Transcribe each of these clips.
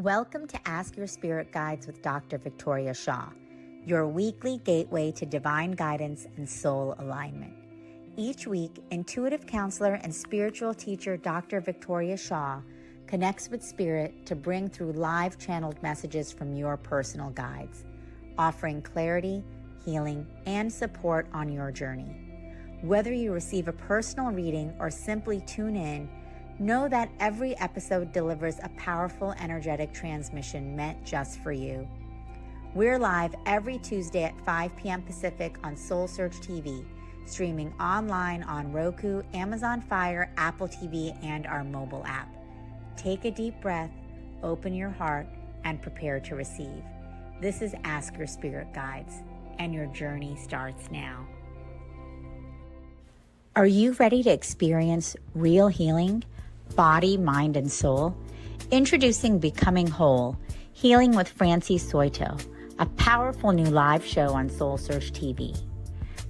Welcome to Ask Your Spirit Guides with Dr. Victoria Shaw, your weekly gateway to divine guidance and soul alignment. Each week, intuitive counselor and spiritual teacher Dr. Victoria Shaw connects with spirit to bring through live channeled messages from your personal guides, offering clarity, healing, and support on your journey. Whether you receive a personal reading or simply tune in, know that every episode delivers a powerful energetic transmission meant just for you. We're live every Tuesday at 5 p.m. Pacific on SoulSearch TV, streaming online on Roku, Amazon Fire, Apple TV, and our mobile app. Take a deep breath, open your heart, and prepare to receive. This is Ask Your Spirit Guides, and your journey starts now. Are you ready to experience real healing? Body, mind, and soul? Introducing Becoming Whole, Healing with Francie Soito, a powerful new live show on SoulSearch TV.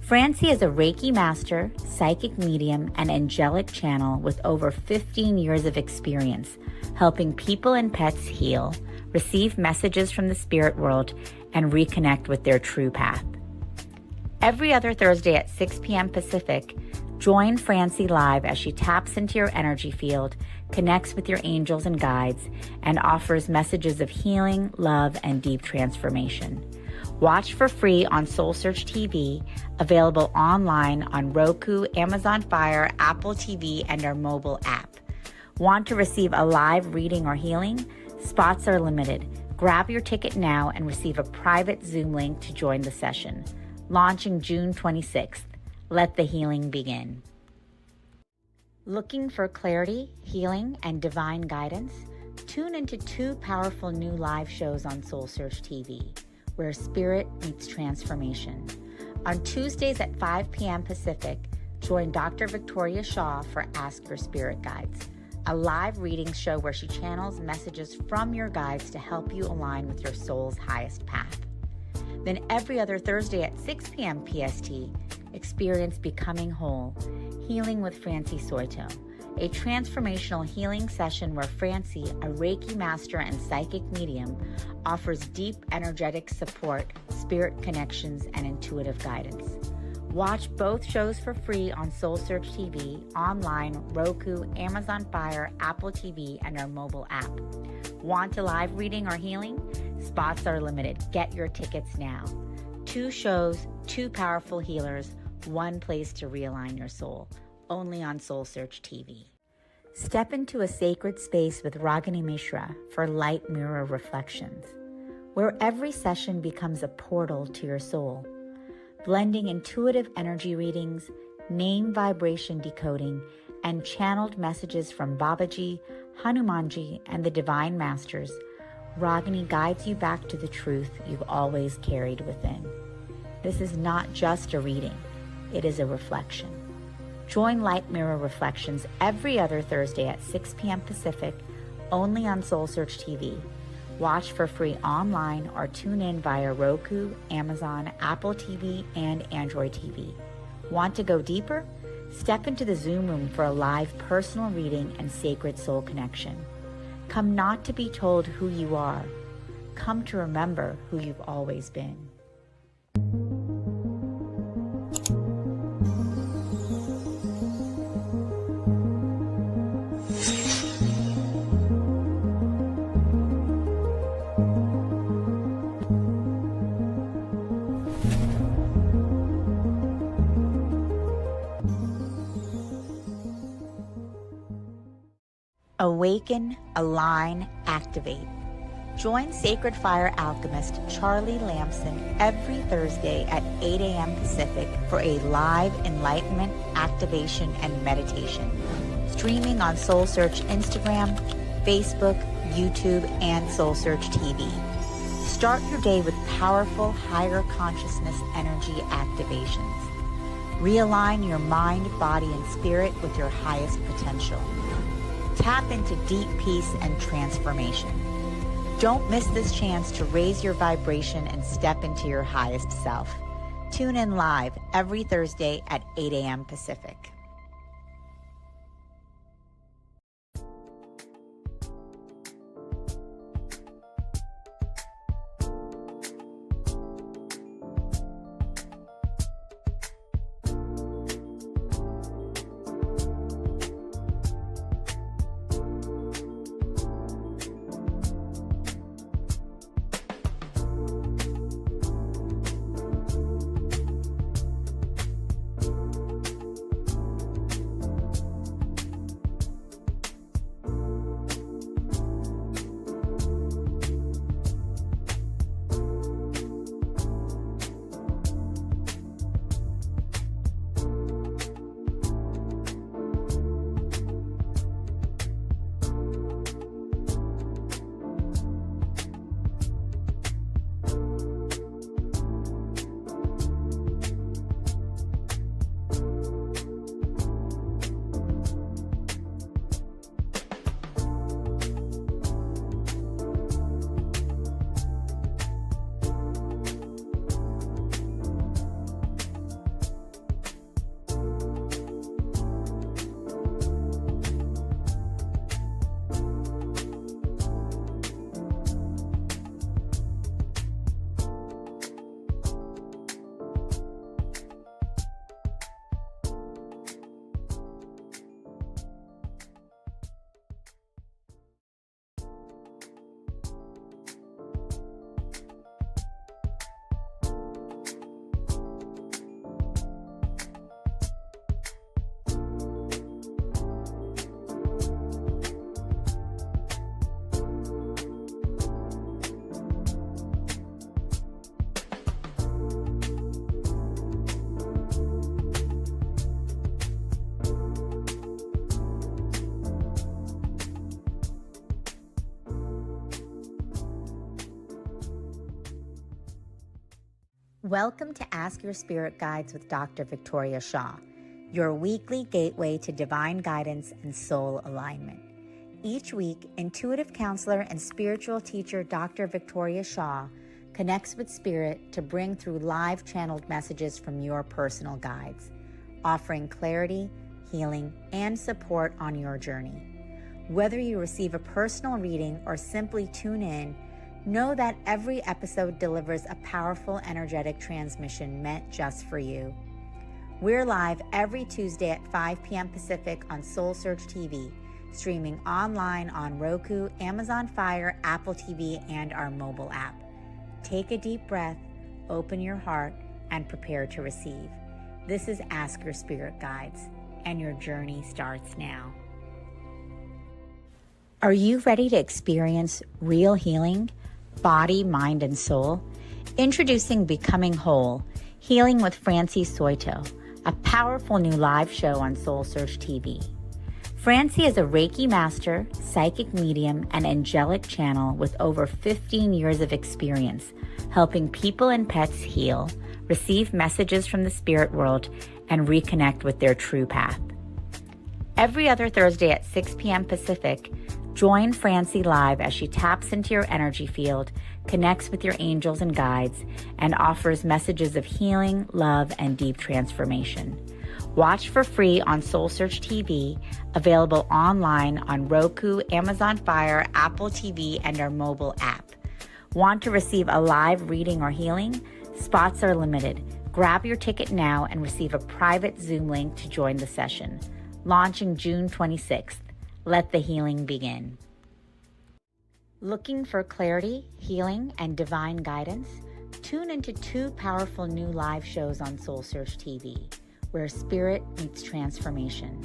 Francie is a Reiki master, psychic medium, and angelic channel with over 15 years of experience helping people and pets heal, receive messages from the spirit world, and reconnect with their true path. Every other Thursday at 6 p.m. Pacific, join Francie live as she taps into your energy field, connects with your angels and guides, and offers messages of healing, love, and deep transformation. Watch for free on SoulSearch TV, available online on Roku, Amazon Fire, Apple TV, and our mobile app. Want to receive a live reading or healing? Spots are limited. Grab your ticket now and receive a private Zoom link to join the session. Launching June 26th. Let the healing begin. Looking for clarity, healing, and divine guidance? Tune into two powerful new live shows on SoulSearch TV, where spirit meets transformation. On Tuesdays at 5 p.m. Pacific, join Dr. Victoria Shaw for Ask Your Spirit Guides, a live reading show where she channels messages from your guides to help you align with your soul's highest path. Then every other Thursday at 6 p.m. PST, experience Becoming Whole, Healing with Francie Soito, a transformational healing session where Francie, a Reiki master and psychic medium, offers deep energetic support, spirit connections, and intuitive guidance. Watch both shows for free on SoulSearch TV, online, Roku, Amazon Fire, Apple TV, and our mobile app. Want a live reading or healing? Spots are limited. Get your tickets now. 2 shows, 2 powerful healers, 1 place to realign your soul. Only on SoulSearch TV. Step into a sacred space with Ragini Mishra for Light Mirror Reflections, where every session becomes a portal to your soul, blending intuitive energy readings, name vibration decoding, and channeled messages from Babaji, Hanumanji, and the Divine Masters. Ragini guides you back to the truth you've always carried within. This is not just a reading, it is a reflection. Join Light Mirror Reflections every other Thursday at 6 p.m. Pacific, only on SoulSearch TV. Watch for free online or tune in via Roku, Amazon, Apple TV, and Android TV. Want to go deeper? Step into the Zoom room for a live personal reading and sacred soul connection. Come not to be told who you are. Come to remember who you've always been. Awaken, align, activate. Join Sacred Fire alchemist Charlie Lamson every Thursday at 8 a.m. Pacific for a live enlightenment, activation, and meditation. Streaming on SoulSearch Instagram, Facebook, YouTube, and SoulSearch TV. Start your day with powerful higher consciousness energy activations. Realign your mind, body, and spirit with your highest potential. Tap into deep peace and transformation. Don't miss this chance to raise your vibration and step into your highest self. Tune in live every Thursday at 8 a.m. Pacific. Welcome to Ask Your Spirit Guides with Dr. Victoria Shaw, your weekly gateway to divine guidance and soul alignment. Each week, intuitive counselor and spiritual teacher Dr. Victoria Shaw connects with spirit to bring through live channeled messages from your personal guides, offering clarity, healing, and support on your journey. Whether you receive a personal reading or simply tune in, know that every episode delivers a powerful energetic transmission meant just for you. We're live every Tuesday at 5 p.m. Pacific on SoulSearch TV, streaming online on Roku, Amazon Fire, Apple TV, and our mobile app. Take a deep breath, open your heart, and prepare to receive. This is Ask Your Spirit Guides, and your journey starts now. Are you ready to experience real healing? Body, mind, and soul? Introducing Becoming Whole, Healing with Francie Soito, a powerful new live show on SoulSearch TV. Francie is a Reiki master, psychic medium, and angelic channel with over 15 years of experience helping people and pets heal, receive messages from the spirit world, and reconnect with their true path. Every other Thursday at 6 p.m. Pacific, join Francie live as she taps into your energy field, connects with your angels and guides, and offers messages of healing, love, and deep transformation. Watch for free on SoulSearch TV, available online on Roku, Amazon Fire, Apple TV, and our mobile app. Want to receive a live reading or healing? Spots are limited. Grab your ticket now and receive a private Zoom link to join the session. Launching June 26th. Let the healing begin. Looking for clarity, healing, and divine guidance? Tune into two powerful new live shows on SoulSearch TV, where spirit meets transformation.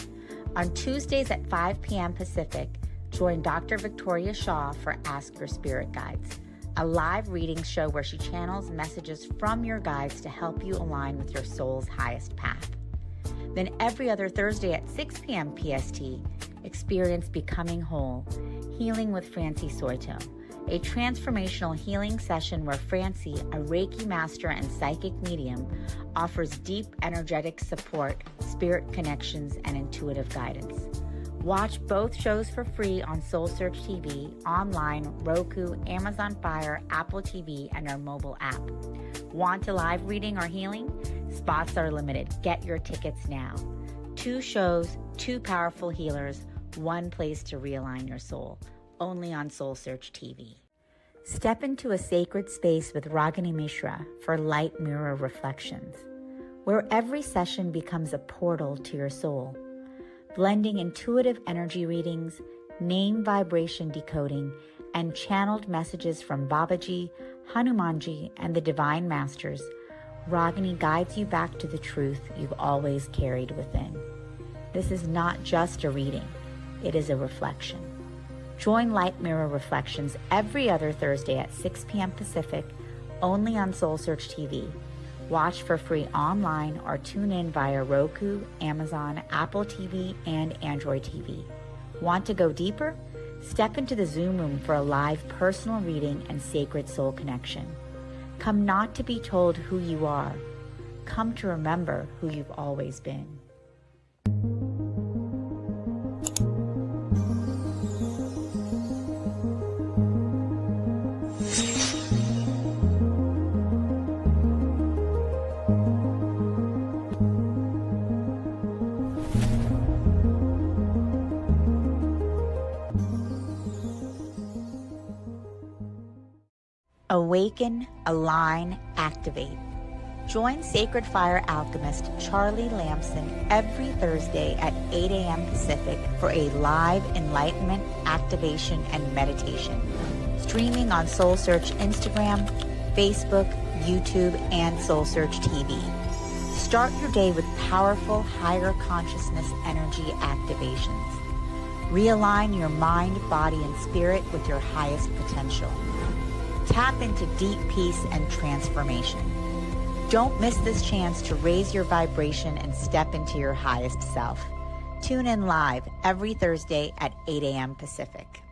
On Tuesdays at 5 p.m. Pacific, join Dr. Victoria Shaw for Ask Your Spirit Guides, a live reading show where she channels messages from your guides to help you align with your soul's highest path. Then every other Thursday at 6 p.m. PST, experience Becoming Whole, Healing with Francie Soito, a transformational healing session where Francie, a Reiki master and psychic medium, offers deep energetic support, spirit connections, and intuitive guidance. Watch both shows for free on SoulSearch TV, online, Roku, Amazon Fire, Apple TV, and our mobile app. Want a live reading or healing? Spots are limited. Get your tickets now. 2 shows, 2 powerful healers, 1 place to realign your soul. Only on SoulSearch TV. Step into a sacred space with Ragini Mishra for Light Mirror Reflections, where every session becomes a portal to your soul. Blending intuitive energy readings, name vibration decoding, and channeled messages from Babaji, Hanumanji, and the Divine Masters, Ragini guides you back to the truth you've always carried within. This is not just a reading, it is a reflection. Join Light Mirror Reflections every other Thursday at 6 p.m. Pacific, only on SoulSearch TV. Watch for free online or tune in via Roku, Amazon, Apple TV, and Android TV. Want to go deeper? Step into the Zoom room for a live personal reading and sacred soul connection. Come not to be told who you are. Come to remember who you've always been. Awaken, align, activate. Join Sacred Fire alchemist Charlie Lamson every Thursday at 8 a.m. Pacific for a live enlightenment, activation, and meditation. Streaming on SoulSearch Instagram, Facebook, YouTube, and SoulSearch TV. Start your day with powerful higher consciousness energy activations. Realign your mind, body, and spirit with your highest potential. Tap into deep peace and transformation. Don't miss this chance to raise your vibration and step into your highest self. Tune in live every Thursday at 8 a.m. Pacific.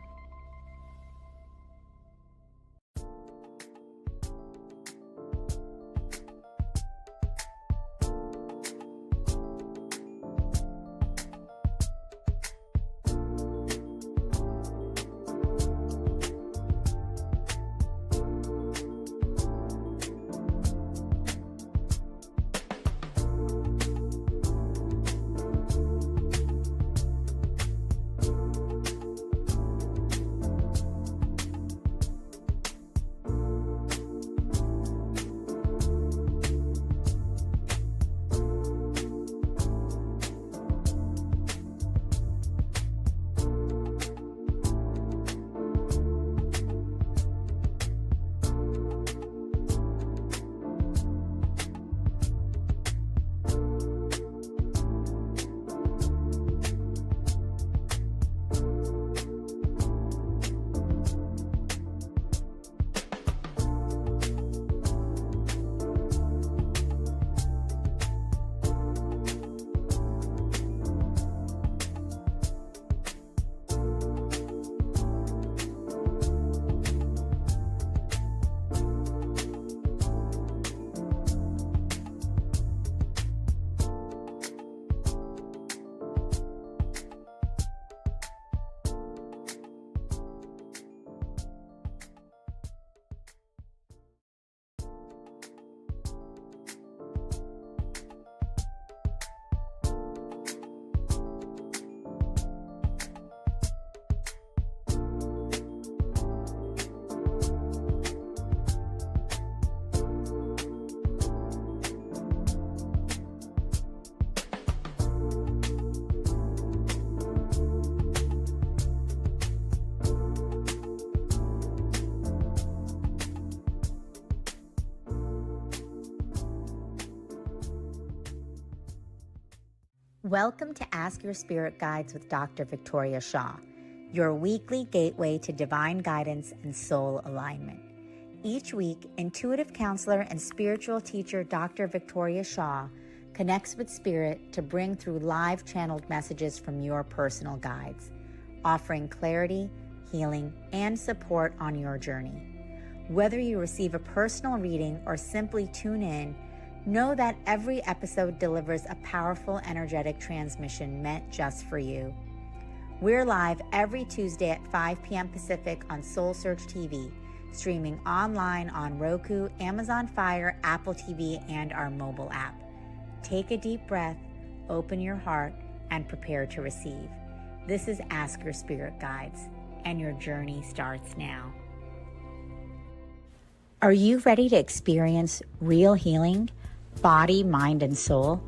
Welcome to Ask Your Spirit Guides with Dr. Victoria Shaw, your weekly gateway to divine guidance and soul alignment. Each week, intuitive counselor and spiritual teacher Dr. Victoria Shaw connects with spirit to bring through live channeled messages from your personal guides, offering clarity, healing, and support on your journey. Whether you receive a personal reading or simply tune in, know that every episode delivers a powerful energetic transmission meant just for you. We're live every Tuesday at 5 p.m. Pacific on SoulSearch TV, streaming online on Roku, Amazon Fire, Apple TV, and our mobile app. Take a deep breath, open your heart, and prepare to receive. This is Ask Your Spirit Guides, and your journey starts now. Are you ready to experience real healing? Body, mind, and soul?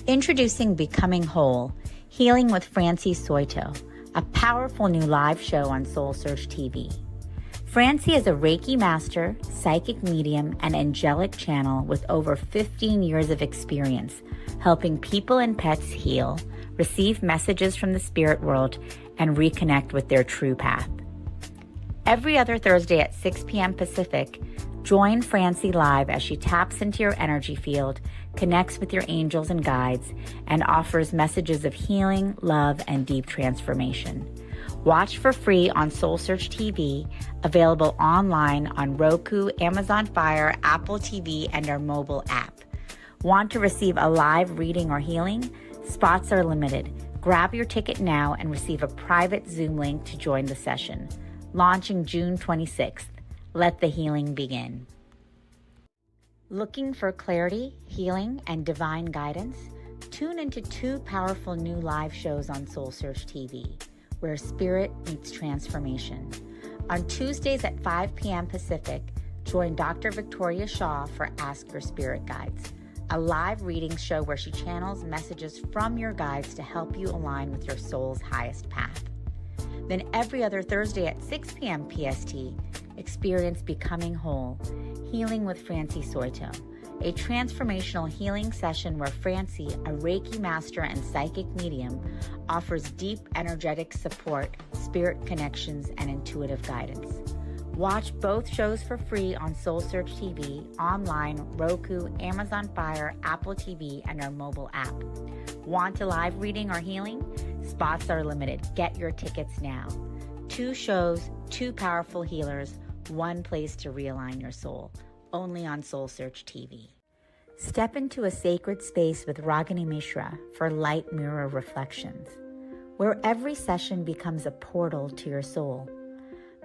Introducing Becoming Whole, Healing with Francie Soito, a powerful new live show on SoulSearch TV. Francie is a Reiki master, psychic medium, and angelic channel with over 15 years of experience helping people and pets heal, receive messages from the spirit world, and reconnect with their true path. Every other Thursday at 6 p.m. Pacific, join Francie live as she taps into your energy field, connects with your angels and guides, and offers messages of healing, love, and deep transformation. Watch for free on SoulSearch TV, available online on Roku, Amazon Fire, Apple TV, and our mobile app. Want to receive a live reading or healing? Spots are limited. Grab your ticket now and receive a private Zoom link to join the session. Launching June 26th. Let the healing begin. Looking for clarity, healing, and divine guidance? Tune into two powerful new live shows on SoulSearch TV, where spirit meets transformation. On Tuesdays at 5 p.m. Pacific, join Dr. Victoria Shaw for Ask Your Spirit Guides, a live reading show where she channels messages from your guides to help you align with your soul's highest path. Then every other Thursday at 6 p.m. PST, experience Becoming Whole, Healing with Francie Soito, a transformational healing session where Francie, a Reiki master and psychic medium, offers deep energetic support, spirit connections, and intuitive guidance. Watch both shows for free on SoulSearch TV, online, Roku, Amazon Fire, Apple TV, and our mobile app. Want a live reading or healing? Spots are limited. Get your tickets now. 2 shows, 2 powerful healers, 1 place to realign your soul. Only on SoulSearch TV. Step into a sacred space with Ragini Mishra for Light Mirror Reflections, where every session becomes a portal to your soul.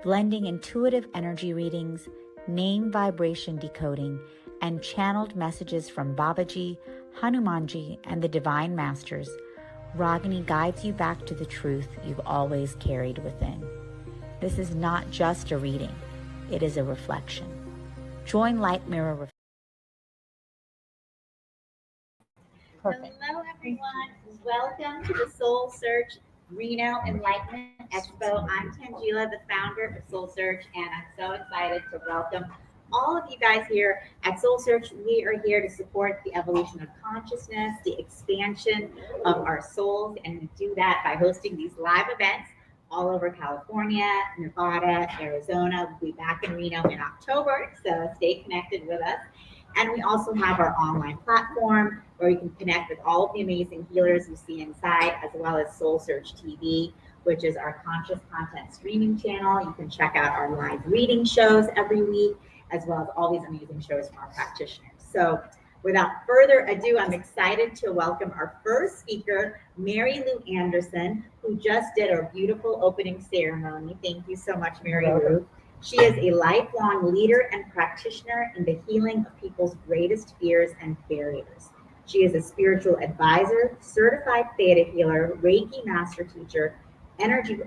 Blending intuitive energy readings, name vibration decoding, and channeled messages from Babaji, Hanumanji, and the Divine Masters, Ragini guides you back to the truth you've always carried within. This is not just a reading, it is a reflection. Join Light Mirror Perfect. Hello everyone, welcome to the SoulSearch Reno Enlightenment Expo. I'm Tangela, the founder of SoulSearch, and I'm so excited to welcome all of you guys here at SoulSearch. We are here to support the evolution of consciousness, the expansion of our souls, and we do that by hosting these live events all over California, Nevada, Arizona. We'll be back in Reno in October, so stay connected with us. And we also have our online platform where you can connect with all of the amazing healers you see inside, as well as SoulSearch TV, which is our conscious content streaming channel. You can check out our live reading shows every week, as well as all these amazing shows from our practitioners. So without further ado, I'm excited to welcome our first speaker, Mary Lou Anderson, who just did our beautiful opening ceremony. Thank you so much, Mary Lou. She is a lifelong leader and practitioner in the healing of people's greatest fears and barriers. She is a spiritual advisor, certified theta healer, Reiki master teacher, energy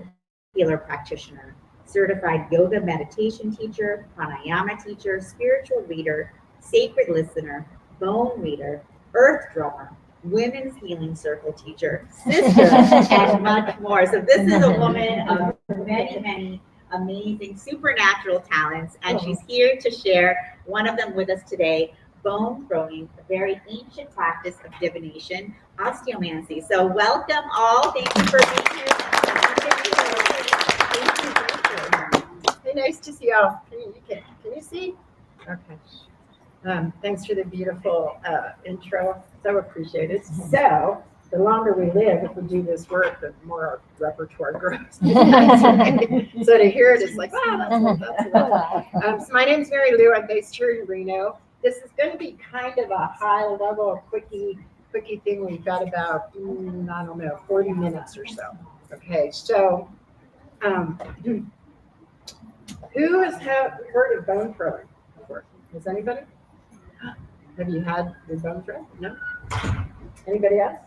healer practitioner, certified yoga meditation teacher, pranayama teacher, spiritual reader, sacred listener, bone reader, earth drummer, women's healing circle teacher, sister, and much more. So this is a woman of many, many amazing supernatural talents, and she's here to share one of them with us today, bone throwing, a very ancient practice of divination, Osteomancy. So welcome all. Thank you for being here. Hey, nice to see y'all. Can you see? Okay. Thanks for the beautiful intro. So appreciated. So the longer we live, if we do this work, the more our repertoire grows. So to hear it is like, wow, that's so my name's Mary Lou. I'm based here in Reno. This is going to be kind of a high level, quickie thing. We've got about, I don't know, 40 minutes or so. Okay, so who has heard of bone throwing before? Has anybody? Have you had your bone thrown? No? Anybody else?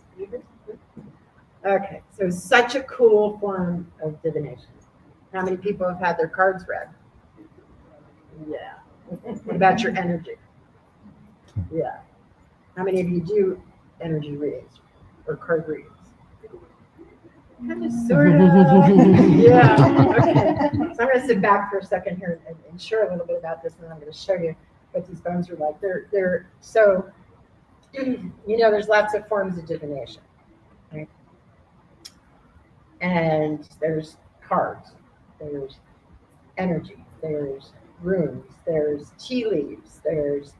Okay, so such a cool form of divination. How many people have had their cards read? Yeah. What about your energy? Yeah. How many of you do energy readings or card readings? Kind of, sort of. Yeah. Okay. So I'm going to sit back for a second here and share a little bit about this, and then I'm going to show you what these bones are like. They're so, there's lots of forms of divination, right? And there's cards, there's energy, there's runes, there's tea leaves, there's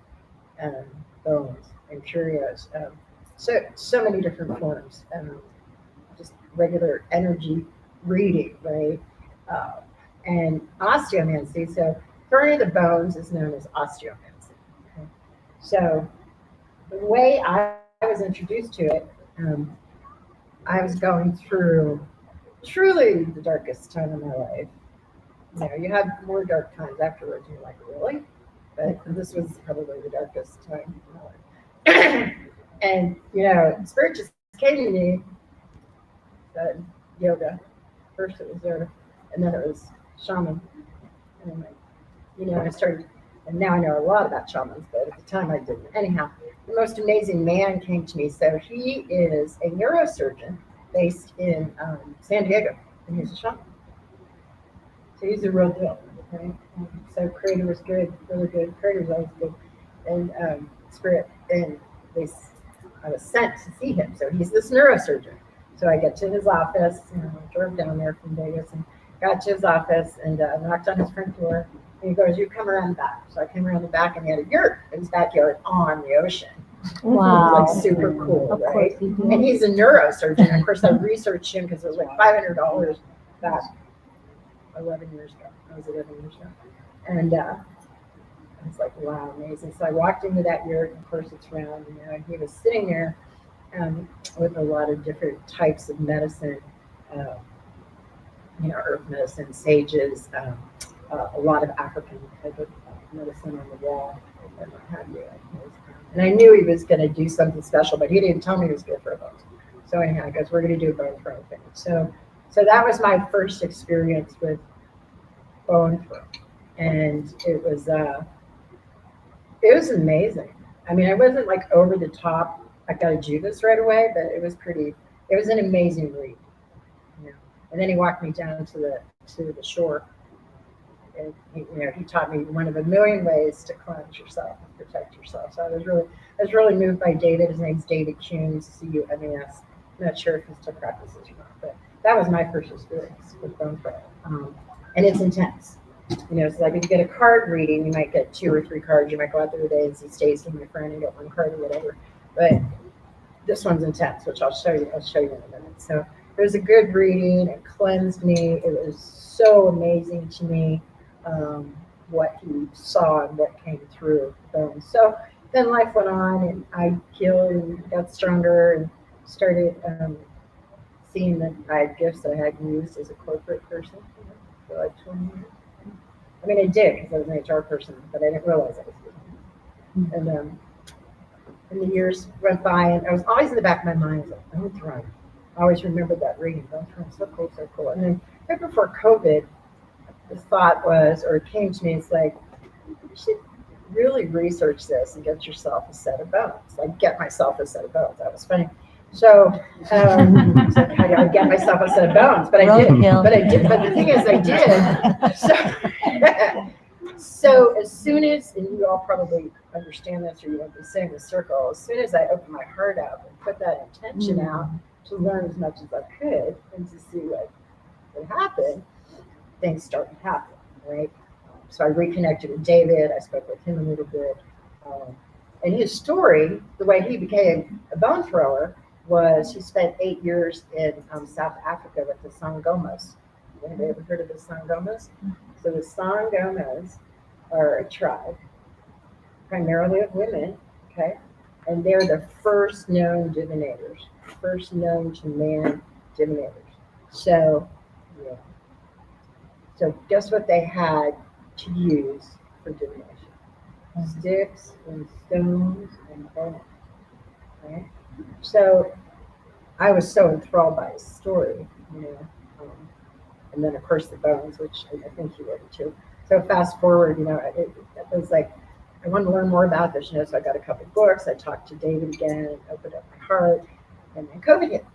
bones and curios. So many different forms. Just regular energy reading, right? And osteomancy. So throwing of the bones is known as osteomancy. Okay? So the way I was introduced to it, I was going through truly the darkest time of my life. You have more dark times afterwards, and you're like, really? But this was probably the darkest time of my life. And, Spirit just came to me, said yoga. First it was there, and then it was shaman. And I'm like, I started, and now I know a lot about shamans, but at the time I didn't. Anyhow, the most amazing man came to me. So he is a neurosurgeon based in San Diego, and he's a shaman. So he's a real deal, right? So Creator was good, really good. Creator was always good. And Spirit, and I was sent to see him. So he's this neurosurgeon. So I get to his office, drove down there from Vegas and got to his office and knocked on his front door. And he goes, you come around the back. So I came around the back, and he had a yurt in his backyard on the ocean. Wow. It was like super cool, right? And he's a neurosurgeon. Of course, I researched him because it was like $500 back 11 years ago. I was 11 years ago. And I was like, wow, amazing. So I walked into that yurt, and of course it's round, and he was sitting there with a lot of different types of medicine, herb medicine, sages, a lot of African type of medicine on the wall, and what have you. And I knew he was going to do something special, but he didn't tell me he was good for a bone. So anyhow, he goes, we're going to do a bone throwing thing. So that was my first experience with bone throwing, and it was amazing. I mean, I wasn't like over the top, I got to do this right away, but it was an amazing read. And then he walked me down to the shore, and he taught me one of a million ways to cleanse yourself and protect yourself. So I was really moved by David. His name's David Kuhn, C-U-M-E-S. I'm not sure if he still practices or not, but that was my first experience with bone throwing. And it's intense. So like if you get a card reading, you might get 2 or 3 cards. You might go out there today and see Stacy, my friend, and get 1 card or whatever. But this one's intense, which I'll show you in a minute. So it was a good reading. It cleansed me. It was so amazing to me what he saw and what came through them. So then life went on, and I healed and got stronger and started seeing that I had gifts that I had used as a corporate person for like 20 years. I mean, I did because I was an HR person, but I didn't realize I was doing it. And the years went by, and I was always in the back of my mind, like, bone throwing. I always remembered that reading, bone throwing, so cool, so cool. And then right before COVID, the thought was, or it came to me, it's like, you should really research this and get yourself a set of bones. Like, get myself a set of bones. That was funny. So, how do I get myself a set of bones? But I did. But the thing is, I did. So as soon as, and you all probably understand this, or you won't be saying the circle. As soon as I opened my heart out and put that intention out to learn as much as I could and to see what would happen, things started to happen, right? So I reconnected with David. I spoke with him a little bit. And his story, the way he became a bone thrower, was he spent 8 years in South Africa with the Sangomas. Have you ever heard of the Sangomas? So the Sangomas are a tribe, primarily of women, okay? And they're the first known divinators, first known to man divinators. So, yeah. So guess what they had to use for divination? Sticks and stones and bones, right? So I was so enthralled by his story, and then of course the bones, which I think you read too. So fast forward, it was like I wanted to learn more about this, so I got a couple books. I talked to David again, opened up my heart, and then COVID hit.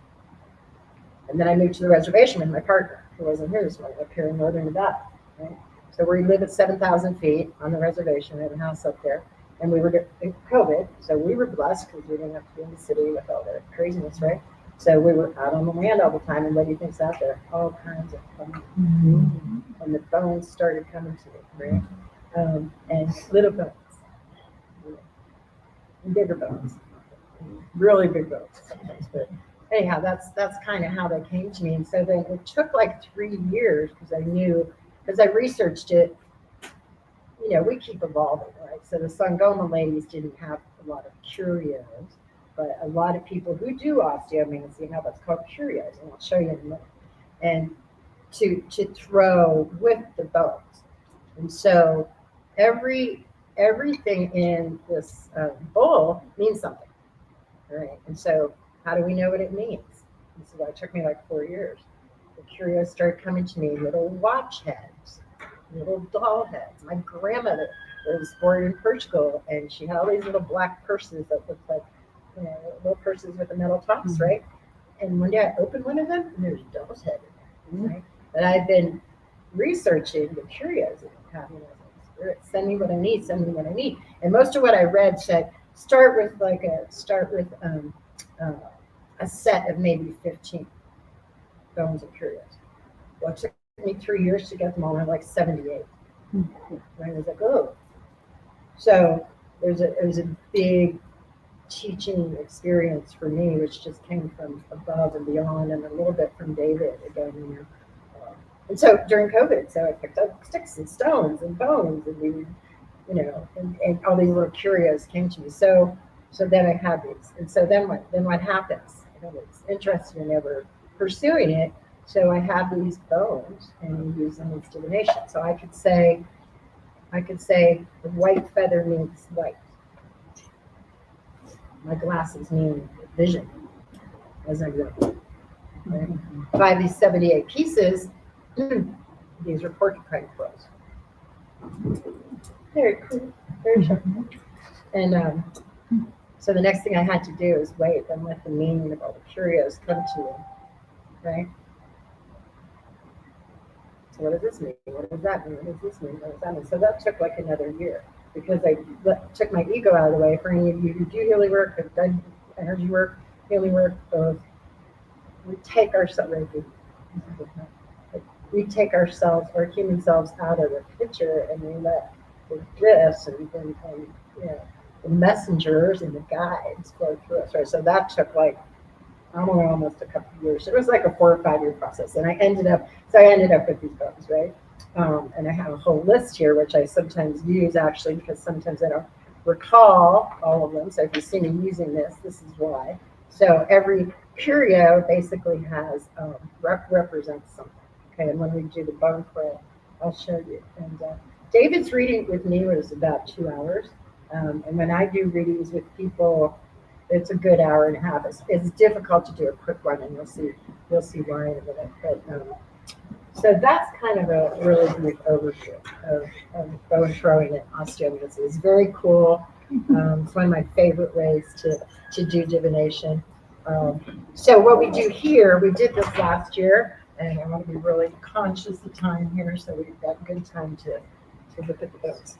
And then I moved to the reservation with my partner, who wasn't here this morning, up here in northern Nevada, right? So we live at 7,000 feet on the reservation. We have a house up there. And we were in COVID, so we were blessed because we didn't have to be in the city with all the craziness, right? So we were out on the land all the time, and what do you think's out there? All kinds of fun. And the bones started coming to me, right? And little bones, and bigger bones, really big bones sometimes. But anyhow, that's kind of how they came to me. And so then it took like 3 years because I researched it. We keep evolving, right? So the Sangoma ladies didn't have a lot of curios, but a lot of people who do osteomancy have what's called curios, and I'll show you in a minute. And to throw with the bones. And so everything in this bowl means something, right? And so how do we know what it means? And so it took me like 4 years. The curios started coming to me, little watch heads, little doll heads. My grandmother was born in Portugal, and she had all these little black purses that looked like, little purses with the metal tops, right? And one day I opened one of them, and there's a doll's head in there, right? But I've been researching the curios and having Spirit, send me what I need, send me what I need. And most of what I read said, start with a set of maybe 15 bones of curios. Well, it took me 3 years to get them all. I'm like 78. And I was like, oh. So there's a big teaching experience for me, which just came from above and beyond, and a little bit from David again, And so during COVID, so I picked up sticks and stones and bones, and we, and all these little curios came to me. So then I had these, and so then what happens? I was interested in ever pursuing it. So I have these bones and use them as divination. So I could say the white feather means white. My glasses mean vision, as I go. Right? If I have these 78 pieces, these are porcupine quills. Very cool, very sharp. And so the next thing I had to do is wait and let the meaning of all the curios come to me, right? So what does this mean? What does that mean? What does this mean? What does that mean? So that took like another year because I took my ego out of the way. For any of you who do healing work, have done energy work, healing work, we take ourselves, our human selves out of the picture, and we let the gifts and the messengers and the guides flow through us, right? So that took like, I don't know, almost a couple of years. It was like a 4 or 5 year process. And I ended up with these bones, right? And I have a whole list here, which I sometimes use actually, because sometimes I don't recall all of them. So if you see me using this is why. So every curio basically has, represents something. Okay, and when we do the bone thread, I'll show you. And David's reading with me was about 2 hours. And when I do readings with people, it's a good hour and a half. It's difficult to do a quick one, and you'll see why in a minute. But so that's kind of a really brief overview of bone throwing and osteomancy. It's very cool. It's one of my favorite ways to do divination. So what we do here, we did this last year, and I want to be really conscious of time here, so we've got good time to look at the bones.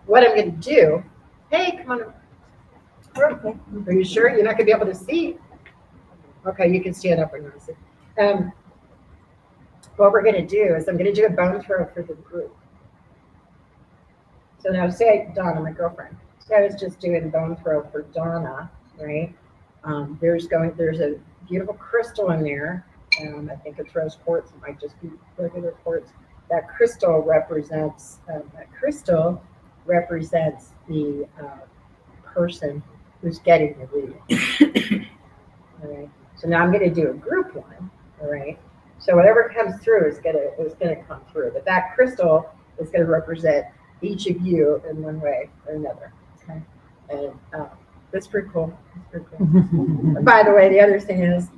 what I'm going to do, hey, come on. Okay. Are you sure you're not going to be able to see? Okay, you can stand up and not see. What we're going to do is I'm going to do a bone throw for the group. So now say Donna, my girlfriend. So I was just doing bone throw for Donna, right? There's a beautiful crystal in there. I think it's rose quartz. It might just be regular quartz. That crystal represents the person who's getting the reading. All right. So now I'm going to do a group one. All right. So whatever comes through is gonna come through. But that crystal is going to represent each of you in one way or another. Okay. And that's pretty cool. That's pretty cool. By the way, the other thing is,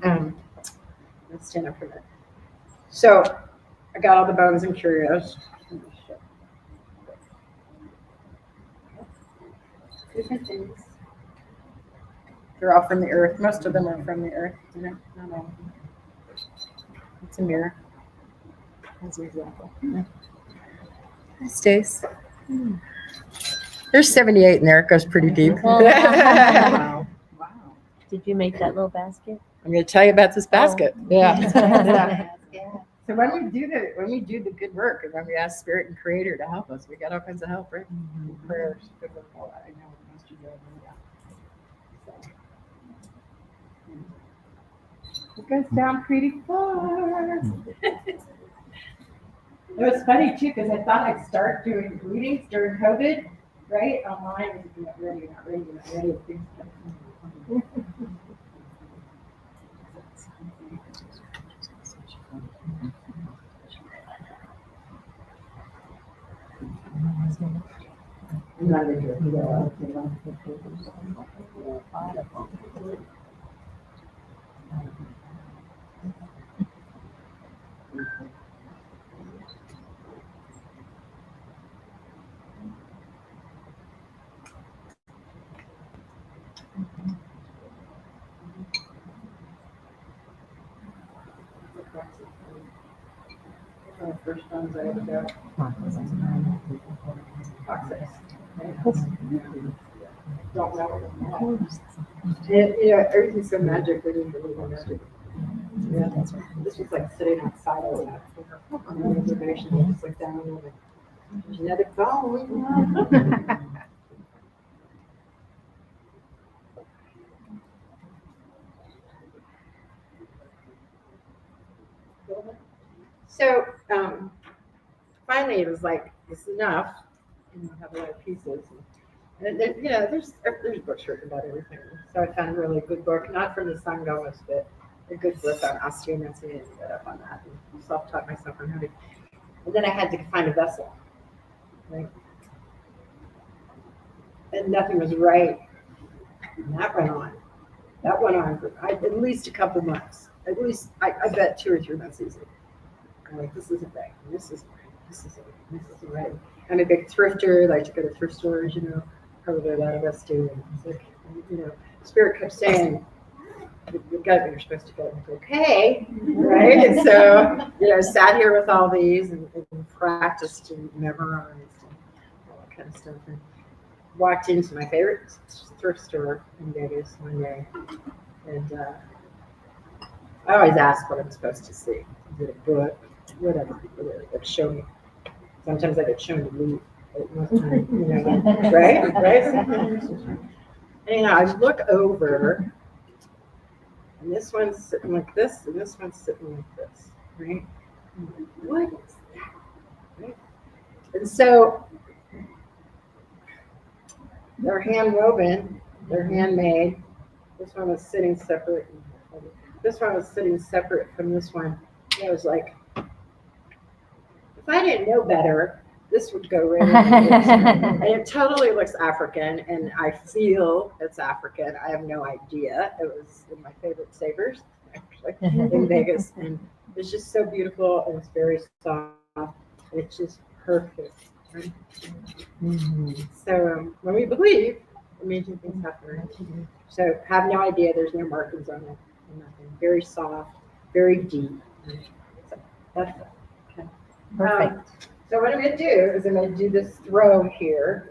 let's stand up for a minute. So I got all the bones and curios. Different things. They're all from the earth. Most of them are from the earth. Not all of them. It's a mirror. As an example. Yeah. Hi, Stace. There's 78 in there. It goes pretty deep. Wow. Did you make that little basket? I'm going to tell you about this basket. Yeah. So when we do the good work, and when we ask Spirit and Creator to help us, we got all kinds of help, right? Mm-hmm. Prayers. Good work, all that. I know most of you know that. So, it goes down pretty far. It was funny too, because I thought I'd start doing readings during COVID, right? Online, and not ready. Things come. I'm not into it. One of the first ones I ever got. Toxic. Don't know. Everything's so magic. We didn't believe in magic. Yeah, that's right. This was like sitting outside of that. On the reservation, just like down there. There's another phone. So finally, it was like, this is enough. Have a lot of pieces. And then, there's books written about everything. So I found a really good book, not from the Sangomas, but a good book on osteomancy, and read up on that. And self-taught myself on how to. And then I had to find a vessel, right? And nothing was right. And that went on. That went on for at least a couple months. At least, I bet 2 or 3 months easy. I'm like, this isn't right. This isn't right. This isn't right. I'm a big thrifter. I like to go to thrift stores, probably a lot of us do. And it's like, Spirit kept saying, you're supposed to go. I'm like, okay, right? And so, sat here with all these and practiced and memorized and all that kind of stuff. And walked into my favorite thrift store in Vegas one day. And I always ask what I'm supposed to see. Is it a book? Whatever. Like, show me. Sometimes I get shown to leave. Right? And I look over, and this one's sitting like this, and this one's sitting like this, right? What is that? Right? And so they're hand woven, they're handmade. This one was sitting separate. This one was sitting separate from this one. And I was like, if I didn't know better, this would go right in this. And it totally looks African, and I feel it's African. I have no idea. It was in my favorite savers, actually, in Vegas. And it's just so beautiful, and it's very soft. It's just perfect. Right? Mm-hmm. So when we believe, amazing things happen. Right? So have no idea. There's no markings on it. Nothing. Very soft, very deep. So that's it. Okay. Perfect. So what I'm going to do is I'm going to do this throw here.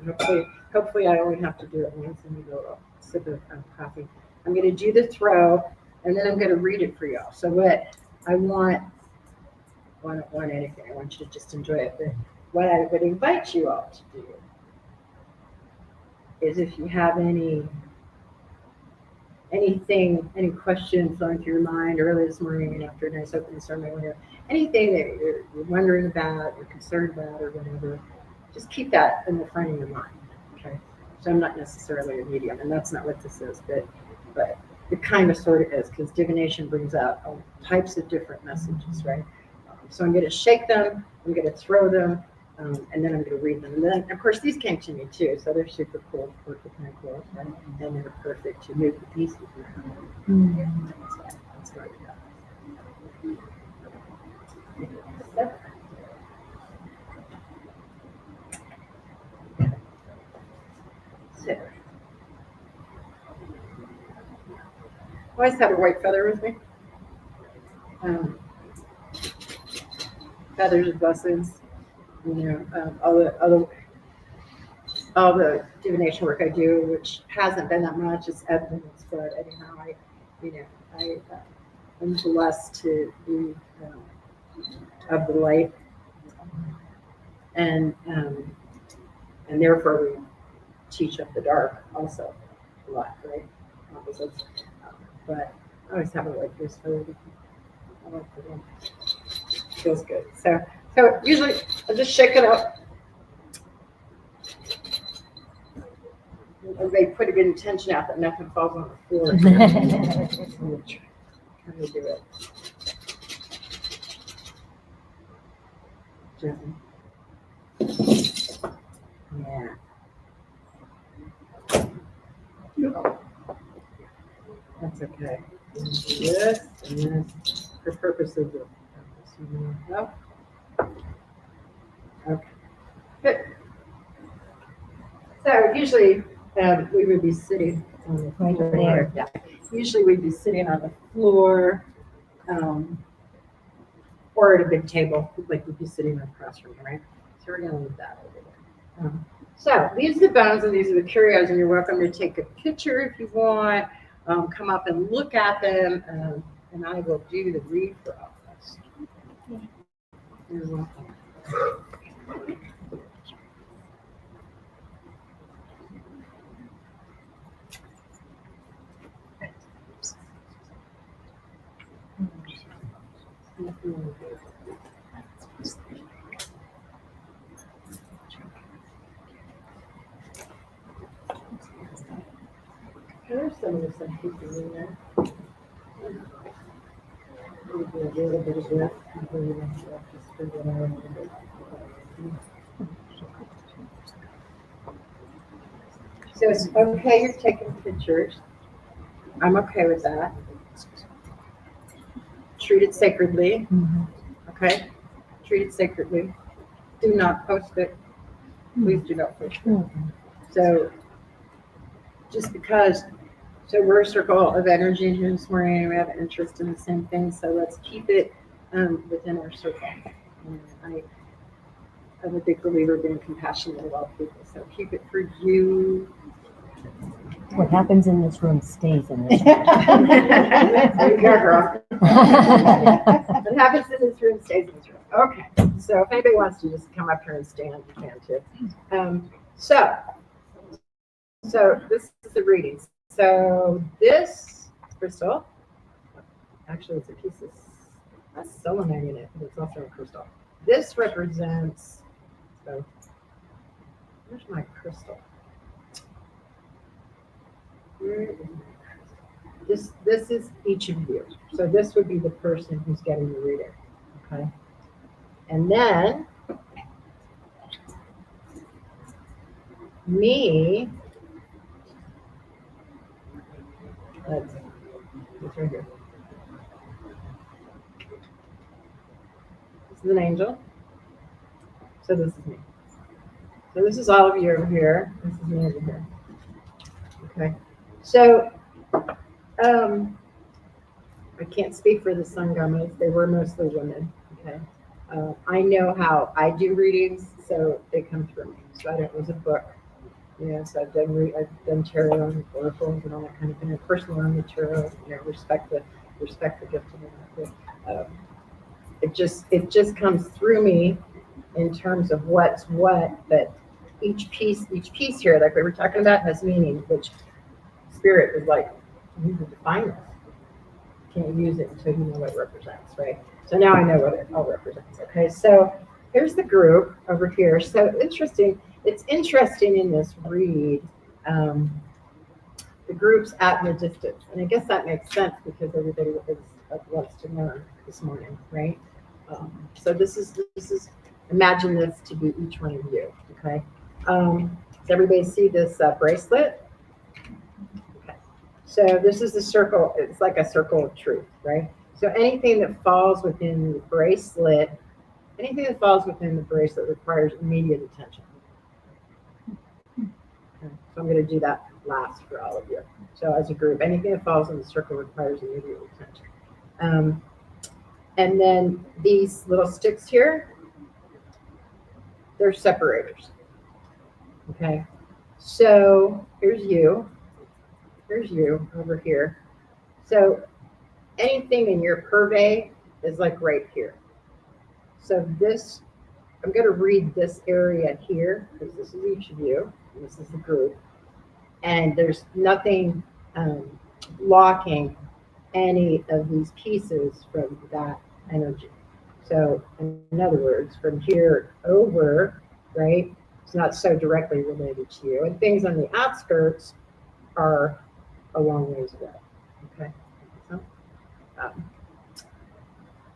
Hopefully I only have to do it once and maybe a little sip of coffee. I'm going to do the throw, and then I'm going to read it for y'all. So what I want, well, I don't want anything. I want you to just enjoy it. But what I would invite you all to do is if you have anything, any questions flowing through your mind early this morning after a nice opening ceremony, whatever, anything that you're wondering about, you're concerned about, or whatever, just keep that in the front of your mind. Okay. So I'm not necessarily a medium, and that's not what this is, but it kind of sort of is, because divination brings out all types of different messages, right? So I'm going to shake them, I'm going to throw them, and then I'm going to read them. And then, of course, these came to me too, so they're super cool, kind of cool, right? And they're perfect to move the pieces around. That's what I got. So, I always have a white feather with me. Feathers and blessings, you know, all the divination work I do, which hasn't been that much, it's evidence, but anyhow, I'm blessed to be of the light, and therefore we teach of the dark also a lot, right? Opposites. But I always have a white face for it. I like the one. Feels good. So usually I just shake it up. They put a good intention out that nothing falls on the floor. How do you do it? Gently. Yeah. That's okay. Yes, and this for purposes of no. Okay. Good. So usually we would be sitting on the floor. Yeah. Usually we'd be sitting on the floor, or at a big table, like we'd be sitting across from you, right? So we're going to leave that over there. So these are the bones and these are the curios, and you're welcome to take a picture if you want. Come up and look at them, and I will do the read for all of us. You're welcome. There's some of the stuff pieces in there. We'll do a little bit of this. Just spread it out a little bit. So it's okay, you're taking pictures. I'm okay with that. Treat it sacredly. Okay? Treat it sacredly. Do not post it. Please do not post it. So just because, so we're a circle of energy here this morning, and we have interest in the same thing, so let's keep it within our circle. And I'm a big believer in being compassionate of all people, so keep it for you. What happens in this room stays in this room. There you go, girl. What happens in this room stays in this room. Okay, so if anybody wants to just come up here and stand, you can too. So this is the reading. So this crystal, actually it's a piece of that's selenite in it, but it's also a crystal. This represents, so where's my crystal? Where is my crystal? This is each of you. So this would be the person who's getting the reading. Okay. And then me, it's right here. This is an angel. So this is me. So this is all of you over here. This is me over here. Okay. So I can't speak for the Sangamas. They were mostly women. Okay. I know how I do readings, so they come through me. So I don't use a book. So I've done tarot and oracles and all that kind of thing. And personal material, respect the gift of it. It just comes through me in terms of what's what, but each piece here, like we were talking about, has meaning, which spirit is like, you need to define this. You can't use it until you know what it represents, right? So now I know what it all represents. Okay, so here's the group over here. So interesting. It's interesting in this read, the group's at the distance, and I guess that makes sense because everybody wants to learn this morning, right? So this is imagine this to be each one of you. Okay. Does everybody see this bracelet? Okay. So this is the circle. It's like a circle of truth, right? So anything that falls within the bracelet, requires immediate attention. Okay. So I'm going to do that last for all of you. So as a group, anything that falls in the circle requires immediate attention. And then these little sticks here, they're separators. Okay. So here's you over here. So anything in your purvey is like right here. So this, I'm going to read this area here because this is each of you, and this is the group, and there's nothing blocking any of these pieces from that energy. So in other words, from here over, right, it's not so directly related to you, and things on the outskirts are a long ways away. Okay.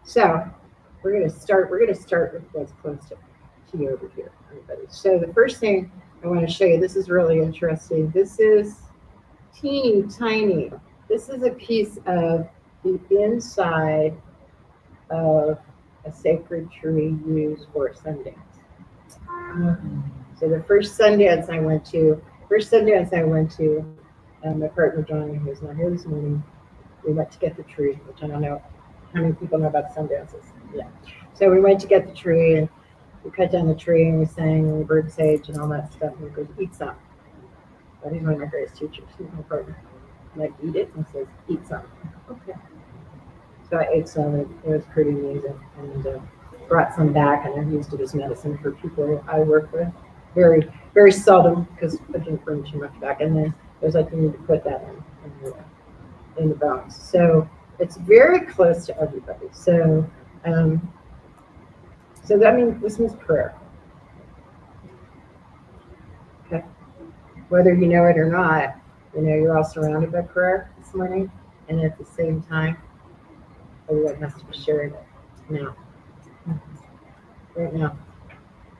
So we're going to start with what's close to you over here, everybody. So the first thing I want to show you, this is really interesting. This is teeny tiny. This is a piece of the inside of a sacred tree used for Sundance. So the first Sundance I went to, my partner Johnny, who's not here this morning, we went to get the tree, which I don't know how many people know about Sundances. Yeah. So we went to get the tree, and we cut down the tree, and we sang and we bird sage and all that stuff, and we goes, eat some. But he's one of my greatest teachers. He's my partner. I'm like, eat it? And he says, eat some. Okay. So I ate some, and it was pretty amazing. And brought some back, and I've used it as medicine for people I work with. Very, very seldom, because I didn't bring too much back. And then it was like, you need to put that in the bones. So it's very close to everybody. So, so that means this means prayer. Okay. Whether you know it or not, you're all surrounded by prayer this morning, and at the same time, everyone has to be sharing it now. Right now.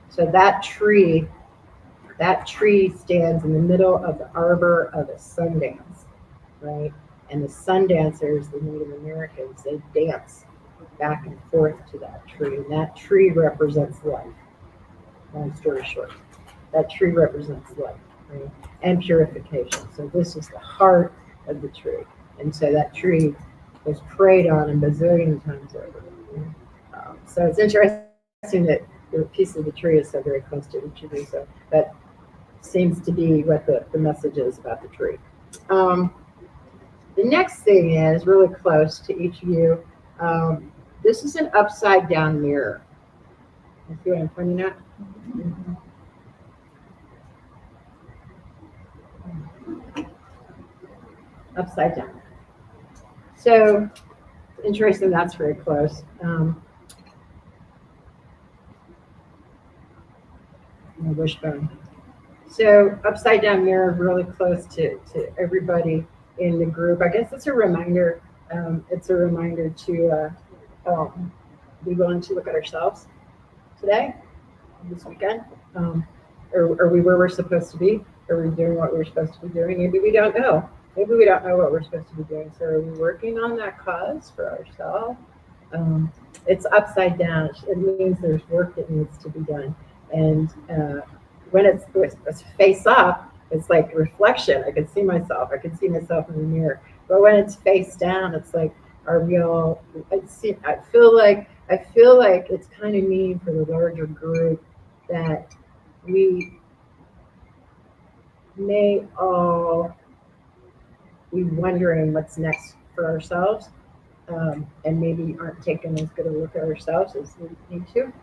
So that tree stands in the middle of the arbor of a Sundance, right? And the Sundancers, the Native Americans, they dance back and forth to that tree. And that tree represents life. Long story short, that tree represents life, right? And purification. So this is the heart of the tree. And so that tree was prayed on a bazillion times over. So it's interesting that the piece of the tree is so very close to each of you. So that seems to be what the message is about the tree. The next thing is really close to each of you. This is an upside down mirror. You see what I'm pointing at? Mm-hmm. Upside down. So interesting, that's very close. My wishbone. So upside down mirror, really close to everybody in the group. I guess it's a reminder. It's a reminder to be willing to look at ourselves today, this weekend. Are we where we're supposed to be? Are we doing what we're supposed to be doing? Maybe we don't know. Maybe we don't know what we're supposed to be doing. So are we working on that cause for ourselves? It's upside down. It means there's work that needs to be done. And when it's face up, it's like reflection. I can see myself. I can see myself in the mirror. But when it's face down, it's like, I feel like I feel like it's kind of mean for the larger group that we may all be wondering what's next for ourselves, and maybe aren't taking as good a look at ourselves as we need to,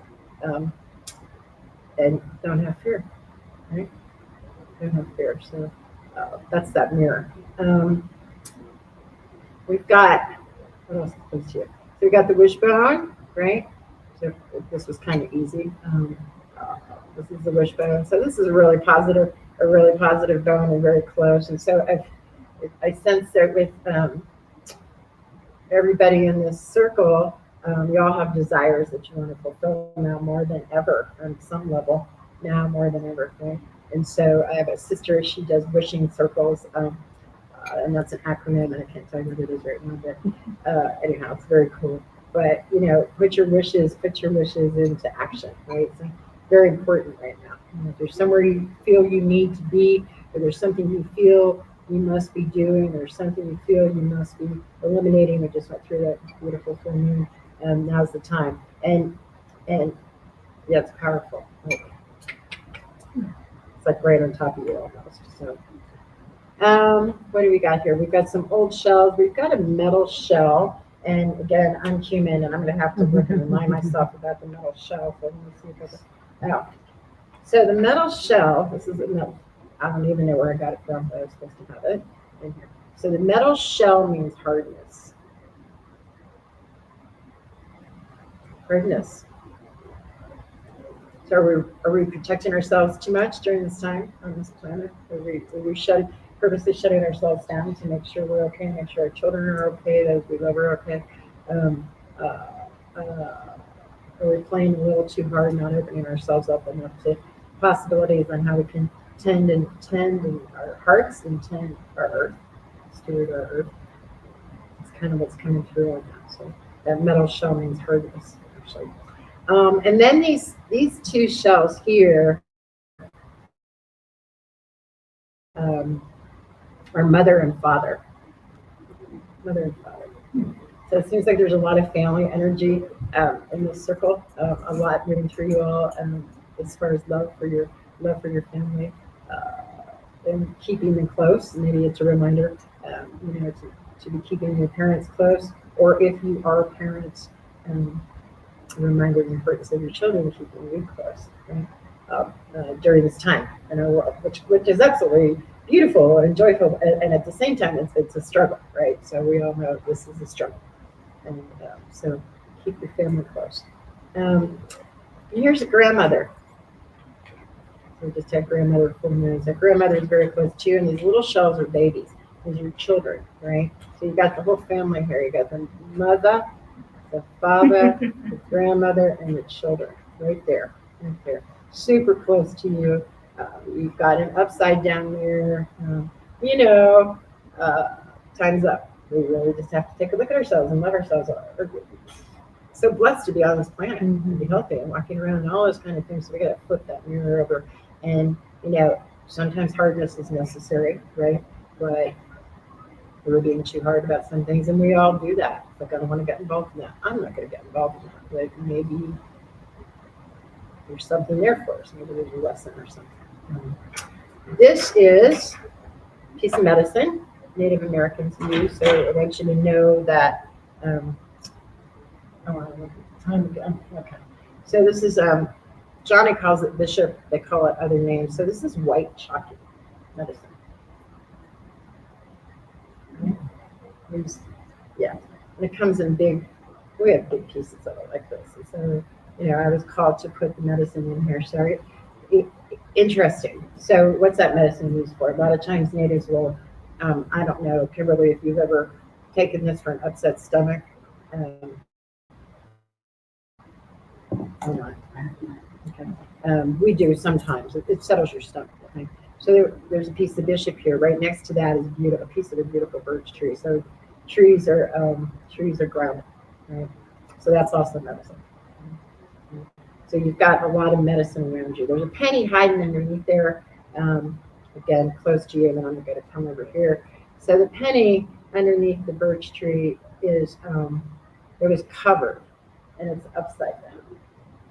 and don't have fear, right? Don't have fear. So that's that mirror. We've got, what else is here? So we got the wishbone, right? So this was kind of easy. This is the wishbone. So this is a really positive bone and very close. And so I sense that with everybody in this circle, you all have desires that you want to fulfill now more than ever on some level, now more than ever, right? And so I have a sister, she does wishing circles, and that's an acronym, and I can't tell you what it is right now, but anyhow, it's very cool. But, you know, put your wishes into action, right? It's very important right now. You know, if there's somewhere you feel you need to be, or there's something you feel you must be doing, or something you feel you must be eliminating. We just went through that beautiful full moon, and now's the time. And yeah, it's powerful. It's like right on top of you almost. So, what do we got here? We've got some old shells. We've got a metal shell. And again, I'm human, and I'm going to have to look and remind myself about the metal shell. So let me see if I can. Oh. So the metal shell, this is a metal. I don't even know where I got it from, but I was supposed to have it in here. So the metal shell means hardness. Hardness. So are we protecting ourselves too much during this time on this planet? Are we purposely shutting ourselves down to make sure we're okay, make sure our children are okay, those we love are okay? Are we playing a little too hard, not opening ourselves up enough to possibilities on how we can tend in our hearts and tend our earth, steward our earth? It's kind of what's coming through on that. So that metal shell means hardness, actually. And then these two shells here are mother and father. Mother and father. So it seems like there's a lot of family energy in this circle, a lot moving through you all, as far as love for your family, and keeping them close. Maybe it's a reminder, you know, to be keeping your parents close, or if you are parents, a reminder of the importance of your children keeping you close, right? During this time in our world, which is absolutely beautiful and joyful, and at the same time, it's a struggle, right? So we all know this is a struggle, and so keep your family close. Here's a grandmother. We just had grandmother full moons. A grandmother is very close to you, and these little shells are babies. These are children, right? So you got the whole family here. You got the mother, the father, the grandmother, and the children right there, right there. Super close to you. You've got an upside down mirror. You know, time's up. We really just have to take a look at ourselves and love ourselves. We're so blessed to be on this planet and be healthy and walking around and all those kind of things. So we got to flip that mirror over. And, you know, sometimes hardness is necessary, right? But we're being too hard about some things, and we all do that. Like, I don't want to get involved in that. I'm not going to get involved in that. Like, maybe there's something there for us. Maybe there's a lesson or something. This is a piece of medicine Native Americans use. So I want you to know that. Time ago. Okay. So this is Johnny calls it Bishop. They call it other names. So this is white chalky medicine. Yeah, and it comes in big. We have big pieces of it like this. And so, you know, I was called to put the medicine in here. So interesting. So what's that medicine used for? A lot of times natives will, I don't know, Kimberly, if you've ever taken this for an upset stomach. Okay. We do sometimes. It settles your stomach. Okay? So there's a piece of bishop here. Right next to that is a piece of a beautiful birch tree. So trees are grounded. Right? So that's also medicine. So you've got a lot of medicine around you. There's a penny hiding underneath there. Again, close to you, and then I'm going to come over here. So the penny underneath the birch tree is it was covered. and it's upside down,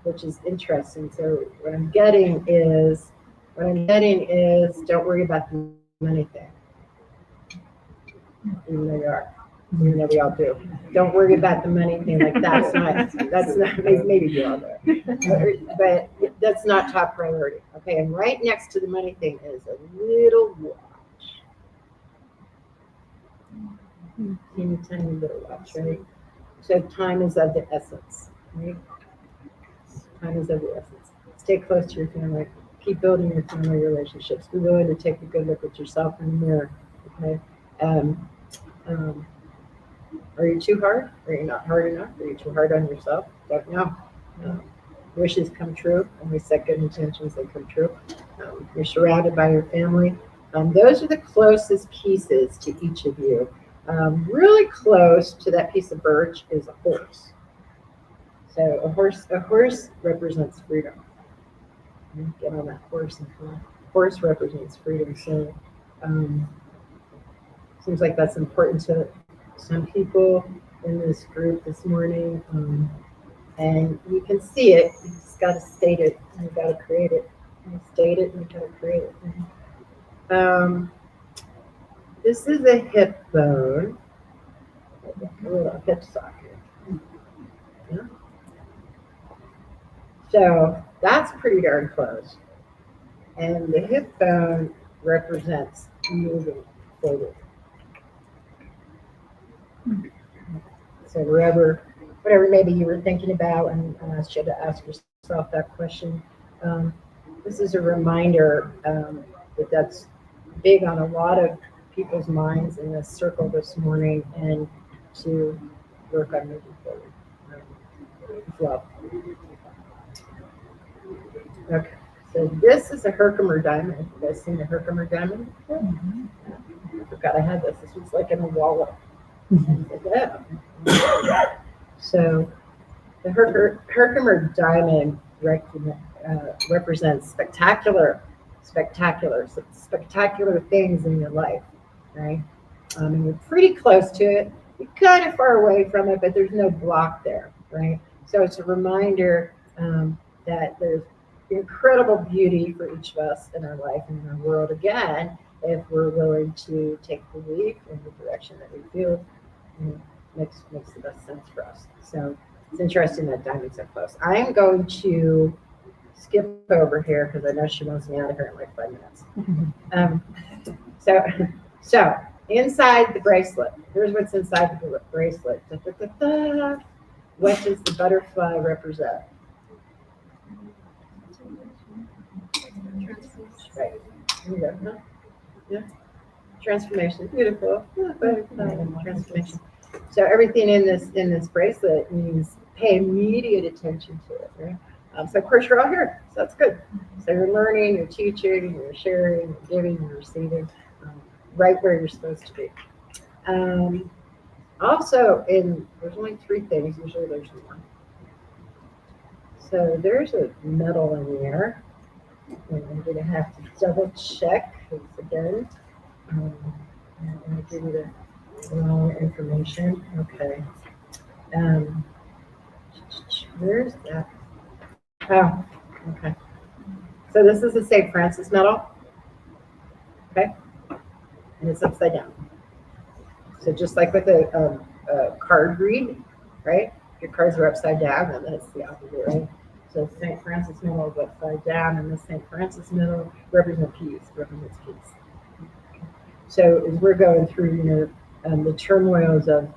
which is interesting. So what I'm getting is, don't worry about the money thing. Even though you are, even though we all do. Don't worry about the money thing. Like that's not, maybe you all do. But that's not top priority. Okay, and right next to the money thing is a little watch. Teeny tiny little watch, right? So time is of the essence, right? Time is of the essence. Stay close to your family. Keep building your family relationships. Be willing to take a good look at yourself in the mirror. Okay. Are you too hard? Are you not hard enough? Are you too hard on yourself? Don't know. Wishes come true, and we set good intentions, they come true. You're surrounded by your family. Those are the closest pieces to each of you. Really close to that piece of birch is a horse. So a horse represents freedom. Get on that horse and come. Horse represents freedom. So seems like that's important to some people in this group this morning. And you can see it, you just got to state it, and you got to create it. You state it, and you got to create it. This is a hip bone, a little hip socket. Yeah. So that's pretty darn close. And the hip bone represents moving forward. So whatever maybe you were thinking about and should ask yourself that question, this is a reminder that's big on a lot of people's minds in this circle this morning, and to work on moving forward with love. Okay, so this is a Herkimer diamond. You guys seen the Herkimer diamond before? I forgot I had this. This was like in a wallet. Yeah. So the Herkimer diamond represents spectacular things in your life, right? And you're pretty close to it. You're kind of far away from it, but there's no block there, right? So it's a reminder that there's incredible beauty for each of us in our life and in our world, again, if we're willing to take the leap in the direction that we feel makes the best sense for us. So it's interesting that diamond's so close. I'm going to skip over here because I know she wants me out of here in like 5 minutes. So inside the bracelet, here's what's inside the bracelet. Da, da, da, da. What does the butterfly represent? Right. Here we go. Huh? Yeah. Transformation. Beautiful. Yeah, butterfly. Transformation. So everything in this bracelet means pay immediate attention to it, right? So of course you're all here, so that's good. So you're learning, you're teaching, you're sharing, you're giving, you're receiving, right where you're supposed to be. Also, there's only 3 things. Usually there's more. So there's a medal in there, and I'm going to have to double check this again. I'm going to give you the wrong information. Okay. Where's that? Oh, okay. So this is a St. Francis medal. Okay. And it's upside down. So just like with a card read, right? Your cards are upside down, and then it's the opposite, right? So St. Francis medal is upside down, and the St. Francis medal represents peace. So as we're going through, the turmoils of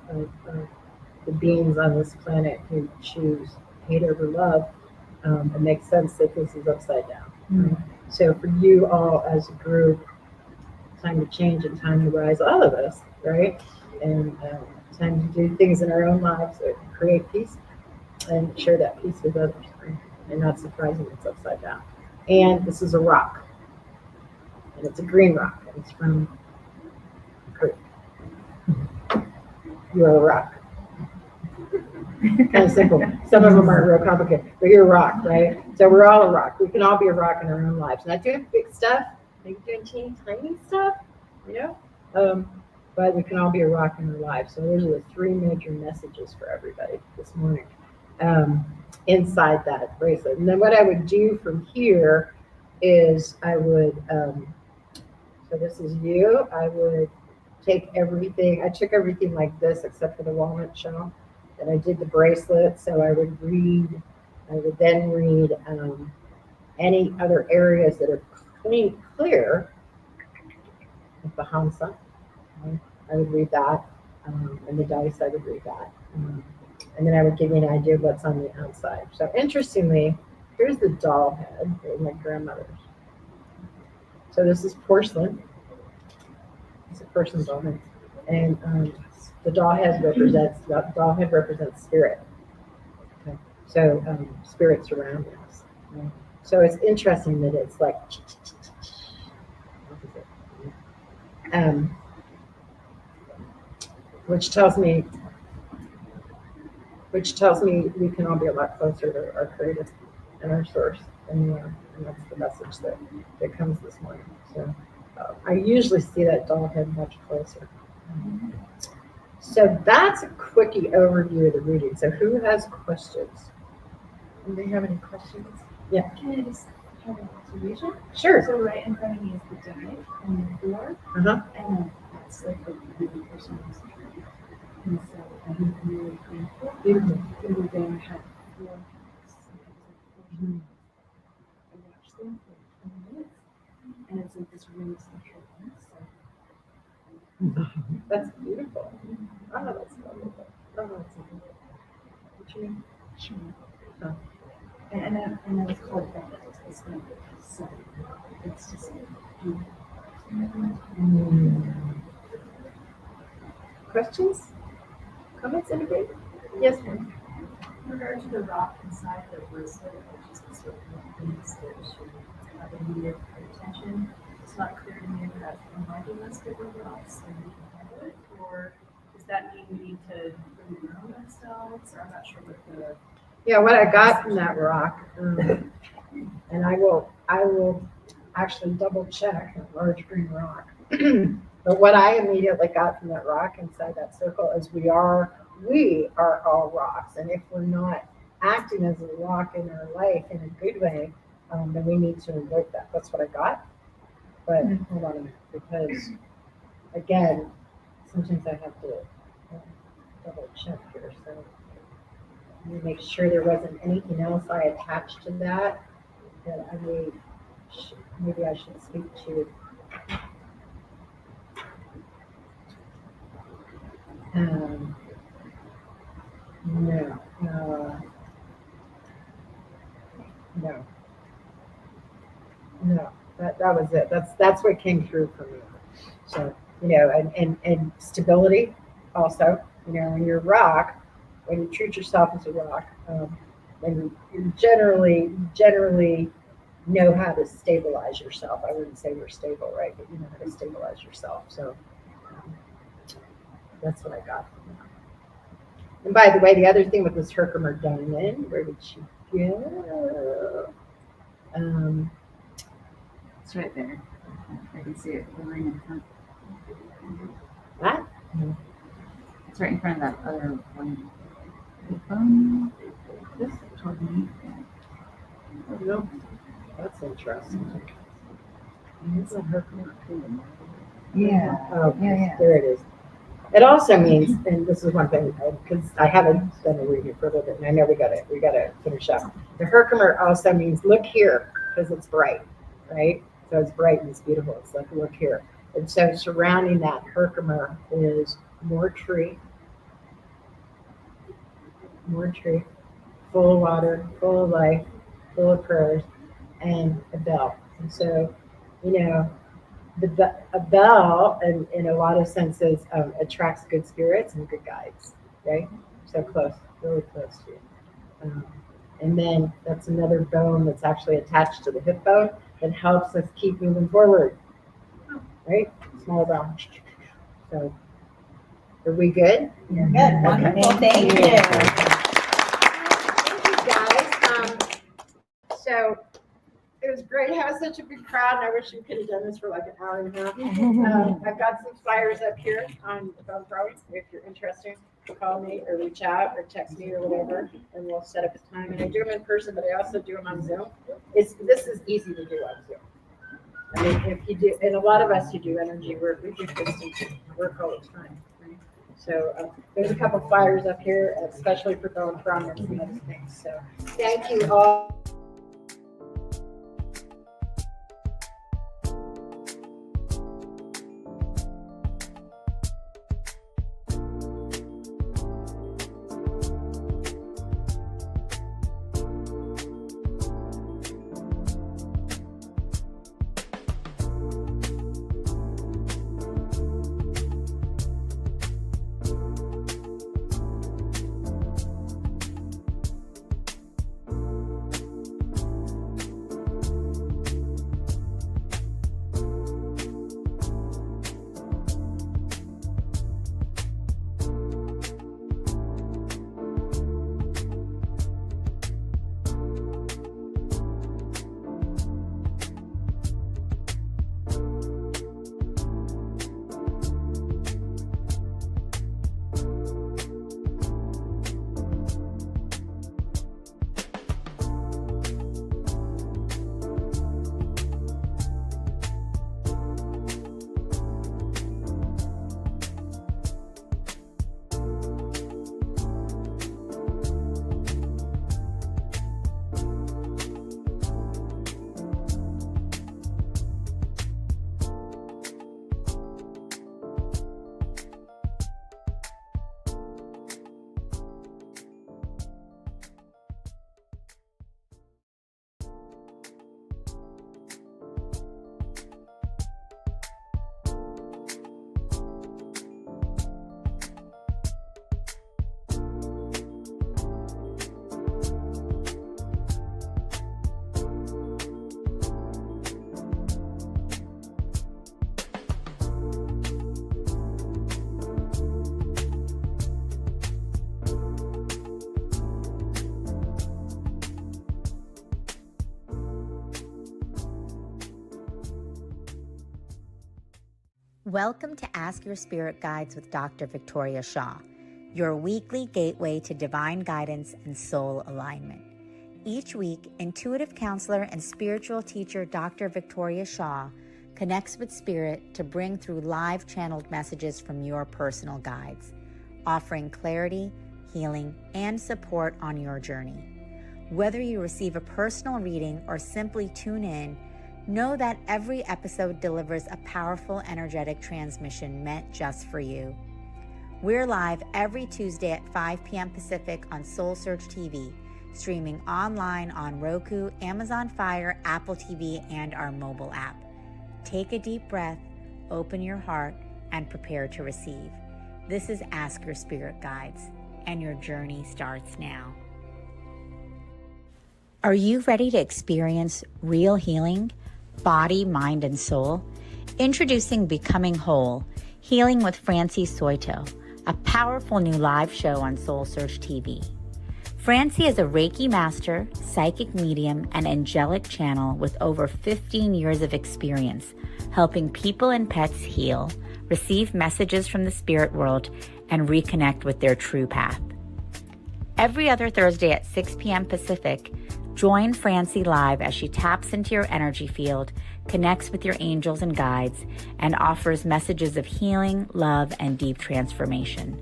the beings on this planet who choose hate over love, it makes sense that this is upside down. Right? So for you all as a group, time to change and time to rise, all of us, right? And time to do things in our own lives that create peace and share that peace with others, right? And not surprising, it's upside down. And this is a rock, and it's a green rock, and it's from Creek. You're a rock. Kind of simple. Some of them are real complicated, but you're a rock, right? So we're all a rock. We can all be a rock in our own lives. Not doing big stuff, maybe doing teeny tiny stuff, but we can all be a rock in our lives. So those are the 3 major messages for everybody this morning. inside that bracelet. And then what I would do from here is I would, so this is you, I would take everything, I took everything like this except for the walnut shell, and I did the bracelet, so I would then read any other areas that are clear, like the Hansa, I would read that, and the dice, I would read that. And then I would give you an idea of what's on the outside. So interestingly, here's the doll head of my grandmother's. So this is porcelain. It's a person's doll head. And the doll head represents spirit. Okay. So spirits around us. Right? So it's interesting that it's like which tells me we can all be a lot closer to our creator and our source than we are. And that's the message that comes this morning. So I usually see that doll head much closer. So that's a quickie overview of the reading. So who has questions? Anybody have any questions? Yeah. Can I just have an observation? Sure. So right in front of me is the die and the floor, Uh-huh. and then that's like the person who's trying. And so I'm really thankful. Beautiful. We were there, had 4 hacks, and I watched them for 20 minutes, and it's like this really special thing. So That's beautiful. Oh, that's wonderful. Oh, that's wonderful. What's your name? sure. Oh. And I was called back to this one. So it's just beautiful. Questions? Comments, anybody? Yes, ma'am. In regard to the rock inside the bracelet, which is the sort of things that should have immediate attention, it's not clear to me if that's reminding us that we're rocks and we can handle it, or does that mean we need to really ground ourselves? Or I'm not sure what the. Yeah, what I got from that rock, and I will actually double check a large green rock. But what I immediately got from that rock inside that circle is we are all rocks, and if we're not acting as a rock in our life in a good way, then we need to invoke that. That's what I got. But hold on a minute, because again, sometimes I have to double check here. So let me make sure there wasn't anything else I attached to that I maybe I should speak to. No, that was it. That's what came through for me. So, and stability also, when you're a rock, when you treat yourself as a rock, then you generally know how to stabilize yourself. I wouldn't say you're stable, right? But you know how to stabilize yourself. So that's what I got from that. And by the way, the other thing with this Herkimer diamond, where did she go? It's right there. I can see it hovering in front. That? It's right in front of that other one. This toward me. No. That's interesting. It's a Herkimer too. Yeah. Oh, Yeah. there it is. It also means, and this is one thing, because I haven't done a reading for a little bit, and I know we gotta finish up. The Herkimer also means look here, because it's bright, right? So it's bright and it's beautiful. It's like look here. And so surrounding that Herkimer is more tree, full of water, full of life, full of prayers, and a bell. And so, a bell, in a lot of senses, attracts good spirits and good guides, right? So close, really close to you. And then that's another bone that's actually attached to the hip bone that helps us keep moving forward, right? Small bone. So, are we good? You're good. Wonderful. Thank you. Thank you, guys. So it was great to have such a big crowd, and I wish we could have done this for like an hour and a half. I've got some flyers up here on the phone pro if you're interested. call me or reach out or text me or whatever, and we'll set up a time. And I do them in person, but I also do them on Zoom. This is easy to do on Zoom. I mean, if you do, and a lot of us who do energy work, we do distance work all the time. Right? So there's a couple flyers up here, especially for going progress and other things. So thank you all. Welcome to Ask Your Spirit Guides with Dr. Victoria Shaw, your weekly gateway to divine guidance and soul alignment. Each week, intuitive counselor and spiritual teacher Dr. Victoria Shaw connects with spirit to bring through live channeled messages from your personal guides, offering clarity, healing, and support on your journey. Whether you receive a personal reading or simply tune in, know that every episode delivers a powerful energetic transmission meant just for you. We're live every Tuesday at 5 p.m. Pacific on SoulSearch TV, streaming online on Roku, Amazon Fire, Apple TV, and our mobile app. Take a deep breath, open your heart, and prepare to receive. This is Ask Your Spirit Guides, and your journey starts now. Are you ready to experience real healing? Body, mind, and soul? Introducing Becoming Whole, Healing with Francie Soito, a powerful new live show on SoulSearch TV. Francie is a Reiki master, psychic medium, and angelic channel with over 15 years of experience helping people and pets heal, receive messages from the spirit world, and reconnect with their true path. Every other Thursday at 6 p.m. Pacific, join Francie live as she taps into your energy field, connects with your angels and guides, and offers messages of healing, love, and deep transformation.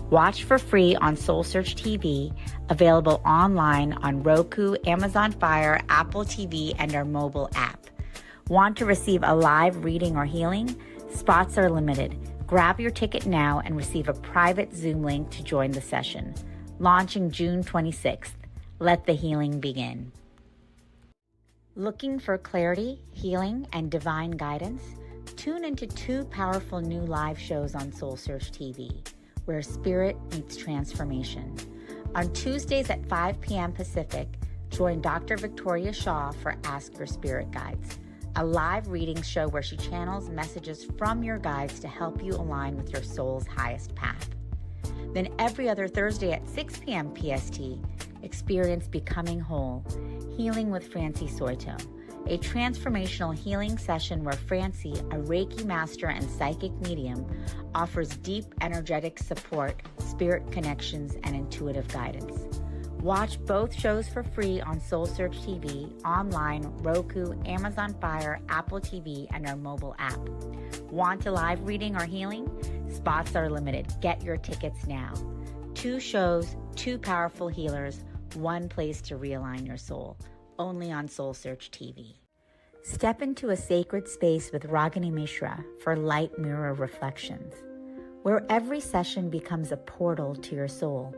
Watch for free on SoulSearch TV, available online on Roku, Amazon Fire, Apple TV, and our mobile app. Want to receive a live reading or healing? Spots are limited. Grab your ticket now and receive a private Zoom link to join the session. Launching June 26th. Let the healing begin. Looking for clarity, healing, and divine guidance? Tune into 2 powerful new live shows on SoulSearch TV, where spirit meets transformation. On Tuesdays at 5 p.m. Pacific, join Dr. Victoria Shaw for Ask Your Spirit Guides, a live reading show where she channels messages from your guides to help you align with your soul's highest path. Then every other Thursday at 6 p.m. PST, experience Becoming Whole, Healing with Francie Soito, a transformational healing session where Francie, a Reiki master and psychic medium, offers deep energetic support, spirit connections, and intuitive guidance. Watch both shows for free on SoulSearch TV, online, Roku, Amazon Fire, Apple TV, and our mobile app. Want a live reading or healing? Spots are limited. Get your tickets now. 2 shows, 2 powerful healers, 1 place to realign your soul. Only on SoulSearch TV. Step into a sacred space with Ragini Mishra for Light Mirror Reflections, where every session becomes a portal to your soul.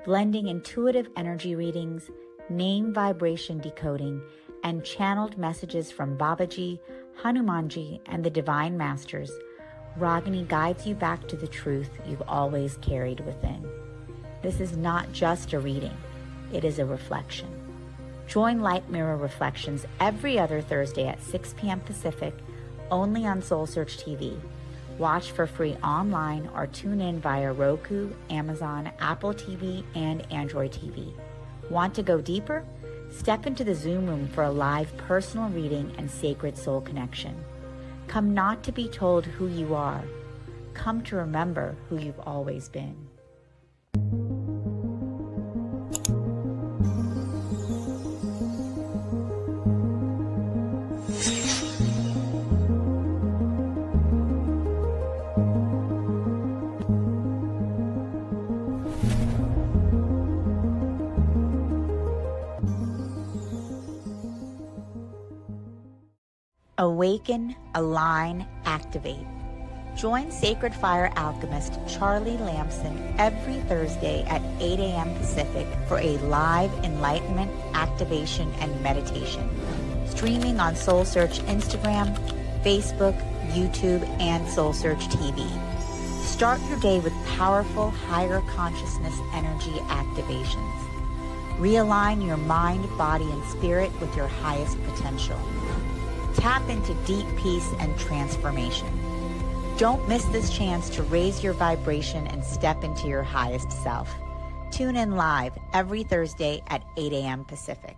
Blending intuitive energy readings, name vibration decoding, and channeled messages from Babaji, Hanumanji, and the Divine Masters, Ragini guides you back to the truth you've always carried within. This is not just a reading, it is a reflection. Join Light Mirror Reflections every other Thursday at 6 p.m. Pacific, only on SoulSearch TV. Watch for free online or tune in via Roku, Amazon, Apple TV, and Android TV. Want to go deeper? Step into the Zoom room for a live personal reading and sacred soul connection. Come not to be told who you are. Come to remember who you've always been. Awaken, align, activate. Join Sacred Fire alchemist Charlie Lamson every Thursday at 8 a.m. Pacific for a live enlightenment, activation, and meditation. Streaming on SoulSearch Instagram, Facebook, YouTube, and SoulSearch TV. Start your day with powerful higher consciousness energy activations. Realign your mind, body, and spirit with your highest potential. Tap into deep peace and transformation. Don't miss this chance to raise your vibration and step into your highest self. Tune in live every Thursday at 8 a.m. Pacific.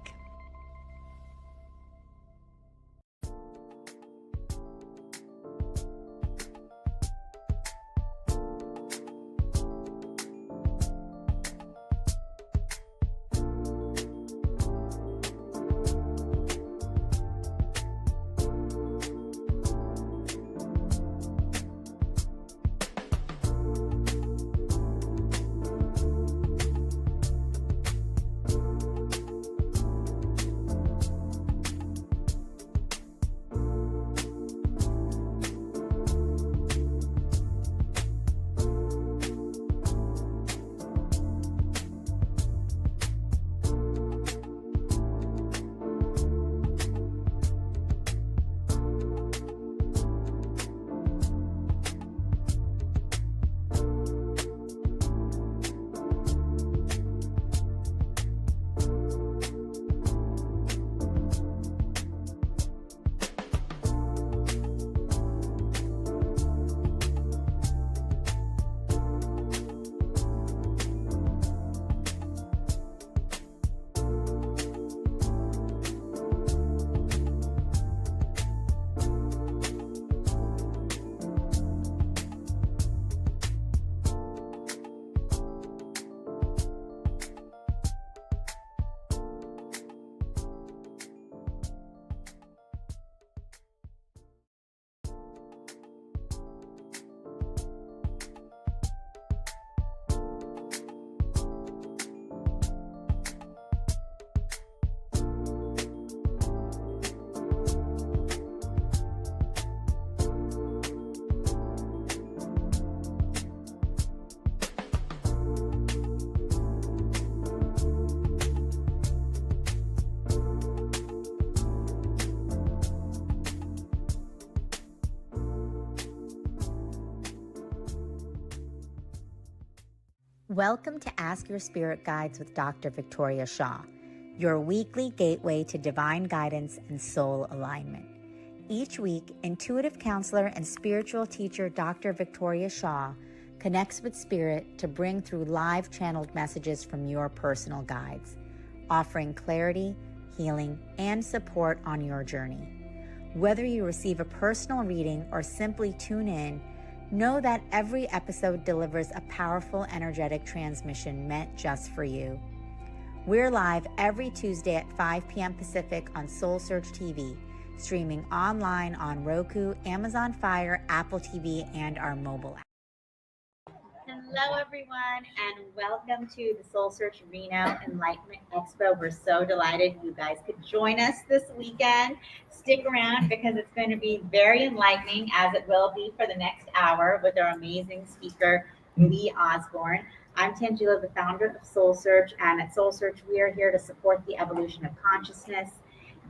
Welcome to Ask Your Spirit Guides with Dr. Victoria Shaw, your weekly gateway to divine guidance and soul alignment. Each week, intuitive counselor and spiritual teacher Dr. Victoria Shaw connects with spirit to bring through live channeled messages from your personal guides, offering clarity, healing, and support on your journey. Whether you receive a personal reading or simply tune in, know that every episode delivers a powerful energetic transmission meant just for you. We're live every Tuesday at 5 p.m. Pacific on SoulSearch TV, streaming online on Roku, Amazon Fire, Apple TV, and our mobile app. Hello, everyone, and welcome to the SoulSearch Reno Enlightenment Expo. We're so delighted you guys could join us this weekend. Stick around because it's going to be very enlightening, as it will be for the next hour with our amazing speaker, Lee Osborne. I'm Tangela, the founder of SoulSearch, and at SoulSearch, we are here to support the evolution of consciousness,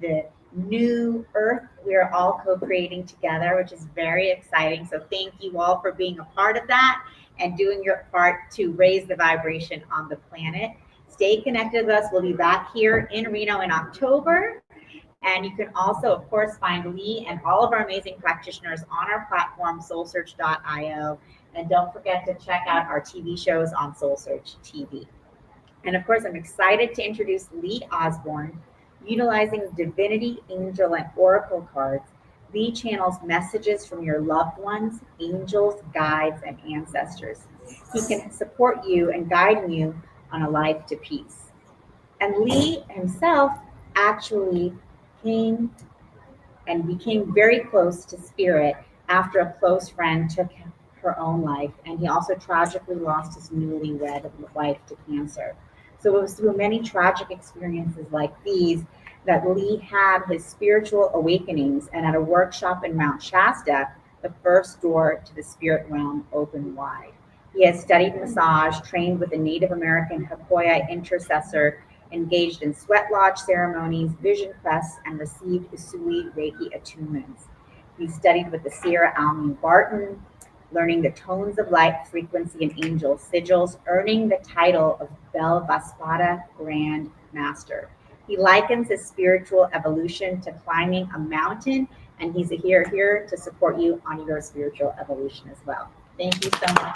the new earth we are all co-creating together, which is very exciting. So thank you all for being a part of that and doing your part to raise the vibration on the planet. Stay connected with us. We'll be back here in Reno in October. And you can also, of course, find Lee and all of our amazing practitioners on our platform, soulsearch.io. And don't forget to check out our TV shows on SoulSearch TV. And of course, I'm excited to introduce Lee Osborne. Utilizing divinity, angel, and oracle cards, Lee channels messages from your loved ones, angels, guides, and ancestors. He can support you and guide you on a life to peace. And Lee himself actually came and became very close to spirit after a close friend took her own life, and he also tragically lost his newlywed wife to cancer. So it was through many tragic experiences like these that Lee had his spiritual awakenings, and at a workshop in Mount Shasta, the first door to the spirit realm opened wide. He has studied massage, trained with a Native American Hakoya intercessor, engaged in sweat lodge ceremonies, vision quests, and received Usui Reiki attunements. He studied with the seer Almi Barton, learning the tones of light, frequency, and angel sigils, earning the title of Bel Vaspada Grand Master. He likens his spiritual evolution to climbing a mountain, and he's here to support you on your spiritual evolution as well. Thank you so much.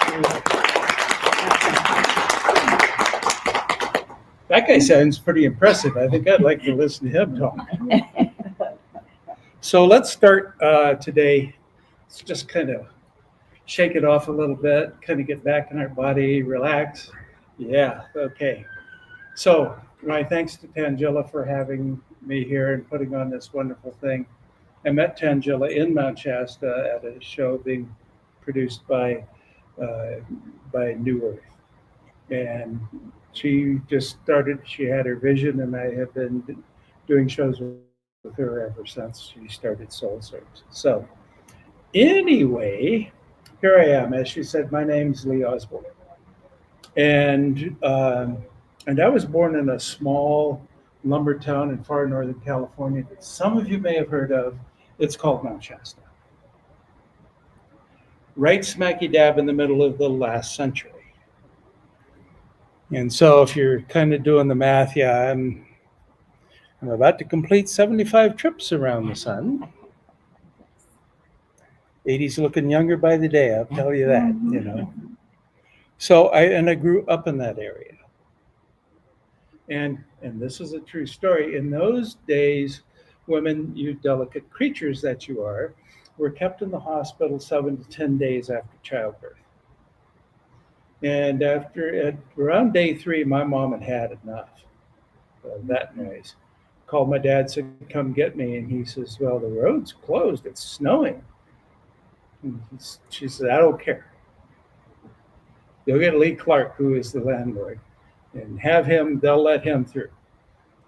That guy sounds pretty impressive. I think I'd like to listen to him talk. So let's start today. Let's just kind of shake it off a little bit, kind of get back in our body, relax. Yeah, okay. So my thanks to Tangela for having me here and putting on this wonderful thing. I met Tangela in Mount Shasta at a show being produced by New Earth. And she just started, she had her vision, and I have been doing shows with her ever since she started SoulSearch. So anyway, here I am. As she said, my name's Lee Osborne. And I was born in a small lumber town in far northern California that some of you may have heard of. It's called Mount Shasta. Right smacky dab in the middle of the last century. And so if you're kind of doing the math, yeah, I'm about to complete 75 trips around the sun. 80's looking younger by the day, I'll tell you that, you know. So I grew up in that area. And this is a true story. In those days, women, you delicate creatures that you are, were kept in the hospital 7 to 10 days after childbirth. And at around day 3, my mom had had enough of that noise. Called my dad, said, come get me. And he says, well, the road's closed, it's snowing. And she said, I don't care. You'll get Lee Clark, who is the landlord, and have him, they'll let him through.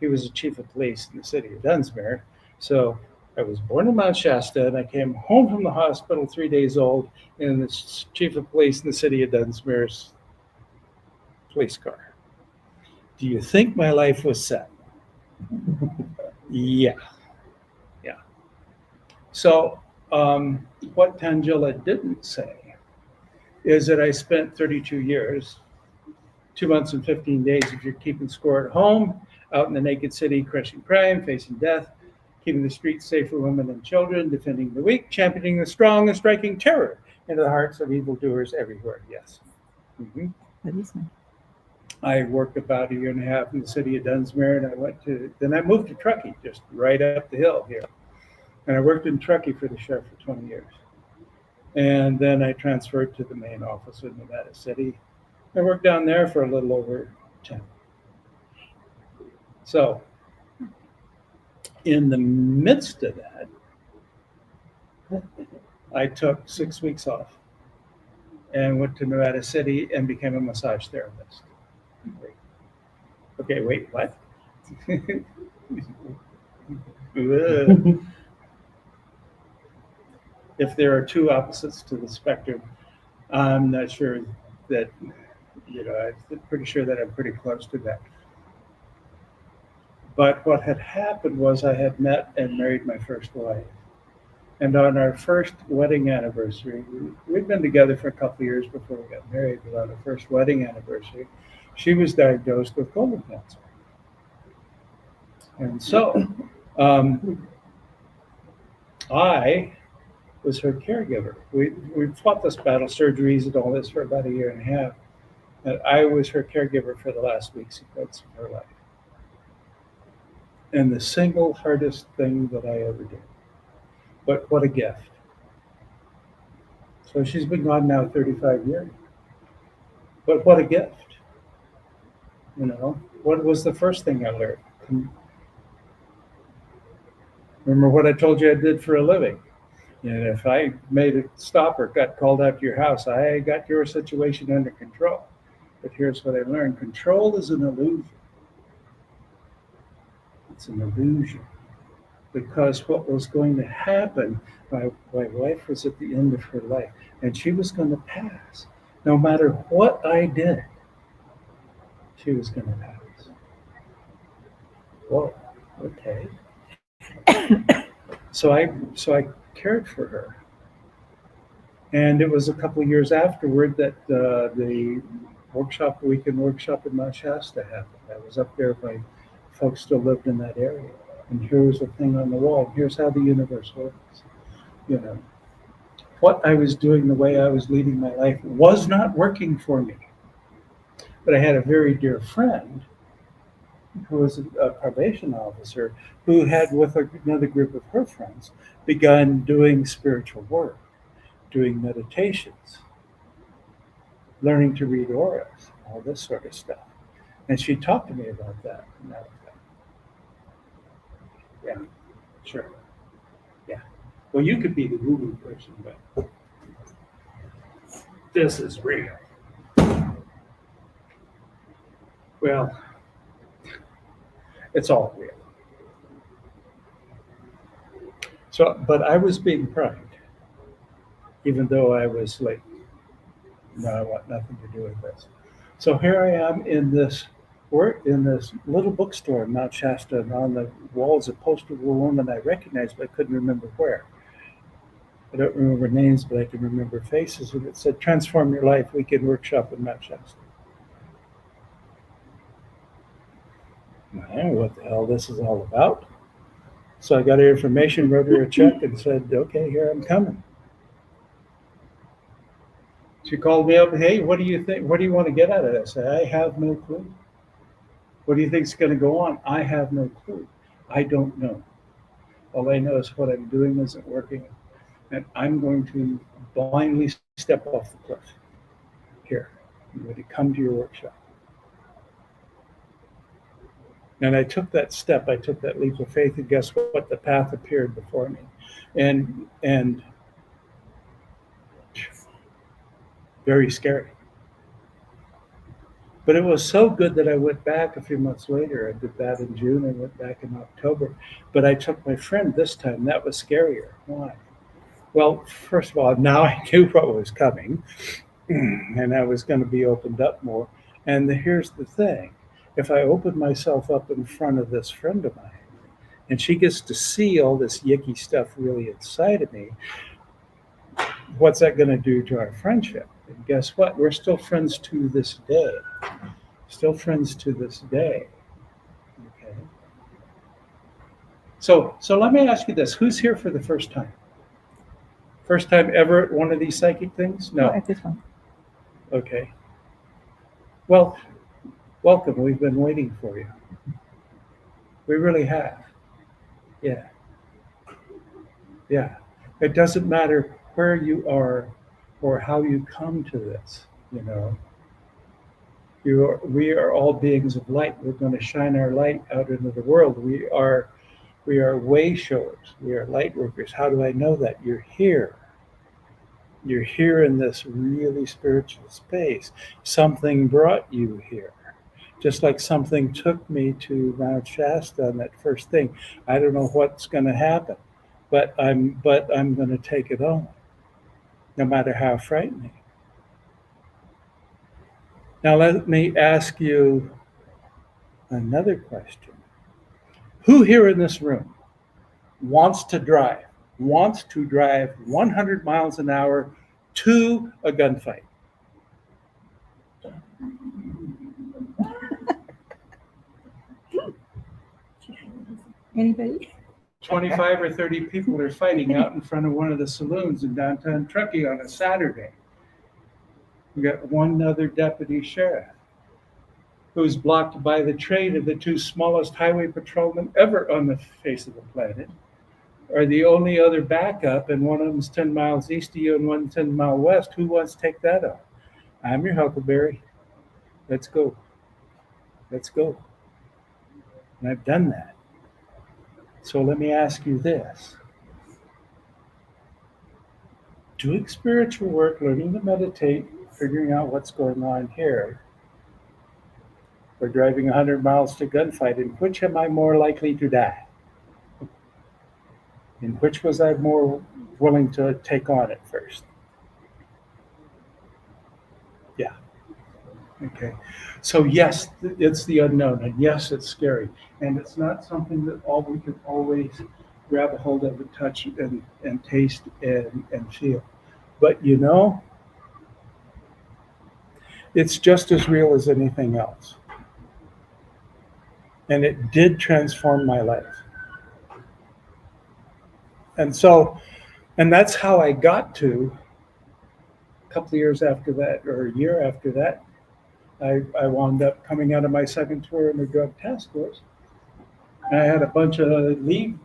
He was the chief of police in the city of Dunsmuir. So I was born in Mount Shasta, and I came home from the hospital 3 days old in the chief of police in the city of Dunsmuir's police car. Do you think my life was set? Yeah. So what Tangela didn't say is that I spent 32 years, 2 months and 15 days if you're keeping score at home, out in the naked city, crushing crime, facing death, keeping the streets safe for women and children, defending the weak, championing the strong, and striking terror into the hearts of evildoers everywhere. Yes. Mm-hmm. I worked about a year and a half in the city of Dunsmuir, and then I moved to Truckee, just right up the hill here. And I worked in Truckee for the sheriff for 20 years. And then I transferred to the main office in Nevada City. I worked down there for a little over 10. So in the midst of that, I took 6 weeks off and went to Nevada City and became a massage therapist. Okay, wait, what? If there are two opposites to the spectrum, I'm not sure that, I'm pretty sure that I'm pretty close to that. But what had happened was I had met and married my first wife. And on our first wedding anniversary, we'd been together for a couple of years before we got married, but on our first wedding anniversary, she was diagnosed with colon cancer. And so I was her caregiver. We fought this battle, surgeries and all this, for about a year and a half. And I was her caregiver for the last weeks and months of her life. And the single hardest thing that I ever did. But what a gift. So she's been gone now 35 years. But what a gift. What was the first thing I learned? Remember what I told you I did for a living. And if I made a stop or got called out to your house, I got your situation under control. But here's what I learned. Control is an illusion. It's an illusion. Because what was going to happen, my wife was at the end of her life, and she was going to pass. No matter what I did, she was going to pass. Whoa, okay. So I cared for her. And it was a couple of years afterward that the weekend workshop in Mount Shasta happened. I was up there, my folks still lived in that area. And here was a thing on the wall. Here's how the universe works. What I was doing, the way I was leading my life, was not working for me. But I had a very dear friend who was a probation officer who had, with another group of her friends, begun doing spiritual work, doing meditations, learning to read auras, all this sort of stuff. And she talked to me about that. And that was that. Yeah, sure. Yeah. Well, you could be the woo-woo person, but this is real. Well, it's all real. So, but I was being primed, even though I was late. No, I want nothing to do with this. So here I am in this little bookstore in Mount Shasta, and on the walls a poster of a woman I recognized, but I couldn't remember where. I don't remember names, but I can remember faces, and it said, "Transform Your Life Weekend Workshop in Mount Shasta." I don't know what the hell this is all about. So I got her information, wrote her a check, and said, "Okay, here I'm coming." She called me up, "Hey, what do you think? What do you want to get out of this?" I have no clue. What do you think is going to go on? I have no clue. I don't know. All I know is what I'm doing isn't working, and I'm going to blindly step off the cliff. Here, I'm going to come to your workshop. And I took that step, I took that leap of faith, and guess what? The path appeared before me. And very scary. But it was so good that I went back a few months later. I did that in June, I went back in October. But I took my friend this time. That was scarier. Why? Well, first of all, now I knew what was coming, and I was going to be opened up more. And here's the thing. If I open myself up in front of this friend of mine, and she gets to see all this yicky stuff really inside of me, what's that going to do to our friendship? And guess what? We're still friends to this day. Still friends to this day. Okay. So let me ask you this. Who's here for the first time? First time ever at one of these psychic things? No. At this one. Okay. Well, welcome. We've been waiting for you. We really have. Yeah. Yeah. It doesn't matter where you are or how you come to this, you know. We are all beings of light. We're going to shine our light out into the world. We are way showers. We are light workers. How do I know that? You're here. You're here in this really spiritual space. Something brought you here. Just like something took me to Mount Shasta on that first thing. I don't know what's going to happen, but I'm going to take it on, no matter how frightening. Now let me ask you another question. Who here in this room wants to drive 100 miles an hour to a gunfight? Anybody? 25 or 30 people are fighting out in front of one of the saloons in downtown Truckee on a Saturday. We got one other deputy sheriff who's blocked by the trade of the two smallest highway patrolmen ever on the face of the planet, are the only other backup, and one of them's 10 miles east of you and one 10 miles west. Who wants to take that on? I'm your Huckleberry. Let's go. Let's go. And I've done that. So let me ask you this. Doing spiritual work, learning to meditate, figuring out what's going on here, or driving 100 miles to gunfight, in which am I more likely to die? In which was I more willing to take on at first? Yeah. Okay. So yes, it's the unknown, and yes, it's scary, and it's not something that we can always grab a hold of and touch and taste and feel. But you know, it's just as real as anything else. And it did transform my life. And that's how I got to, a couple of years after that, or a year after that, I wound up coming out of my second tour in the drug task force. And I had a bunch of leave.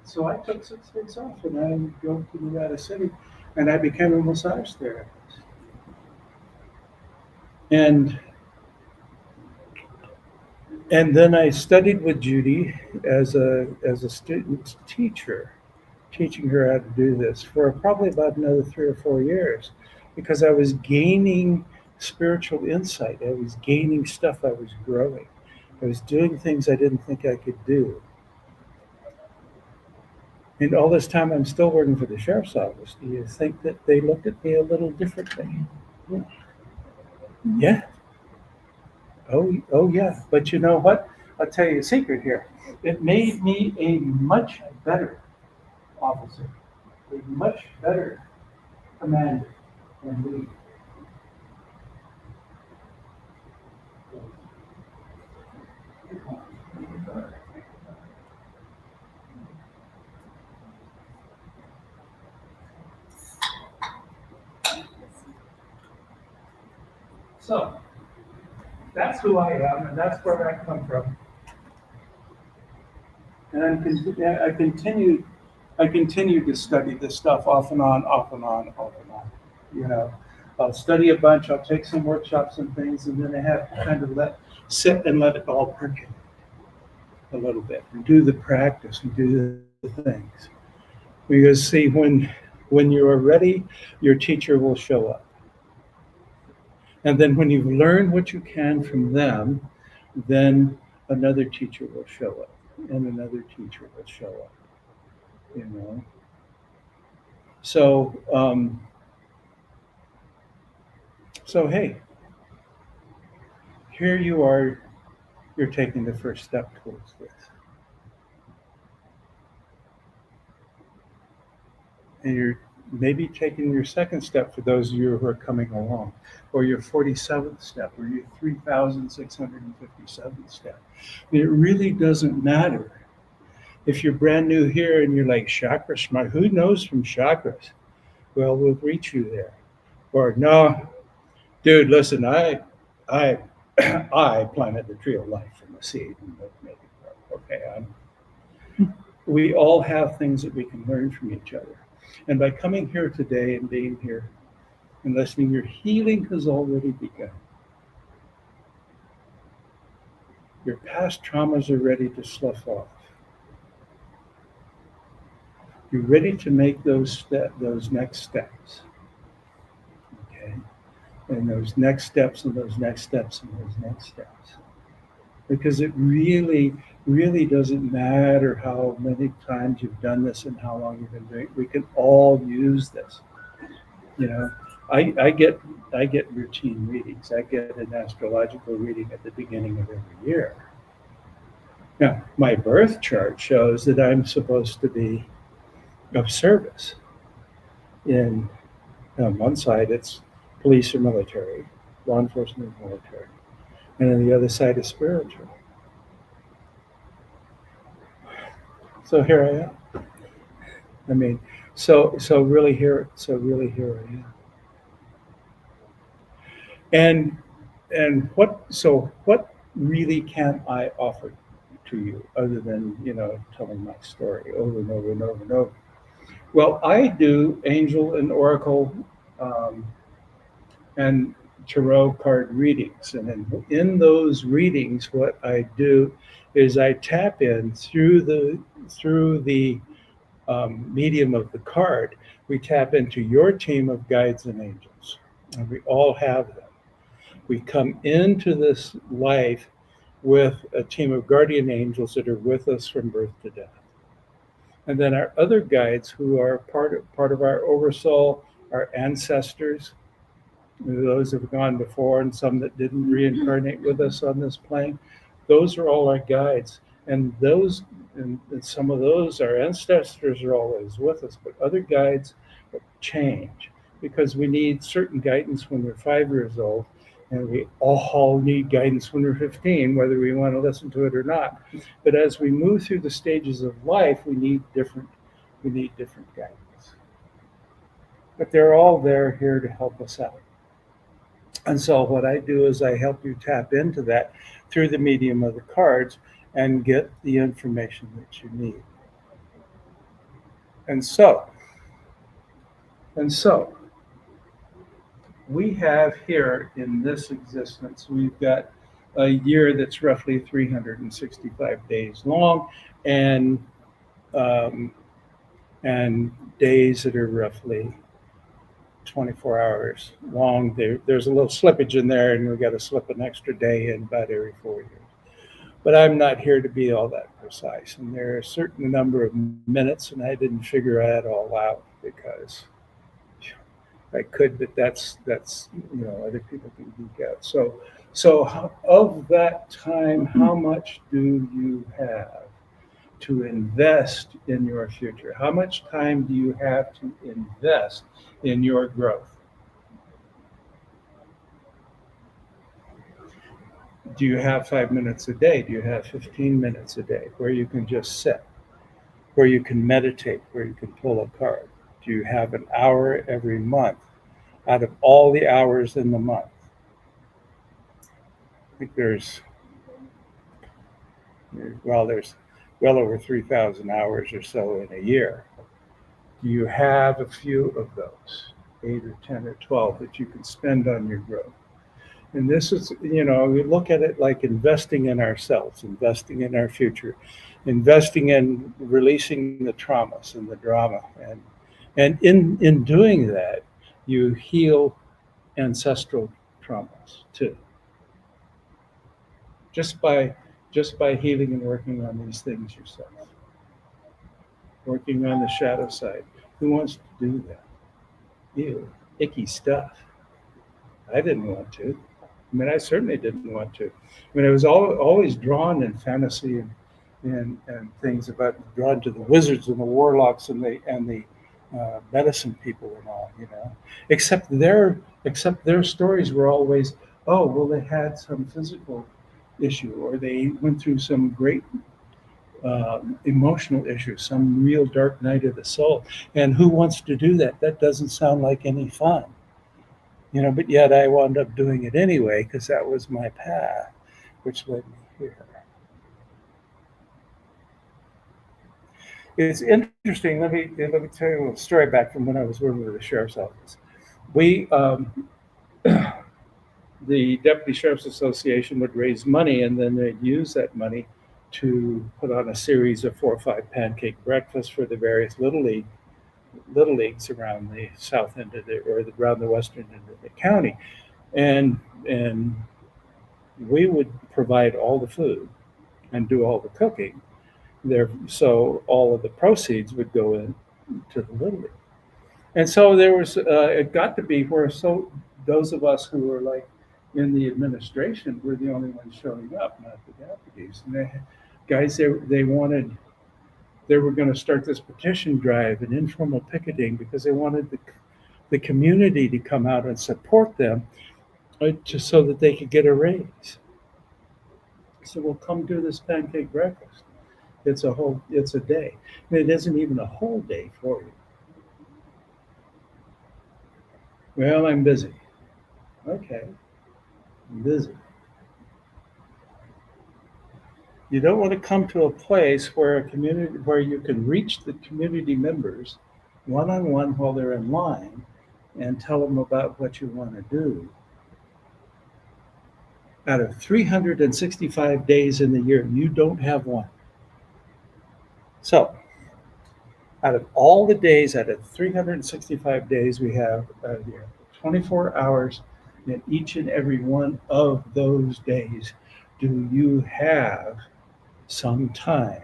So I took 6 weeks off and I drove to Nevada City and I became a massage therapist. And then I studied with Judy as a student teacher, teaching her how to do this for probably about another 3 or 4 years, because I was gaining spiritual insight. I was gaining stuff. I was growing. I was doing things I didn't think I could do. And all this time, I'm still working for the sheriff's office. Do you think that they looked at me a little differently? Yeah. Oh yeah. But you know what? I'll tell you a secret here. It made me a much better officer, a much better commander and leader. So that's who I am, and that's where I come from. And I continue to study this stuff off and on. You know, I'll study a bunch. I'll take some workshops and things, and then I have to kind of sit and let it all percolate a little bit, and do the practice and do the things. Because see, when you are ready, your teacher will show up. And then when you've learned what you can from them, then another teacher will show up, and another teacher will show up, you know. So hey, here you are, you're taking the first step towards this. And you're maybe taking your second step for those of you who are coming along, or your 47th step, or your 3,657th step. It really doesn't matter. If you're brand new here and you're like, chakras, who knows from chakras? Well, we'll reach you there. Or no, dude, listen, I I planted the tree of life from the seed and made it grow. Okay, we all have things that we can learn from each other. And by coming here today and being here and listening, your healing has already begun. Your past traumas are ready to slough off. You're ready to make those next steps. Okay? And those next steps and those next steps and those next steps. Because it really, really doesn't matter how many times you've done this and how long you've been doing it. We can all use this. You know, I get routine readings. I get an astrological reading at the beginning of every year. Now, my birth chart shows that I'm supposed to be of service. In on one side, it's police or military, law enforcement or military, and on the other side is spiritual. So here I am. I mean, so really here I am. And what really can I offer to you other than, telling my story over and over and over and over? Well, I do angel and oracle and tarot card readings, and in those readings, what I do is I tap in through the medium of the card. We tap into your team of guides and angels, and we all have them. We come into this life with a team of guardian angels that are with us from birth to death. And then our other guides, who are part of our oversoul, our ancestors, those that have gone before and some that didn't reincarnate with us on this plane, those are all our guides. And some of those, our ancestors are always with us, but other guides change because we need certain guidance when we're 5 years old, and we all need guidance when we're 15, whether we want to listen to it or not. But as we move through the stages of life, we need different guidance. But they're all here to help us out. And so what I do is I help you tap into that through the medium of the cards and get the information that you need. And so we have here in this existence, we've got a year that's roughly 365 days long, and days that are roughly 24 hours long. There's a little slippage in there, and we've got to slip an extra day in about every 4 years. But I'm not here to be all that precise. And there are a certain number of minutes, and I didn't figure that all out because I could, but that's other people can geek out. So of that time, how much do you have to invest in your future? How much time do you have to invest in your growth? Do you have 5 minutes a day? Do you have 15 minutes a day where you can just sit, where you can meditate, where you can pull a card? Do you have an hour every month out of all the hours in the month? I think there's well over 3,000 hours or so in a year. Do you have a few of those, 8 or 10 or 12, that you can spend on your growth? And this is, we look at it like investing in ourselves, investing in our future, investing in releasing the traumas and the drama. And in doing that, you heal ancestral traumas too. Just by healing and working on these things yourself. Working on the shadow side. Who wants to do that? Ew, icky stuff. I didn't want to. I certainly didn't want to. I was always drawn in fantasy and things drawn to the wizards and the warlocks and the medicine people and all, Except their stories were always, oh, well, they had some physical issue, or they went through some great emotional issue, some real dark night of the soul. And who wants to do that? That doesn't sound like any fun. But yet I wound up doing it anyway because that was my path, which led me here. It's interesting. Let me tell you a little story back from when I was working with the sheriff's office. We, the Deputy Sheriff's Association would raise money, and then they'd use that money to put on a series of 4 or 5 pancake breakfasts for the various little leagues around the south end of around the western end of the county, and we would provide all the food and do all the cooking there, so all of the proceeds would go in to the little league. And so there was it got to be where those of us who were like in the administration were the only ones showing up, not the deputies. And they were going to start this petition drive and informal picketing because they wanted the community to come out and support them, just so that they could get a raise. So we'll come do this pancake breakfast. It's a day. And it isn't even a whole day for you. Well, I'm busy. Okay, I'm busy. You don't want to come to a place where you can reach the community members one-on-one while they're in line and tell them about what you want to do. Out of 365 days in the year, you don't have one. So, out of all the days, out of 365 days we have a year, 24 hours in each and every one of those days, do you have some time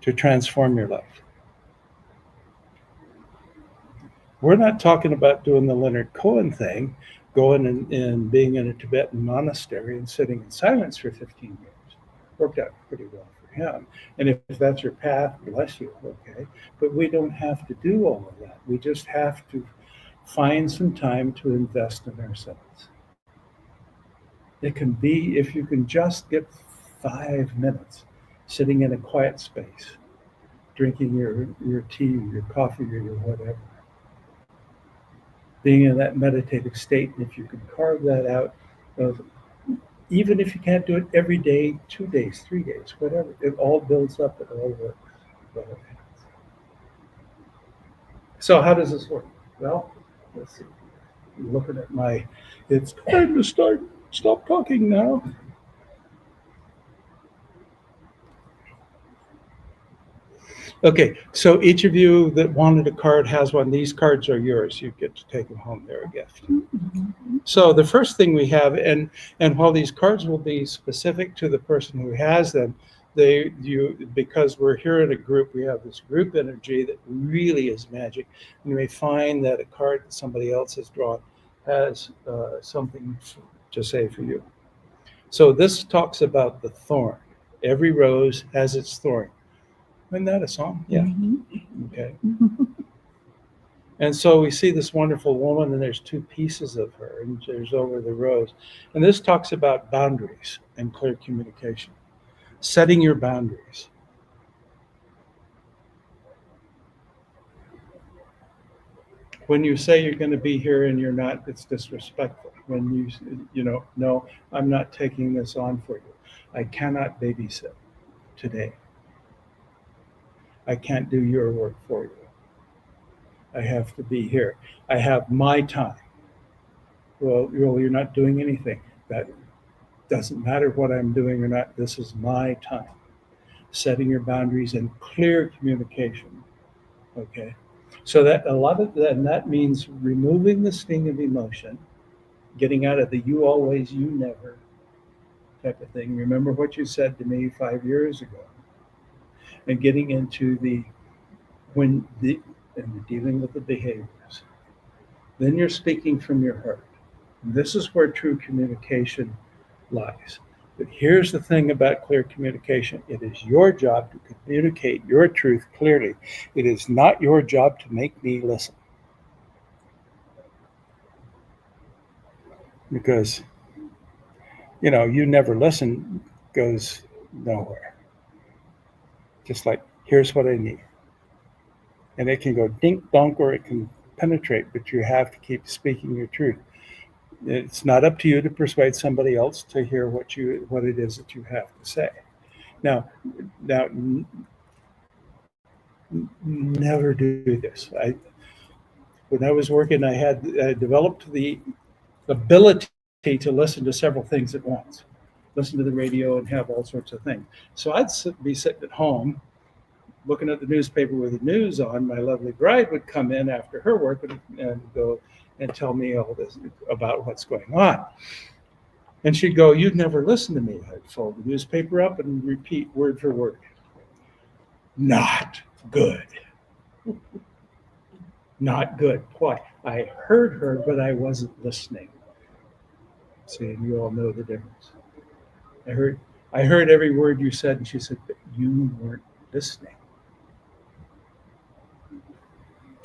to transform your life? We're not talking about doing the Leonard Cohen thing, going and being in a Tibetan monastery and sitting in silence for 15 years. Worked out pretty well for him. And if that's your path, bless you, okay? But we don't have to do all of that. We just have to find some time to invest in ourselves. It can be, if you can just get 5 minutes sitting in a quiet space, drinking your tea, or your coffee, or your whatever, being in that meditative state. And if you can carve that out of, even if you can't do it every day, 2 days, 3 days, whatever, it all builds up, it all works. So how does this work? Well, let's see. I'm looking at it's time to stop talking now. Okay, so each of you that wanted a card has one. These cards are yours. You get to take them home. They're a gift. So the first thing we have, and while these cards will be specific to the person who has them, because we're here in a group, we have this group energy that really is magic. And you may find that a card that somebody else has drawn has something to say for you. So this talks about the thorn. Every rose has its thorn. Isn't that a song? Yeah. Okay. And so we see this wonderful woman, and there's 2 pieces of her, and there's over the rose. And this talks about boundaries and clear communication. Setting your boundaries. When you say you're going to be here and you're not, it's disrespectful. When no, I'm not taking this on for you. I cannot babysit today. I can't do your work for you. I have to be here. I have my time. Well, you're not doing anything. That doesn't matter what I'm doing or not. This is my time. Setting your boundaries and clear communication. Okay. So that a lot of that, and that means removing the sting of emotion, getting out of the you always, you never type of thing. Remember what you said to me 5 years ago. And getting into and dealing with the behaviors. Then you're speaking from your heart. And this is where true communication lies. But here's the thing about clear communication. It is your job to communicate your truth clearly. It is not your job to make me listen. Because, you never listen goes nowhere. Just like, here's what I need. And it can go dink donk, or it can penetrate, but you have to keep speaking your truth. It's not up to you to persuade somebody else to hear what it is that you have to say. Now, never do this. When I was working, I developed the ability to listen to several things at once, listen to the radio and have all sorts of things. So I'd be sitting at home looking at the newspaper with the news on. My lovely bride would come in after her work and go and tell me all this about what's going on. And she'd go, "You'd never listen to me." I'd fold the newspaper up and repeat word for word. Not good. Not good. Why? I heard her, but I wasn't listening. See, and you all know the difference. I heard every word you said, and she said, but you weren't listening.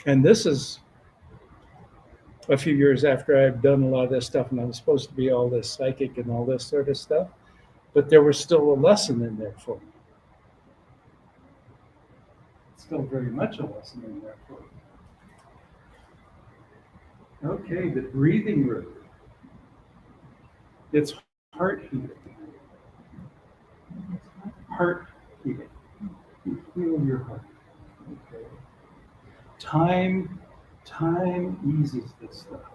And this is a few years after I've done a lot of this stuff, and I was supposed to be all this psychic and all this sort of stuff, but there was still a lesson in there for me. Still very much a lesson in there for me. Okay, the breathing root. It's heart healing. Heart healing. You feel your heart. Okay. Time eases this stuff.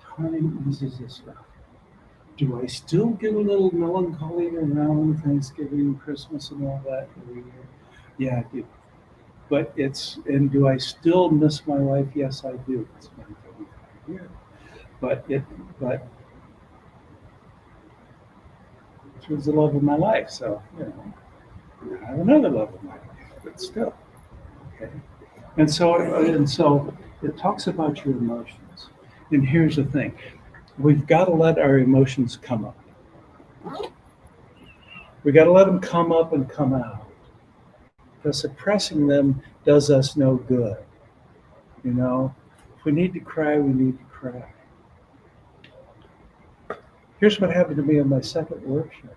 Time eases this stuff. Do I still get a little melancholy around Thanksgiving, Christmas, and all that every year? Yeah, I do. But and do I still miss my wife? Yes, I do. It's been 35 years. But she was the love of my life, so, I have another love of my life, but still, okay? And so it talks about your emotions. And here's the thing. We've got to let our emotions come up. We got to let them come up and come out. Because suppressing them does us no good. If we need to cry, we need to cry. Here's what happened to me in my second workshop.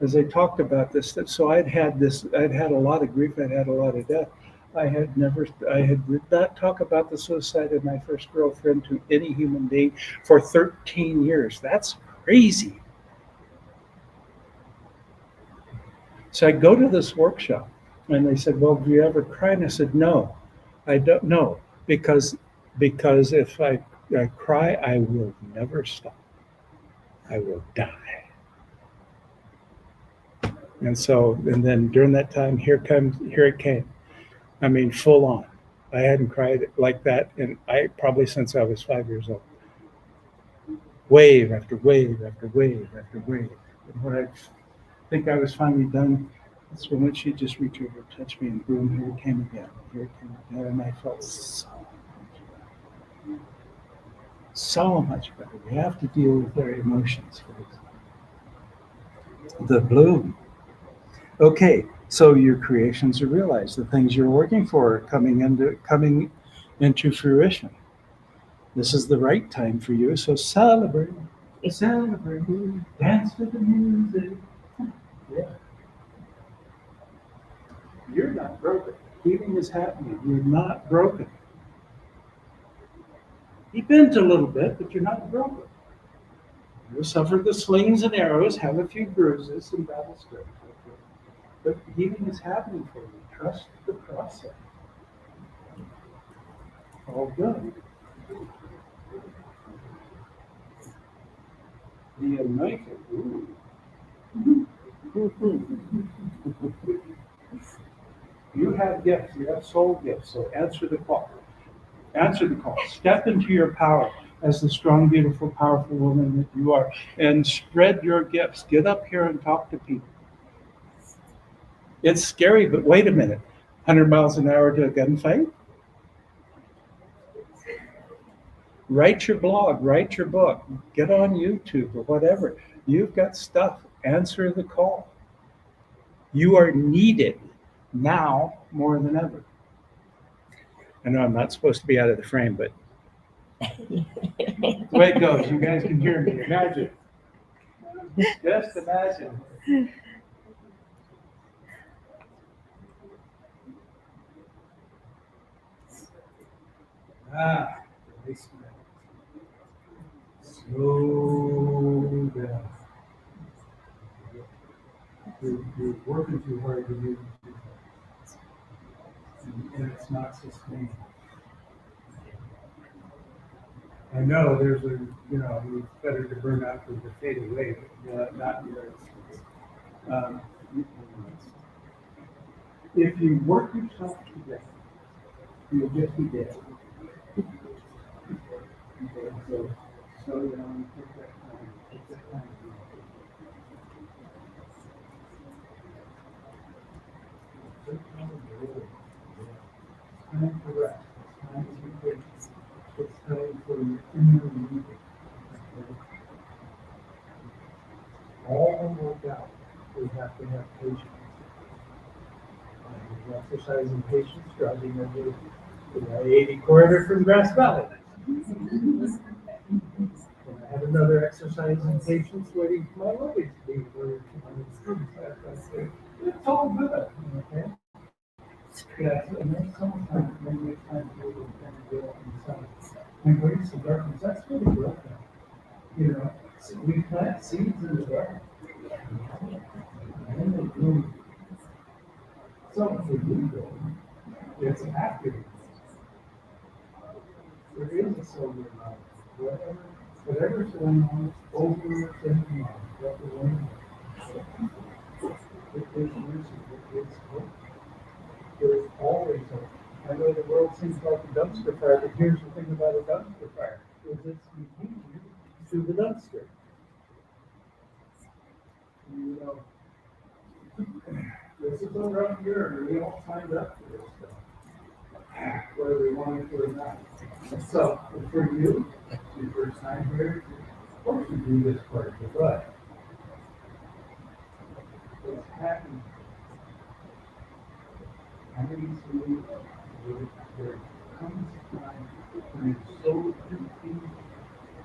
As I talked about this, so I'd had a lot of grief, I'd had a lot of death. I had did not talk about the suicide of my first girlfriend to any human being for 13 years. That's crazy. So I go to this workshop, and they said, "Well, do you ever cry?" And I said, "No, I don't know, because if I cry, I will never stop. I will die." And then during that time, here it came. I mean, full on. I hadn't cried like that, and probably since I was 5 years old. Wave after wave after wave after wave. And when I think I was finally done, that's when she just reached over and touched me, and boom, here it came again. Here it came again, and I felt so much better. So much better. We have to deal with our emotions first. The bloom. Okay, so your creations are realized. The things you're working for are coming into fruition. This is the right time for you, so celebrate. Celebrate. Dance to the music. Yeah. You're not broken. Healing is happening. You're not broken. You bent a little bit, but you're not broken. You'll suffer the slings and arrows, have a few bruises and battle scars. But healing is happening for you. Trust the process. All good. The anointed. You have gifts. You have soul gifts. So answer the call. Answer the call. Step into your power as the strong, beautiful, powerful woman that you are, and spread your gifts. Get up here and talk to people. It's scary, but wait a minute. 100 miles an hour to a gunfight? Write your blog, write your book, get on YouTube or whatever. You've got stuff. Answer the call. You are needed now more than ever. I know I'm not supposed to be out of the frame, but the way it goes, you guys can hear me. Imagine. Just imagine. Release my slow down. You're working too hard, you're moving too fast. And it's not sustainable. I know there's it's better to burn out than to fade away, but not in your instance. Um, if you work yourself to death, you'll just be dead. Okay, so slow down, take that time. Time for rest. It's time to be patient. It's time for your inner movement. All work out, we have to have patience. And exercising patience, driving a 80 corridor from Grass Valley. And I have another exercise in patience waiting for my luggage to be delivered to my It's all good, okay? Yes, and then sometimes maybe it's time to go inside. Embrace the darkness. That's really good. So we plant seeds in the dark. And then they bloom. So if we do go, it's active. There is a silver lining. Whatever's going on, it's over in the mind. What we're learning. It is useful. It is good. There's always hope. I know the world seems like a dumpster fire, but here's the thing about a dumpster fire, is it's leading you to the dumpster. This is around here, and we all signed up for this stuff, whether we wanted to or not. So, for you, your first time here, of course you do this part, but what's happening? There comes a time when it's so painful,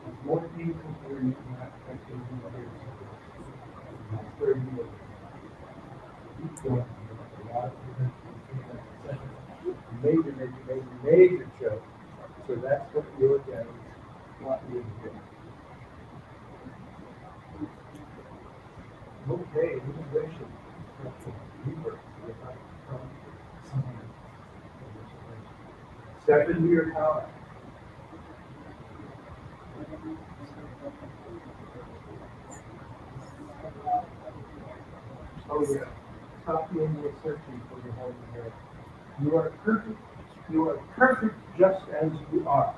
it's more painful for you not affecting others. That's where you live. Keep going. A lot of major joke. So that's what your dad want you to do. Okay, integration. Step into your power. Oh yeah. Stop being searching for your holy grail. You are perfect. You are perfect just as you are.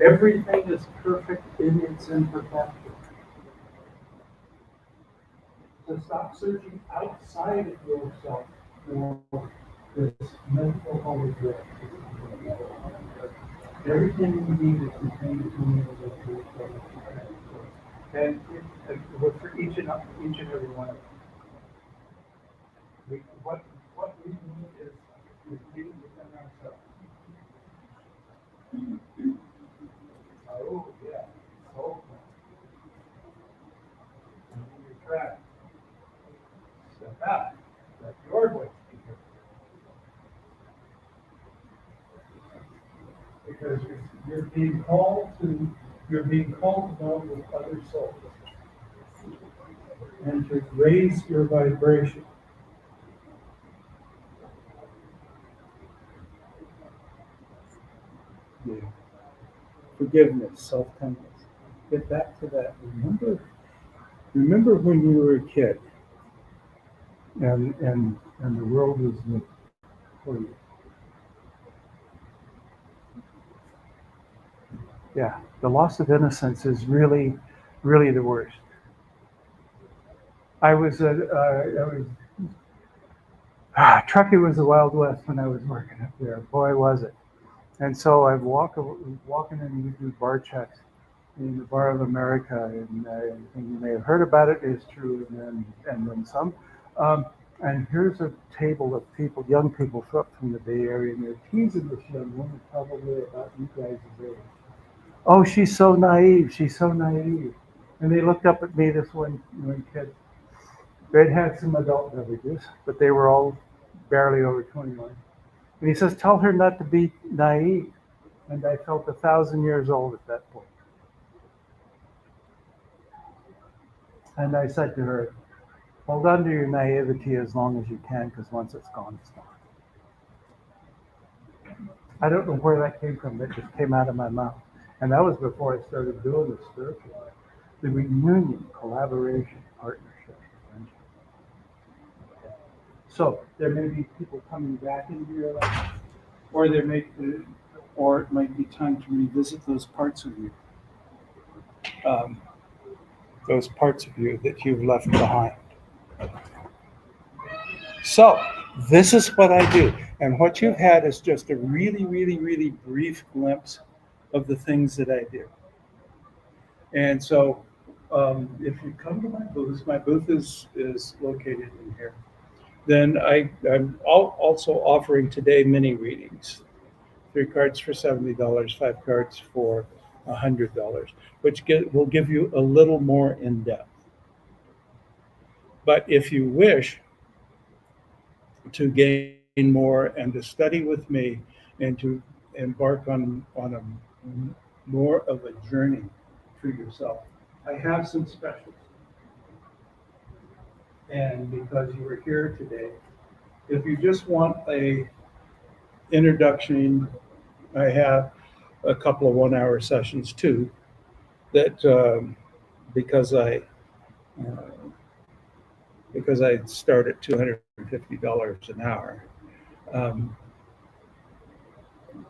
Everything is perfect in its imperfection. So stop searching outside of yourself for this mental holy grail. Everything you need is contained in you. And for each and every one of us. What we need is repeating within ourselves. Oh, yeah. So, you're trapped. Step out. Let your voice be heard. Because you're being called to go with other souls and to raise your vibration. Yeah. Forgiveness, self-kindness. Get back to that. Remember when you were a kid and the world was new for you. Yeah, the loss of innocence is really, really the worst. Truckee was the Wild West when I was working up there. Boy, was it. And so I walking in, we do bar checks in the Bar of America, and you may have heard about it. It's true, and then some. And here's a table of people, young people from the Bay Area, and they're teasing this young woman, probably about you guys' age. Oh, she's so naive. She's so naive. And they looked up at me, this one kid. They'd had some adult beverages, but they were all barely over 21. And he says, tell her not to be naive. And I felt 1,000 years old at that point. And I said to her, hold on to your naivety as long as you can, because once it's gone, it's gone. I don't know where that came from. It just came out of my mouth. And that was before I started doing the spiritual work. The reunion, collaboration, partnership, friendship. So there may be people coming back into your life, or or it might be time to revisit those parts of you, that you've left behind. So this is what I do, and what you've had is just a really, really, really brief glimpse of the things that I do. And so, if you come to my booth is located in here. Then I'm also offering today mini readings. 3 cards for $70, 5 cards for $100, which will give you a little more in depth. But if you wish to gain more and to study with me and to embark on a more of a journey for yourself, I have some specials. And because you were here today, if you just want a introduction, I have a couple of 1-hour sessions too. That because I start at $250 an hour,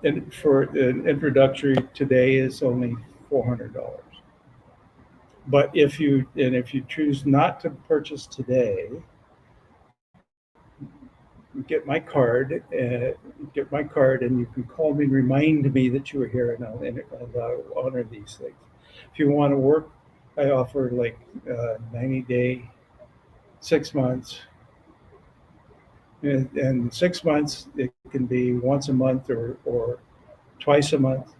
and for an introductory today is only $400. But if you choose not to purchase today, get my card, and you can call me and remind me that you were here, and I'll honor these things. If you want to work, I offer like 90-day, 6 months, and 6 months it can be once a month or twice a month.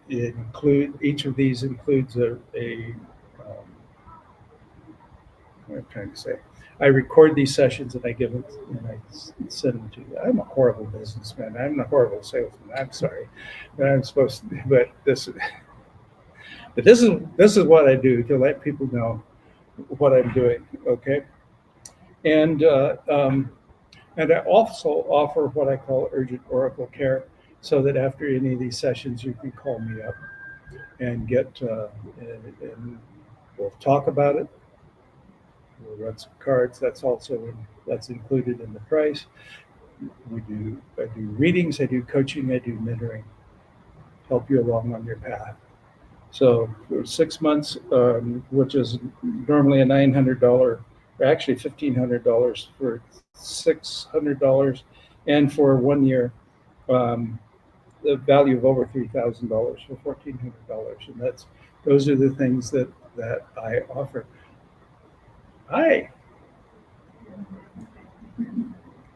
Each of these includes a what I'm trying to say. I record these sessions and I give them and I send them to you. I'm a horrible businessman. I'm a horrible salesman. I'm sorry, but I'm supposed to. But this is what I do to let people know what I'm doing. Okay, and I also offer what I call urgent oracle care, so that after any of these sessions, you can call me up and get and we'll talk about it. We'll run some cards. That's included in the price. I do readings, I do coaching, I do mentoring, help you along on your path. So for 6 months, which is normally a $900, or actually $1,500 for $600, and for 1 year, the value of over $3,000 for $1,400, and those are the things that I offer. Hi.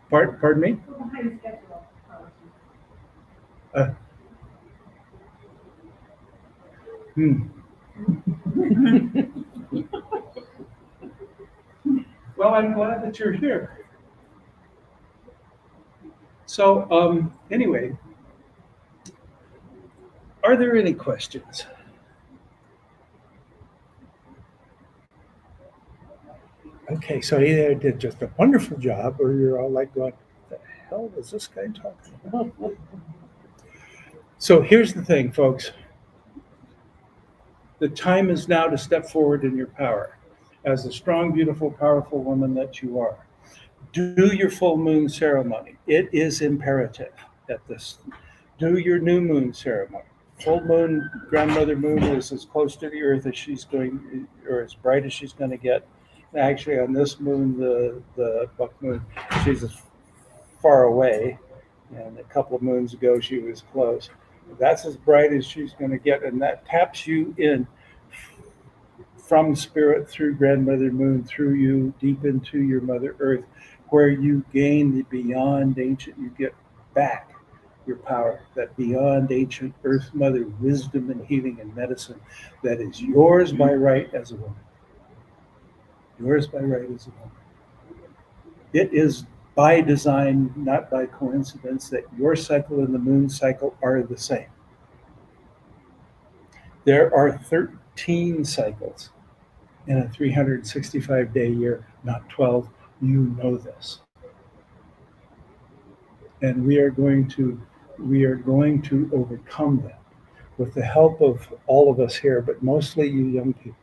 Pardon me? Well, I'm glad that you're here. So, anyway, are there any questions? Okay, so either did just a wonderful job, or you're all like going, "What the hell was this guy talking about?" So here's the thing, folks. The time is now to step forward in your power as the strong, beautiful, powerful woman that you are. Do your full moon ceremony. It is imperative at this. Do your new moon ceremony. Full moon, grandmother moon, is as close to the earth as she's going, or as bright as she's going to get. Actually, on this moon, the buck moon, she's as far away. And a couple of moons ago, she was close. That's as bright as she's going to get, and that taps you in from spirit through grandmother moon, through you, deep into your mother earth, where you gain the beyond ancient, you get back your power, that beyond ancient earth mother wisdom and healing and medicine that is yours by right as a woman. Yours by right as a woman. It is by design, not by coincidence, that your cycle and the moon cycle are the same. There are 13 cycles in a 365-day year, not 12. You know this. And we are going to overcome that with the help of all of us here, but mostly you young people.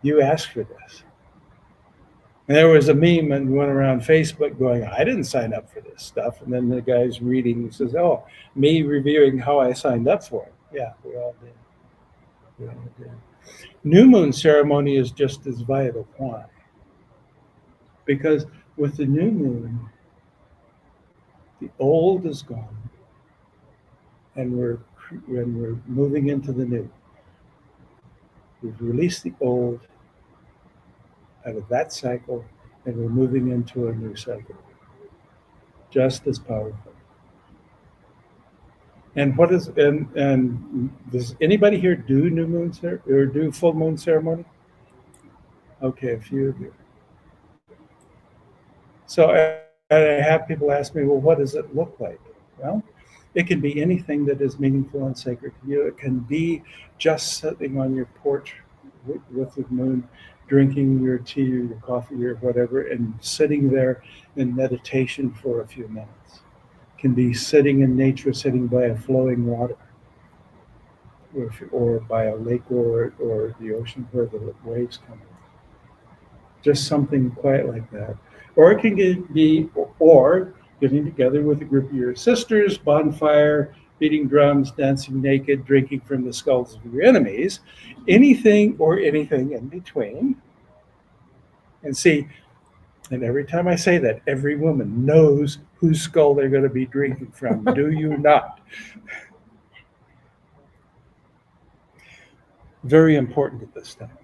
You asked for this. And there was a meme and went around Facebook going, I didn't sign up for this stuff. And then the guy's reading and says, oh, me reviewing how I signed up for it. Yeah, we all did. We all did. New moon ceremony is just as vital. Why? Because with the new moon, the old is gone, and we're moving into the new. We've released the old out of that cycle, and we're moving into a new cycle. Just as powerful. And does anybody here do new moon or do full moon ceremony? Okay, a few of you. So I have people ask me, well, what does it look like? Well, it can be anything that is meaningful and sacred to you. It can be just sitting on your porch with the moon, drinking your tea or your coffee or whatever, and sitting there in meditation for a few minutes. It can be sitting in nature, sitting by a flowing water, or by a lake or the ocean where the waves come in. Just something quiet like that. Or it can be getting together with a group of your sisters, bonfire, beating drums, dancing naked, drinking from the skulls of your enemies, anything in between. And see, and every time I say that, every woman knows whose skull they're going to be drinking from. Do you not? Very important at this time.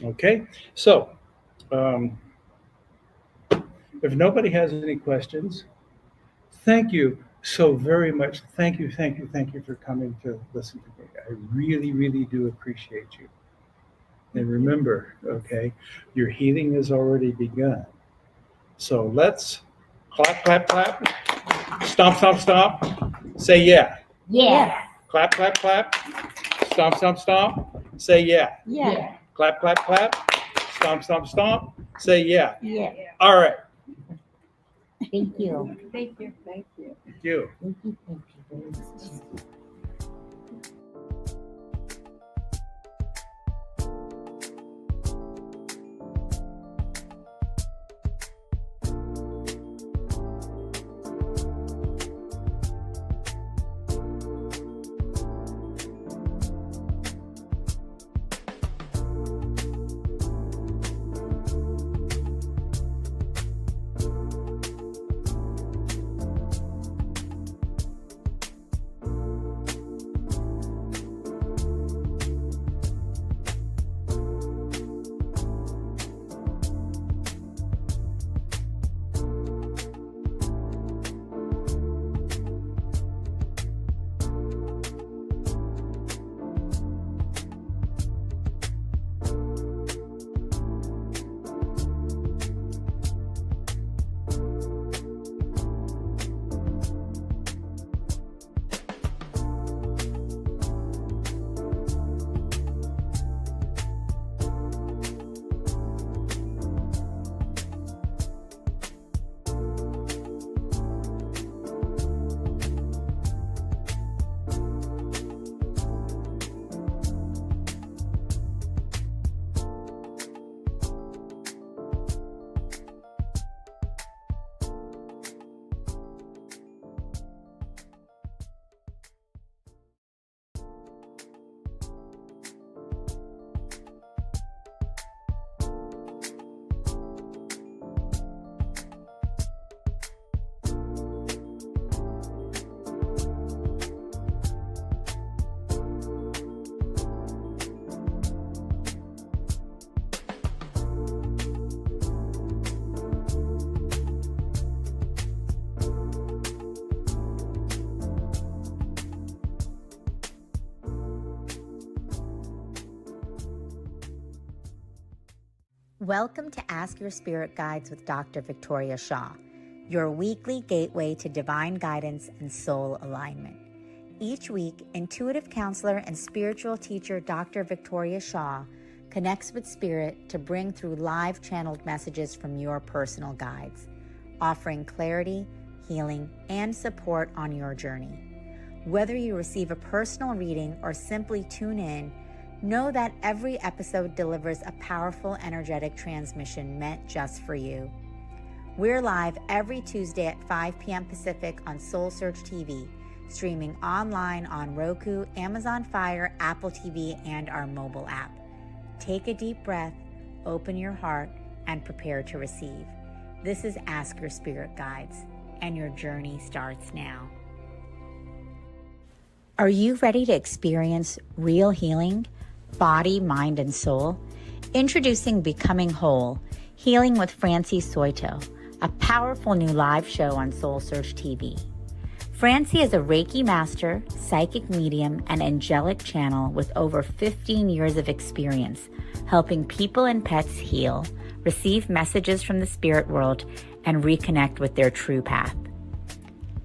Okay, so if nobody has any questions, thank you so very much. Thank you for coming to listen to me. I really, really do appreciate you. And remember, okay, your healing has already begun. So let's clap, clap, clap, stomp, stomp, stomp, say yeah. Yeah. Clap, clap, clap, stomp, stomp, stomp, say yeah. Yeah. Clap, clap, clap, stomp, stomp, stomp, say yeah. Yeah. All right. Thank you. Thank you. Thank you. Thank you. Thank you. Thank you very much. Welcome to Ask Your Spirit Guides with Dr. Victoria Shaw. your weekly gateway to divine guidance and soul alignment. Each week, intuitive counselor and spiritual teacher Dr. Victoria Shaw connects with spirit to bring through live channeled messages from your personal guides, offering clarity, healing, and support on your journey. Whether you receive a personal reading or simply tune in, know that every episode delivers a powerful energetic transmission meant just for you. We're live every Tuesday at 5 p.m. Pacific on SoulSearch TV, streaming online on Roku, Amazon Fire, Apple TV, and our mobile app. Take a deep breath, open your heart, and prepare to receive. This is Ask Your Spirit Guides, and your journey starts now. Are you ready to experience real healing, body, mind, and soul? Introducing Becoming Whole, Healing with Francie Soito, a powerful new live show on SoulSearch TV. Francie is a Reiki master, psychic medium, and angelic channel with over 15 years of experience helping people and pets heal, receive messages from the spirit world, and reconnect with their true path.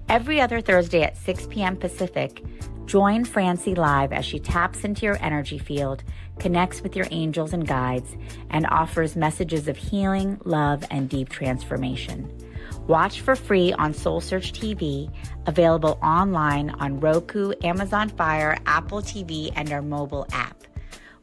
Every other Thursday at 6 p.m. Pacific, join Francie live as she taps into your energy field, connects with your angels and guides, and offers messages of healing, love, and deep transformation. Watch for free on SoulSearch TV, available online on Roku, Amazon Fire, Apple TV, and our mobile app.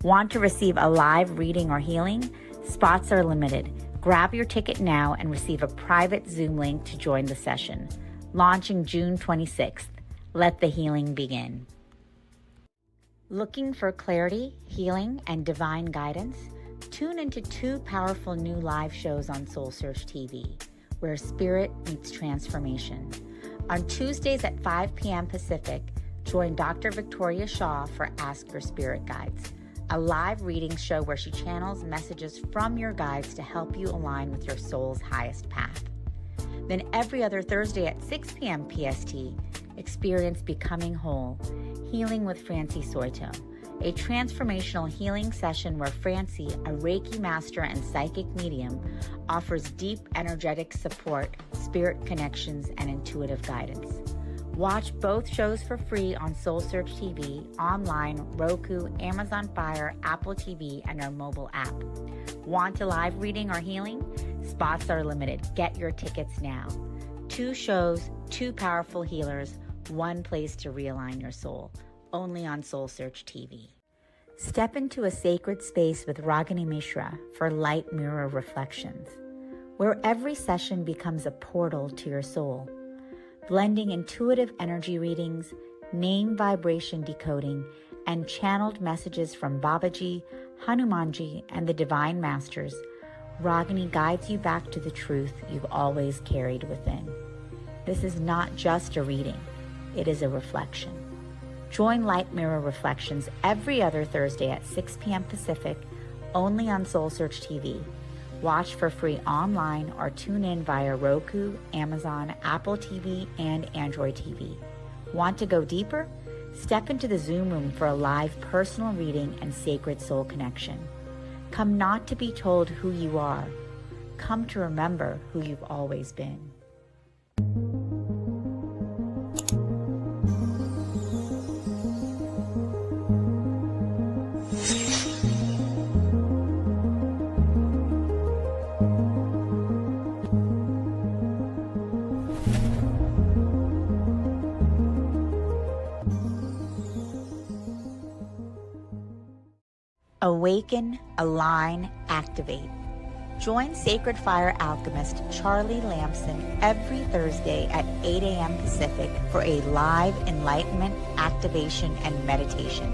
Want to receive a live reading or healing? Spots are limited. Grab your ticket now and receive a private Zoom link to join the session. Launching June 26th. Let the healing begin. Looking for clarity, healing, and divine guidance? Tune into 2 powerful new live shows on SoulSearch TV, where spirit meets transformation. On Tuesdays at 5 p.m. Pacific, join Dr. Victoria Shaw for Ask Your Spirit Guides, a live reading show where she channels messages from your guides to help you align with your soul's highest path. Then every other Thursday at 6 p.m. PST, experience Becoming Whole, Healing with Francie Soito, a transformational healing session where Francie, a Reiki master and psychic medium, offers deep energetic support, spirit connections, and intuitive guidance. Watch both shows for free on SoulSearch TV, online, Roku, Amazon Fire, Apple TV, and our mobile app. Want a live reading or healing? Spots are limited. Get your tickets now. 2 shows, 2 powerful healers, 1 place to realign your soul. Only on SoulSearch TV. Step into a sacred space with Ragini Mishra for Light Mirror Reflections, where every session becomes a portal to your soul. Blending intuitive energy readings, name vibration decoding, and channeled messages from Babaji, Hanumanji, and the Divine Masters, Ragini guides you back to the truth you've always carried within. This is not just a reading, it is a reflection. Join Light Mirror Reflections every other Thursday at 6 p.m. Pacific, only on SoulSearch TV. Watch for free online or tune in via Roku, Amazon, Apple TV, and Android TV. Want to go deeper? Step into the Zoom room for a live personal reading and sacred soul connection. Come not to be told who you are. Come to remember who you've always been. Awaken, align, activate. Join Sacred Fire alchemist Charlie Lamson every Thursday at 8 a.m. Pacific for a live enlightenment, activation, and meditation.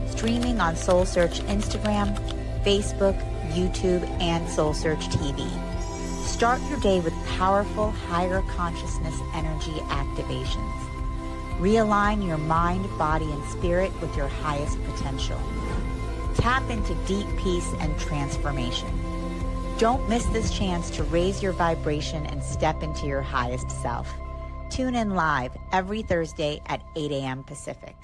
Streaming on SoulSearch Instagram, Facebook, YouTube, and SoulSearch TV. Start your day with powerful higher consciousness energy activations. Realign your mind, body, and spirit with your highest potential. Tap into deep peace and transformation. Don't miss this chance to raise your vibration and step into your highest self. Tune in live every Thursday at 8 a.m. Pacific.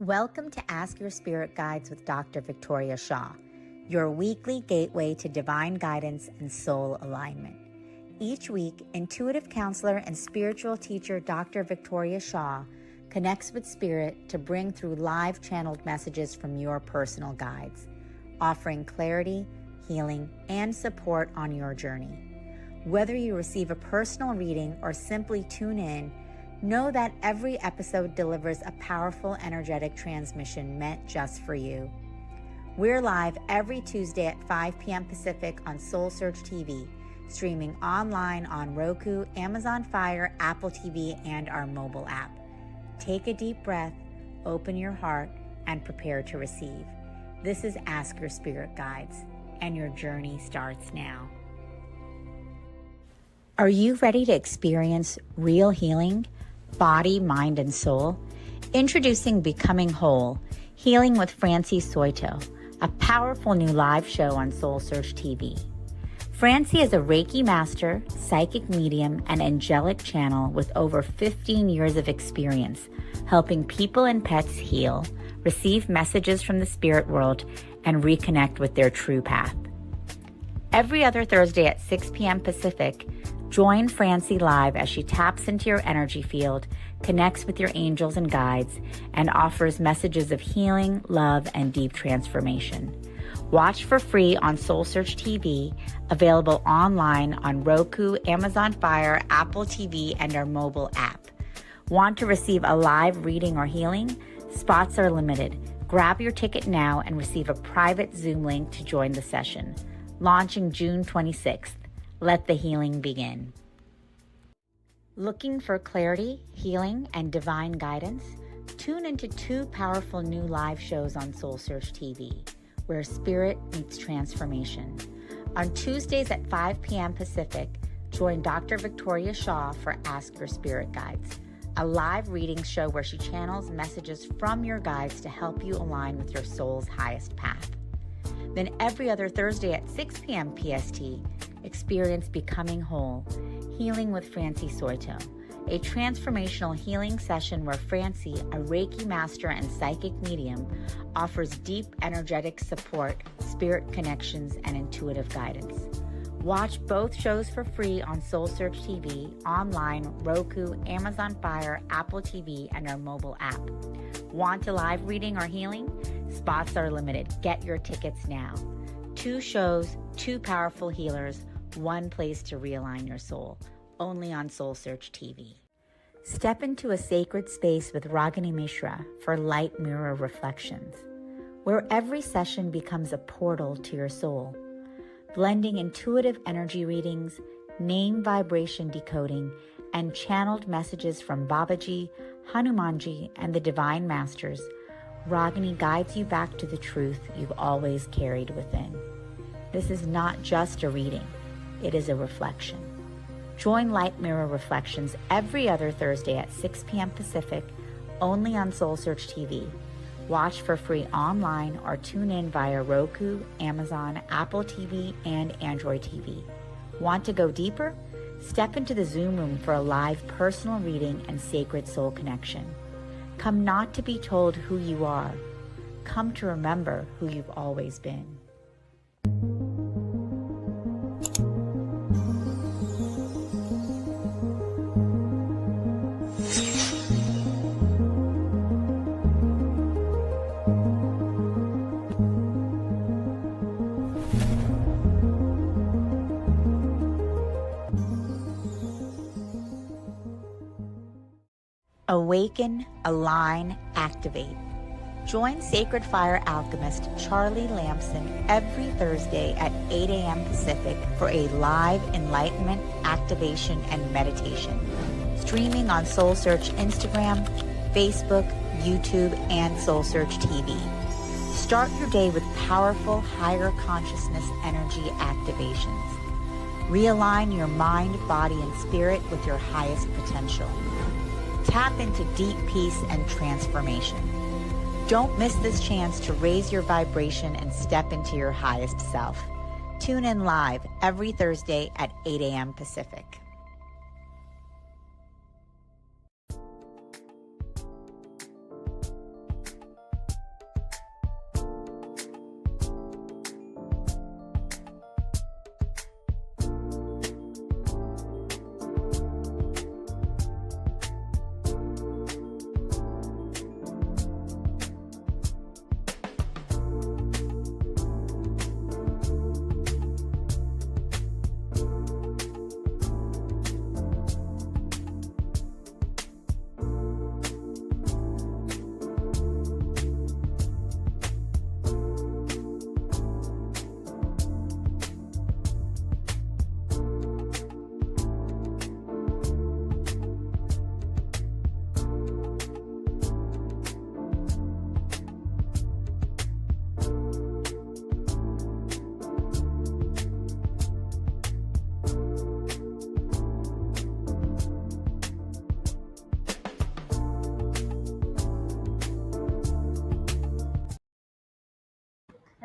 Welcome to Ask Your Spirit Guides with Dr. Victoria Shaw, your weekly gateway to divine guidance and soul alignment. Each week, intuitive counselor and spiritual teacher Dr. Victoria Shaw connects with spirit to bring through live channeled messages from your personal guides, offering clarity, healing, and support on your journey. Whether you receive a personal reading or simply tune in, know that every episode delivers a powerful energetic transmission meant just for you. We're live every Tuesday at 5 p.m. Pacific on SoulSearch TV, streaming online on Roku, Amazon Fire, Apple TV, and our mobile app. Take a deep breath, open your heart, and prepare to receive. This is Ask Your Spirit Guides, and your journey starts now. Are you ready to experience real healing? Body, mind, and soul? Introducing Becoming Whole, Healing with Francie Soito, a powerful new live show on SoulSearch TV. Francie is a Reiki master, psychic medium, and angelic channel with over 15 years of experience helping people and pets heal, receive messages from the spirit world, and reconnect with their true path. Every other Thursday at 6 p.m. Pacific, join Francie live as she taps into your energy field, connects with your angels and guides, and offers messages of healing, love, and deep transformation. Watch for free on SoulSearch TV, available online on Roku, Amazon Fire, Apple TV, and our mobile app. Want to receive a live reading or healing? Spots are limited. Grab your ticket now and receive a private Zoom link to join the session. Launching June 26th. Let the healing begin. Looking for clarity, healing, and divine guidance? Tune into 2 powerful new live shows on SoulSearch TV, where spirit meets transformation. On Tuesdays at 5 p.m. Pacific, join Dr. Victoria Shaw for Ask Your Spirit Guides, a live reading show where she channels messages from your guides to help you align with your soul's highest path. Then every other Thursday at 6 p.m. PST, experience Becoming Whole, Healing with Francie Soito, a transformational healing session where Francie, a Reiki master and psychic medium, offers deep energetic support, spirit connections, and intuitive guidance. Watch both shows for free on SoulSearch TV, online, Roku, Amazon Fire, Apple TV, and our mobile app. Want a live reading or healing? Spots are limited. Get your tickets now. 2 shows, 2 powerful healers, 1 place to realign your soul. Only on SoulSearch TV. Step into a sacred space with Ragini Mishra for Light Mirror Reflections, where every session becomes a portal to your soul. Blending intuitive energy readings, name vibration decoding, and channeled messages from Babaji, Hanumanji, and the Divine Masters, Ragini guides you back to the truth you've always carried within. This is not just a reading, it is a reflection. Join Light Mirror Reflections every other Thursday at 6 p.m. Pacific, only on SoulSearch TV. Watch for free online or tune in via Roku, Amazon, Apple TV, and Android TV. Want to go deeper? Step into the Zoom room for a live personal reading and sacred soul connection. Come not to be told who you are. Come to remember who you've always been. Awaken, align, activate. Join Sacred Fire alchemist Charlie Lamson every Thursday at 8 a.m. Pacific for a live enlightenment, activation, and meditation. Streaming on SoulSearch Instagram, Facebook, YouTube, and SoulSearch TV. Start your day with powerful higher consciousness energy activations. Realign your mind, body, and spirit with your highest potential. Tap into deep peace and transformation. Don't miss this chance to raise your vibration and step into your highest self. Tune in live every Thursday at 8 a.m. Pacific.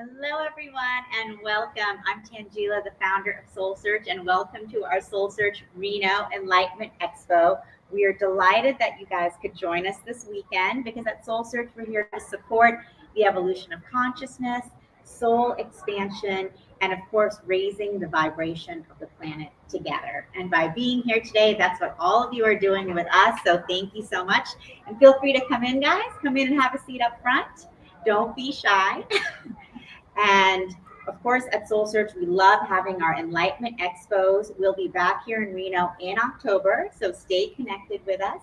Hello, everyone, and welcome. I'm Tangela, the founder of SoulSearch, and welcome to our SoulSearch Reno Enlightenment Expo. We are delighted that you guys could join us this weekend because at SoulSearch, we're here to support the evolution of consciousness, soul expansion, and of course, raising the vibration of the planet together. And by being here today, that's what all of you are doing with us. So thank you so much. And feel free to come in, guys. Come in and have a seat up front. Don't be shy. And of course, at SoulSearch, we love having our Enlightenment Expos. We'll be back here in Reno in October, so stay connected with us.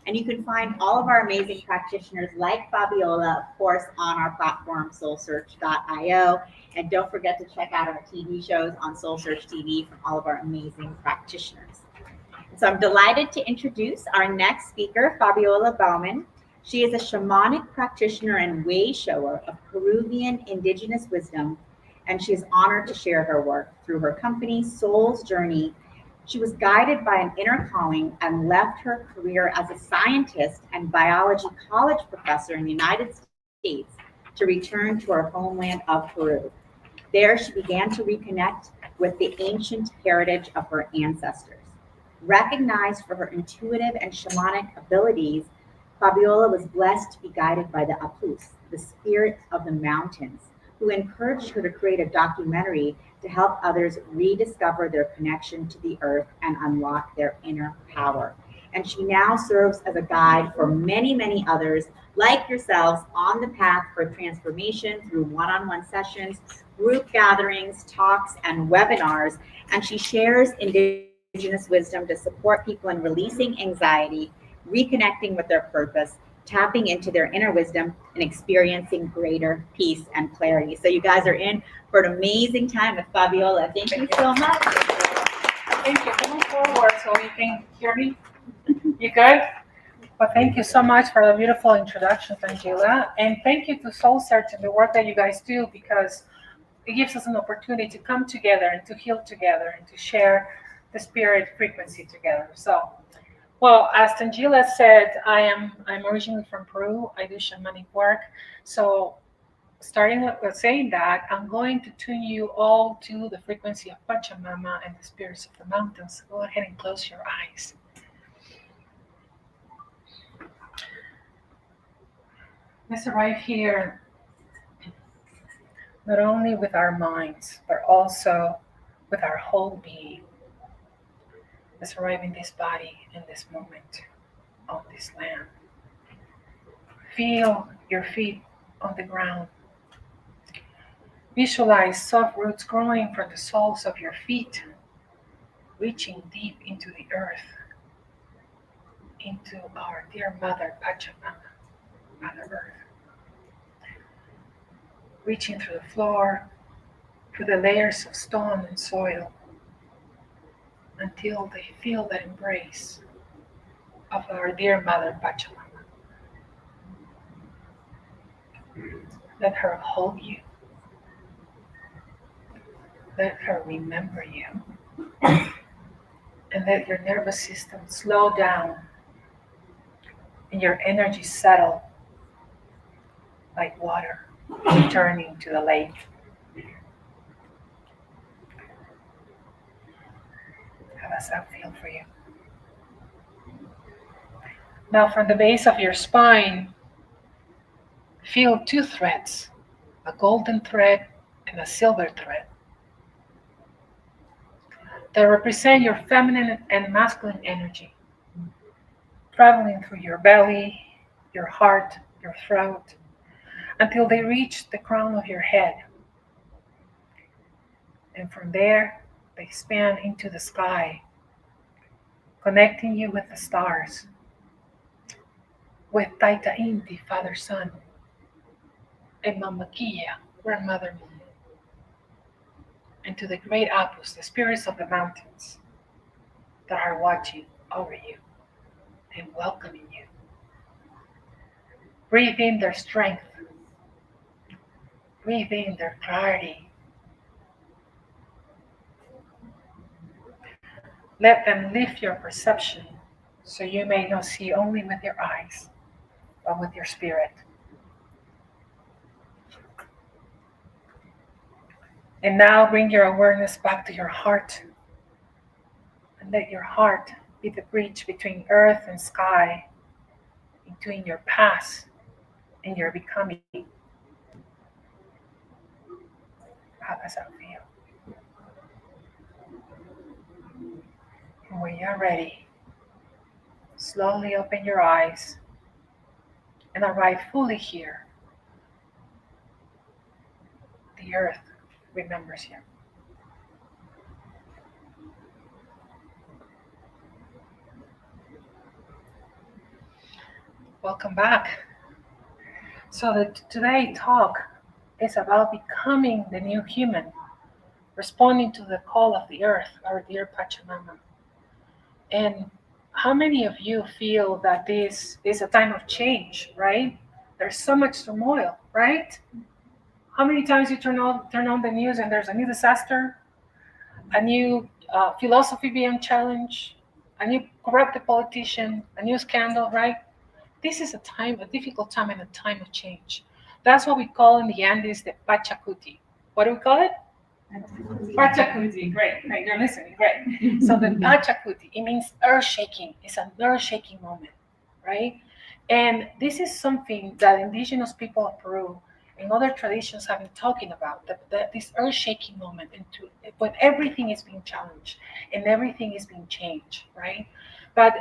And you can find all of our amazing practitioners like Fabiola, of course, on our platform, soulsearch.io. And don't forget to check out our TV shows on SoulSearch TV from all of our amazing practitioners. So I'm delighted to introduce our next speaker, Fabiola Bauman. She is a shamanic practitioner and way shower of Peruvian indigenous wisdom, and she is honored to share her work through her company, Soul's Journey. She was guided by an inner calling and left her career as a scientist and biology college professor in the United States to return to her homeland of Peru. There, she began to reconnect with the ancient heritage of her ancestors. Recognized for her intuitive and shamanic abilities, Fabiola was blessed to be guided by the Apus, the spirit of the mountains, who encouraged her to create a documentary to help others rediscover their connection to the earth and unlock their inner power. And she now serves as a guide for many, many others like yourselves on the path for transformation through one-on-one sessions, group gatherings, talks, and webinars. And she shares indigenous wisdom to support people in releasing anxiety, reconnecting with their purpose, tapping into their inner wisdom, and experiencing greater peace and clarity. So you guys are in for an amazing time with Fabiola. Thank you so much. Thank you. Coming forward so you can hear me. You good? Well, thank you so much for the beautiful introduction, Angela. And thank you to SoulSearch and the work that you guys do, because it gives us an opportunity to come together and to heal together and to share the spirit frequency together. So, well, as Tangela said, I'm originally from Peru. I do shamanic work. So starting with saying that, I'm going to tune you all to the frequency of Pachamama and the spirits of the mountains. Go ahead and close your eyes. Let's arrive here not only with our minds, but also with our whole being. Let's arrive in this body, in this moment, on this land. Feel your feet on the ground. Visualize soft roots growing from the soles of your feet, reaching deep into the earth, into our dear Mother Pachamama, Mother Earth. Reaching through the floor, through the layers of stone and soil, until they feel that embrace of our dear Mother Pachamama. Let her hold you. Let her remember you. And let your nervous system slow down and your energy settle like water returning to the lake. How does that feel for you? Now, from the base of your spine, feel two threads, a golden thread and a silver thread, that represent your feminine and masculine energy, traveling through your belly, your heart, your throat, until they reach the crown of your head. And from there, they span into the sky, connecting you with the stars, with Taita Inti, Father Sun, and Mama Kia, Grandmother Moon, and to the great Apus, the spirits of the mountains that are watching over you and welcoming you. Breathe in their strength. Breathe in their clarity. Let them lift your perception so you may not see only with your eyes, but with your spirit. And now bring your awareness back to your heart. And let your heart be the bridge between earth and sky, between your past and your becoming. How does that feel? And when you're ready, slowly open your eyes and arrive fully here. The earth remembers you. Welcome back. So today talk is about becoming the new human, responding to the call of the earth, our dear Pachamama. And how many of you feel that this is a time of change, right? There's so much turmoil, right? How many times you turn on the news and there's a new disaster, a new philosophy being challenged, a new corrupted politician, a new scandal, right? This is a difficult time and a time of change. That's what we call in the Andes the Pachacuti. What do we call it? Pachacuti, great, you're listening, great. So the Pachacuti, it means earth shaking. It's an earth shaking moment, right? And this is something that indigenous people of Peru and other traditions have been talking about, this earth shaking moment when everything is being challenged and everything is being changed, right? But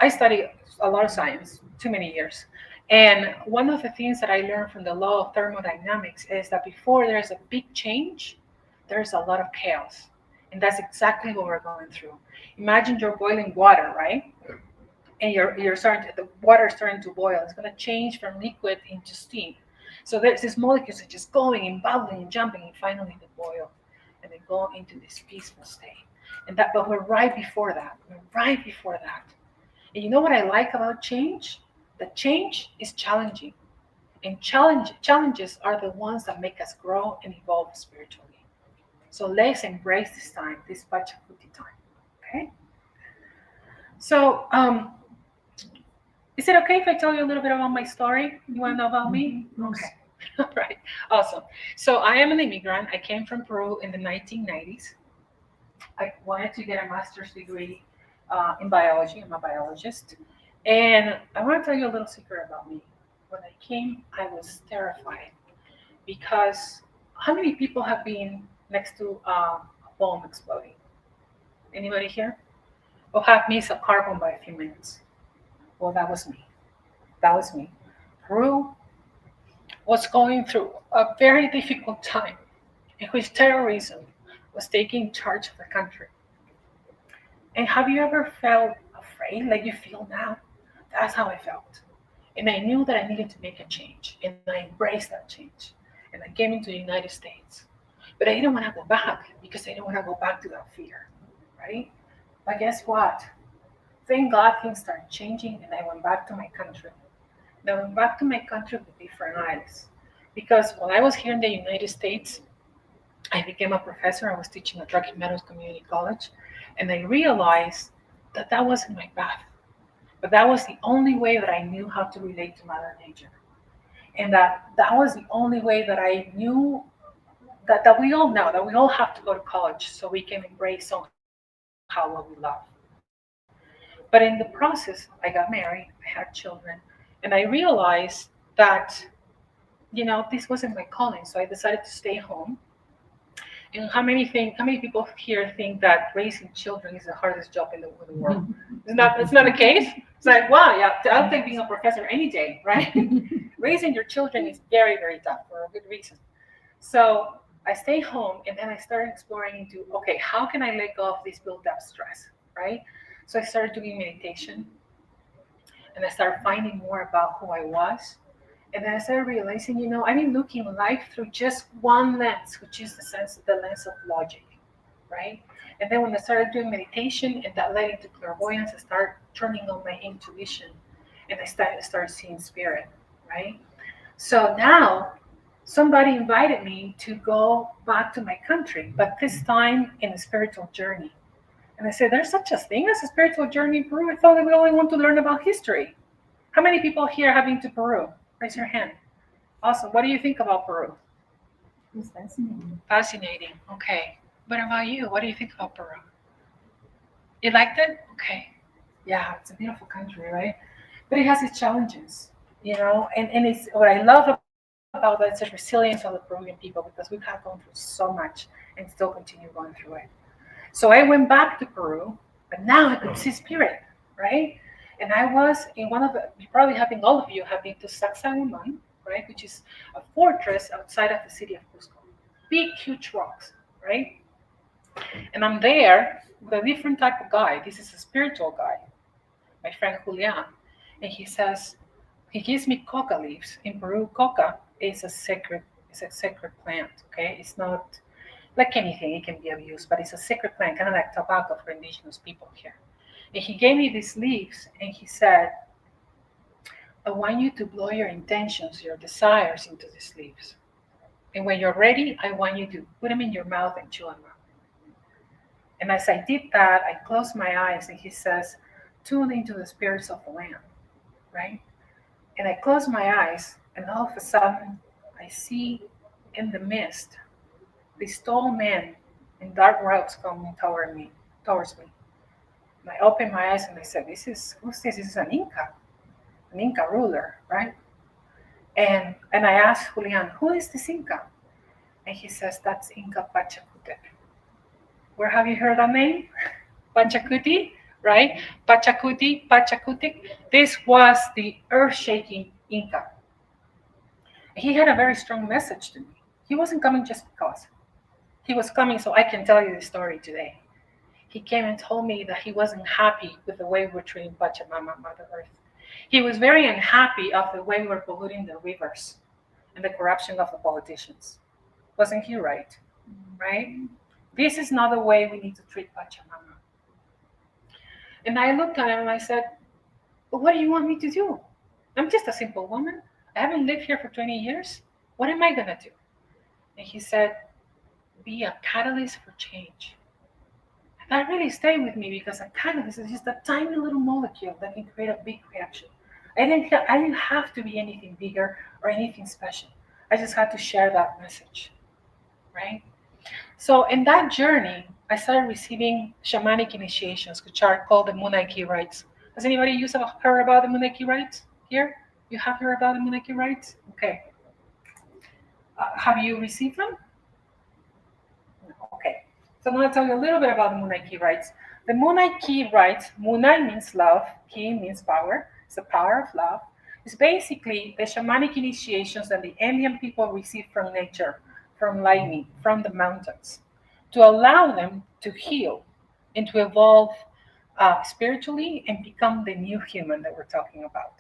I study a lot of science, too many years. And one of the things that I learned from the law of thermodynamics is that before there's a big change, there's a lot of chaos. And that's exactly what we're going through. Imagine you're boiling water, right? And the water is starting to boil. It's going to change from liquid into steam. So there's these molecules that are just going and bubbling and jumping, and finally they boil, and they go into this peaceful state. But we're right before that. And you know what I like about change? That change is challenging, and challenges are the ones that make us grow and evolve spiritually. So let's embrace this time, this Pachacuti time. Okay. So is it okay if I tell you a little bit about my story? You want to know about me? Okay. All right. Awesome. So I am an immigrant. I came from Peru in the 1990s. I wanted to get a master's degree in biology. I'm a biologist. And I want to tell you a little secret about me. When I came, I was terrified because how many people have been next to a bomb exploding? Anybody here? Or have missed a car bomb by a few minutes? Well, that was me. Peru was going through a very difficult time in which terrorism was taking charge of the country. And have you ever felt afraid like you feel now? That's how I felt. And I knew that I needed to make a change. And I embraced that change. And I came into the United States. But I didn't want to go back because I didn't want to go back to that fear, right? But guess what? Thank God things started changing and I went back to my country. And I went back to my country with different eyes. Because when I was here in the United States, I became a professor. I was teaching at Rocky Meadows Community College. And I realized that that wasn't my path. But that was the only way that I knew how to relate to Mother Nature. And that was the only way that I knew that we all know, that we all have to go to college so we can embrace somehow what we love. But in the process, I got married, I had children, and I realized that, this wasn't my calling. So I decided to stay home. And how many people here think that raising children is the hardest job in the world? It's not the case. It's like, wow, yeah, I'll take being a professor any day, right? Raising your children is very, very tough for a good reason. So I stayed home and then I started exploring into, okay, how can I let go of this built up stress, right? So I started doing meditation and I started finding more about who I was. And then I started realizing, I've been looking at life through just one lens, which is the lens of logic, right? And then when I started doing meditation and that led into clairvoyance, I started turning on my intuition and I started seeing spirit, right? So now somebody invited me to go back to my country, but this time in a spiritual journey. And I said, there's such a thing as a spiritual journey in Peru? I thought that we only want to learn about history. How many people here have been to Peru? Raise your hand. Awesome. What do you think about Peru? It was fascinating. Fascinating. Okay. What about you? What do you think about Peru? You liked it? Okay. Yeah, it's a beautiful country, right? But it has its challenges, and it's what I love about that is the resilience of the Peruvian people because we have gone through so much and still continue going through it. So I went back to Peru, but now I could see spirit, right? And I was in one of the, you probably having all of you have been to Sacsayhuaman, right, which is a fortress outside of the city of Cusco. Big, huge rocks, right? And I'm there with a different type of guy. This is a spiritual guy, my friend Julian. And he gives me coca leaves. In Peru, coca is a sacred plant, okay? It's not like anything, it can be abused, but it's a sacred plant, kind of like tobacco for indigenous people here. And he gave me these leaves and he said, I want you to blow your intentions, your desires into these leaves. And when you're ready, I want you to put them in your mouth and chew them out. And as I did that, I closed my eyes and he says, tune into the spirits of the land, right? And I close my eyes and all of a sudden I see in the mist these tall men in dark robes coming towards me. And I opened my eyes and I said, who's this? This is an Inca ruler, right? And I asked Julian, who is this Inca? And he says, that's Inca Pachacutec. Where have you heard that name? Pachacuti, right? Pachacutec. This was the earth-shaking Inca. He had a very strong message to me. He wasn't coming just because. He was coming so I can tell you the story today. He came and told me that he wasn't happy with the way we're treating Pachamama, Mother Earth. He was very unhappy of the way we're polluting the rivers and the corruption of the politicians. Wasn't he right? Right? This is not the way we need to treat Pachamama. And I looked at him and I said, but what do you want me to do? I'm just a simple woman. I haven't lived here for 20 years. What am I going to do? And he said, be a catalyst for change. And that really stayed with me because a catalyst is just a tiny little molecule that can create a big reaction. I didn't have to be anything bigger or anything special. I just had to share that message, right? So in that journey, I started receiving shamanic initiations, which are called the Munaiki rites. Has anybody heard about the Munaiki rites here? You have heard about the Munaiki rites? Okay. Have you received them? Okay. So I'm going to tell you a little bit about the Munaiki rites. The Munaiki rites, Munai means love, Ki means power. It's the power of love. It's basically the shamanic initiations that the Indian people receive from nature, from lightning, from the mountains, to allow them to heal and to evolve spiritually and become the new human that we're talking about,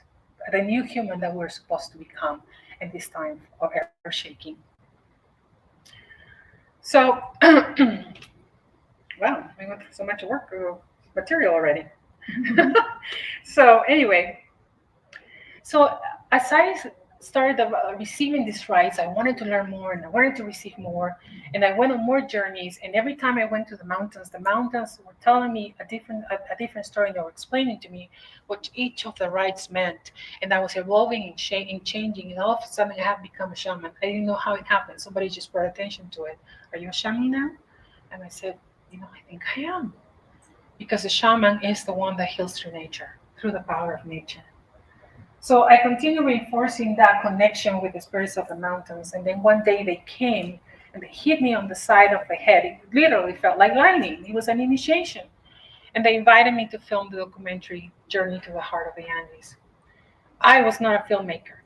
the new human that we're supposed to become in this time of earth shaking. So, wow, we went through so much work material already. So anyway, so as I started receiving these rights, I wanted to learn more and I wanted to receive more. And I went on more journeys. And every time I went to the mountains were telling me a different story. They were explaining to me what each of the rights meant. And I was evolving and changing. And all of a sudden, I have become a shaman. I didn't know how it happened. Somebody just brought attention to it. Are you a shaman now? And I said, I think I am. Because the shaman is the one that heals through nature, through the power of nature. So I continue reinforcing that connection with the spirits of the mountains. And then one day they came and they hit me on the side of the head. It literally felt like lightning. It was an initiation. And they invited me to film the documentary Journey to the Heart of the Andes. I was not a filmmaker.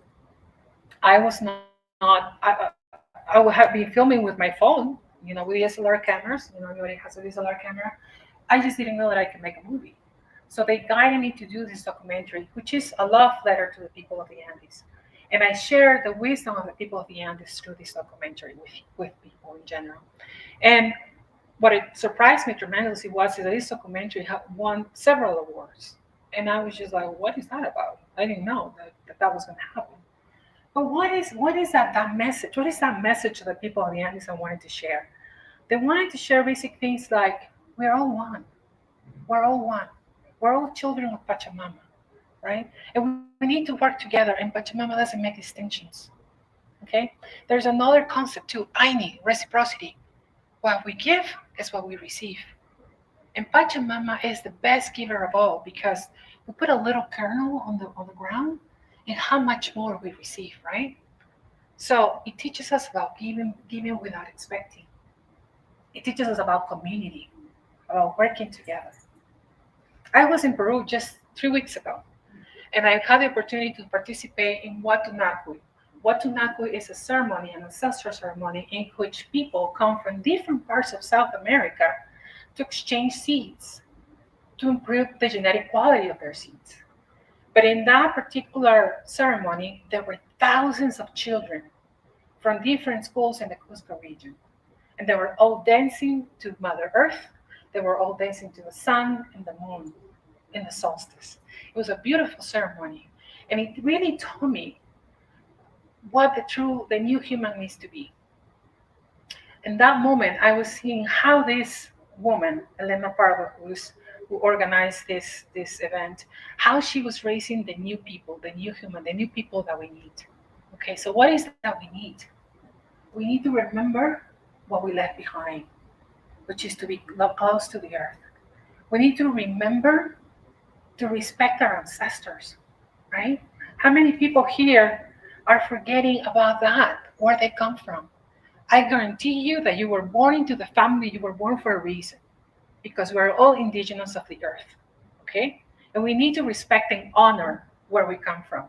I was not, I would have been filming with my phone, with DSLR cameras. Everybody has a DSLR camera. I just didn't know that I could make a movie. So they guided me to do this documentary, which is a love letter to the people of the Andes. And I share the wisdom of the people of the Andes through this documentary with people in general. And what it surprised me tremendously was that this documentary had won several awards. And I was just like, what is that about? I didn't know that was going to happen. But what is that message? What is that message to the people of the Andes I wanted to share? They wanted to share basic things like, we're all one. We're all one. We're all children of Pachamama, right? And we need to work together, and Pachamama doesn't make distinctions. Okay? There's another concept too, Aini, reciprocity. What we give is what we receive. And Pachamama is the best giver of all because we put a little kernel on the ground and how much more we receive, right? So it teaches us about giving without expecting. It teaches us about community, about working together. I was in Peru just 3 weeks ago, and I had the opportunity to participate in Watunaku. Watunaku is a ceremony, an ancestral ceremony, in which people come from different parts of South America to exchange seeds to improve the genetic quality of their seeds. But in that particular ceremony, there were thousands of children from different schools in the Cusco region. And they were all dancing to Mother Earth. They were all dancing to the sun and the moon in the solstice. It was a beautiful ceremony. And it really told me what the new human needs to be. In that moment, I was seeing how this woman, Elena Pardo, who organized this event, how she was raising the new people, the new human, the new people that we need. Okay, so what is that we need? We need to remember what we left behind, which is to be close to the earth. We need to remember to respect our ancestors, right? How many people here are forgetting about that, where they come from? I guarantee you that you were born into the family, you were born for a reason, because we're all indigenous of the earth, okay? And we need to respect and honor where we come from.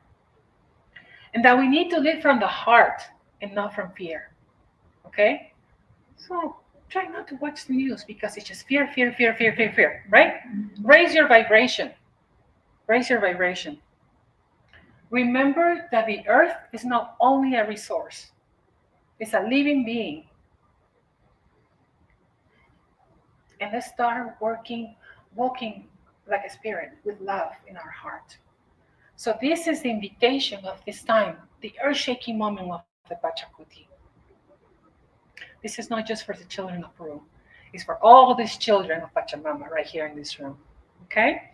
And that we need to live from the heart and not from fear, okay? So try not to watch the news because it's just fear, fear, fear, fear, fear, fear, right? Raise your vibration. Raise your vibration. Remember that the earth is not only a resource, it's a living being. And let's start walking like a spirit with love in our heart. So this is the invitation of this time, the earth-shaking moment of the Pachacuti. This is not just for the children of Peru. It's for all these children of Pachamama right here in this room. Okay?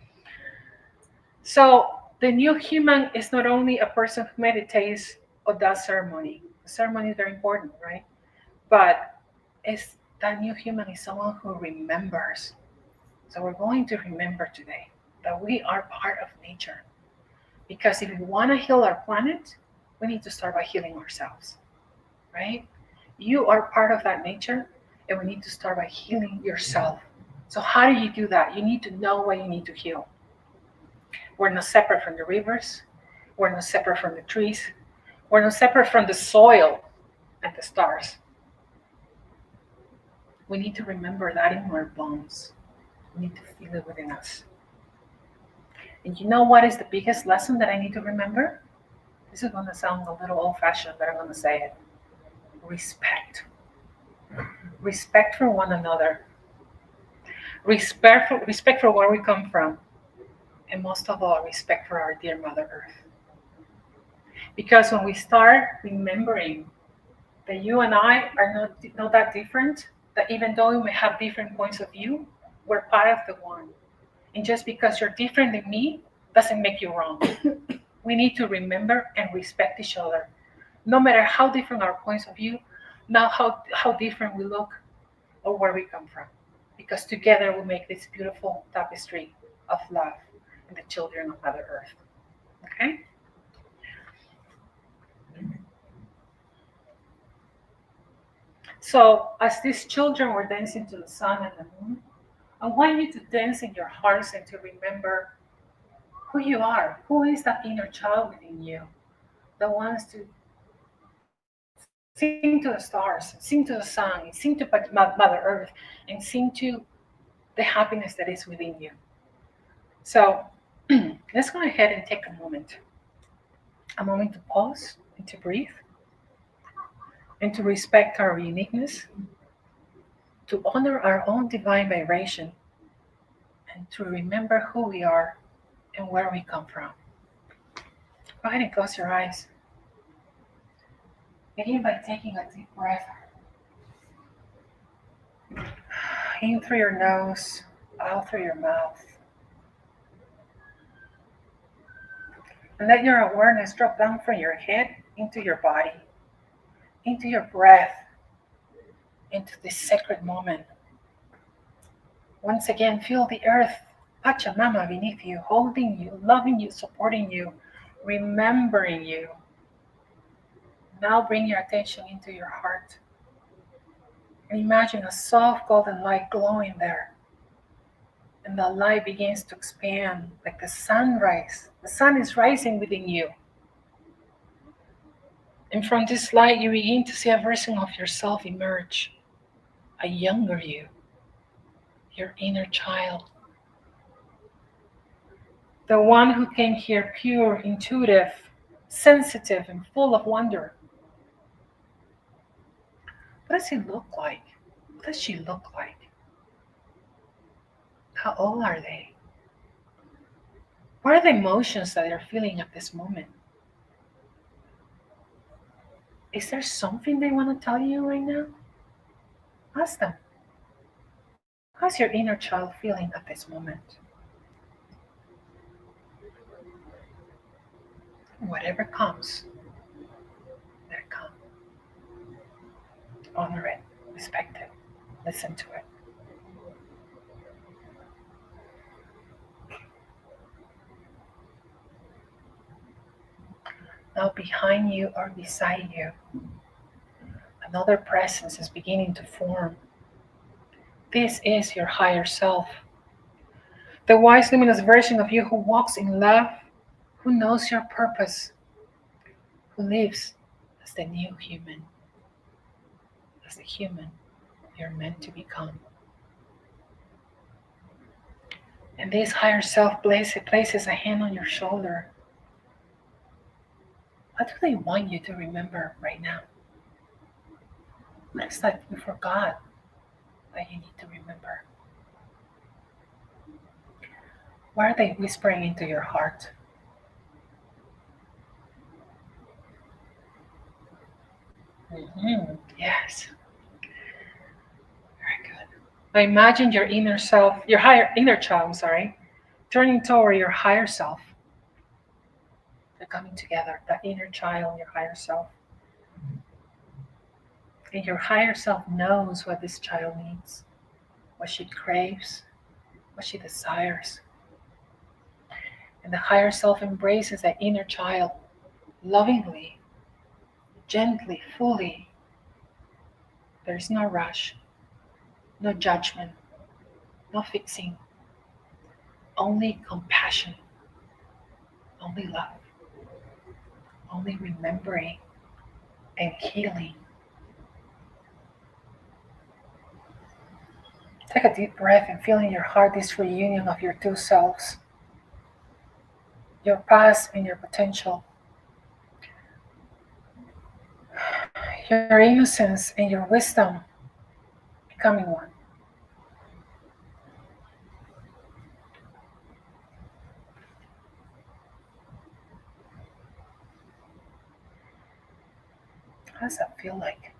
So the new human is not only a person who meditates or does ceremony. The ceremony is very important, right? But that new human is someone who remembers. So we're going to remember today that we are part of nature. Because if we want to heal our planet, we need to start by healing ourselves, right? You are part of that nature, and we need to start by healing yourself. So how do you do that? You need to know what you need to heal. We're not separate from the rivers. We're not separate from the trees. We're not separate from the soil and the stars. We need to remember that in our bones. We need to feel it within us. And you know what is the biggest lesson that I need to remember? This is going to sound a little old-fashioned, but I'm going to say it. Respect. Respect for one another. Respect for where we come from. And most of all, respect for our dear Mother Earth. Because when we start remembering that you and I are not that different, that even though we may have different points of view, we're part of the one. And just because you're different than me doesn't make you wrong. We need to remember and respect each other. No matter how different our points of view, not how different we look or where we come from. Because together we make this beautiful tapestry of love and the children of Mother Earth. Okay? So as these children were dancing to the sun and the moon, I want you to dance in your hearts and to remember who you are. Who is that inner child within you that wants to sing to the stars, sing to the sun, sing to Mother Earth, and sing to the happiness that is within you. So let's go ahead and take a moment to pause and to breathe and to respect our uniqueness, to honor our own divine vibration, and to remember who we are and where we come from. Go ahead and close your eyes. Begin by taking a deep breath. In through your nose, out through your mouth. And let your awareness drop down from your head into your body, into your breath, into this sacred moment. Once again, feel the earth, Pachamama beneath you, holding you, loving you, supporting you, remembering you. Now bring your attention into your heart and imagine a soft golden light glowing there. And the light begins to expand like the sunrise. The sun is rising within you. And from this light, you begin to see a version of yourself emerge, a younger you, your inner child. The one who came here pure, intuitive, sensitive, and full of wonder. What does he look like? What does she look like? How old are they? What are the emotions that they're feeling at this moment? Is there something they want to tell you right now? Ask them. How's your inner child feeling at this moment? Whatever comes, let it come. Honor it, respect it, listen to it. Now behind you or beside you, another presence is beginning to form. This is your higher self. The wise, luminous version of you who walks in love, who knows your purpose, who lives as the new human, as the human you're meant to become. And this higher self places a hand on your shoulder. What do they want you to remember right now? What is that you forgot that you need to remember? What are they whispering into your heart? Yes. Very good. Now imagine your inner self, your inner child, turning toward your higher self. They're coming together, that inner child and your higher self. And your higher self knows what this child needs, what she craves, what she desires. And the higher self embraces that inner child lovingly, gently, fully. There's no rush, no judgment, no fixing, only compassion, only love, only remembering and healing. Take a deep breath and feel in your heart this reunion of your two selves, your past and your potential, your innocence and your wisdom becoming one. How does that feel like?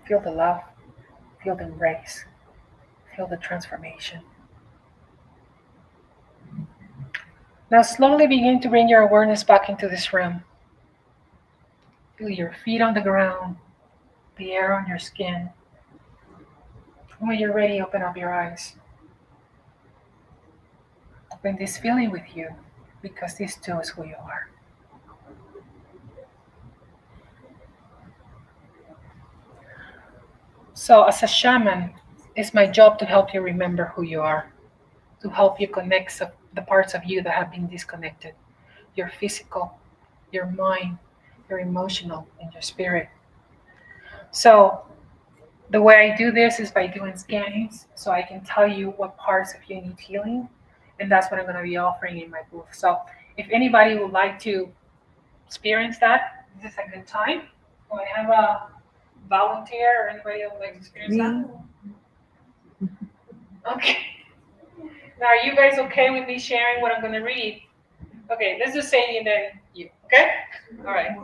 Feel the love, feel the embrace, feel the transformation. Now slowly begin to bring your awareness back into this room. Feel your feet on the ground, the air on your skin. And when you're ready, open up your eyes. Bring this feeling with you, because this too is who you are. So as a shaman, it's my job to help you remember who you are, to help you connect the parts of you that have been disconnected, your physical, your mind, your emotional, and your spirit. So the way I do this is by doing scannings, so I can tell you what parts of you need healing, and that's what I'm going to be offering in my booth. So if anybody would like to experience that, this is a good time. Do I have a volunteer or anybody that would like to experience that? Okay. Now, are you guys okay with me sharing what I'm going to read? Okay, let's just say and then you. Okay? All right.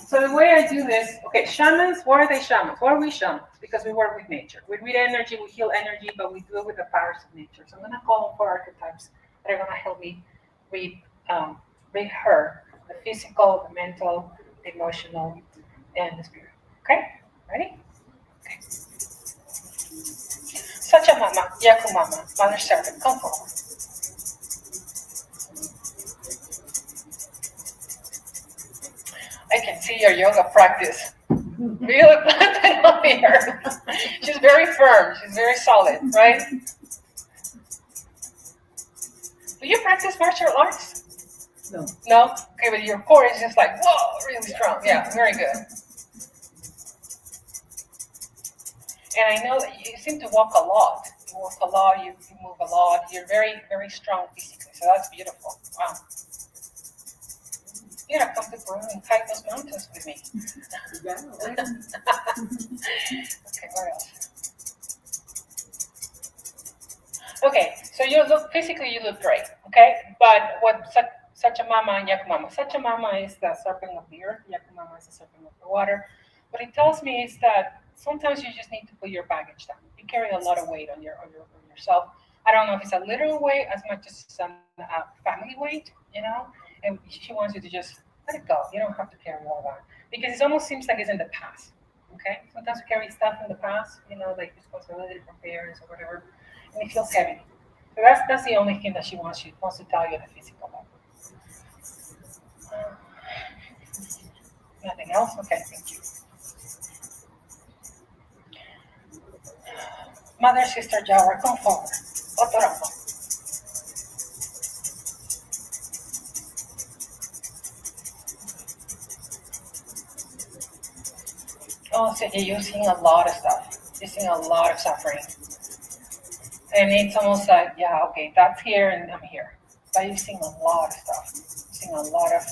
So the way I do this, okay, shamans, why are they shamans? Why are we shamans? Because we work with nature. We read energy, we heal energy, but we do it with the powers of nature. So I'm going to call them 4 archetypes that are gonna help me read her, the physical, the mental, the emotional, and the spirit. Okay, ready? Okay. Such a mama, Yaku mama, mother serpent, come forward. I can see your yoga practice. Really planted on here. She's very firm. She's very solid, right? Do you practice martial arts? No. No? Okay, but your core is just like, whoa, really strong. Yeah, very good. And I know that you seem to walk a lot. You walk a lot, you move a lot. You're very, very strong physically. So that's beautiful. Wow. You gotta come to Peru and hike those mountains with me. Okay, what else? Okay, so you look physically, you look great. Okay, but what such a mama and Yakumama? Such a mama is the serpent of the earth. Yakumama is the serpent of the water. What it tells me is that sometimes you just need to put your baggage down. You carry a lot of weight on yourself. I don't know if it's a literal weight as much as a family weight, you know. And she wants you to just let it go. You don't have to carry all that because it almost seems like it's in the past. Okay, sometimes we carry stuff in the past, you know, like responsibility from parents or whatever, and it feels heavy. So that's the only thing that she wants to tell you at the physical level. Nothing else? Okay, thank you. Mother, sister, Jawar, come forward. Otorako. Oh, so you're seeing a lot of stuff. You're seeing a lot of suffering. And it's almost like, yeah, okay, that's here and I'm here. But you're seeing a lot of stuff. You're seeing a lot of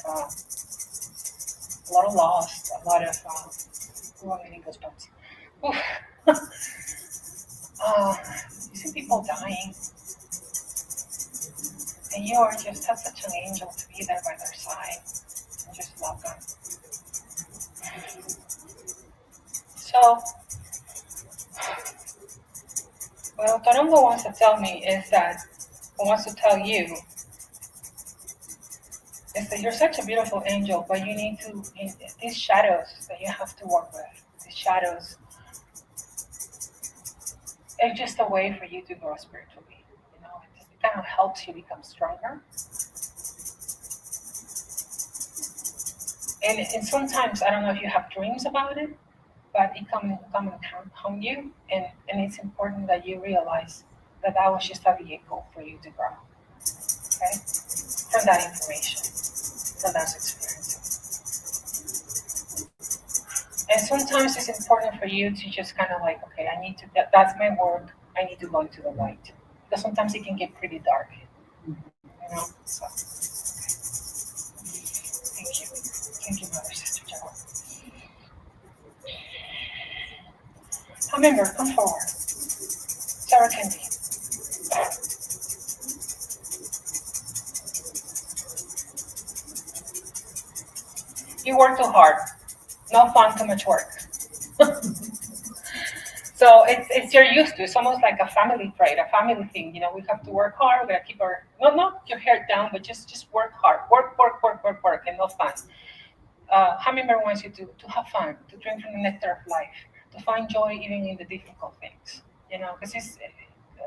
loss, a lot of, I'm getting goosebumps. You see people dying. And you are just such an angel to be there by their side and just love them. So, what Torongo wants to tell me is that, wants to tell you, is that you're such a beautiful angel, but you need to, these shadows that you have to work with, these shadows, it's just a way for you to grow spiritually. You know, it kind of helps you become stronger. And sometimes, I don't know if you have dreams about it, but it come and haunt you, and it's important that you realize that was just a vehicle for you to grow. Okay, from that information, from those experiences. And sometimes it's important for you to just kind of like, okay, I need to. That's my work. I need to go into the light because sometimes it can get pretty dark. You know. So, okay. Thank you, Mother, Sister Joe. Remember, come forward. Sarah Kendi. You work too hard. No fun, too much work. So it's you're used to. It's almost like a family trait, a family thing. You know, we have to work hard. We gotta keep our not your hair down, but just work hard. Work, and no fun. Hummingbird wants you to have fun, to drink from the nectar of life, to find joy even in the difficult things. You know, because it's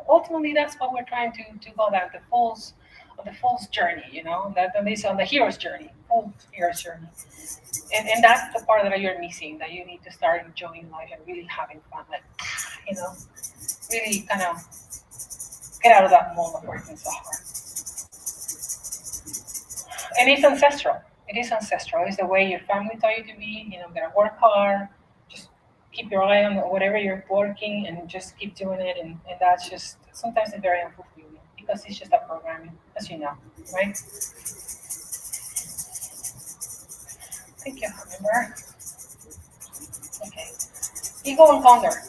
ultimately that's what we're trying to go down the fool's journey. You know, that is on the hero's journey, full hero's journey. And that's the part that you're missing, that you need to start enjoying life and really having fun, like, you know, really kind of get out of that mold of working so hard. And it's ancestral. It is ancestral. It's the way your family taught you to be. You know, gotta work hard, just keep your eye on whatever you're working and just keep doing it. And that's just, sometimes it's very unfulfilling because it's just a programming, as you know, right? Thank you, remember? Okay. Eagle and Condor.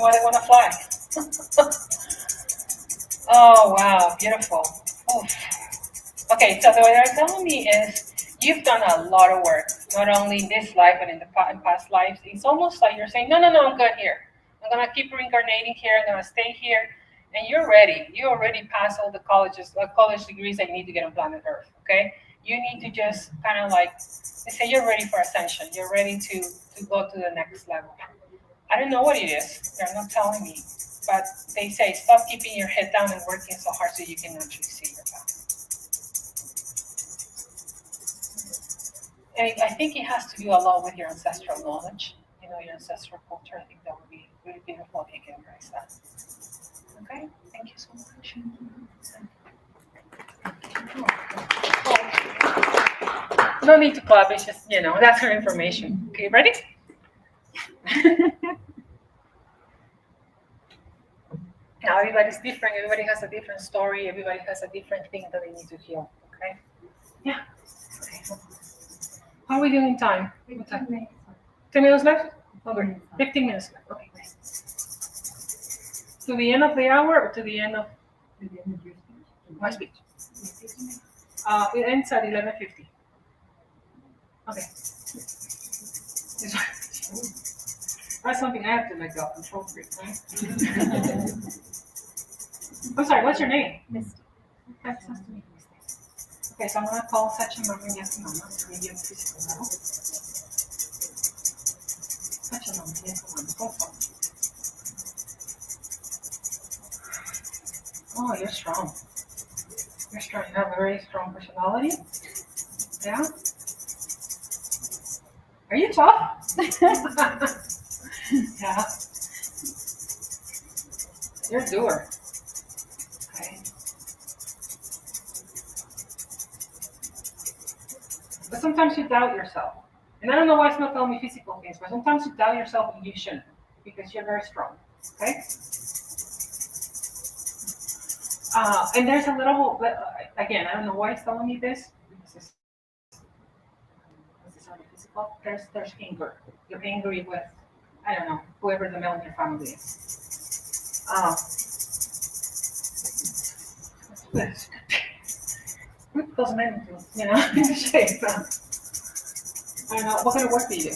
Why they want to fly? Oh, wow, beautiful. Oof. Okay, so what they're telling me is you've done a lot of work, not only in this life, but in past lives. It's almost like you're saying, no, I'm good here. I'm gonna keep reincarnating here. I'm gonna stay here, and you're ready. You already passed all the college degrees that you need to get on planet Earth. Okay, you need to just kind of like they say you're ready for ascension. You're ready to go to the next level. I don't know what it is. They're not telling me, but they say stop keeping your head down and working so hard so you can actually see your path. And I think it has to do a lot with your ancestral knowledge, your ancestral culture. I think that would be really beautiful if you can embrace that. Okay, thank you so much. No need to clap, it's just, that's her information. Okay, ready? Now everybody's different, everybody has a different story, everybody has a different thing that they need to heal, okay? Yeah. Okay. How are we doing in time? What time? 10 minutes left? Okay, 15 minutes left, okay. To the end of the hour or to the end of my speech? It ends at 11:50. Okay. That's something I have to make up control freak, right? I'm sorry, what's your name? Misty. That's nice to meet you. Okay, so I'm gonna call such a mama yes mama to medium physical level. Such a mama yes mama. Oh, you're strong. You're strong. You have a very strong personality. Yeah. Are you tough? Yeah. You're a doer. Okay. But sometimes you doubt yourself. And I don't know why it's not telling me physical things, but sometimes you doubt yourself and you shouldn't because you're very strong. Okay? And there's a little, again, I don't know why it's telling me this. Because this is only physical. There's anger. You're angry with, I don't know, whoever the male in your family is. What those men do, in shape. I don't know. What kind of work do you do? I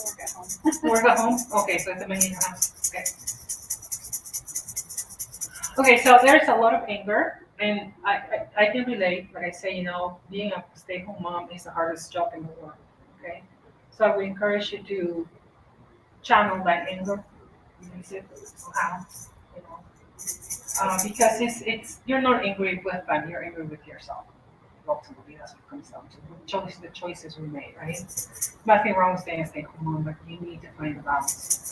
work at home. Work at home? Okay, so it's a man in your house. Okay. Okay, so there's a lot of anger, and I can relate. Like I say, being a stay-at-home mom is the hardest job in the world. Okay, so I would encourage you to channel that anger, release it somehow, because it's you're not angry with them, you're angry with yourself. Ultimately, that's what it comes down to. The choices we made, right? Nothing wrong with staying a stay-at-home mom, but you need to find a balance.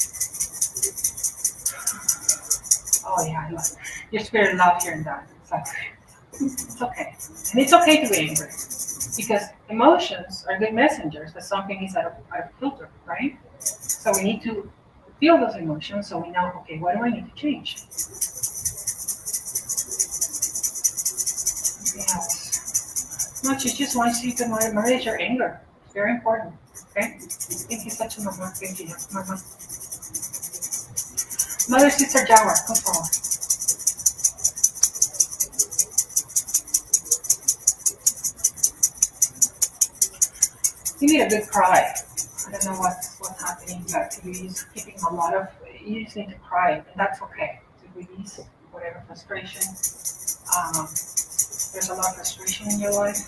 Oh yeah, I love it. Your spirit loves hearing that. It's okay. And it's okay to be angry. Because emotions are good messengers that something is out of filter, right? So we need to feel those emotions so we know, okay, what do I need to change? No, she just wants you to manage your anger. It's very important. Okay? Thank you such a mama. Thank you, mama. Mother, sister, Jawar, come forward. You need a good cry. I don't know what's happening, but you just need to cry, and that's okay to release whatever frustration. There's a lot of frustration in your life,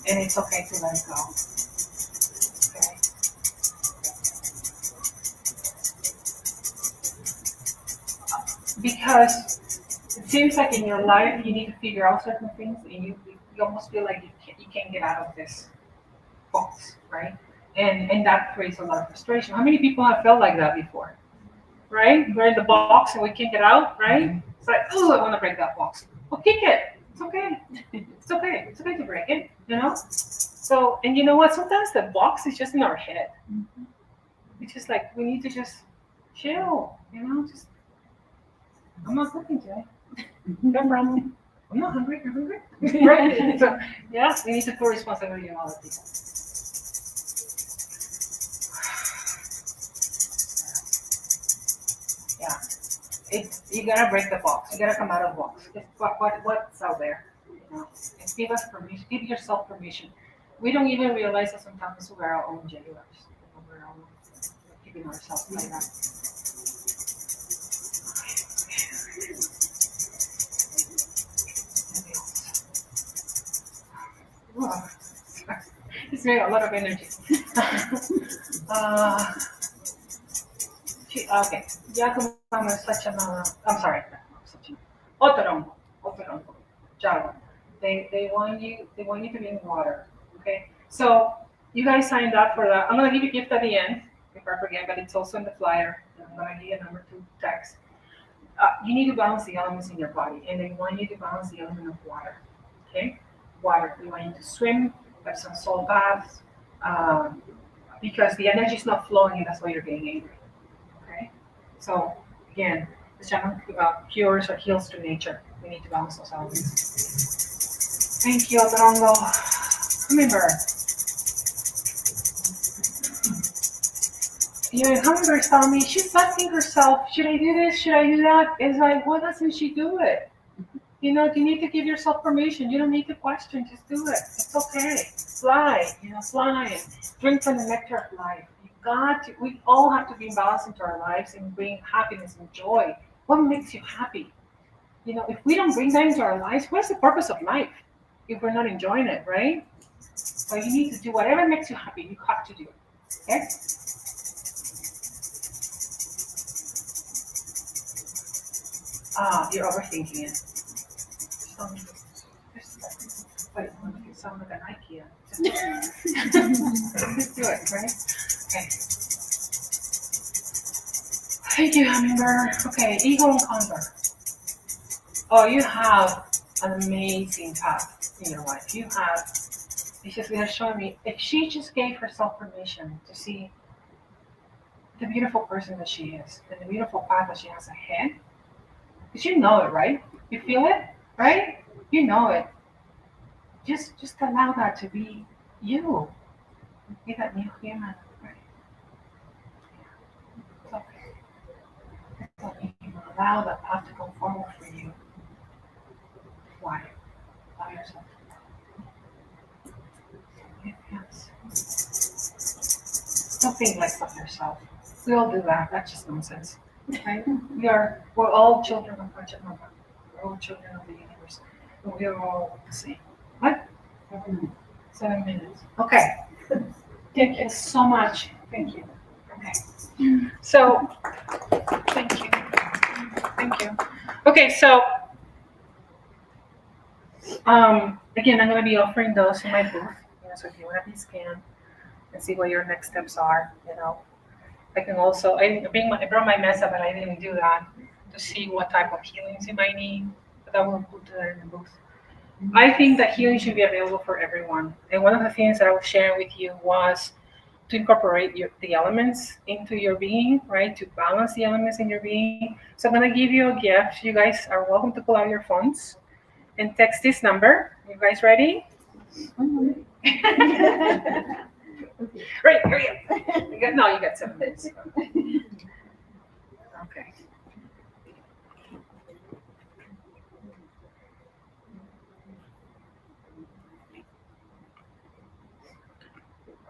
and it's okay to let it go. Okay. Because it seems like in your life you need to figure out certain things, and you almost feel like you can't get out of this box, right? And that creates a lot of frustration. How many people have felt like that before? Right? We're in the box and we can't get out, right? It's like, oh, I want to break that box. Well, kick it. It's okay. It's okay. It's okay to break it, So, and you know what? Sometimes the box is just in our head. It's just like, we need to just chill, just, I'm not cooking today. No problem. I'm not hungry. You're hungry. Right? So, yeah, we need to put responsibility on other people. Yeah. You gotta break the box. You gotta come out of the box. What's out there? And give us permission. Give yourself permission. We don't even realize that sometimes we're our own jailers. We're keeping ourselves like that. Whoa. It's very a lot of energy. uh, okay. Giacomo is such a I'm sorry. Otorongo. Otorongo. Java. They want you to be in water. Okay. So you guys signed up for that. I'm gonna give you a gift at the end if I forget, but it's also in the flyer. I'm gonna give you a number 2 text. You need to balance the elements in your body, and they want you to balance the element of water. Okay, water. They want you to swim, have some salt baths, because the energy is not flowing, and that's why you're getting angry. Okay, so again, the shaman cures or heals through nature. We need to balance those elements. Thank you, Drongo. Remember, Hummingbird telling me she's asking herself, should I do this? Should I do that? It's like, why doesn't she do it? You need to give yourself permission. You don't need to question. Just do it. It's okay. Fly. Fly and drink from the nectar of life. We all have to be balanced into our lives and bring happiness and joy. What makes you happy? If we don't bring that into our lives, what's the purpose of life if we're not enjoying it, right? So you need to do whatever makes you happy. You have to do it. Okay? You're overthinking it. You sound like an IKEA. Just do it, right? Okay. Thank you, Hummingbird. Okay, Eagle and Condor. Oh, you have an amazing path in your life. They're showing me, if she just gave herself permission to see the beautiful person that she is and the beautiful path that she has ahead, because you know it, right? You feel it, right? You know it. Just allow that to be you. Be that new human, right? It's okay. It's okay. Allow that path to go forward for you. Fly. Allow yourself to fly. Yes. Don't think less of yourself. We all do that. That's just nonsense. Right? We're all children of Project Mama. We're all children of the universe. And we are all the same. What? 7 minutes. Okay. Thank you so much. Thank you. Okay. So, thank you. Thank you. Okay, so again, I'm going to be offering those in my booth. So if you want to be scanned and see what your next steps are, I can also, I brought my mesa, but I didn't do that to see what type of healings you might need. But I will put that in the booth. I think that healing should be available for everyone. And one of the things that I was sharing with you was to incorporate the elements into your being, right? To balance the elements in your being. So I'm going to give you a gift. You guys are welcome to pull out your phones and text this number. You guys ready? Right, hurry up. You got 7 minutes. Okay.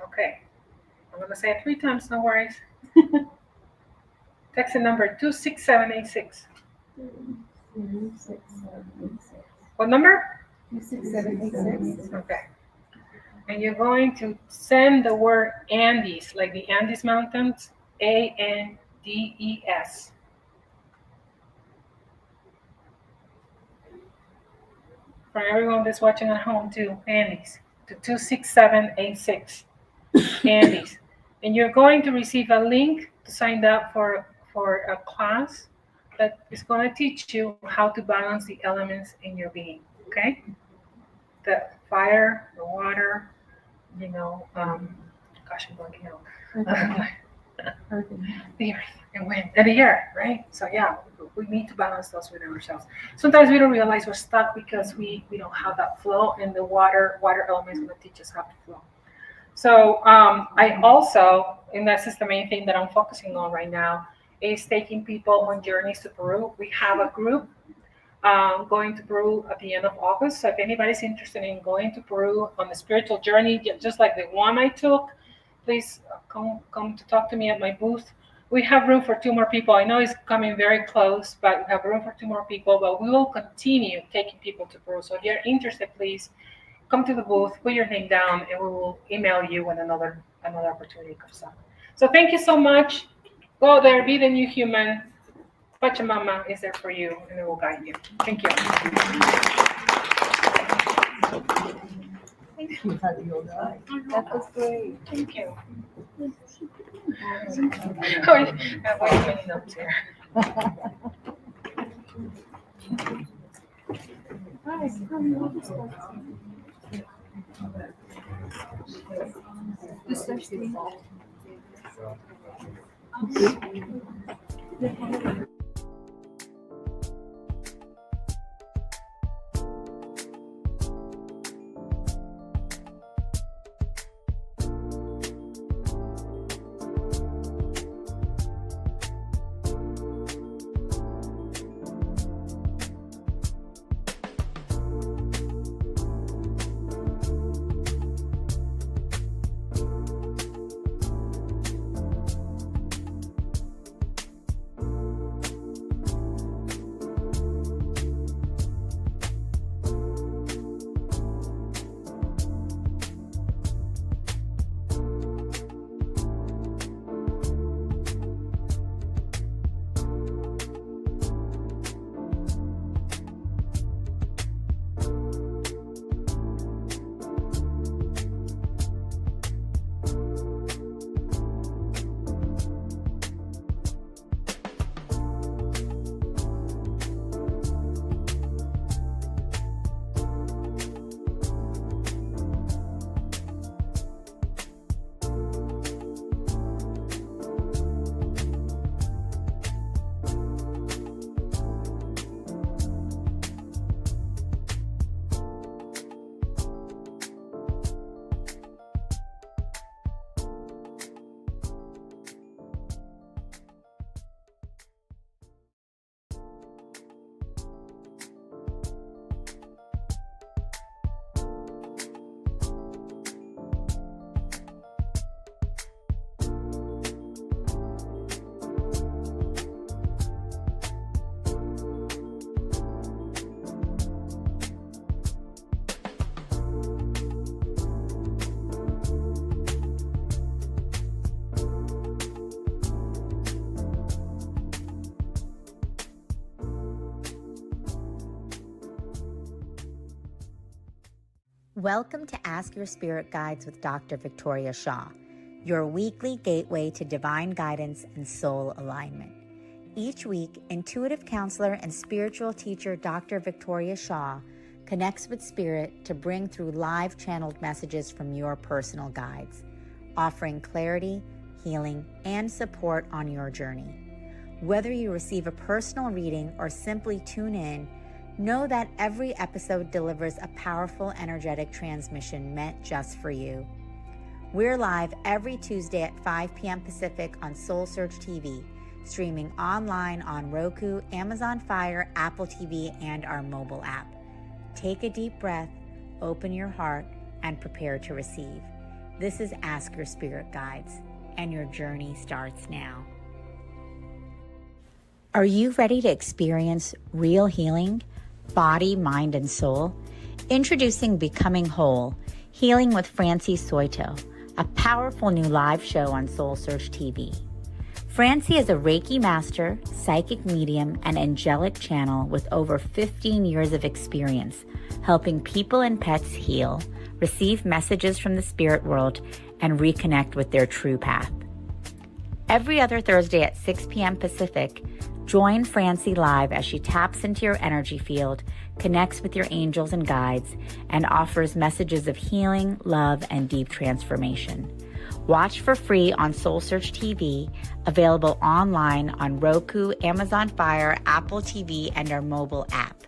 Okay. I'm going to say it 3 times, no worries. Text the number 26786. 26786. What number? 26786. Okay. And you're going to send the word Andes, like the Andes Mountains, ANDES. For everyone that's watching at home too, Andes, to 26786, Andes. And you're going to receive a link to sign up for a class that is going to teach you how to balance the elements in your being, okay? The fire, the water, gosh, I'm blanking out. The earth and wind and the air, right? So yeah, we need to balance those within ourselves. Sometimes we don't realize we're stuck because we don't have that flow, and the water element is going to teach us how to flow. So I also, and this is the main thing that I'm focusing on right now, is taking people on journeys to Peru. We have a group going to Peru at the end of August. So if anybody's interested in going to Peru on a spiritual journey, just like the one I took, please come to talk to me at my booth. We have room for 2 more people. I know it's coming very close, but we have room for 2 more people. But we will continue taking people to Peru. So if you're interested, please come to the booth, put your name down, and we will email you when another opportunity comes up. So thank you so much. Go out there, be the new human. Pachamama is there for you, and it will guide you. Thank you. Thank you, Fabiola. That was great. Thank you. Oh, I have way many notes here. Welcome to Ask Your Spirit Guides with Dr. Victoria Shaw, your weekly gateway to divine guidance and soul alignment. Each week, intuitive counselor and spiritual teacher Dr. Victoria Shaw connects with spirit to bring through live channeled messages from your personal guides, offering clarity, healing, and support on your journey. Whether you receive a personal reading or simply tune in, know that every episode delivers a powerful energetic transmission meant just for you. We're live every Tuesday at 5 p.m. Pacific on SoulSearch TV, streaming online on Roku, Amazon Fire, Apple TV, and our mobile app. Take a deep breath, open your heart, and prepare to receive. This is Ask Your Spirit Guides, and your journey starts now. Are you ready to experience real healing? Body, mind, and soul? Introducing Becoming Whole, Healing with Francie Soito, a powerful new live show on SoulSearch TV. Francie is a Reiki master, psychic medium, and angelic channel with over 15 years of experience helping people and pets heal, receive messages from the spirit world, and reconnect with their true path. Every other Thursday at 6 p.m. Pacific, join Francie live as she taps into your energy field, connects with your angels and guides, and offers messages of healing, love, and deep transformation. Watch for free on SoulSearch TV, available online on Roku, Amazon Fire, Apple TV, and our mobile app.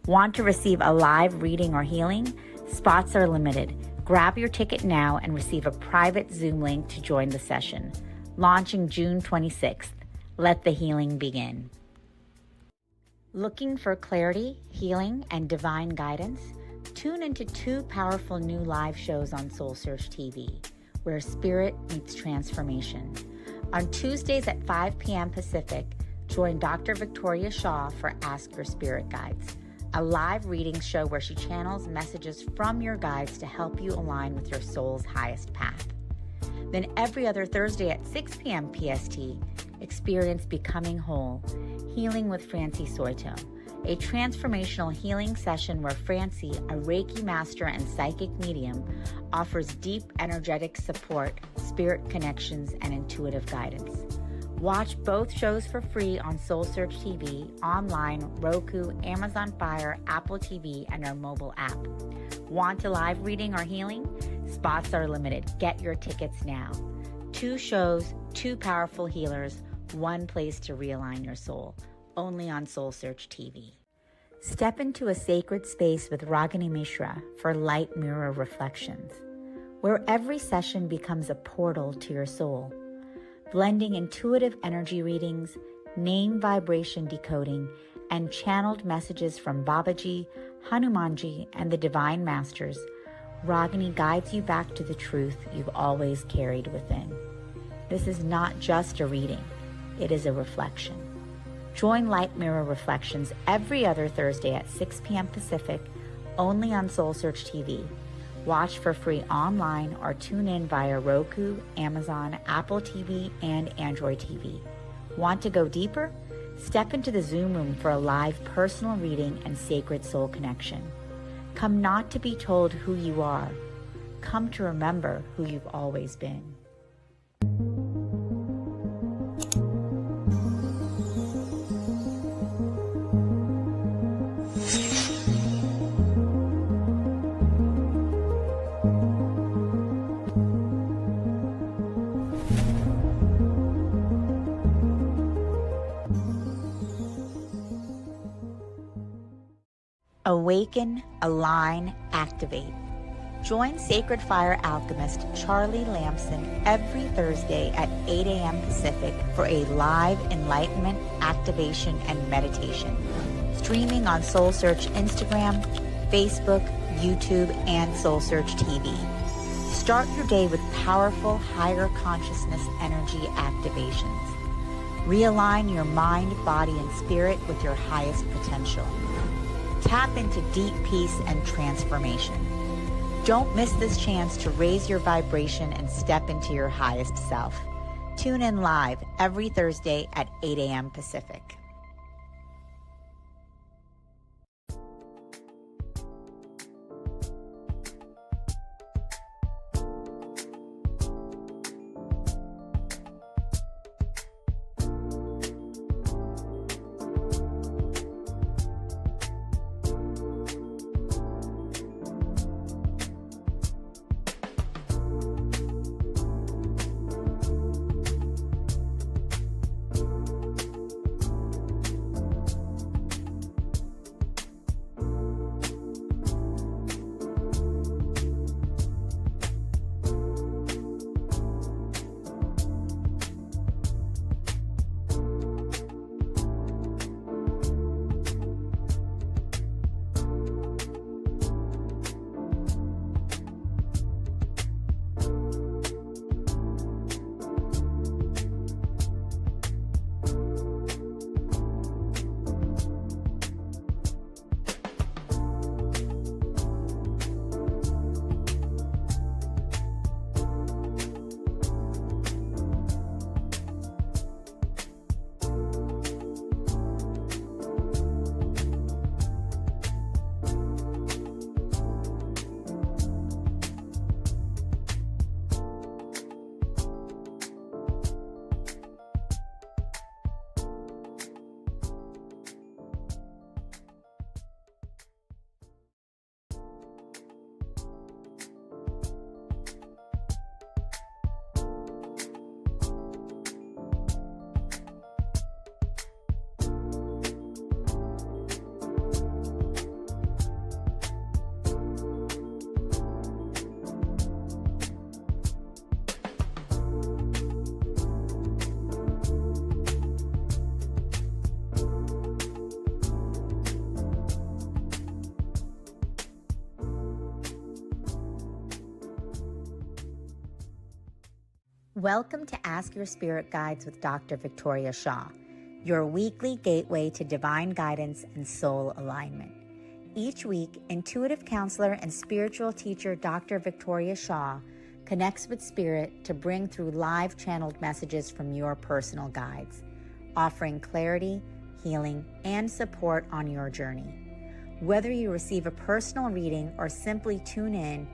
Want to receive a live reading or healing? Spots are limited. Grab your ticket now and receive a private Zoom link to join the session. Launching June 26th. Let the healing begin. Looking for clarity, healing, and divine guidance? Tune into 2 powerful new live shows on SoulSearch TV, where spirit meets transformation. On Tuesdays at 5 p.m. Pacific, join Dr. Victoria Shaw for Ask Your Spirit Guides, a live reading show where she channels messages from your guides to help you align with your soul's highest path. Then every other Thursday at 6 p.m. PST, experience Becoming Whole, Healing with Francie Soito, a transformational healing session where Francie, a Reiki master and psychic medium, offers deep energetic support, spirit connections, and intuitive guidance. Watch both shows for free on SoulSearch TV, online, Roku, Amazon Fire, Apple TV, and our mobile app. Want a live reading or healing? Spots are limited. Get your tickets now. 2 shows, 2 powerful healers, 1 place to realign your soul. Only on SoulSearch TV. Step into a sacred space with Ragini Mishra for Light Mirror Reflections, where every session becomes a portal to your soul, blending intuitive energy readings, name vibration decoding, and channeled messages from Babaji, Hanumanji, and the Divine Masters. Ragini guides you back to the truth you've always carried within. This is not just a reading, it is a reflection. Join Light Mirror Reflections every other Thursday at 6 p.m. Pacific, only on SoulSearch TV. Watch for free online or tune in via Roku, Amazon, Apple TV, and Android TV. Want to go deeper? Step into the Zoom room for a live personal reading and sacred soul connection. Come not to be told who you are. Come to remember who you've always been. Awaken, align, activate. Join Sacred Fire alchemist Charlie Lamson every Thursday at 8 a.m. Pacific for a live enlightenment, activation, and meditation. Streaming on SoulSearch Instagram, Facebook, YouTube, and SoulSearch TV. Start your day with powerful higher consciousness energy activations. Realign your mind, body, and spirit with your highest potential. Tap into deep peace and transformation. Don't miss this chance to raise your vibration and step into your highest self. Tune in live every Thursday at 8 a.m. Pacific. Welcome to Ask Your Spirit Guides with Dr. Victoria Shaw, your weekly gateway to divine guidance and soul alignment. Each week, intuitive counselor and spiritual teacher Dr. Victoria Shaw connects with spirit to bring through live channeled messages from your personal guides, offering clarity, healing, and support on your journey. Whether you receive a personal reading or simply tune in,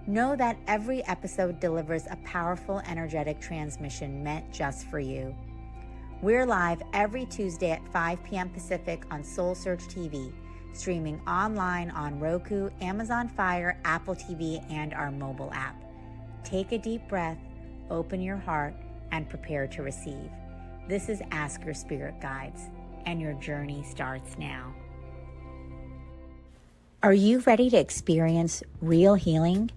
know that every episode delivers a powerful energetic transmission meant just for you. We're live every Tuesday at 5 p.m. Pacific on SoulSearch TV, streaming online on Roku, Amazon Fire, Apple TV, and our mobile app. Take a deep breath, open your heart, and prepare to receive. This is Ask Your Spirit Guides, and your journey starts now. Are you ready to experience real healing,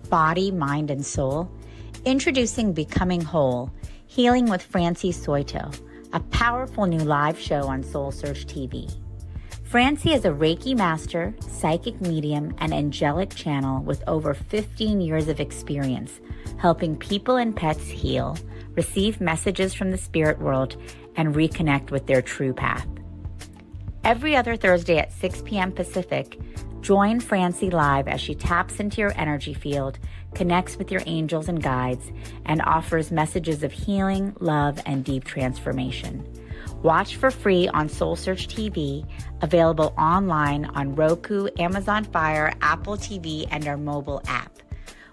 body, mind, and soul? Introducing Becoming Whole, Healing with Francie Soito, a powerful new live show on SoulSearch TV. Francie is a Reiki master, psychic medium, and angelic channel with over 15 years of experience helping people and pets heal, receive messages from the spirit world, and reconnect with their true path. Every other Thursday at 6 p.m. Pacific, join Francie live as she taps into your energy field, connects with your angels and guides, and offers messages of healing, love, and deep transformation. Watch for free on SoulSearch TV, available online on Roku, Amazon Fire, Apple TV, and our mobile app.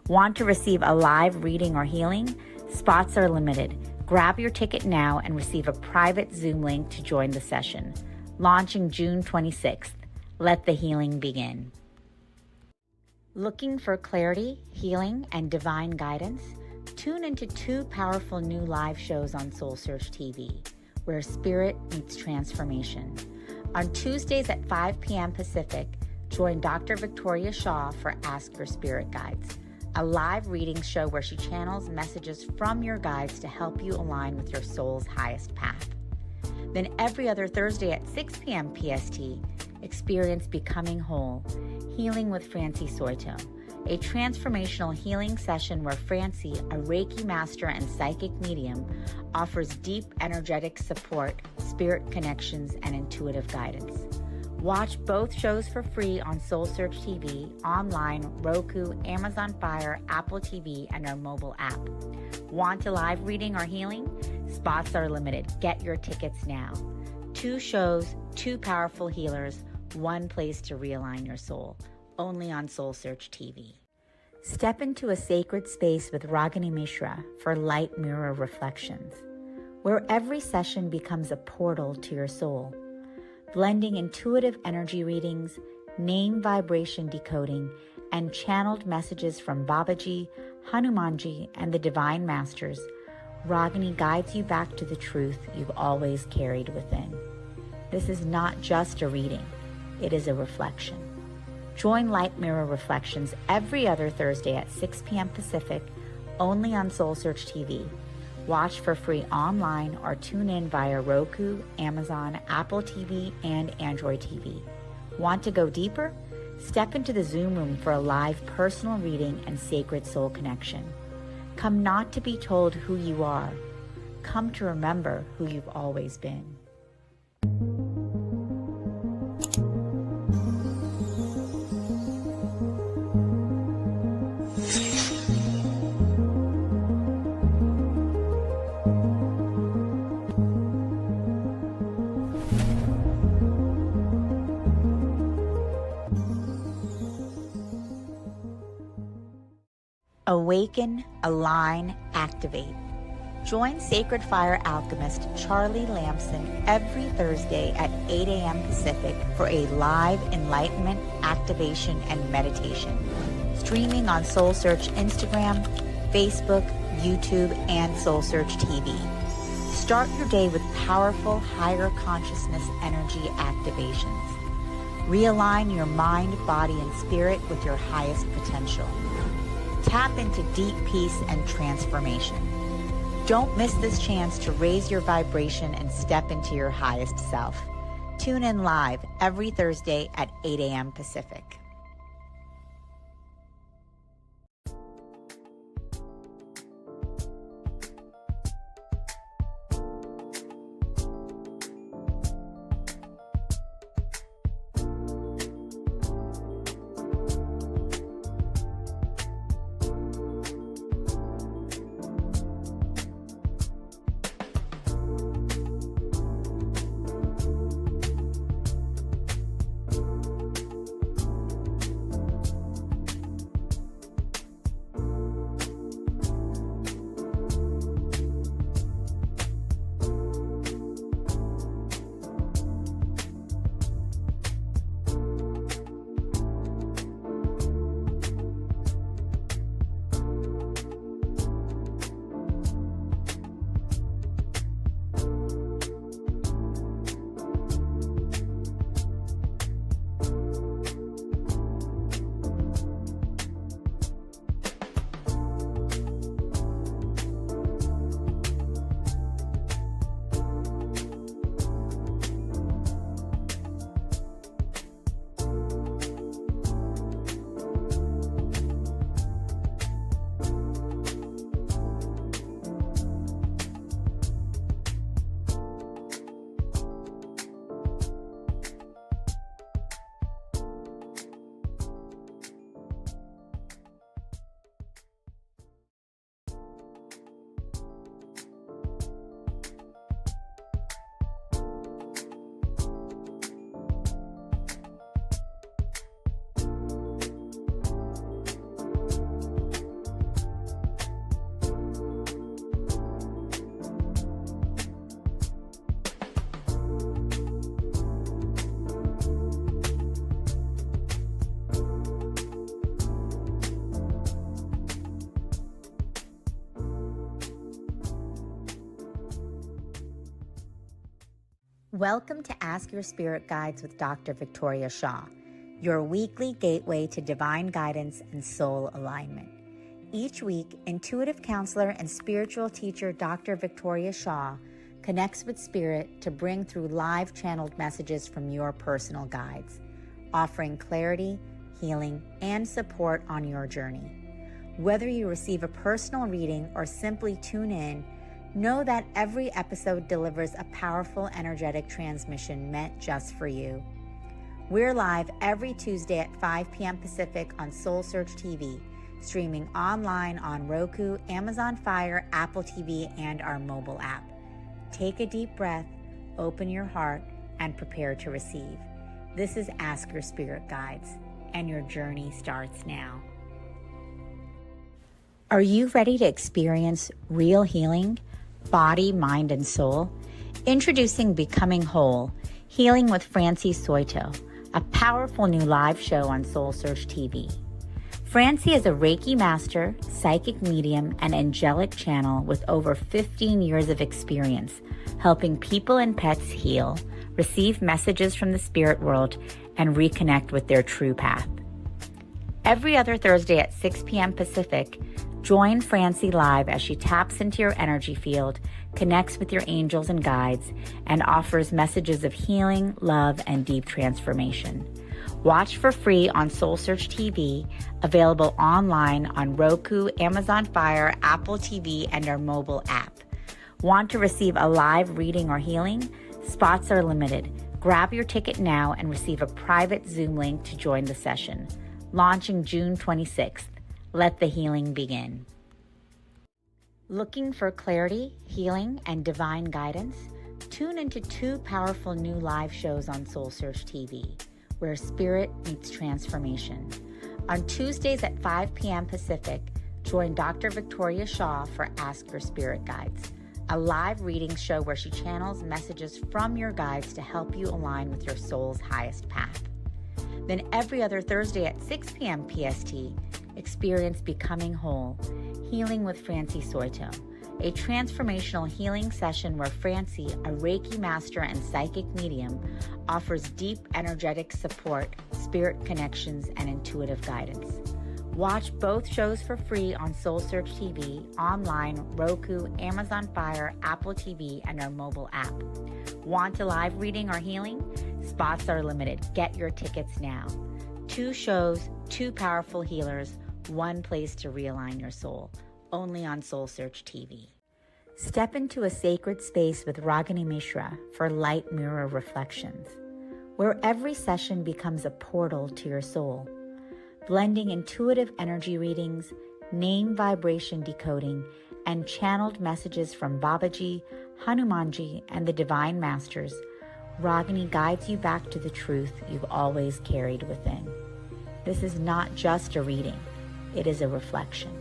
Want to receive a live reading or healing? Spots are limited. Grab your ticket now and receive a private Zoom link to join the session. Launching June 26th. Let the healing begin. Looking for clarity, healing, and divine guidance? Tune into 2 powerful new live shows on SoulSearch TV, where spirit meets transformation. On Tuesdays at 5 p.m. Pacific, join Dr. Victoria Shaw for Ask Your Spirit Guides, a live reading show where she channels messages from your guides to help you align with your soul's highest path. Then every other Thursday at 6 p.m. PST, experience Becoming Whole, Healing with Francie Soito, a transformational healing session where Francie, a Reiki master and psychic medium, offers deep energetic support, spirit connections, and intuitive guidance. Watch both shows for free on SoulSearch TV, online, Roku, Amazon Fire, Apple TV, and our mobile app. Want a live reading or healing? Spots are limited. Get your tickets now. 2 shows, 2 powerful healers, 1 place to realign your soul. Only on SoulSearch TV. Step into a sacred space with Ragini Mishra for Light Mirror Reflections, where every session becomes a portal to your soul. Blending intuitive energy readings, name vibration decoding, and channeled messages from Babaji, Hanumanji, and the Divine Masters, Ragini guides you back to the truth you've always carried within. This is not just a reading, it is a reflection. Join Light Mirror Reflections every other Thursday at 6 p.m. Pacific, only on SoulSearch TV. Watch for free online or tune in via Roku, Amazon, Apple TV, and Android TV. Want to go deeper? Step into the Zoom room for a live personal reading and sacred soul connection. Come not to be told who you are. Come to remember who you've always been. Awaken, align, activate. Join Sacred Fire alchemist Charlie Lamson every Thursday at 8 a.m. Pacific for a live enlightenment, activation, and meditation. Streaming on SoulSearch Instagram, Facebook, YouTube, and SoulSearch TV. Start your day with powerful higher consciousness energy activations. Realign your mind, body, and spirit with your highest potential. Tap into deep peace and transformation. Don't miss this chance to raise your vibration and step into your highest self. Tune in live every Thursday at 8 a.m. Pacific. Welcome to Ask Your Spirit Guides with Dr. Victoria Shaw, your weekly gateway to divine guidance and soul alignment. Each week, intuitive counselor and spiritual teacher Dr. Victoria Shaw connects with spirit to bring through live channeled messages from your personal guides, offering clarity, healing, and support on your journey. Whether you receive a personal reading or simply tune in, know that every episode delivers a powerful energetic transmission meant just for you. We're live every Tuesday at 5 p.m. Pacific on SoulSearch TV, streaming online on Roku, Amazon Fire, Apple TV, and our mobile app. Take a deep breath, open your heart, and prepare to receive. This is Ask Your Spirit Guides, and your journey starts now. Are you ready to experience real healing? Body, mind, and soul? Introducing Becoming Whole, Healing with Francie Soito, a powerful new live show on SoulSearch TV. Francie is a Reiki master, psychic medium, and angelic channel with over 15 years of experience helping people and pets heal, receive messages from the spirit world, and reconnect with their true path. Every other Thursday at 6 p.m. Pacific, join Francie live as she taps into your energy field, connects with your angels and guides, and offers messages of healing, love, and deep transformation. Watch for free on SoulSearch TV, available online on Roku, Amazon Fire, Apple TV, and our mobile app. Want to receive a live reading or healing? Spots are limited. Grab your ticket now and receive a private Zoom link to join the session. Launching June 26th. Let the healing begin. Looking for clarity, healing, and divine guidance? Tune into 2 powerful new live shows on SoulSearch TV, where spirit meets transformation. On Tuesdays at 5 p.m. Pacific, join Dr. Victoria Shaw for Ask Your Spirit Guides, a live reading show where she channels messages from your guides to help you align with your soul's highest path. Then every other Thursday at 6 p.m. PST, experience Becoming Whole, Healing with Francie Soito, a transformational healing session where Francie, a Reiki master and psychic medium, offers deep energetic support, spirit connections, and intuitive guidance. Watch both shows for free on SoulSearch TV, online, Roku, Amazon Fire, Apple TV, and our mobile app. Want a live reading or healing? Spots are limited. Get your tickets now. 2 shows, 2 powerful healers, 1 place to realign your soul. Only on SoulSearch TV. Step into a sacred space with Ragini Mishra for Light Mirror Reflections, where every session becomes a portal to your soul, blending intuitive energy readings, name vibration decoding, and channeled messages from Babaji, Hanumanji, and the Divine Masters. Ragini guides you back to the truth you've always carried within. This is not just a reading, it is a reflection.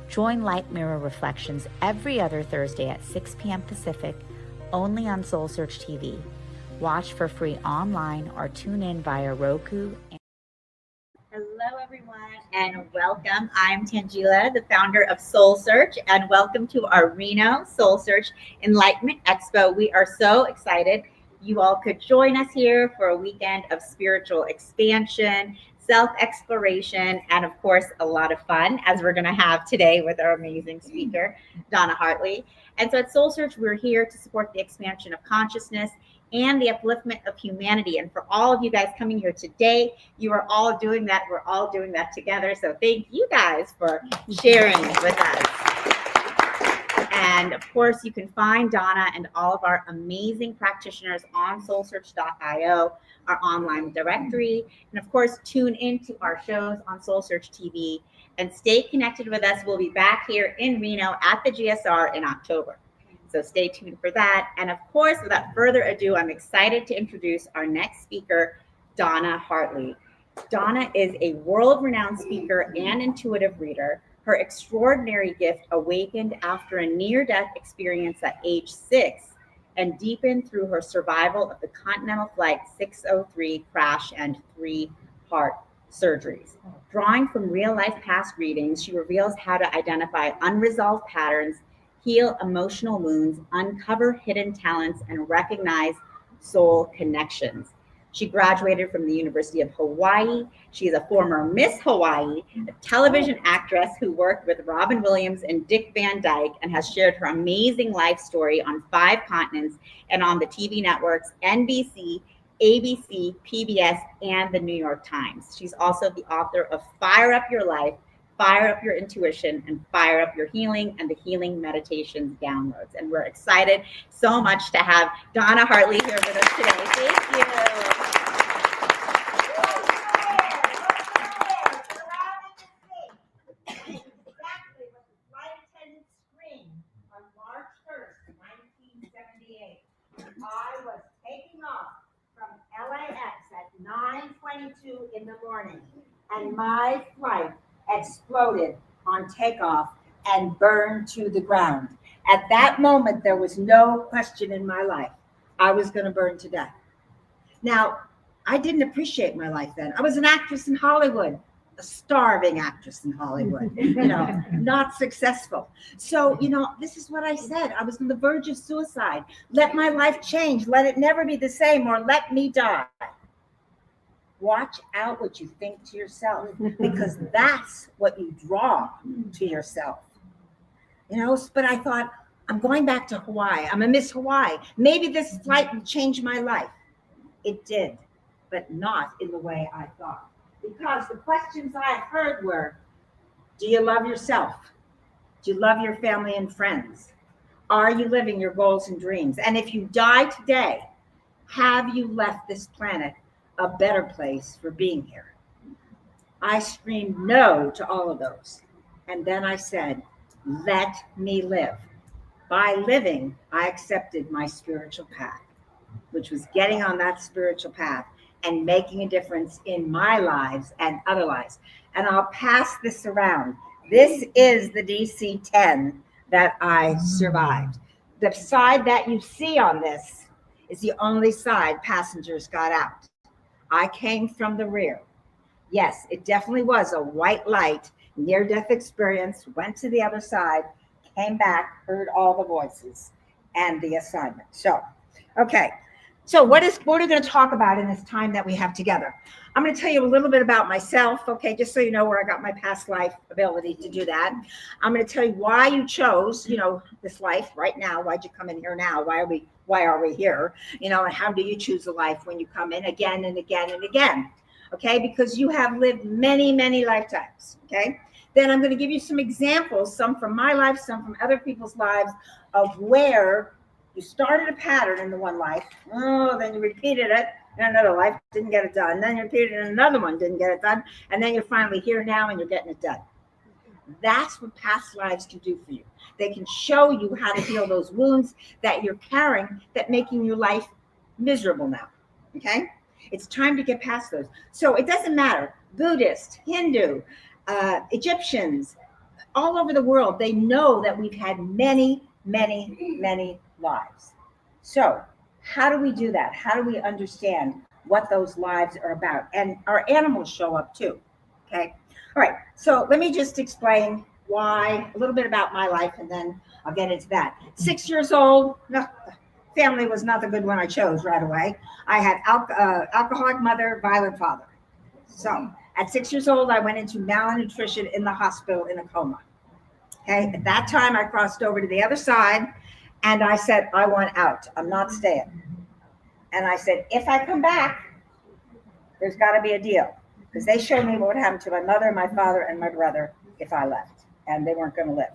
Join Light Mirror Reflections every other Thursday at 6 p.m. Pacific, only on SoulSearch TV. Watch for free online or tune in via Roku. Hello, everyone, and welcome. I'm Tangela, the founder of SoulSearch, and welcome to our Reno SoulSearch Enlightenment Expo. We are so excited you all could join us here for a weekend of spiritual expansion, self-exploration, and of course, a lot of fun, as we're going to have today with our amazing speaker, Donna Hartley. And so at SoulSearch, we're here to support the expansion of consciousness and the upliftment of humanity. And for all of you guys coming here today, you are all doing that. We're all doing that together. So thank you guys for sharing with us. And of course, you can find Donna and all of our amazing practitioners on soulsearch.io, our online directory. And of course, tune into our shows on SoulSearch TV and stay connected with us. We'll be back here in Reno at the GSR in October. So stay tuned for that. And of course, without further ado, I'm excited to introduce our next speaker, Donna Hartley. Donna is a world-renowned speaker and intuitive reader. Her extraordinary gift awakened after a near-death experience at age 6 and deepened through her survival of the Continental Flight 603 crash and 3 heart surgeries. Drawing from real-life past readings, she reveals how to identify unresolved patterns, heal emotional wounds, uncover hidden talents, and recognize Soul Connections. She graduated from the University of Hawaii. She is a former Miss Hawaii, a television actress who worked with Robin Williams and Dick Van Dyke and has shared her amazing life story on 5 continents and on the TV networks NBC, ABC, PBS, and the New York Times. She's also the author of Fire Up Your Life, Fire Up Your Intuition, and Fire Up Your Healing and the Healing Meditations Downloads. And we're excited so much to have Donna Hartley here with us today. Thank you. Exactly what the flight attendant screamed on March 1st, 1978. I was taking off from LAX at 9:22 in the morning, and my flight exploded on takeoff and burned to the ground. At that moment, there was no question in my life. I was going to burn to death. Now, I didn't appreciate my life then. I was an actress in Hollywood, a starving actress in Hollywood, not successful. So, this is what I said. I was on the verge of suicide. Let my life change. Let it never be the same, or let me die. Watch out what you think to yourself, because that's what you draw to yourself. But I thought, I'm going back to Hawaii. I'm a Miss Hawaii. Maybe this flight will change my life. It did, but not in the way I thought. Because the questions I heard were, do you love yourself? Do you love your family and friends? Are you living your goals and dreams? And if you die today, have you left this planet a better place for being here? I screamed no to all of those. And then I said, let me live. By living, I accepted my spiritual path, which was getting on that spiritual path and making a difference in my lives and other lives. And I'll pass this around. This is the DC-10 that I survived. The side that you see on this is the only side passengers got out. I came from the rear. Yes, it definitely was a white light, near-death experience, went to the other side, came back, heard all the voices and the assignment. So, okay. So what are we going to talk about in this time that we have together? I'm going to tell you a little bit about myself, okay, just so you know where I got my past life ability to do that. I'm going to tell you why you chose, this life right now. Why'd you come in here now? Why are we here? And how do you choose a life when you come in again and again and again? Okay, because you have lived many, many lifetimes, okay? Then I'm going to give you some examples, some from my life, some from other people's lives, of where you started a pattern in the one life, then you repeated it in another life, didn't get it done. Then you repeated it in another one, didn't get it done. And then you're finally here now and you're getting it done. That's what past lives can do for you. They can show you how to heal those wounds that you're carrying that making your life miserable now, okay? It's time to get past those. So it doesn't matter, Buddhist, Hindu, Egyptians, all over the world, they know that we've had many, many, many lives. So how do we do that? How do we understand what those lives are about? And our animals show up too, okay? All right, so let me just explain a little bit about my life, and then I'll get into that. 6 years old, family was not the good one I chose right away. I had alcoholic mother, violent father. So at 6 years old, I went into malnutrition in the hospital in a coma. Okay, at that time, I crossed over to the other side and I said, I want out. I'm not staying. And I said, if I come back, there's got to be a deal. Because they showed me what would happen to my mother, my father, and my brother if I left. And they weren't going to live.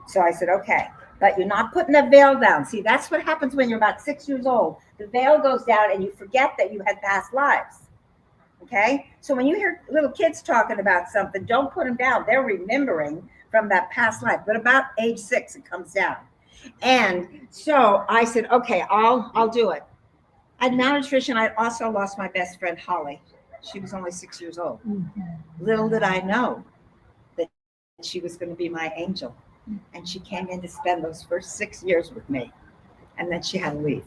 So I said, okay, but you're not putting the veil down. See, that's what happens when you're about 6 years old. The veil goes down and you forget that you had past lives. Okay? So when you hear little kids talking about something, don't put them down. They're remembering from that past life. But about age 6, it comes down. And so I said, okay, I'll do it. At malnutrition, I also lost my best friend, Holly. She was only 6 years old. Little did I know that she was going to be my angel. And she came in to spend those first 6 years with me. And then she had to leave.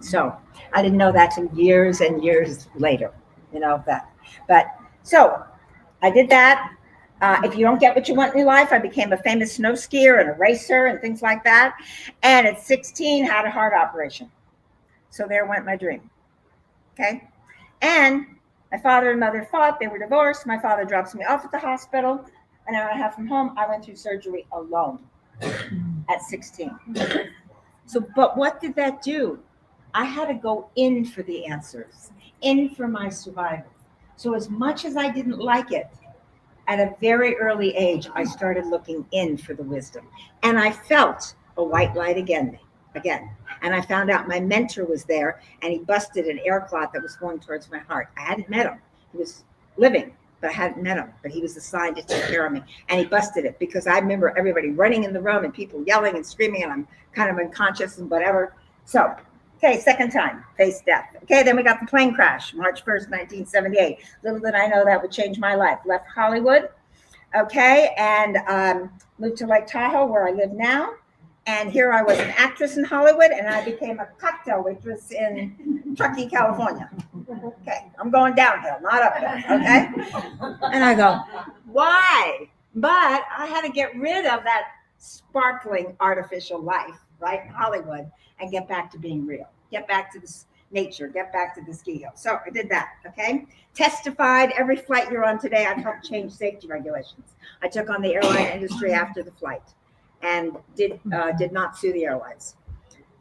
So I didn't know that till years and years later, that. But so I did that. If you don't get what you want in your life, I became a famous snow skier and a racer and things like that. And at 16, had a heart operation. So there went my dream. Okay. And my father and mother fought. They were divorced. My father drops me off at the hospital. An hour and a half from home, I went through surgery alone at 16. So, but what did that do? I had to go in for the answers, in for my survival. So as much as I didn't like it, at a very early age, I started looking in for the wisdom. And I felt a white light again. And I found out my mentor was there, and he busted an air clot that was going towards my heart. I hadn't met him. He was living, but I hadn't met him. But he was assigned to take care of me. And he busted it because I remember everybody running in the room and people yelling and screaming, and I'm kind of unconscious and whatever. So, okay, second time, face death. Okay, then we got the plane crash, March 1st, 1978. Little did I know that would change my life. Left Hollywood, okay, and moved to Lake Tahoe, where I live now. And here I was an actress in Hollywood, and I became a cocktail waitress in Truckee, California. Okay, I'm going downhill, not uphill, okay? And I go, why? But I had to get rid of that sparkling artificial life, right, in Hollywood, and get back to being real. Get back to this nature, get back to the ski hill. So I did that, okay? Testified every flight you're on today. I've helped change safety regulations. I took on the airline industry after the flight and did not sue the airlines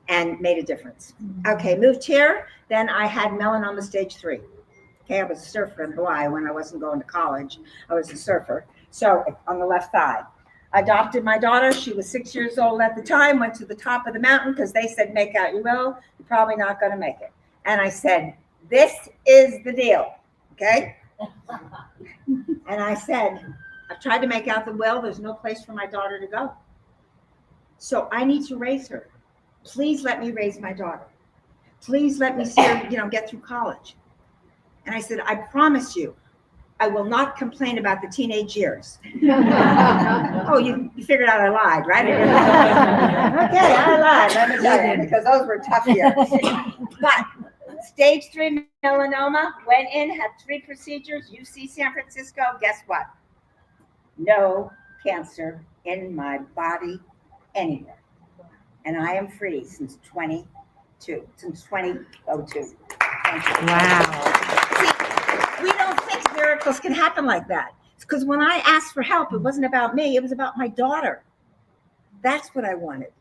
and made a difference. Okay, moved here. Then I had melanoma stage 3. Okay, I was a surfer in Hawaii when I wasn't going to college. I was a surfer. So on the left thigh. Adopted my daughter. She was 6 years old at the time, went to the top of the mountain because they said, make out your will. You're probably not going to make it. And I said, this is the deal. Okay. And I said, I've tried to make out the will. There's no place for my daughter to go. So I need to raise her. Please let me raise my daughter. Please let me see her, get through college. And I said, I promise you, I will not complain about the teenage years. Oh, you figured out I lied, right? Okay, I lied, let me tell you, because those were tough years. But stage 3 melanoma, went in, had 3 procedures, UC San Francisco. Guess what? No cancer in my body anywhere. And I am free since 2002. Thank you. Wow. See, we don't think miracles can happen like that. It's because when I asked for help, it wasn't about me, it was about my daughter. That's what I wanted.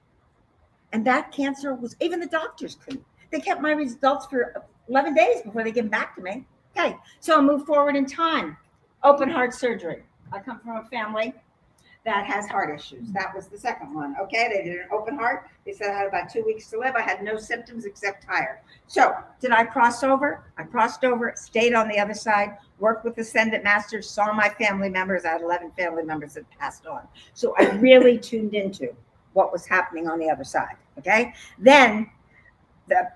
And that cancer was, even the doctors couldn't. They kept my results for 11 days before they gave them back to me. Okay, so I moved forward in time. Open heart surgery. I come from a family that has heart issues. That was the second one. Okay, they did an open heart. They said I had about 2 weeks to live. I had no symptoms except tired. So did I cross over? I crossed over, stayed on the other side, worked with Ascendant Masters, saw my family members. I had 11 family members that passed on. So I really tuned into what was happening on the other side. Okay, then the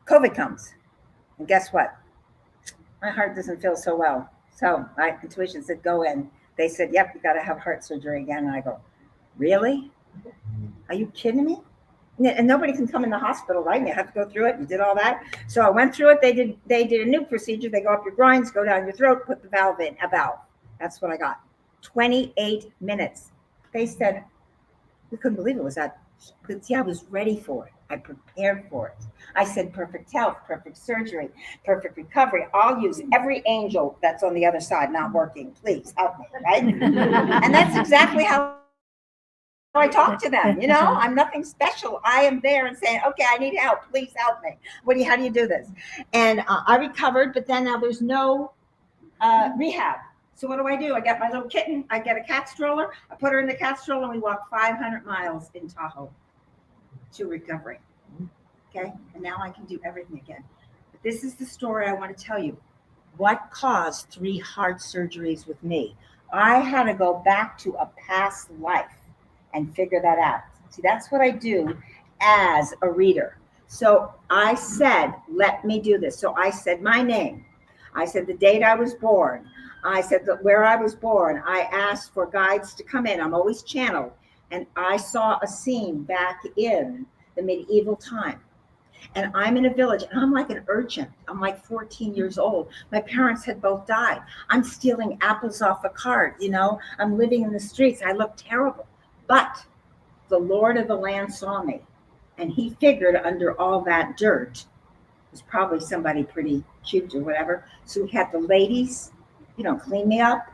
COVID comes, and guess what? My heart doesn't feel so well. So my intuition said, go in. They said, yep, you got to have heart surgery again. And I go, really? Are you kidding me? And nobody can come in the hospital, right? And you have to go through it. You did all that. So I went through it. They did a new procedure. They go up your groins, go down your throat, put the valve in, a valve. That's what I got. 28 minutes. They said, we couldn't believe it was that. But see, I was ready for it. I prepared for it. I said, perfect health, perfect surgery, perfect recovery. I'll use every angel that's on the other side not working. Please help me, right? And that's exactly how I talk to them. I'm nothing special. I am there and saying, okay, I need help. Please help me. How do you do this? And I recovered, but then now there's no rehab. So what do? I get my little kitten. I get a cat stroller. I put her in the cat stroller, and we walk 500 miles in Tahoe to recovery. Okay, and now I can do everything again. But this is the story I want to tell you. What caused 3 heart surgeries with me? I had to go back to a past life and figure that out. See, that's what I do as a reader. So I said, let me do this. So I said my name. I said the date I was born. I said where I was born. I asked for guides to come in. I'm always channeled. And I saw a scene back in the medieval time. And I'm in a village, and I'm like an urchin. I'm like 14 years old. My parents had both died. I'm stealing apples off a cart, I'm living in the streets. I look terrible. But the Lord of the land saw me And he figured under all that dirt was probably somebody pretty cute or whatever. So he had the ladies, clean me up.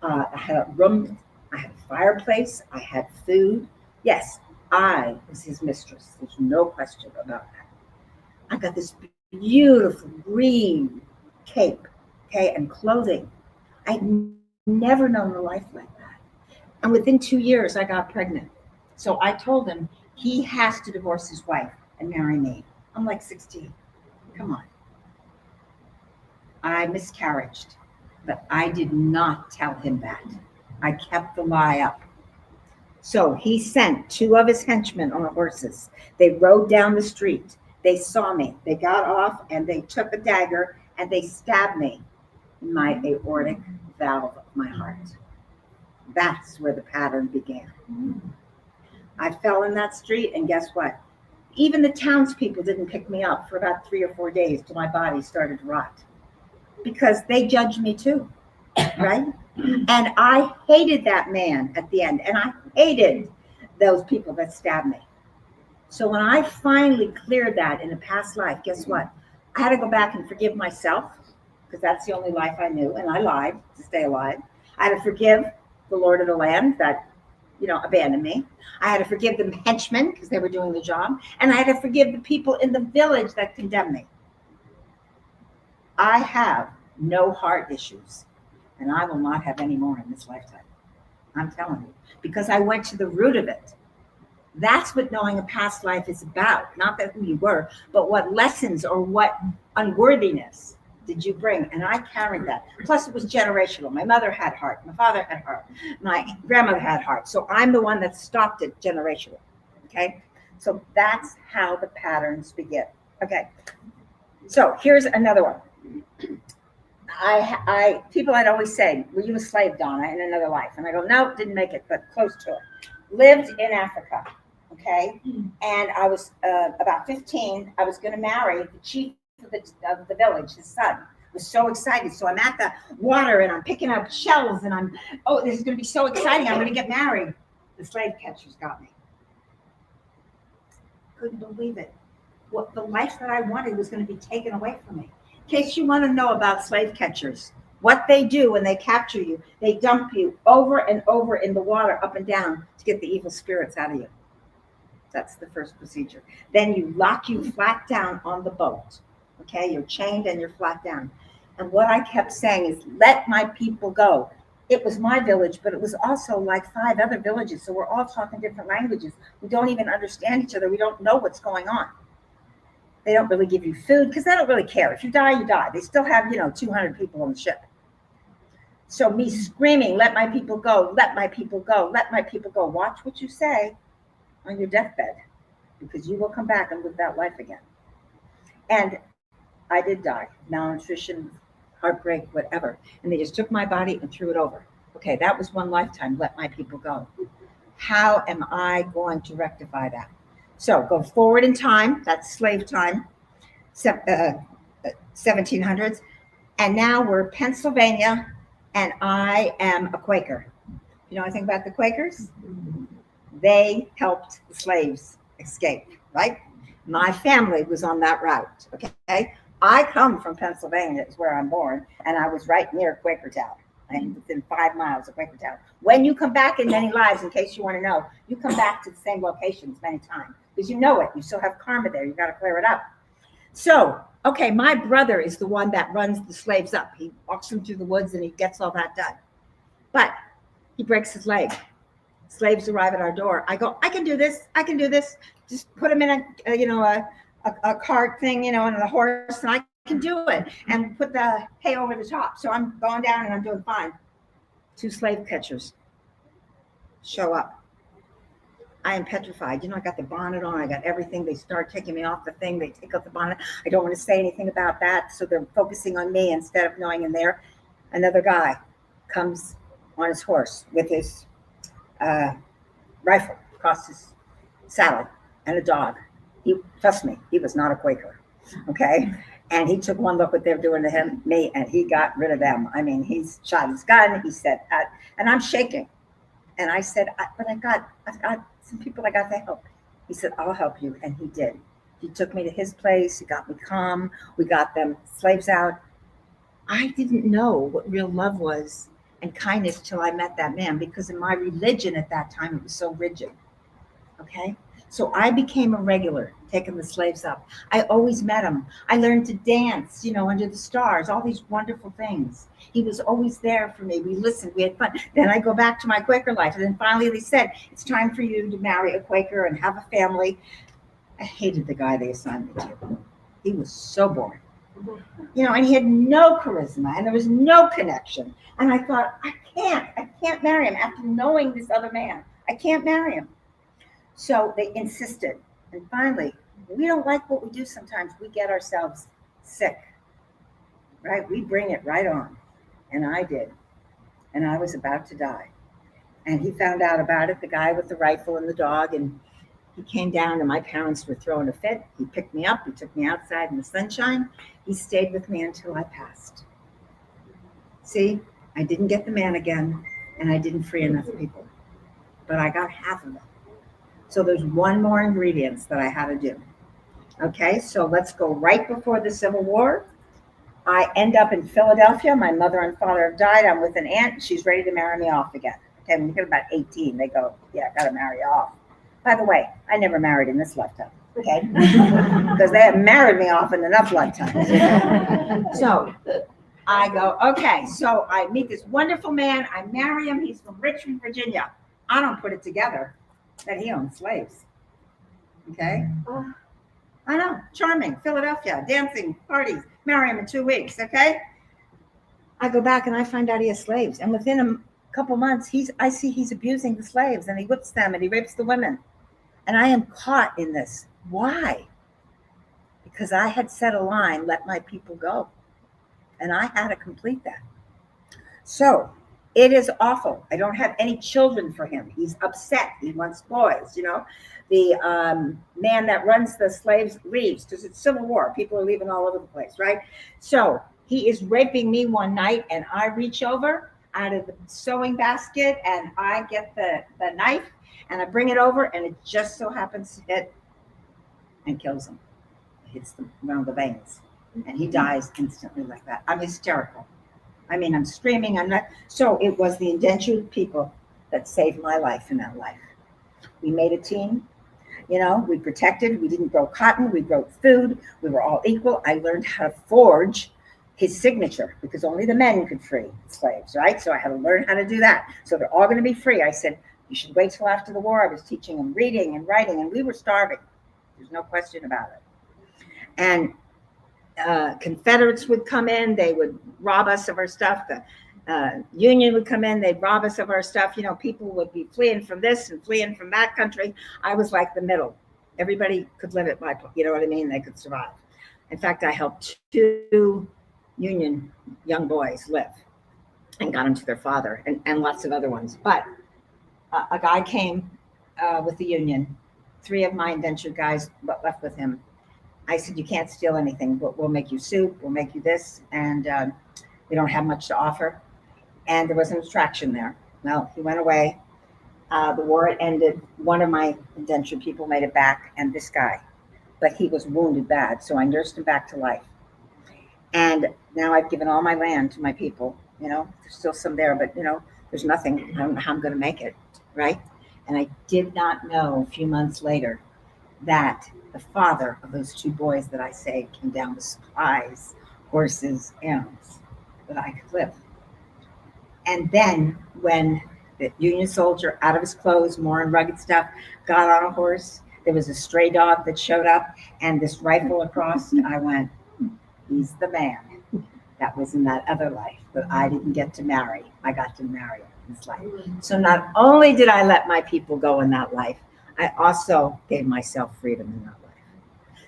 I had a room, I had a fireplace, I had food. Yes, I was his mistress. There's no question about that. I got this beautiful green cape, okay, and clothing. I'd never known a life like that. And within 2 years, I got pregnant. So I told him he has to divorce his wife and marry me. I'm like 16. Come on. I miscarried, but I did not tell him that. I kept the lie up. So he sent 2 of his henchmen on horses. They rode down the street. They saw me. They got off and they took a dagger and they stabbed me in my aortic valve of my heart. That's where the pattern began. I fell in that street, and guess what? Even the townspeople didn't pick me up for about 3 or 4 days till my body started to rot, because they judged me too, right? And I hated that man at the end, and I hated those people that stabbed me. So when I finally cleared that in a past life, guess what? I had to go back and forgive myself, because that's the only life I knew, and I lied to stay alive. I had to forgive the Lord of the land that, abandoned me. I had to forgive the henchmen because they were doing the job, and I had to forgive the people in the village that condemned me. I have no heart issues, and I will not have any more in this lifetime. I'm telling you, because I went to the root of it. That's what knowing a past life is about. Not that who you were, but what lessons or what unworthiness did you bring? And I carried that. Plus, it was generational. My mother had heart. My father had heart. My grandmother had heart. So I'm the one that stopped it generationally. Okay? So that's how the patterns begin. Okay. So here's another one. People had always said, were you a slave, Donna, in another life? And I go, no, didn't make it, but close to it. Lived in Africa. Okay. And I was about 15. I was going to marry the chief of the village. His son was so excited. So I'm at the water and I'm picking up shells and this is going to be so exciting. I'm going to get married. The slave catchers got me. Couldn't believe it. What the life that I wanted was going to be taken away from me. In case you want to know about slave catchers, what they do when they capture you, they dump you over and over in the water, up and down, to get the evil spirits out of you. That's the first procedure. Then you lock you flat down on the boat. Okay, you're chained and you're flat down. And what I kept saying is, let my people go. It was my village, but it was also like 5 other villages. So we're all talking different languages. We don't even understand each other. We don't know what's going on. They don't really give you food because they don't really care. If you die, you die. They still have, 200 people on the ship. So me screaming, let my people go, let my people go, let my people go. Watch what you say on your deathbed, because you will come back and live that life again. And I did die, malnutrition, heartbreak, whatever. And they just took my body and threw it over. Okay, that was one lifetime, let my people go. How am I going to rectify that? So go forward in time, that's slave time, 1700s. And now we're Pennsylvania, and I am a Quaker. You know anything about the Quakers? They helped the slaves escape, right? My family was on that route, okay? I come from Pennsylvania, is where I'm born, and I was right near Quakertown. I'm within 5 miles of Quakertown. When you come back in many lives, in case you want to know, you come back to the same locations many times, because you know it. You still have karma there. You got to clear it up. So, okay, my brother is the one that runs the slaves up. He walks them through the woods and he gets all that done. But he breaks his leg. Slaves arrive at our door. I go, I can do this. I can do this. Just put him in a cart thing, and the horse, and I can do it. And put the hay over the top. So I'm going down and I'm doing fine. 2 slave catchers show up. I am petrified. I got the bonnet on. I got everything. They start taking me off the thing. They take off the bonnet. I don't want to say anything about that. So they're focusing on me instead of knowing in there. Another guy comes on his horse with his rifle across his saddle and a dog. Trust me, he was not a Quaker. Okay. And he took one look what they're doing to me, and he got rid of them. I mean, he's shot his gun. He said, and I'm shaking. And I said, but I've got some people I got to help. He said, I'll help you. And he did. He took me to his place. He got me calm. We got them slaves out. I didn't know what real love was and kindness till I met that man, because in my religion at that time, it was so rigid. Okay. So I became a regular, taking the slaves up. I always met him. I learned to dance, under the stars, all these wonderful things. He was always there for me. We listened, we had fun. Then I go back to my Quaker life. And then finally they said, it's time for you to marry a Quaker and have a family. I hated the guy they assigned me to. He was so boring. And he had no charisma and there was no connection. And I thought, I can't marry him after knowing this other man. I can't marry him. So they insisted. And finally, we don't like what we do sometimes. We get ourselves sick, right? We bring it right on. And I did. And I was about to die. And he found out about it, the guy with the rifle and the dog. And he came down and my parents were throwing a fit. He picked me up. He took me outside in the sunshine. He stayed with me until I passed. See, I didn't get the man again. And I didn't free enough people. But I got half of it. So there's one more ingredients that I had to do. Okay, so let's go right before the Civil War. I end up in Philadelphia. My mother and father have died. I'm with an aunt. She's ready to marry me off again. Okay, when you get about 18, they go, yeah, got to marry you off. By the way, I never married in this lifetime. Okay, because they have married me off in enough lifetimes. So I go, okay, so I meet this wonderful man. I marry him. He's from Richmond, Virginia. I don't put it together that he owned slaves. Okay? I know, charming, Philadelphia, dancing, parties, marry him in 2 weeks, okay? I go back and I find out he has slaves. And within a couple months, I see he's abusing the slaves and he whips them and he rapes the women. And I am caught in this. Why? Because I had set a line, let my people go. And I had to complete that. So it is awful. I don't have any children for him. He's upset. He wants boys, The man that runs the slaves leaves because it's Civil War. People are leaving all over the place, right? So he is raping me one night and I reach over out of the sewing basket and I get the knife and I bring it over and it just so happens to hit and kills him. It hits them around the veins and he dies instantly like that. I'm hysterical. I mean, I'm screaming. So it was the indentured people that saved my life in that life. We made a team, we protected. We didn't grow cotton. We grew food. We were all equal. I learned how to forge his signature because only the men could free slaves, right? So I had to learn how to do that. So they're all going to be free. I said, you should wait till after the war. I was teaching them reading and writing and we were starving. There's no question about it. And Confederates would come in, they would rob us of our stuff. The Union would come in, they'd rob us of our stuff. People would be fleeing from this and fleeing from that country. I was like the middle. Everybody could live at my place. You know what I mean? They could survive. In fact, I helped 2 Union young boys live and got them to their father and lots of other ones. But a guy came with the Union. 3 of my indentured guys left with him. I said, you can't steal anything, but we'll make you soup, we'll make you this, and we don't have much to offer. And there was an attraction there. Well, he went away. The war had ended. One of my indentured people made it back, and this guy. But he was wounded bad, so I nursed him back to life. And now I've given all my land to my people. There's still some there, but, there's nothing. I don't know how I'm going to make it, right? And I did not know a few months later that the father of those 2 boys that I saved came down with supplies, horses, animals, that I could live. And then when the Union soldier, out of his clothes, more and rugged stuff, got on a horse, there was a stray dog that showed up and this rifle across, I went, he's the man that was in that other life that I didn't get to marry. I got to marry in this life. So not only did I let my people go in that life, I also gave myself freedom in that life.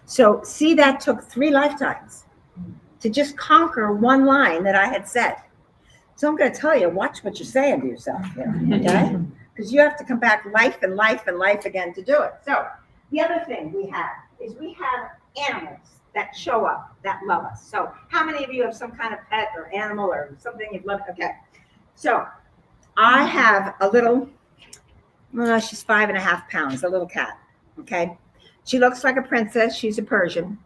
So see, that took 3 lifetimes to just conquer one line that I had set. So I'm going to tell you, watch what you're saying to yourself here, okay? Because you have to come back life and life and life again to do it. So the other thing we have is we have animals that show up, that love us. So how many of you have some kind of pet or animal or something you've loved? Okay. So I have a little, she's 5.5 pounds, a little cat. Okay. She looks like a princess. She's a Persian,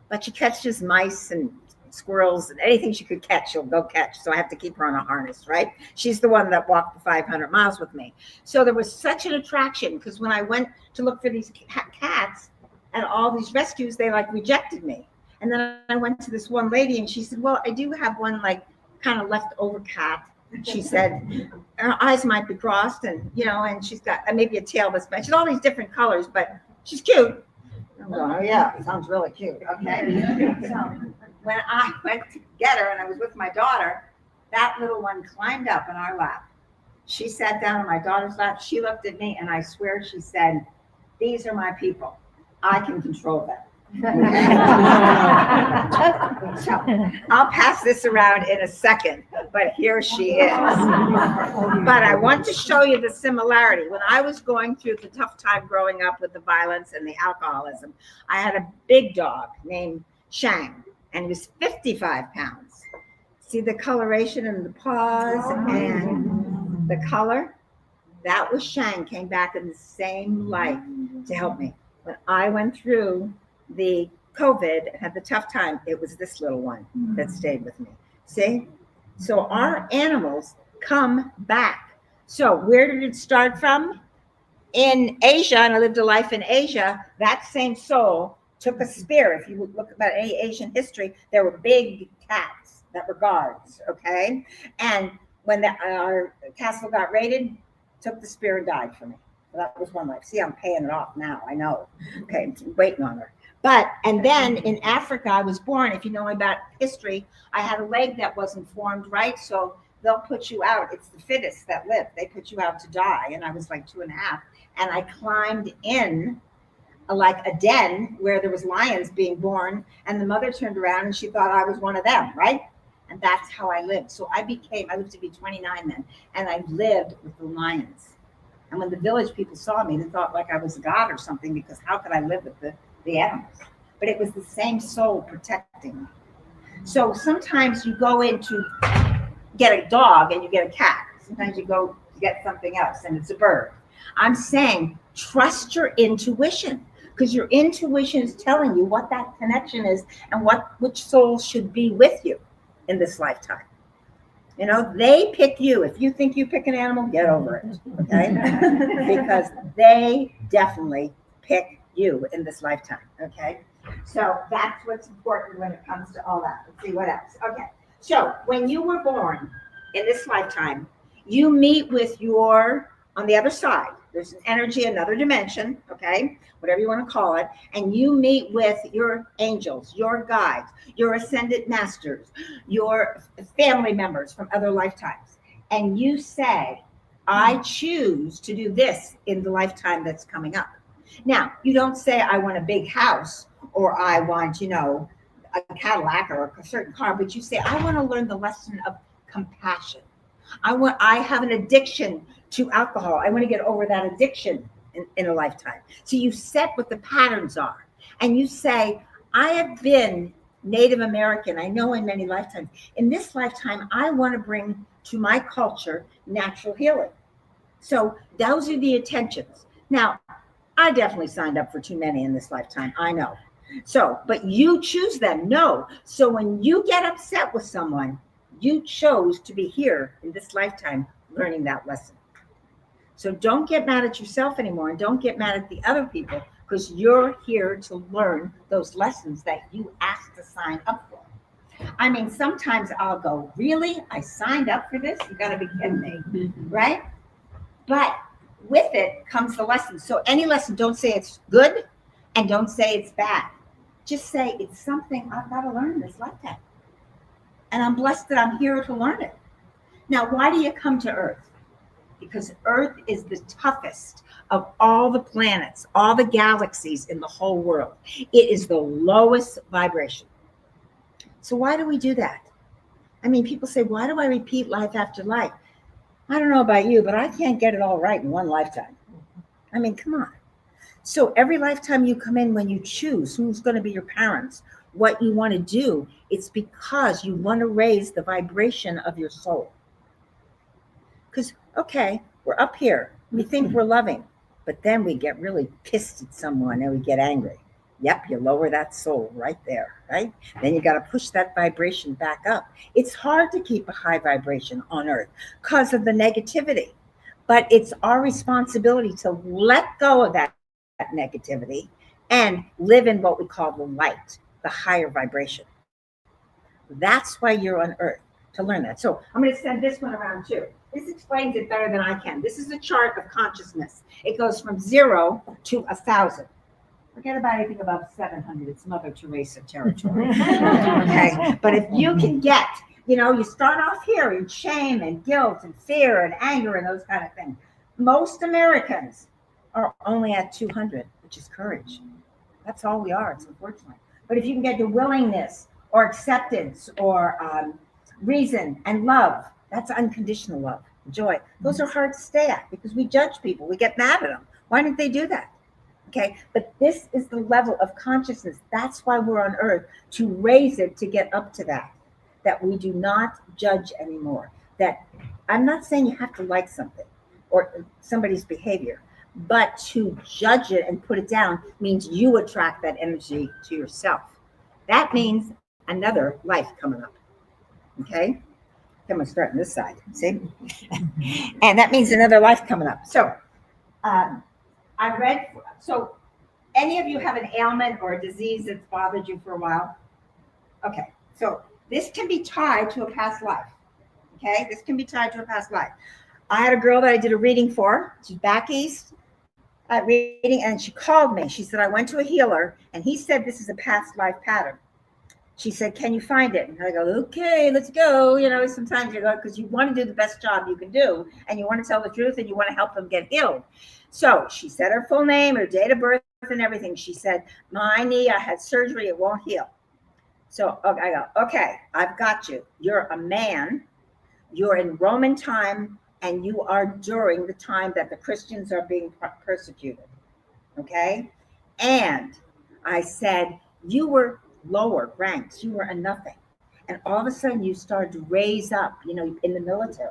but she catches mice and squirrels and anything she could catch, she'll go catch. So I have to keep her on a harness, right? She's the one that walked the 500 miles with me. So there was such an attraction because when I went to look for these cats and all these rescues, they like rejected me. And then I went to this one lady and she said, well, I do have one like kind of leftover cat. She said, her eyes might be crossed and, you know, and she's got maybe a tail that's matched, all these different colors, but she's cute. I'm going, oh yeah, sounds really cute. Okay. So when I went to get her and I was with my daughter, that little one climbed up in our lap. She sat down on my daughter's lap. She looked at me and I swear she said, these are my people. I can control them. So I'll pass this around in a second, but here she is. But I want to show you the similarity. When I was going through the tough time growing up with the violence and the alcoholism, I had a big dog named Shang, and he was 55 pounds. See the coloration in the paws and the color? That was Shang, came back in the same life to help me. When I went through the COVID and had the tough time, it was this little one that stayed with me. See? So our animals come back. So where did it start from? In Asia, and I lived a life in Asia, that same soul took a spear. If you look about any Asian history, there were big cats that were guards, okay? And when our castle got raided, took the spear and died for me. So that was one life. See, I'm paying it off now. I know. Okay, I'm waiting on her. But, and then in Africa, I was born, if you know about history, I had a leg that wasn't formed right. So they'll put you out. It's the fittest that live. They put you out to die. And I was like 2.5. And I climbed in like a den where there was lions being born. And the mother turned around and she thought I was one of them, right? And that's how I lived. So I lived to be 29 then. And I lived with the lions. And when the village people saw me, they thought like I was a god or something, because how could I live with the animals? But it was the same soul protecting me. So sometimes you go in to get a dog and you get a cat. Sometimes you go to get something else and it's a bird. I'm saying trust your intuition, because your intuition is telling you what that connection is and which soul should be with you in this lifetime. You know, they pick you. If you think you pick an animal, get over it, okay? Because they definitely pick you in this lifetime, okay? So that's what's important when it comes to all that. Let's see what else. Okay, so when you were born in this lifetime, you meet with on the other side, there's an energy, another dimension, okay? Whatever you want to call it. And you meet with your angels, your guides, your ascended masters, your family members from other lifetimes. And you say, I choose to do this in the lifetime that's coming up. Now, you don't say, I want a big house or I want, a Cadillac or a certain car, but you say, I want to learn the lesson of compassion. I have an addiction to alcohol. I want to get over that addiction in a lifetime. So you set what the patterns are and you say, I have been Native American. I know in many lifetimes. In this lifetime, I want to bring to my culture natural healing. So those are the intentions. Now, I definitely signed up for too many in this lifetime. I know. So, but you choose them. No. So when you get upset with someone, you chose to be here in this lifetime learning that lesson. So don't get mad at yourself anymore and don't get mad at the other people, because you're here to learn those lessons that you asked to sign up for. I mean, sometimes I'll go, really? I signed up for this? You gotta be kidding me, right? But with it comes the lesson. So any lesson, don't say it's good and don't say it's bad. Just say it's something I've got to learn in this lifetime. And I'm blessed that I'm here to learn it. Now, why do you come to Earth? Because Earth is the toughest of all the planets, all the galaxies in the whole world. It is the lowest vibration. So why do we do that? I mean, people say, why do I repeat life after life? I don't know about you, but I can't get it all right in one lifetime. I mean, come on. So every lifetime you come in, when you choose who's going to be your parents, what you want to do, it's because you want to raise the vibration of your soul. Because, okay, we're up here. We think we're loving, But then we get really pissed at someone and we get angry. Yep, you lower that soul right there, right? Then you got to push that vibration back up. It's hard to keep a high vibration on earth because of the negativity, but it's our responsibility to let go of that negativity and live in what we call the light, the higher vibration. That's why you're on earth, to learn that. So I'm going to send this one around too. This explains it better than I can. This is a chart of consciousness. It goes from 0 to 1,000. Forget about anything above 700. It's Mother Teresa territory. Okay. But if you can get, you start off here in shame and guilt and fear and anger and those kind of things. Most Americans are only at 200, which is courage. That's all we are. It's unfortunate. But if you can get to willingness or acceptance or reason and love, that's unconditional love, joy. Those are hard to stay at because we judge people. We get mad at them. Why didn't they do that? Okay, but this is the level of consciousness. That's why we're on earth, to raise it, to get up to that we do not judge anymore. That I'm not saying you have to like something or somebody's behavior, but to judge it and put it down means you attract that energy to yourself. That means another life coming up. Okay, I'm gonna start on this side, see? And that means another life coming up. So I read, so any of you have an ailment or a disease that's bothered you for a while? Okay, so this can be tied to a past life. Okay, this can be tied to a past life. I had a girl that I did a reading for. She's back east reading, and she called me. She said, I went to a healer, and he said this is a past life pattern. She said, can you find it? And I go, okay, let's go. Sometimes you go because you want to do the best job you can do, and you want to tell the truth, and you want to help them get healed. So she said her full name, her date of birth, and everything. She said, my knee, I had surgery, it won't heal. So I go, okay, I've got you. You're a man, you're in Roman time, and you are during the time that the Christians are being persecuted, okay? And I said, you were lower ranks, you were a nothing. And all of a sudden you started to raise up, in the military.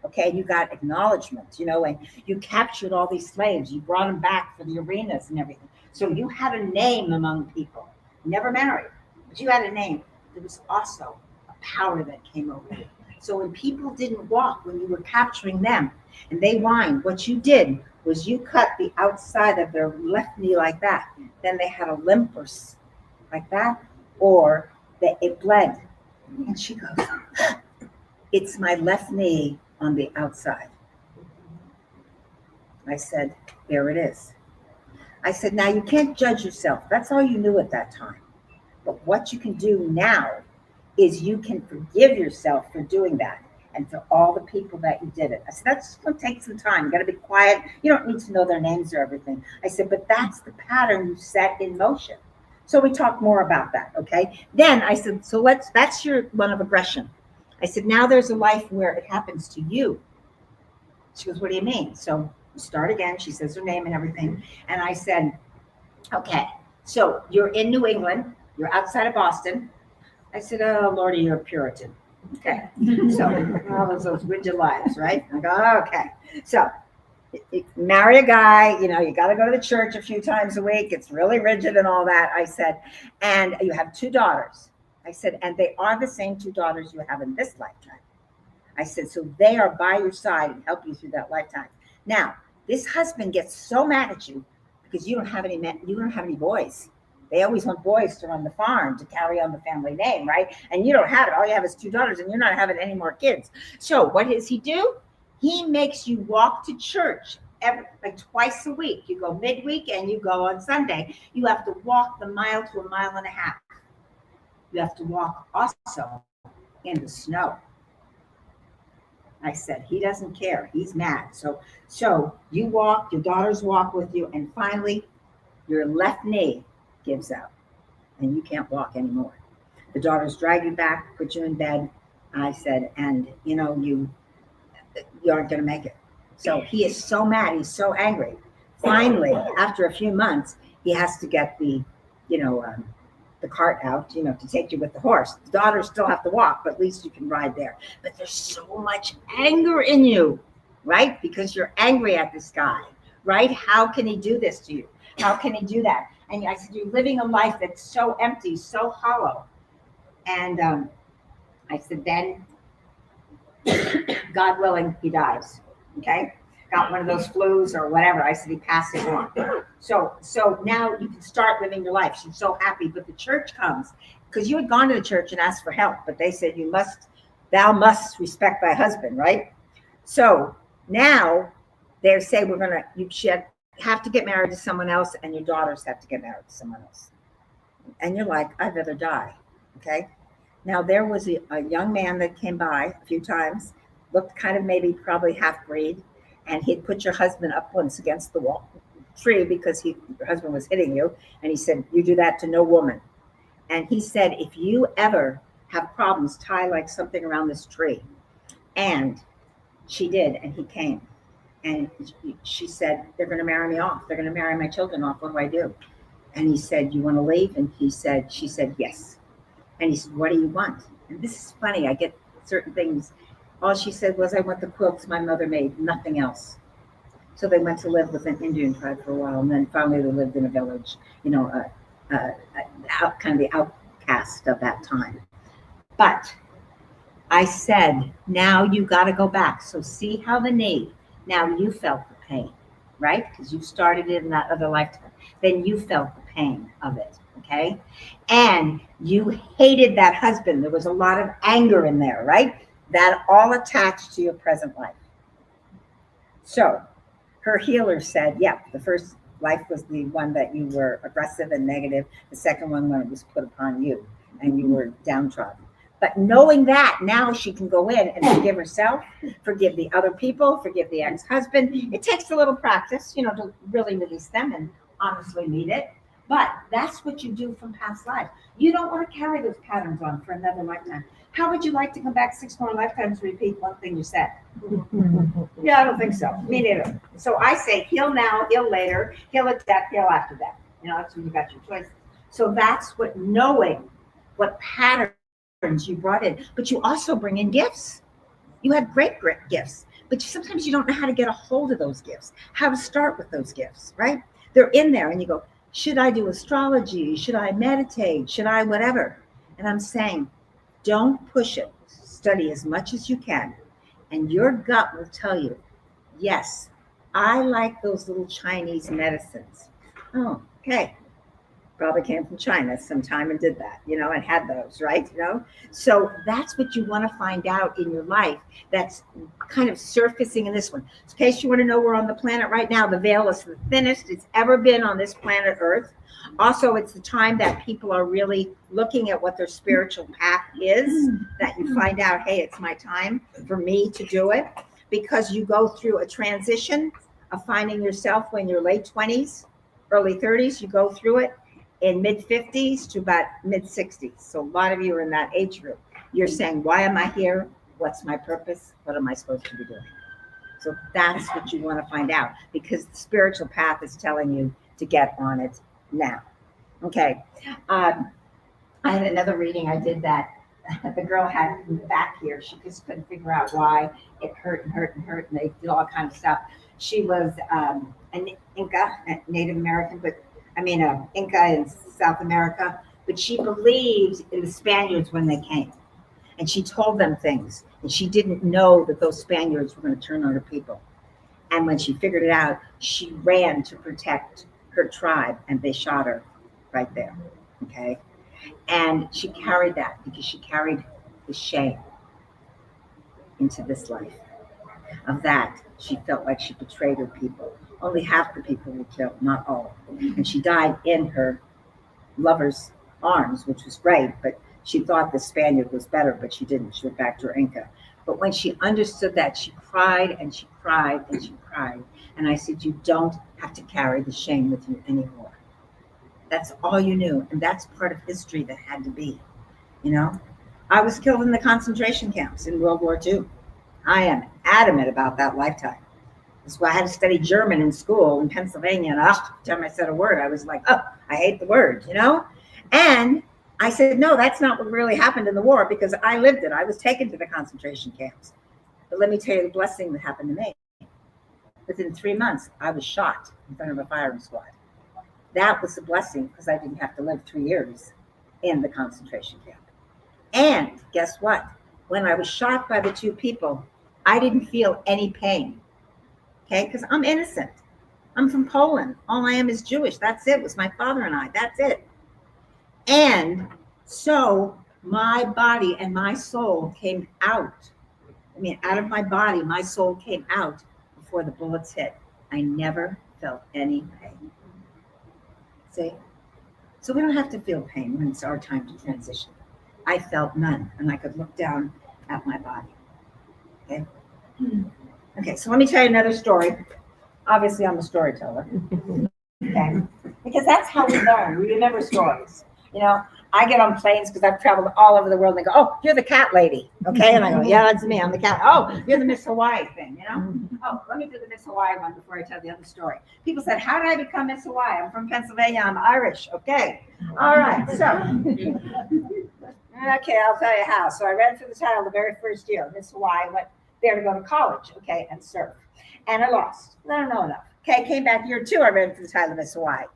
Okay, you got acknowledgement, and you captured all these slaves. You brought them back for the arenas and everything. So you had a name among people. Never married, but you had a name. There was also a power that came over you. So when people didn't walk, when you were capturing them, and they whined, what you did was you cut the outside of their left knee like that. Then they had a limp or like that, or it bled. And she goes, it's my left knee on the outside. I said, there it is. I said, now you can't judge yourself. That's all you knew at that time. But what you can do now is you can forgive yourself for doing that and for all the people that you did it. I said, that's going to take some time. You got to be quiet. You don't need to know their names or everything. I said, but that's the pattern you set in motion. So we talked more about that, okay? Then I said, so that's your one of aggression. I said, now there's a life where it happens to you. She goes, what do you mean? So we start again. She says her name and everything. And I said, okay, so you're in New England. You're outside of Boston. I said, oh, Lordy, you're a Puritan. Okay. So all those rigid lives, right? I go, okay. So you marry a guy, you got to go to the church a few times a week. It's really rigid and all that. I said, and you have 2 daughters. I said, and they are the same 2 daughters you have in this lifetime. I said, so they are by your side and help you through that lifetime. Now, this husband gets so mad at you because you don't have any men, you don't have any boys. They always want boys to run the farm, to carry on the family name, right? And you don't have it. All you have is 2 daughters, and you're not having any more kids. So what does he do? He makes you walk to church twice a week. You go midweek and you go on Sunday. You have to walk the mile to 1.5 miles. You have to walk also in the snow. I said, he doesn't care. He's mad. So you walk, your daughters walk with you, and finally your left knee gives out and you can't walk anymore. The daughters drag you back, put you in bed. I said, and you aren't going to make it. So he is so mad. He's so angry. Finally, after a few months, he has to get the cart out, to take you with the horse. The daughters still have to walk, but at least you can ride there. But there's so much anger in you, right? Because you're angry at this guy right? How can he do this to you? How can he do that? And I said, you're living a life that's so empty, so hollow. And I said, then, God willing, he dies. Okay? Got one of those flus or whatever. I said, he passes on. So now you can start living your life. She's so happy. But the church comes, because you had gone to the church and asked for help, but they said, thou must respect thy husband, right? So now they say, you should have to get married to someone else, and your daughters have to get married to someone else. And you're like, I'd rather die. Okay? Now there was a young man that came by a few times, looked kind of maybe probably half-breed, and he'd put your husband up once against the tree because your husband was hitting you. And he said, you do that to no woman. And he said, if you ever have problems, tie like something around this tree. And she did, and he came. And she said, they're going to marry me off. They're going to marry my children off. What do I do? And he said, you want to leave? And she said, yes. And he said, what do you want? And this is funny. I get certain things. All she said was, I want the quilts my mother made, nothing else. So they went to live with an Indian tribe for a while. And then finally they lived in a village, kind of the outcast of that time. But I said, now you got to go back. So see how the knee, now you felt the pain, right? Because you started it in that other lifetime. Then you felt the pain of it, okay? And you hated that husband. There was a lot of anger in there, right? That all attached to your present life. So her healer said, yeah, the first life was the one that you were aggressive and negative. The second one when it was put upon you and you were downtrodden. But knowing that, now she can go in and forgive herself, forgive the other people, forgive the ex-husband. It takes a little practice, to really release them and honestly meet it. But that's what you do from past lives. You don't want to carry those patterns on for another lifetime. How would you like to come back 6 more lifetimes to repeat one thing you said? Yeah, I don't think so. Me neither. So I say heal now, heal later, heal at death, heal after death. That's when you got your choices. So that's what knowing what patterns you brought in. But you also bring in gifts. You have great gifts. But sometimes you don't know how to get a hold of those gifts, how to start with those gifts, right? They're in there and you go, should I do astrology? Should I meditate? Should I whatever? And I'm saying, don't push it. Study as much as you can. And your gut will tell you, yes, I like those little Chinese medicines. Oh, okay. Probably came from China sometime and did that, and had those, right? So that's what you want to find out in your life. That's kind of surfacing in this one. In case you want to know, we're on the planet right now. The veil is the thinnest it's ever been on this planet Earth. Also, it's the time that people are really looking at what their spiritual path is, that you find out, hey, it's my time for me to do it. Because you go through a transition of finding yourself when you're late 20s, early 30s, you go through it in mid 50s to about mid 60s. So a lot of you are in that age group. You're saying, why am I here? What's my purpose? What am I supposed to be doing? So that's what you want to find out, because the spiritual path is telling you to get on it now. Okay. I had another reading. I did that. The girl had back here. She just couldn't figure out why it hurt and hurt and hurt. And they did all kinds of stuff. She was an Inca, Native American, Inca in South America, but she believed in the Spaniards when they came. And she told them things, and she didn't know that those Spaniards were going to turn on her people. And when she figured it out, she ran to protect her tribe, and they shot her right there, okay? And she carried that because she carried the shame into this life. Of that, she felt like she betrayed her people. Only half the people were killed, not all. And she died in her lover's arms, which was great, but she thought the Spaniard was better, but she didn't. She went back to her Inca. But when she understood that, she cried and she cried and she cried. And I said, you don't have to carry the shame with you anymore. That's all you knew. And that's part of history that had to be, I was killed in the concentration camps in World War II. I am adamant about that lifetime. That's why I had to study German in school in Pennsylvania. And every time I said a word, I was like, oh, I hate the word, And I said, no, that's not what really happened in the war, because I lived it. I was taken to the concentration camps. But let me tell you the blessing that happened to me. Within 3 months, I was shot in front of a firing squad. That was a blessing because I didn't have to live 3 years in the concentration camp. And guess what? When I was shot by the 2 people, I didn't feel any pain. Okay, because I'm innocent. I'm from Poland. All I am is Jewish. That's it. It was my father and I. That's it. And so my body and my soul came out. I mean, out of my body, my soul came out before the bullets hit. I never felt any pain. See? So we don't have to feel pain when it's our time to transition. I felt none, and I could look down at my body. Okay? Okay, so let me tell you another story. Obviously, I'm a storyteller. Okay? Because that's how we learn. We remember stories. You know, I get on planes because I've traveled all over the world and they go, oh, you're the cat lady. Okay? And I go, yeah, that's me. I'm the cat. Oh, you're the Miss Hawaii thing, you know? Oh, let me do the Miss Hawaii one before I tell the other story. People said, how did I become Miss Hawaii? I'm from Pennsylvania. I'm Irish. Okay. All right. So, okay, I'll tell you how. So I ran for the title the very first year. Miss Hawaii went there to go to college, okay, and surf. And I lost. I don't know enough. Okay, came back year 2. I ran for the title of Miss Hawaii.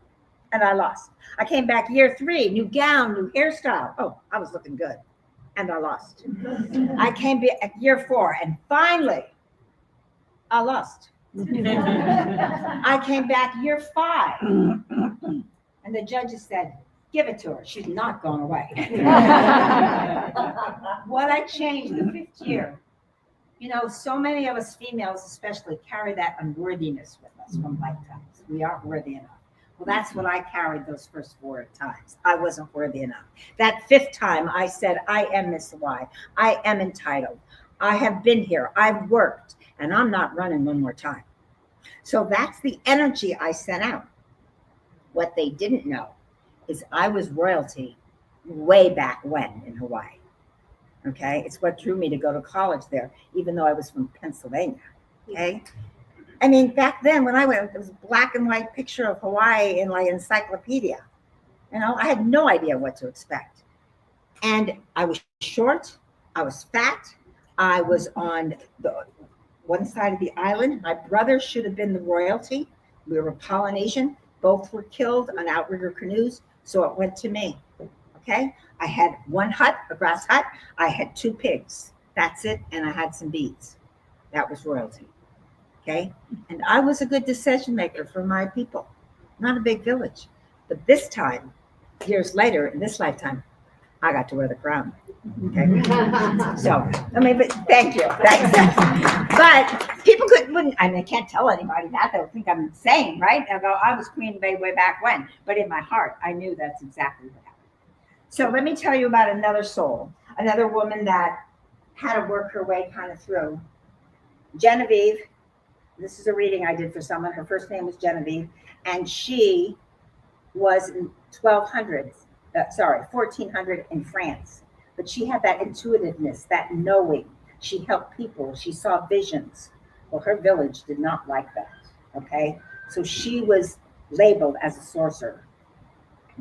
And I lost. I came back year 3, new gown, new hairstyle. Oh, I was looking good. And I lost. I came back year 4, and finally, I lost. I came back year 5, and the judges said, give it to her. She's not going away. What I changed the 5th year, you know, so many of us females especially carry that unworthiness with us from lifetimes. We aren't worthy enough. Well, that's what I carried those first 4 times. I wasn't worthy enough. That 5th time, I said, I am Miss Hawaii. I am entitled. I have been here. I've worked, and I'm not running one more time. So that's the energy I sent out. What they didn't know is I was royalty way back when in Hawaii. Okay, it's what drew me to go to college there, even though I was from Pennsylvania. Okay, I mean, back then when I went, there was a black and white picture of Hawaii in like encyclopedia. You know, I had no idea what to expect. And I was short, I was fat, I was on the one side of the island. My brother should have been the royalty. We were Polynesian. Both were killed on outrigger canoes, so it went to me. Okay, I had 1 hut, a grass hut. I had 2 pigs. That's it, and I had some beads. That was royalty. Okay, and I was a good decision maker for my people. Not a big village, but this time, years later, in this lifetime, I got to wear the crown. Okay, so I mean, but thank you. Thanks. But people wouldn't. I mean, I can't tell anybody that. They'll think I'm insane, right? They'll go, I was Queen Bee way back when. But in my heart, I knew that's exactly what happened. So let me tell you about another soul, another woman that had to work her way kind of through. Genevieve. This is a reading I did for someone. Her first name was Genevieve, and she was in 1400 in France. But she had that intuitiveness, that knowing. She helped people. She saw visions. Well, her village did not like that, okay? So she was labeled as a sorcerer,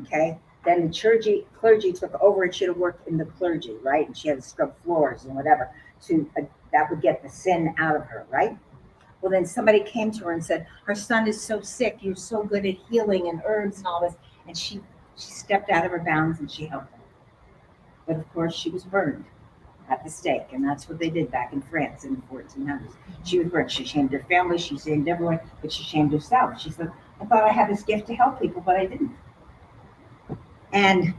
okay? Then the clergy took over, and she had to work in the clergy, right? And she had to scrub floors and whatever. That would get the sin out of her, right? Well, then somebody came to her and said, our son is so sick. You're so good at healing and herbs and all this. And she stepped out of her bounds and she helped him. But of course, she was burned at the stake. And that's what they did back in France in the 1400s. She was burned. She shamed her family. She shamed everyone, but she shamed herself. She said, I thought I had this gift to help people, but I didn't. And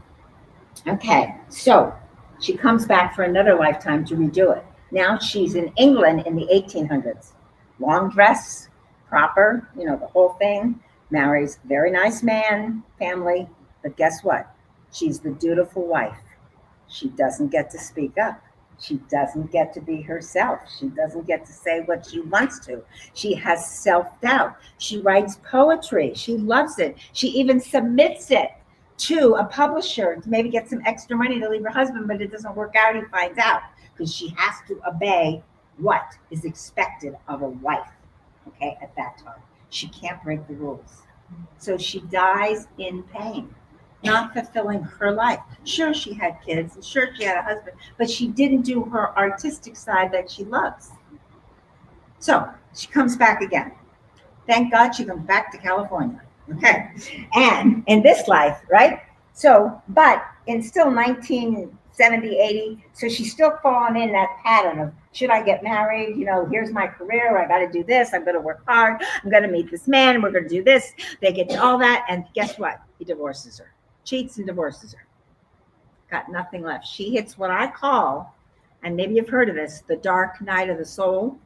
okay, so she comes back for another lifetime to redo it. Now she's in England in the 1800s. Long dress, proper, you know, the whole thing. Marries a very nice man, family. But guess what? She's the dutiful wife. She doesn't get to speak up. She doesn't get to be herself. She doesn't get to say what she wants to. She has self-doubt. She writes poetry. She loves it. She even submits it to a publisher to maybe get some extra money to leave her husband, but it doesn't work out. He finds out because she has to obey what is expected of a wife, okay, at that time. She can't break the rules. So she dies in pain, not fulfilling her life. Sure, she had kids, and sure, she had a husband, but she didn't do her artistic side that she loves. So she comes back again. Thank God she comes back to California. Okay. And in this life, right? So, but in still 1970, 80, so she's still falling in that pattern of, should I get married? You know, here's my career. I got to do this. I'm going to work hard. I'm going to meet this man. We're going to do this. They get to all that. And guess what? He divorces her, cheats and divorces her. Got nothing left. She hits what I call, and maybe you've heard of this, the dark night of the soul.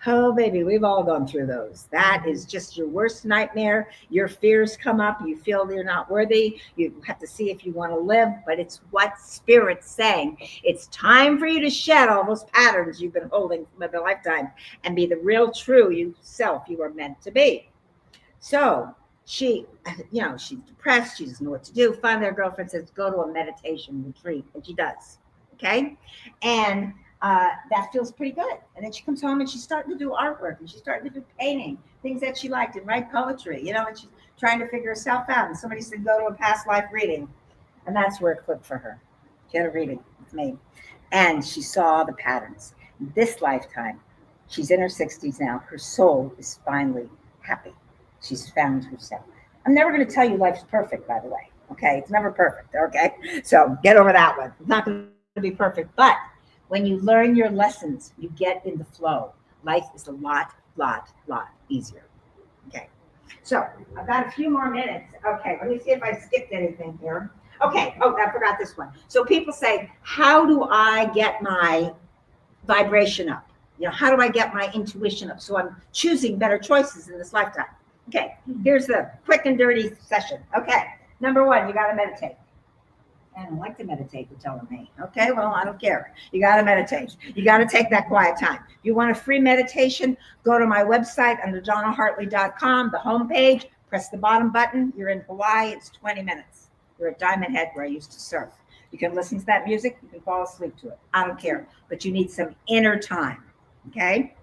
Oh, baby, we've all gone through those. That is just your worst nightmare. Your fears come up. You feel you're not worthy. You have to see if you want to live, but it's what Spirit's saying. It's time for you to shed all those patterns you've been holding for the lifetime and be the real, true you self you are meant to be. So she, she's depressed. She doesn't know what to do. Finally, her girlfriend says, go to a meditation retreat. And she does. Okay. And that feels pretty good. And then she comes home and she's starting to do artwork and she's starting to do painting, things that she liked, and write poetry, and she's trying to figure herself out. And somebody said, go to a past life reading. And that's where it clicked for her. She had a reading with me. And she saw the patterns. This lifetime, she's in her 60s now. Her soul is finally happy. She's found herself. I'm never going to tell you life's perfect, by the way. Okay. It's never perfect. Okay. So get over that one. It's not going to be perfect, but when you learn your lessons, you get in the flow. Life is a lot easier. Okay. So I've got a few more minutes. Okay. Let me see if I skipped anything here. Okay. Oh, I forgot this one. So people say, how do I get my vibration up? How do I get my intuition up? So I'm choosing better choices in this lifetime. Okay. Here's the quick and dirty session. Okay. Number one, you got to meditate. I don't like to meditate, you're telling me. Okay, well, I don't care. You got to meditate. You got to take that quiet time. If you want a free meditation, go to my website under donnahartley.com, the homepage, press the bottom button. You're in Hawaii. It's 20 minutes. You're at Diamond Head where I used to surf. You can listen to that music. You can fall asleep to it. I don't care. But you need some inner time. Okay?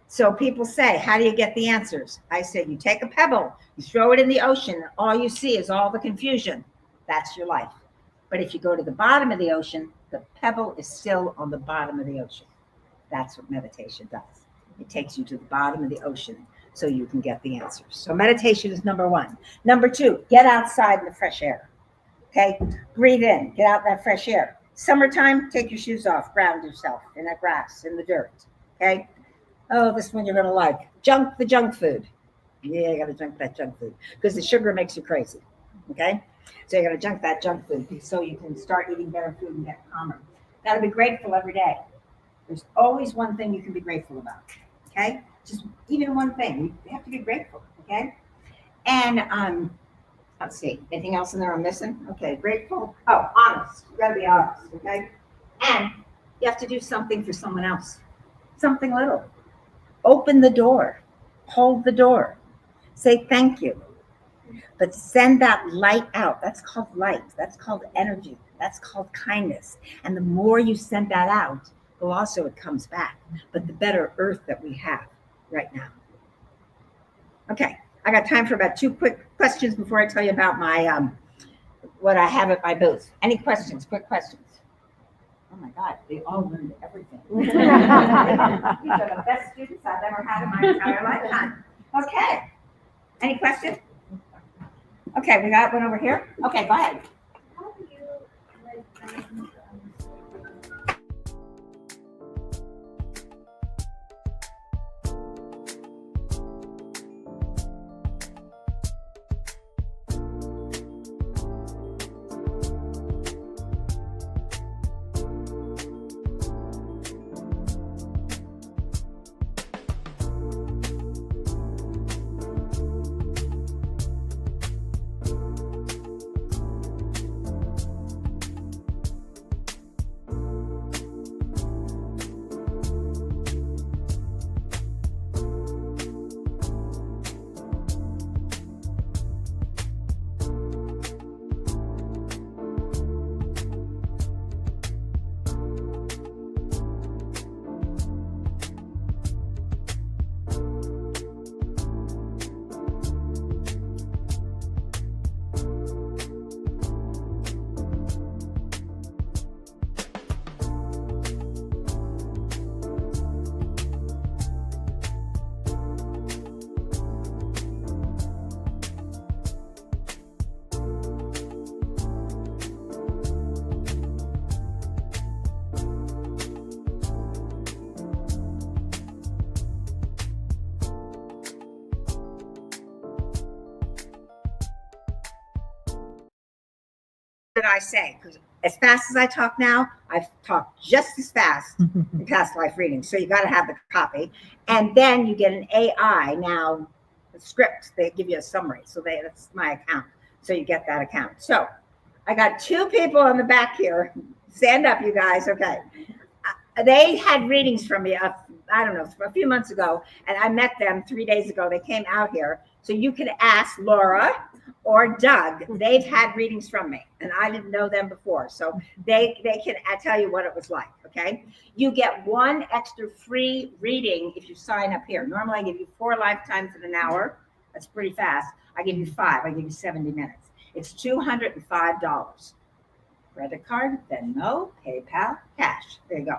So people say, how do you get the answers? I say, you take a pebble, you throw it in the ocean, and all you see is all the confusion. That's your life. But if you go to the bottom of the ocean, the pebble is still on the bottom of the ocean. That's what meditation does. It takes you to the bottom of the ocean so you can get the answers. So meditation is number one. Number two, get outside in the fresh air. Okay? Breathe in, get out that fresh air. Summertime, take your shoes off, ground yourself in that grass, in the dirt. Okay? Oh, this one you're going to like. The junk food. Yeah, you got to junk that junk food because the sugar makes you crazy. Okay? So you got to junk that junk food so you can start eating better food and get calmer. Got to be grateful every day. There's always one thing you can be grateful about. Okay? Just even one thing. You have to be grateful. Okay? And let's see. Anything else in there I'm missing? Okay, grateful. Oh, honest. You got to be honest. Okay? And you have to do something for someone else. Something little. Open the door. Hold the door. Say thank you. But send that light out. That's called light. That's called energy. That's called kindness. And the more you send that out, well, also it comes back. But the better earth that we have right now. Okay, I got time for about 2 quick questions before I tell you about my what I have at my booth. Any questions? Quick questions. Oh my God, they all learned everything. These are the best students I've ever had in my entire lifetime. Okay. Any questions? Okay, we got one over here. Okay, go ahead. How do you did I say? Because as fast as I talk now, I've talked just as fast in past life readings. So you got to have the copy. And then you get an AI now, the script, they give you a summary. So that's my account. So you get that account. So I got 2 people on the back here. Stand up, you guys. Okay. They had readings from me, I don't know, a few months ago. And I met them 3 days ago. They came out here. So you could ask Laura or Doug. They've had readings from me, and I didn't know them before. So they can tell you what it was like, okay? You get 1 extra free reading if you sign up here. Normally, I give you 4 lifetimes in an hour. That's pretty fast. I give you 5. I give you 70 minutes. It's $205. Credit card, Venmo, PayPal, cash. There you go.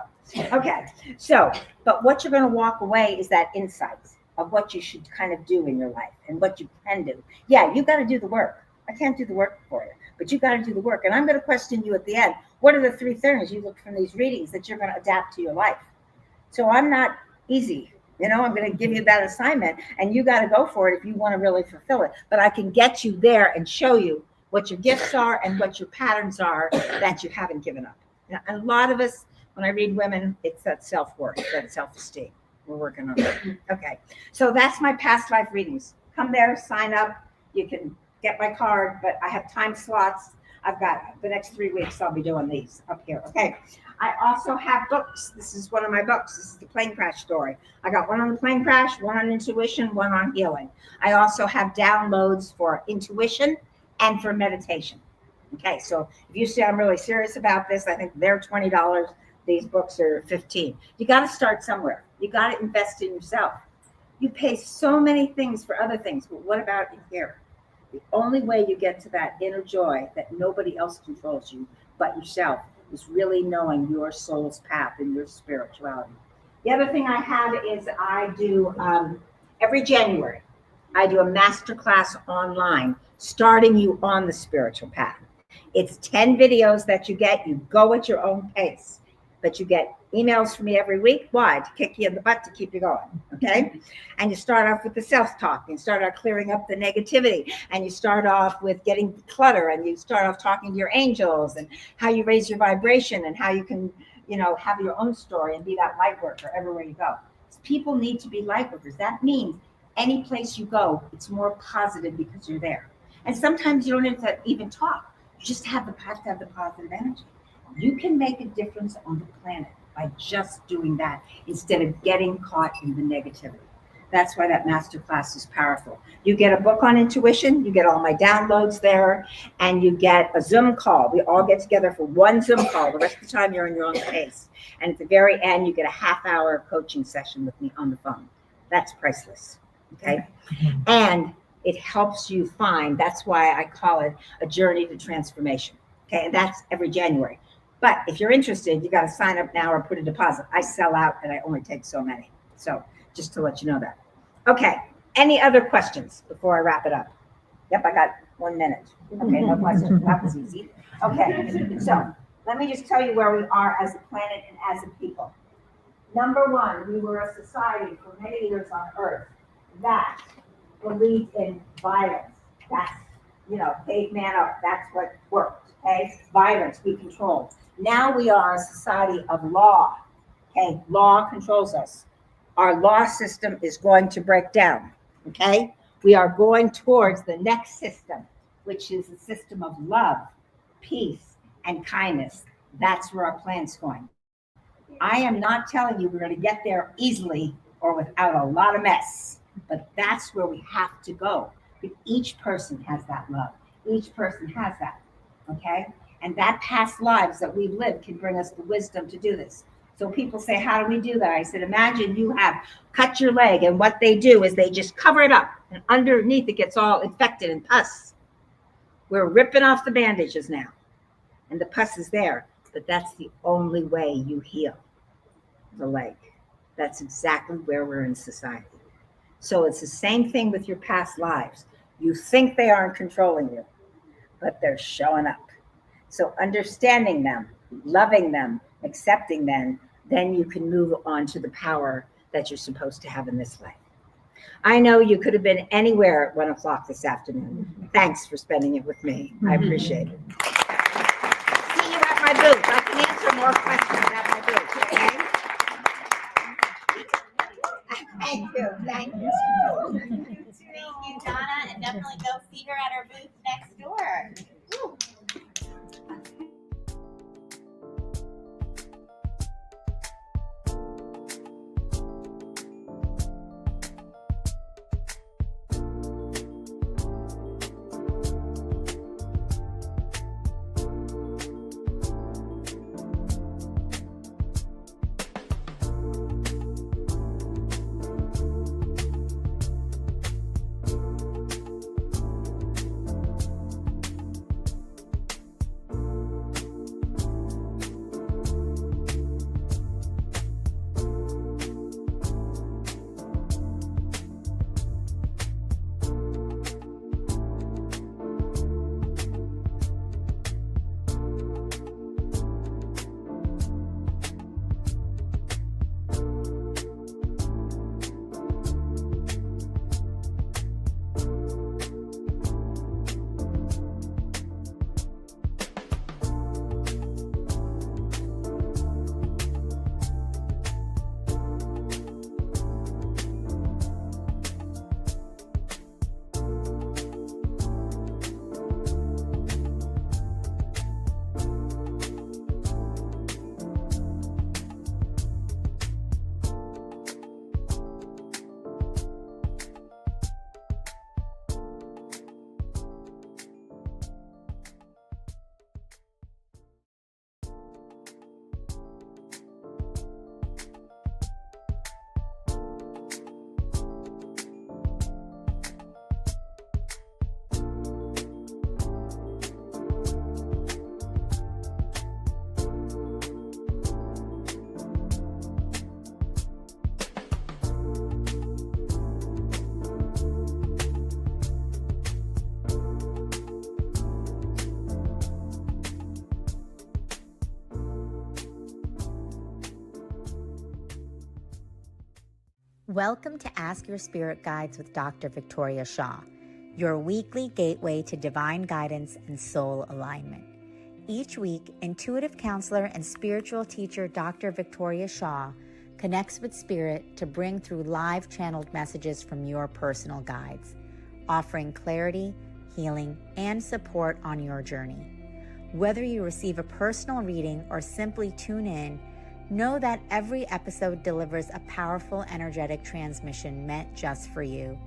Okay, so, but what you're going to walk away is that insight of what you should kind of do in your life and what you can do. Yeah, you got to do the work. I can't do the work for you, but you got to do the work. And I'm going to question you at the end. What are the 3 things you look from these readings that you're going to adapt to your life? So I'm not easy. You know, I'm going to give you that assignment and you got to go for it if you want to really fulfill it. But I can get you there and show you what your gifts are and what your patterns are that you haven't given up. And a lot of us, when I read women, it's that self-worth, that self-esteem. We're working on it. Okay. So that's my past life readings. Come there, sign up. You can get my card, but I have time slots. I've got the next 3 weeks. I'll be doing these up here. Okay. I also have books. This is one of my books. This is the plane crash story. I got one on the plane crash, one on intuition, one on healing. I also have downloads for intuition and for meditation. Okay. So if you say I'm really serious about this, I think they're $20. These books are $15. You got to start somewhere. You got to invest in yourself. You pay so many things for other things, but what about in here? The only way you get to that inner joy that nobody else controls you but yourself is really knowing your soul's path and your spirituality. The other thing I have is I do every January, I do a masterclass online starting you on the spiritual path. It's 10 videos that you get. You go at your own pace. But you get emails from me every week. Why? To kick you in the butt, to keep you going, okay? And you start off with the self-talk. You start off clearing up the negativity. And you start off with getting clutter. And you start off talking to your angels and how you raise your vibration and how you can, you know, have your own story and be that light worker everywhere you go. People need to be light workers. That means any place you go, it's more positive because you're there. And sometimes you don't have to even talk. You just have to have the positive energy. You can make a difference on the planet by just doing that instead of getting caught in the negativity. That's why that masterclass is powerful. You get a book on intuition, you get all my downloads there, and you get a Zoom call. We all get together for one Zoom call. The rest of the time you're on your own pace. And at the very end, you get a half-hour coaching session with me on the phone. That's priceless, okay? And it helps you find, that's why I call it a journey to transformation, okay? And that's every January. But if you're interested, you got to sign up now or put a deposit. I sell out and I only take so many. So just to let you know that. Okay. Any other questions before I wrap it up? Yep, I got 1 minute. Okay, no questions. That was easy. Okay. So let me just tell you where we are as a planet and as a people. Number 1, we were a society for many years on Earth that believed in violence. That's, you know, cave man up. That's what worked. Okay. Violence, we control. Now we are a society of law. Okay, law controls us. Our law system is going to break down. Okay, we are going towards the next system, which is a system of love, peace, and kindness. That's where our plan's going. I am not telling you we're going to get there easily or without a lot of mess, but that's where we have to go. Each person has that love. Each person has that. Okay. And that past lives that we've lived can bring us the wisdom to do this. So people say, how do we do that? I said, imagine you have cut your leg and what they do is they just cover it up and underneath it gets all infected and pus. We're ripping off the bandages now and the pus is there, but that's the only way you heal the leg. That's exactly where we're in society. So it's the same thing with your past lives. You think they aren't controlling you, but they're showing up. So understanding them, loving them, accepting them, then you can move on to the power that you're supposed to have in this life. I know you could have been anywhere at 1 o'clock this afternoon. Thanks for spending it with me. I appreciate it. more questions at my booth, okay? Thank you. Thank you, Donna, and definitely go see her at our booth next door. Woo. Welcome to Ask Your Spirit Guides with Dr. Victoria Shaw, your weekly gateway to divine guidance and soul alignment. Each week, intuitive counselor and spiritual teacher Dr. Victoria Shaw connects with spirit to bring through live channeled messages from your personal guides, offering clarity, healing, and support on your journey. Whether you receive a personal reading or simply tune in, know that every episode delivers a powerful energetic transmission meant just for you.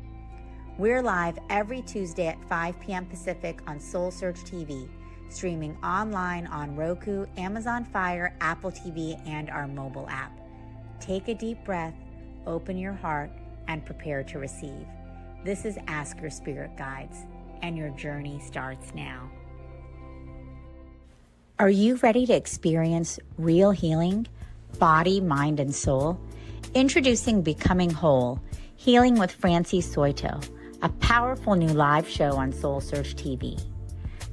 We're live every Tuesday at 5 p.m. Pacific on SoulSearch TV, streaming online on Roku, Amazon Fire, Apple TV, and our mobile app. Take a deep breath, open your heart, and prepare to receive. This is Ask Your Spirit Guides, and your journey starts now. Are you ready to experience real healing? Body, mind, and soul? Introducing Becoming Whole, Healing with Francie Soito, a powerful new live show on SoulSearch TV.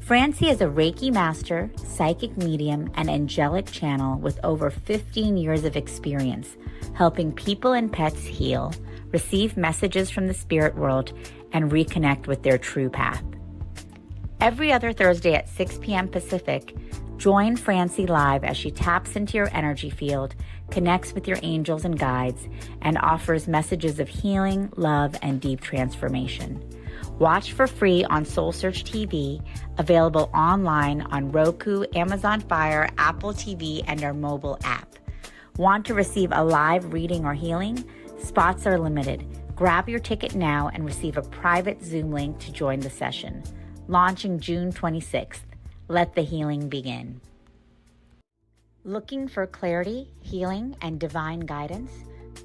Francie is a Reiki master, psychic medium, and angelic channel with over 15 years of experience helping people and pets heal, receive messages from the spirit world, and reconnect with their true path. Every other Thursday at 6 p.m. Pacific, join Francie live as she taps into your energy field, connects with your angels and guides, and offers messages of healing, love, and deep transformation. Watch for free on SoulSearch TV, available online on Roku, Amazon Fire, Apple TV, and our mobile app. Want to receive a live reading or healing? Spots are limited. Grab your ticket now and receive a private Zoom link to join the session. Launching June 26th. Let the healing begin. Looking for clarity, healing, and divine guidance?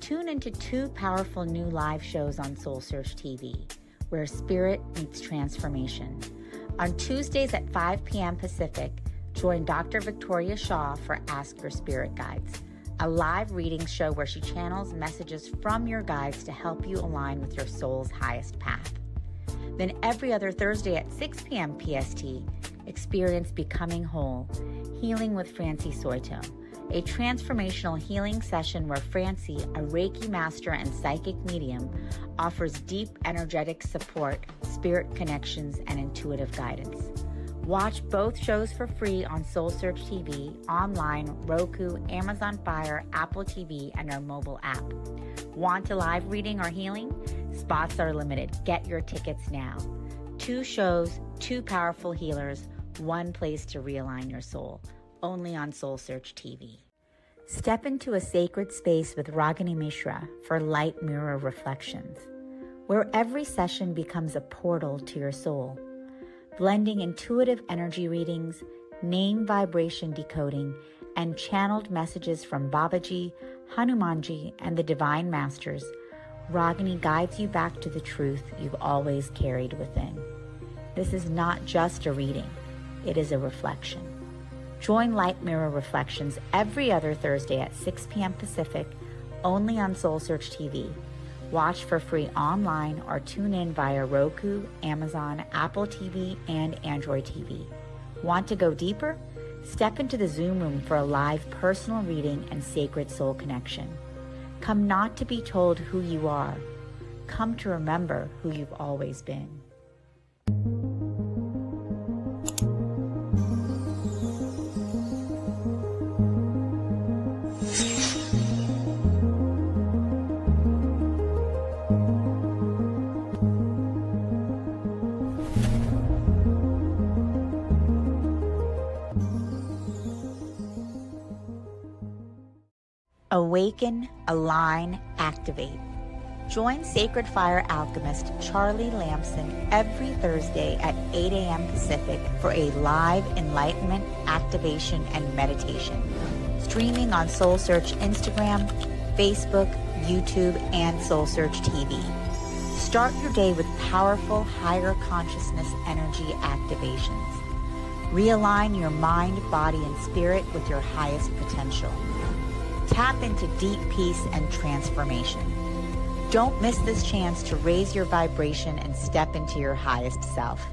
Tune into 2 powerful new live shows on SoulSearch TV, where spirit meets transformation. On Tuesdays at 5 p.m. Pacific, join Dr. Victoria Shaw for Ask Your Spirit Guides, a live reading show where she channels messages from your guides to help you align with your soul's highest path. Then every other Thursday at 6 p.m. PST, experience Becoming Whole, Healing with Francie Soito, a transformational healing session where Francie, a Reiki master and psychic medium, offers deep energetic support, spirit connections, and intuitive guidance. Watch both shows for free on SoulSearch TV, online, Roku, Amazon Fire, Apple TV, and our mobile app. Want a live reading or healing? Spots are limited. Get your tickets now. 2 shows, 2 powerful healers, 1 place to realign your soul. Only on SoulSearch TV. Step into a sacred space with Ragini Mishra for Light Mirror Reflections, where every session becomes a portal to your soul. Blending intuitive energy readings, name vibration decoding, and channeled messages from Babaji, Hanumanji, and the Divine Masters, Ragini guides you back to the truth you've always carried within. This is not just a reading, it is a reflection. Join Light Mirror Reflections every other Thursday at 6 p.m. Pacific, only on SoulSearch TV. Watch for free online or tune in via Roku, Amazon, Apple TV, and Android TV. Want to go deeper? Step into the Zoom room for a live personal reading and sacred soul connection. Come not to be told who you are. Come to remember who you've always been. Awaken, align, activate. Join Sacred Fire alchemist Charlie Lamson every Thursday at 8 a.m. Pacific for a live enlightenment, activation, and meditation. Streaming on SoulSearch Instagram, Facebook, YouTube, and SoulSearch TV. Start your day with powerful higher consciousness energy activations. Realign your mind, body, and spirit with your highest potential. Tap into deep peace and transformation. Don't miss this chance to raise your vibration and step into your highest self.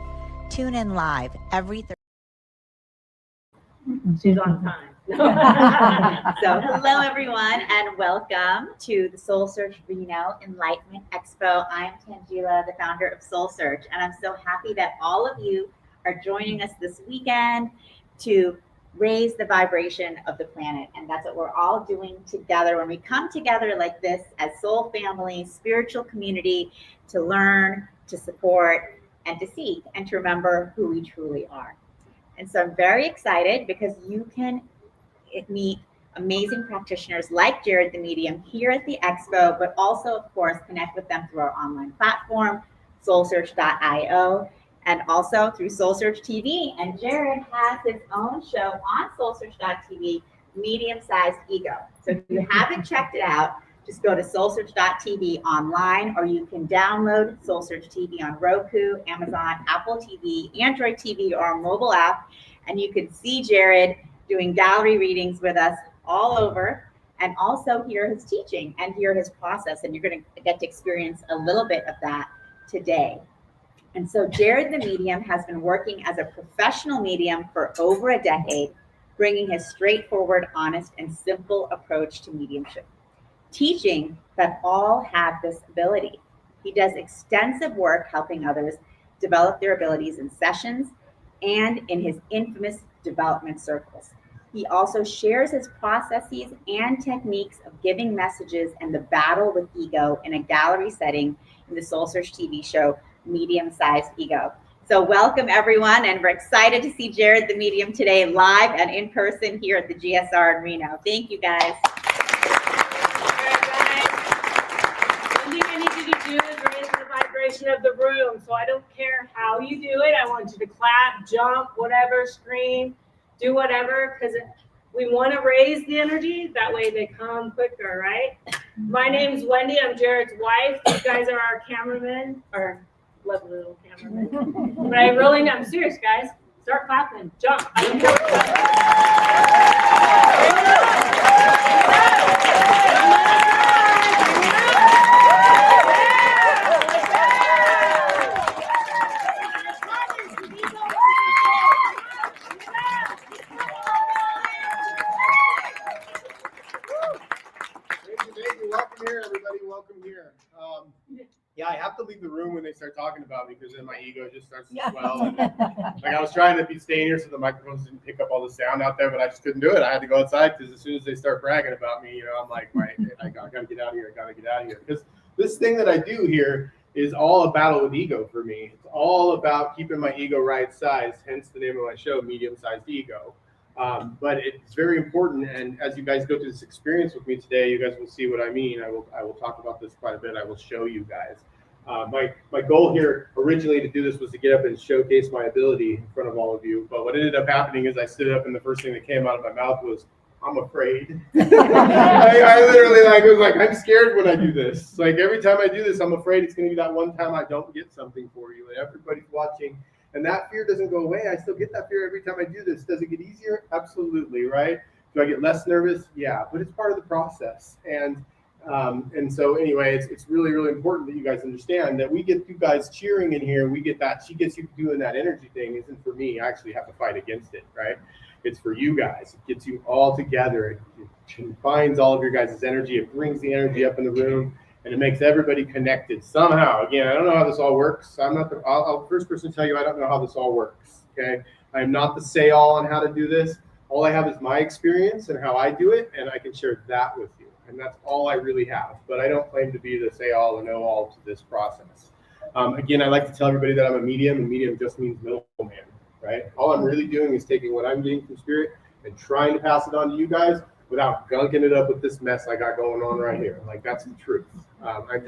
Tune in live every Thursday. She's on time. So hello everyone and welcome to the SoulSearch Reno Enlightenment Expo. I'm Tangela, the founder of SoulSearch, and I'm so happy that all of you are joining us this weekend to raise the vibration of the planet. And that's what we're all doing together when we come together like this as soul family, spiritual community, to learn, to support, and to seek, and to remember who we truly are. And so I'm very excited because you can meet amazing practitioners like Jared the Medium here at the Expo, but also, of course, connect with them through our online platform, SoulSearch.io, and also through SoulSearch TV. And Jared has his own show on SoulSearch.tv, Medium Sized Ego. So if you haven't checked it out, just go to SoulSearch.tv online, or you can download SoulSearch TV on Roku, Amazon, Apple TV, Android TV, or our mobile app. And you can see Jared doing gallery readings with us all over, and also hear his teaching and hear his process. And you're going to get to experience a little bit of that today. And so Jared the Medium has been working as a professional medium for over a decade, bringing his straightforward, honest, and simple approach to mediumship, teaching that all have this ability. He does extensive work helping others develop their abilities in sessions and in his infamous development circles. He also shares his processes and techniques of giving messages and the battle with ego in a gallery setting in the SoulSearch TV show, Medium Sized Ego. So welcome everyone, and we're excited to see Jared the Medium today live and in person here at the GSR in Reno. Thank you guys. One thing I need you to do is raise the vibration of the room. So I don't care how you do it. I want you to clap, jump, whatever, scream, do whatever, because we want to raise the energy. That way they come quicker, right? My name's Wendy. I'm Jared's wife. These guys are our cameramen, or lovely little cameramen. But I really, I'm serious, guys. Start clapping, jump. I don't care what yeah, I have to leave the room when they start talking about me because then my ego just starts to swell. And like I was trying to be staying here so the microphones didn't pick up all the sound out there, but I just couldn't do it. I had to go outside because as soon as they start bragging about me, I'm like, right, I gotta get out of here. I gotta get out of here. Because this thing that I do here is all a battle with ego for me. It's all about keeping my ego right sized, hence the name of my show, Medium-Sized Ego. But it's very important, and as you guys go through this experience with me today, you guys will see what I mean. I will talk about this quite a bit. I will show you guys. My goal here originally to do this was to get up and showcase my ability in front of all of you. But what ended up happening is I stood up, and the first thing that came out of my mouth was, "I'm afraid." I literally was like, I'm scared when I do this. Like every time I do this, I'm afraid it's going to be that one time I don't get something for you, and everybody's watching. And that fear doesn't go away. I still get that fear every time I do this. Does it get easier? Absolutely, right? Do I get less nervous? Yeah, but it's part of the process. And so anyway, it's really, really important that you guys understand that we get you guys cheering in here. We get that. She gets you doing that energy thing. Isn't for me. I actually have to fight against it, right? It's for you guys. It gets you all together. It combines all of your guys' energy. It brings the energy up in the room. And it makes everybody connected somehow. Again, I don't know how this all works. I'm not I'll first person tell you I don't know how this all works. Okay, I am not the say all on how to do this. All I have is my experience and how I do it, and I can share that with you. And that's all I really have. But I don't claim to be the say all or know all to this process. Again, I like to tell everybody that I'm a medium, and medium just means middleman, right? All I'm really doing is taking what I'm getting from spirit and trying to pass it on to you guys without gunking it up with this mess I got going on right here. Like that's the truth. I'm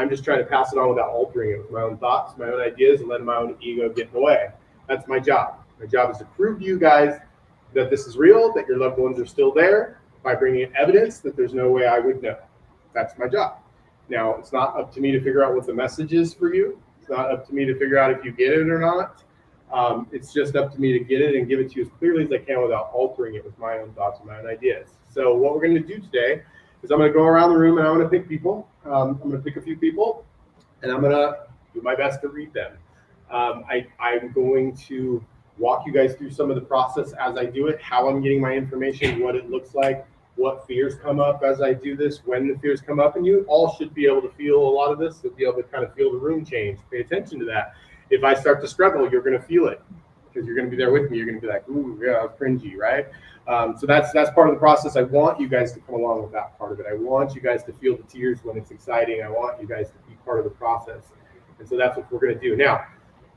just trying to pass it on without altering it with my own thoughts, my own ideas, and letting my own ego get in the way. That's my job. My job is to prove to you guys that this is real, that your loved ones are still there by bringing in evidence that there's no way I would know. That's my job. Now, it's not up to me to figure out what the message is for you. It's not up to me to figure out if you get it or not. It's just up to me to get it and give it to you as clearly as I can without altering it with my own thoughts and my own ideas. So what we're going to do today is I'm going to go around the room and I'm going to pick people. I'm going to pick a few people, and I'm going to do my best to read them. I'm going to walk you guys through some of the process as I do it, how I'm getting my information, what it looks like, what fears come up as I do this, when the fears come up, and you all should be able to feel a lot of this. You'll be able to kind of feel the room change. Pay attention to that. If I start to struggle, you're going to feel it because you're going to be there with me. You're going to be like, ooh, yeah, cringy, right? So that's part of the process. I want you guys to come along with that part of it. I want you guys to feel the tears when it's exciting. I want you guys to be part of the process. And so that's what we're going to do. Now,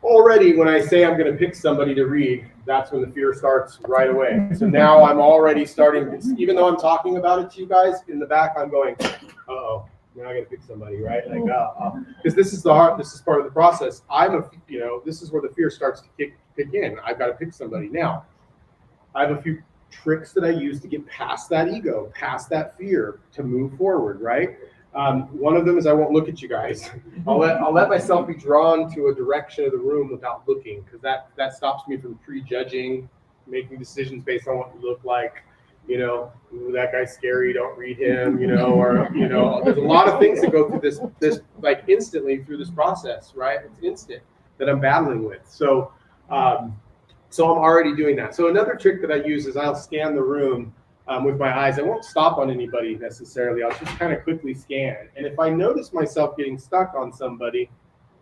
already when I say I'm going to pick somebody to read, that's when the fear starts right away. So now I'm already starting, even though I'm talking about it to you guys, in the back I'm going, uh-oh. Now I got to pick somebody, right? Like, because this is part of the process. This is where the fear starts to kick in. I've got to pick somebody. Now, I have a few tricks that I use to get past that ego, past that fear, to move forward, right? One of them is I won't look at you guys. I'll let myself be drawn to a direction of the room without looking, because that stops me from prejudging, making decisions based on what you look like. Ooh, that guy's scary, don't read him, or there's a lot of things that go through this like instantly through this process, right? It's instant that I'm battling with. So I'm already doing that. So another trick that I use is I'll scan the room with my eyes. I won't stop on anybody necessarily. I'll just kind of quickly scan. And if I notice myself getting stuck on somebody,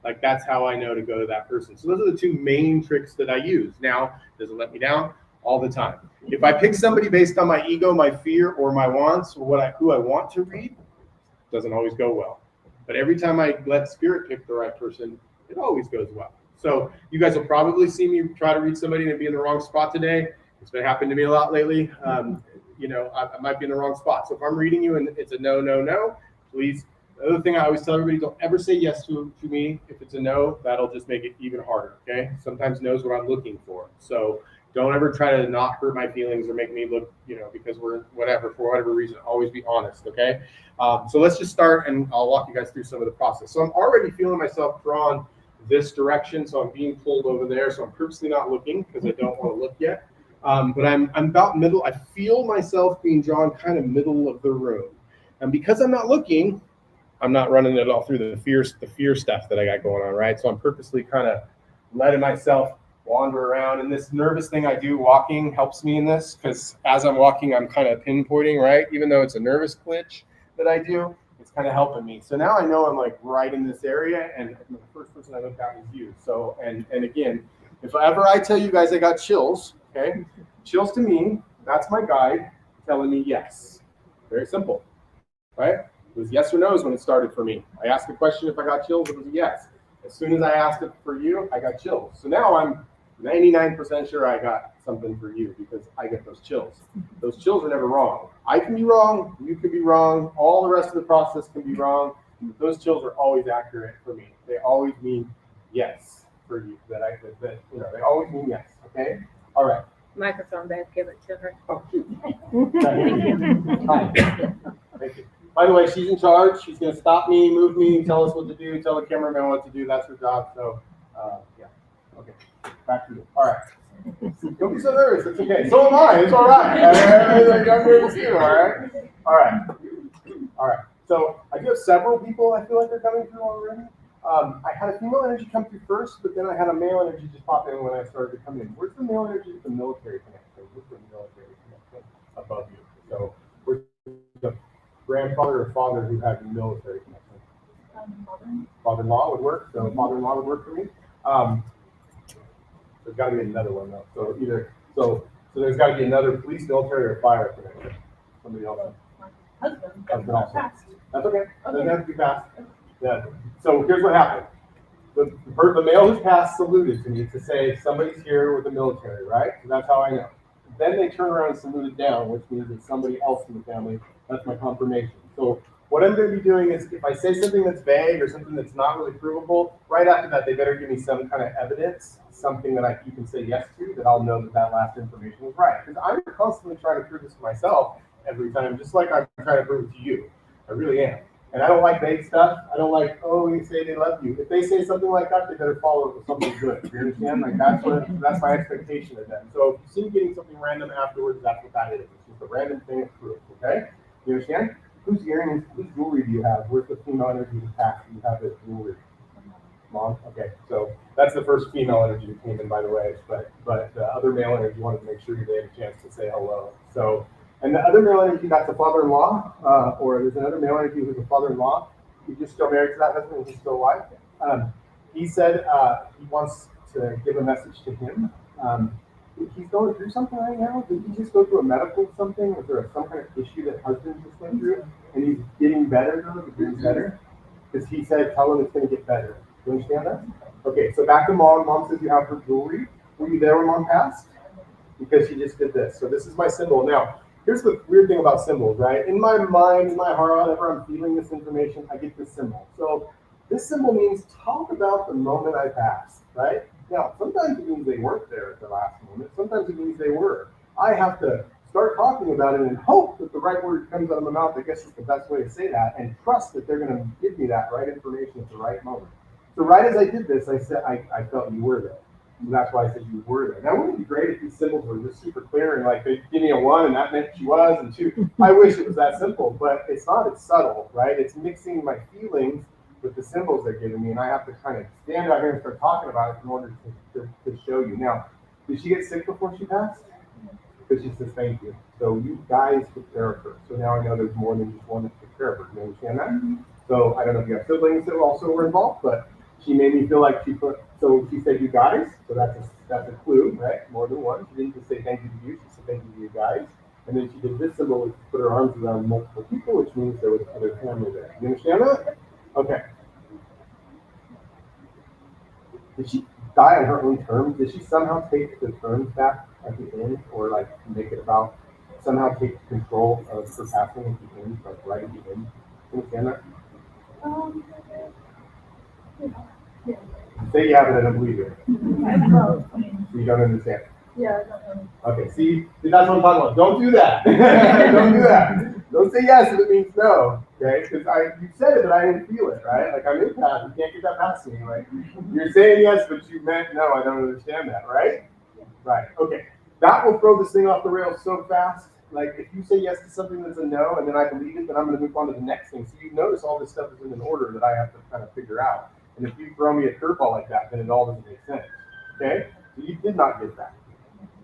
like that's how I know to go to that person. So those are the two main tricks that I use. Now, does it let me down? All the time. If I pick somebody based on my ego, my fear, or my wants, or who I want to read, it doesn't always go well. But every time I let spirit pick the right person, it always goes well. So you guys will probably see me try to read somebody and be in the wrong spot today. It's been happening to me a lot lately. I might be in the wrong spot. So if I'm reading you and it's a no, please. The other thing I always tell everybody, don't ever say yes to me. If it's a no, that'll just make it even harder, okay? Sometimes no is what I'm looking for. So don't ever try to not hurt my feelings or make me look, because we're for whatever reason, always be honest, okay? So let's just start, and I'll walk you guys through some of the process. So I'm already feeling myself drawn this direction, so I'm being pulled over there. So I'm purposely not looking because I don't want to look yet. But I'm about middle. I feel myself being drawn kind of middle of the room. And because I'm not looking, I'm not running it all through the fear stuff that I got going on, right? So I'm purposely kind of letting myself wander around. And this nervous thing I do walking helps me in this, because as I'm walking, I'm kind of pinpointing, right? Even though it's a nervous glitch that I do, it's kind of helping me. So now I know I'm like right in this area, and the first person I looked at was you. So, and again, if ever I tell you guys I got chills, okay, chills to me, that's my guide telling me yes. Very simple, right? It was yes or no's when it started for me. I asked the question if I got chills, it was a yes. As soon as I asked it for you, I got chills. So now I'm 99% sure I got something for you because I get those chills. Those chills are never wrong. I can be wrong, you can be wrong, all the rest of the process can be wrong. Those chills are always accurate for me. They always mean yes for you. That they always mean yes. Okay? All right. Microphone back, give it to her. Oh, shoot. Hi. Thank you. By the way, she's in charge. She's going to stop me, move me, tell us what to do, tell the cameraman what to do. That's her job. So, yeah. Okay. Back to you. All right. Don't be so nervous. It's okay. So am I. It's all right. I'm nervous too. All right. All right. All right. So I do have several people I feel like they're coming through already. I had a female energy come through first, but then I had a male energy just pop in when I started to come in. Where's the male energy with the military connection? Where's the military connection above you? So where's the grandfather or father who had the military connection? Father-in-law would work. So father-in-law would work for me. There's got to be another one though. So either so there's got to be another police, military, or fire connection. Somebody else. Husband also. That's okay. Doesn't have to be fast. Yeah. So here's what happened. The male who's passed saluted to me to say somebody's here with the military, right? So that's how I know. Then they turn around and saluted down, which means it's somebody else in the family. That's my confirmation. So what I'm going to be doing is if I say something that's vague or something that's not really provable, right after that, they better give me some kind of evidence, something that you can say yes to, that I'll know that last information was right. Because I'm constantly trying to prove this to myself every time, just like I'm trying to prove it to you. I really am. And I don't like vague stuff. I don't like, oh, you say they love you. If they say something like that, they better follow it with something good. You understand? Like that's my expectation of them. So if you see me getting something random afterwards, that's what that is. It's just a random thing of proof. Okay? You understand? Whose earrings, whose jewelry do you have? Where's the female energy pack? Do you have this jewelry? Mom? Okay, so that's the first female energy that came in, by the way. But the other male energy wanted to make sure they had a chance to say hello. So, and the other male energy, that's a father-in-law, or there's another male energy who's a father-in-law. He's just still married to that husband and he's still alive. He said he wants to give a message to him. He's going through something right now. Did he just go through a medical something? Was there some kind of issue that husband just went through? And he's getting better now? He's getting better? Because he said, tell him it's going to get better. Do you understand that? Okay, so back to mom. Mom says you have her jewelry. Were you there when mom passed? Because she just did this. So this is my symbol. Now, here's the weird thing about symbols, right? In my mind, in my heart, whenever I'm feeling this information, I get this symbol. So this symbol means talk about the moment I passed, right? Now, sometimes it means they weren't there at the last moment. Sometimes it means they were. I have to start talking about it and hope that the right word comes out of my mouth. I guess is the best way to say that, and trust that they're going to give me that right information at the right moment. So right as I did this, I said, I felt you were there. And that's why I said you were there. Now, wouldn't it be great if these symbols were just super clear and like they give me a 1 and that meant she was, and 2. I wish it was that simple, but it's not. It's subtle, right? It's mixing my feelings with the symbols they're giving me, and I have to kind of stand out here and start talking about it in order to show you. Now, did she get sick before she passed? Because she says thank you. So you guys took care of her. So now I know there's more than just one that took care of her. You understand that? So I don't know if you have siblings that also were involved, but she made me feel like so she said you guys, so that's a clue, right? More than one. She didn't just say thank you to you, she said thank you to you guys. And then she did this symbol, which put her arms around multiple people, which means there was other family there. You understand that? Okay. Did she die on her own terms? Did she somehow take the terms back at the end, or like make it about somehow take control of her passing at the end, like right at the end? You understand that? Yeah. Say you have it, I don't believe you. Well, I mean, So you don't understand. yeah, I don't know. Okay, see, that's what I'm talking about. Don't do that. Don't do that. Don't say yes if it means no. Okay, because you said it, but I didn't feel it, right? Like I'm empath. You can't get that past me. Like you're saying yes, but you meant no. I don't understand that, right? Right. Okay. That will throw this thing off the rails so fast. Like if you say yes to something that's a no, and then I believe it, then I'm going to move on to the next thing. So you notice all this stuff is in an order that I have to kind of figure out. And if you throw me a curveball like that, then it all doesn't make sense. Okay? So you did not get that.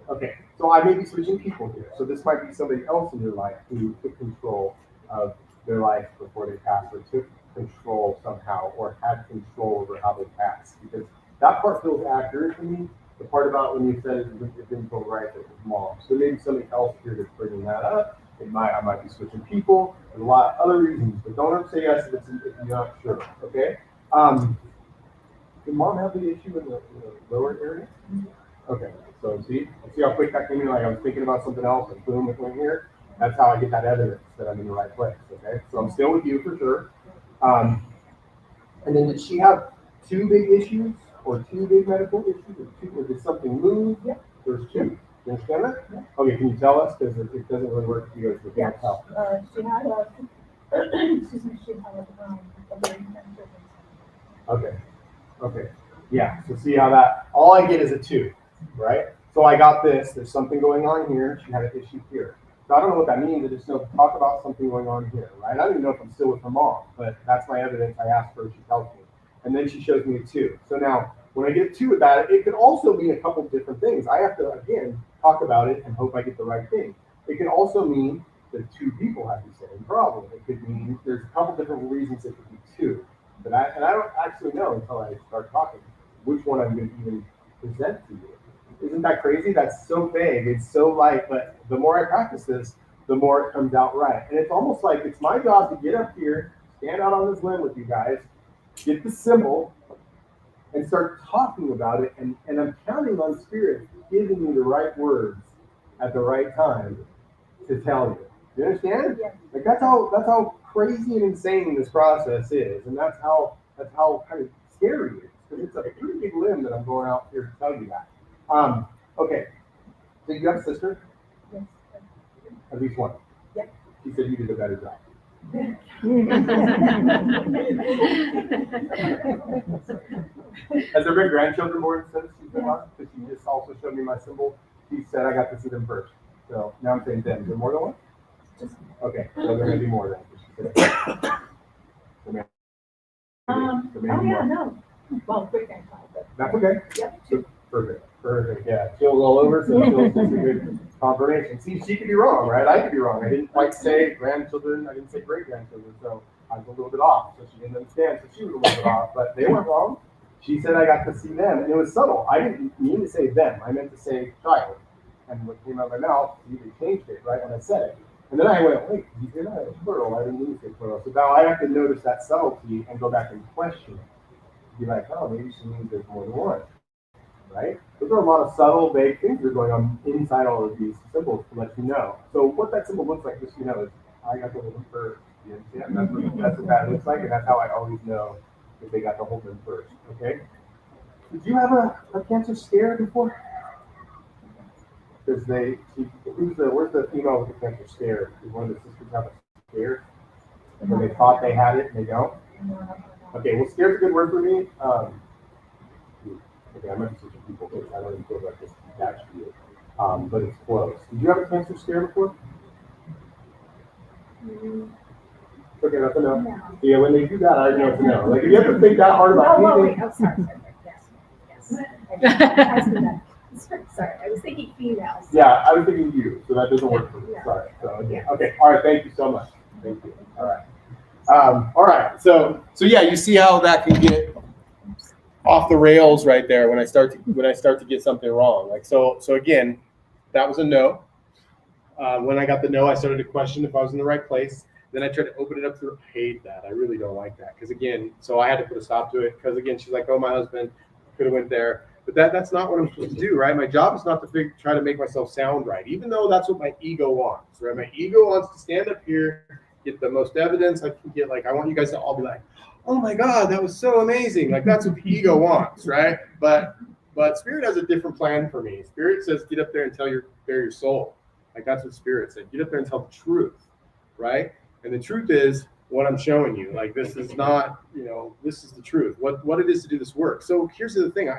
Okay, so I may be switching people here. So this might be somebody else in your life who took control of their life before they passed, or took control somehow, or had control over how they passed. Because that part feels accurate to me. The part about when you said it didn't feel right, that was mom. So maybe somebody else here that's bringing that up. I might be switching people. There's a lot of other reasons, but don't ever say yes if you're not sure. Okay. Did mom have the issue in the lower area? Okay. So see how quick that came in? Like I was thinking about something else, and boom, it went here. That's how I get that evidence that I'm in the right place. Okay. So I'm still with you for sure. And then did she have two big issues, or two big medical issues, or did something move? Yeah. There's two. You understand that? Yeah. Okay, can you tell us? Because it doesn't really work for you. She had she had a very Okay. Yeah. So see how that, all I get is a 2, right? So I got this. There's something going on here. She had an issue here. So I don't know what that means. I just know talk about something going on here, right? I don't even know if I'm still with her mom, but that's my evidence. I asked her. She tells me. And then she shows me a 2. So now, when I get a 2 with that, it could also mean a couple different things. I have to, again, talk about it and hope I get the right thing. It can also mean that 2 people have the same problem. It could mean there's a couple different reasons it could be 2. But I don't actually know until I start talking which one I'm going to even present to you. Isn't that crazy? That's so vague. It's so light. But the more I practice this, the more it comes out right. And it's almost like it's my job to get up here, stand out on this limb with you guys, get the symbol, and start talking about it. And I'm counting on Spirit giving me the right words at the right time to tell you. You understand? Yeah. Like that's how crazy and insane this process is, and that's how kind of scary it is. Because it's a pretty big limb that I'm going out here to tell you that. Okay. So you have a sister? Yes. At least one. Yeah. She said you did a better job. Has there been grandchildren born since she's been on? Because she just also showed me my symbol. She said I got to see them first. So now I'm saying them. Is there more than one? Okay, so there may be more than. There may be more. No. Well, quick and fine, but. That's okay. Yep. So, perfect. Yeah, chills all over, so it's just a good confirmation. See, she could be wrong, right? I could be wrong. I didn't quite say grandchildren. I didn't say great grandchildren, so I was a little bit off. So she didn't understand, so she was a little bit off. But they weren't wrong. She said I got to see them, and it was subtle. I didn't mean to say them. I meant to say child. And what came out of my mouth, they changed it right when I said it. And then I went, wait, you hear that? It's plural. I didn't mean to say plural. So now I have to notice that subtlety and go back and question it. Be like, oh, maybe she means there's more than one. Right? Those are a lot of subtle, vague things that are going on inside all of these symbols to let you know. So what that symbol looks like, just so you know, is I got to hold them first. You understand? That's what that looks like, and that's how I always know if they got to hold them first. Okay? Did you have a cancer scare before? Because where's the female with the cancer scare? Did one of the sisters have a scare? When they thought they had it and they don't? Okay, well, scare's a good word for me. Okay, I might be switching people because I don't even feel like this attached to you. But it's close. Did you have a cancer scare before? Okay, that's a no. No. Yeah, when they do that, I know it's a no. Like, if you have to think that hard about anything. Oh, sorry. Yes. Sorry, I was thinking females. Yeah, I was thinking you, so that doesn't work for me. Yeah. Sorry. So, okay. All right. Thank you so much. Thank you. All right. All right. So yeah, you see how that can get off the rails right there when I start to get something wrong. Like so again, that was a no. When I got the no, I started to question if I was in the right place. Then I tried to open it up to I hate that. I really don't like that because again, so I had to put a stop to it because again, she's like, oh, my husband could have went there. But that's not what I'm supposed to do, right? My job is not to try to make myself sound right, even though that's what my ego wants, right? My ego wants to stand up here, get the most evidence I can get. Like, I want you guys to all be like, oh my God, that was so amazing. Like, that's what the ego wants, right? But Spirit has a different plan for me. Spirit says, get up there and bare your soul. Like, that's what Spirit said. Get up there and tell the truth, right? And the truth is what I'm showing you. Like, this is not, this is the truth, what it is to do this work. So here's the thing.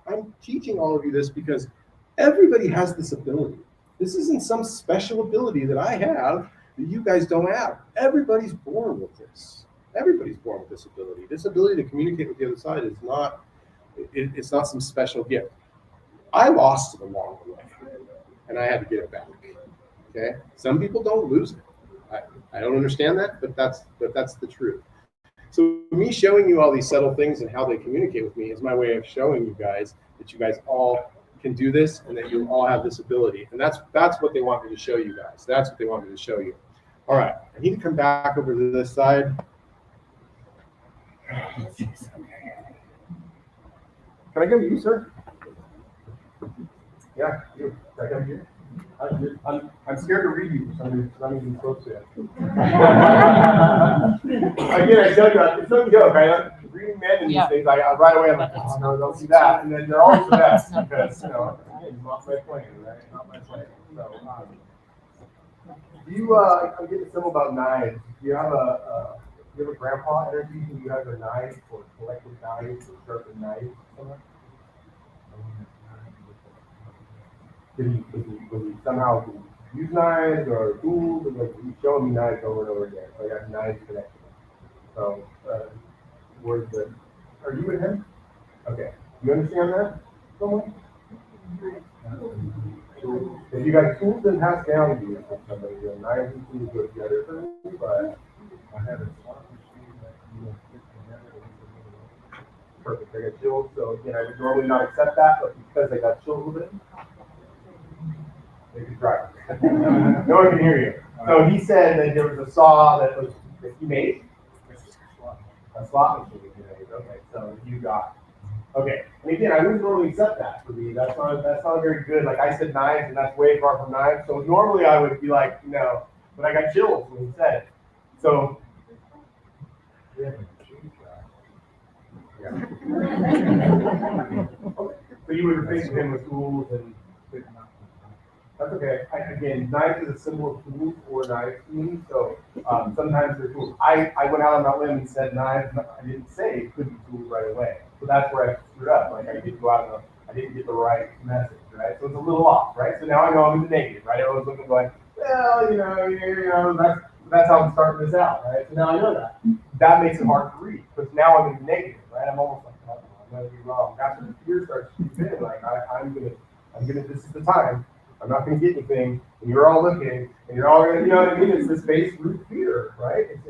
I'm teaching all of you this because everybody has this ability. This isn't some special ability that I have that you guys don't have. Everybody's born with this. Everybody's born with this ability. This ability to communicate with the other side is not, it's not some special gift. I lost it along the way, and I had to get it back. Okay? Some people don't lose it. I don't understand that, but that's the truth. So me showing you all these subtle things and how they communicate with me is my way of showing you guys that you guys all can do this and that you all have this ability. And that's what they want me to show you guys. That's what they want me to show you. All right, I need to come back over to this side. Can I go to you, sir? Yeah, you. Can I come to you? I'm scared to read you for some reason because I'm even close to it. Again, I tell you, it's no joke. I reading men and these things, I right away I'm like, oh no, don't see that. And then they're always the best because again, not my plan, right? Not my plan. So, do you? I'm getting a symbol about knives. Do you have a grandpa energy? Do you have a knife or collective knives or sharpened knives? Did he somehow use knives or tools? Like he's showing me knives over and over again. So I got knives connected. So where's the? Are you with him? Okay. You understand that? Someone? If you got tools, then pass down to you from somebody. The knives and tools go together for me, but I have a slot machine that perfect. I got chills. So again, I would normally not accept that, but because I got chills with it. They can try. No one can hear you. So he said that there was a saw that he made. A slot machine he made. Okay, so you got it. Okay, and again, I wouldn't normally accept that for me. That's not very good. Like I said knives, and that's way far from knives. So normally I would be like, no, but I got chills when he said it. So yeah. So you would replace him with tools and. That's okay. Again, knife is a symbol of tools or knives to me. So sometimes they're tools. I went out on that limb and said knives. I didn't say it could be tools right away. So that's where I screwed up. Like I didn't go out and I didn't get the right message, right? So it's a little off, right? So now I know I'm in the negative, right? Everyone's looking going, well, that's how I'm starting this out, right? So now I know that. That makes it hard to read because now I'm in the negative, right? I'm almost like, oh, I'm gonna be wrong. That's when the fear starts to creep in. Like I'm gonna. This is the time. I'm not going to get anything, and you're all looking, and you're all going to, you know what I mean? It's this base root fear, right? It's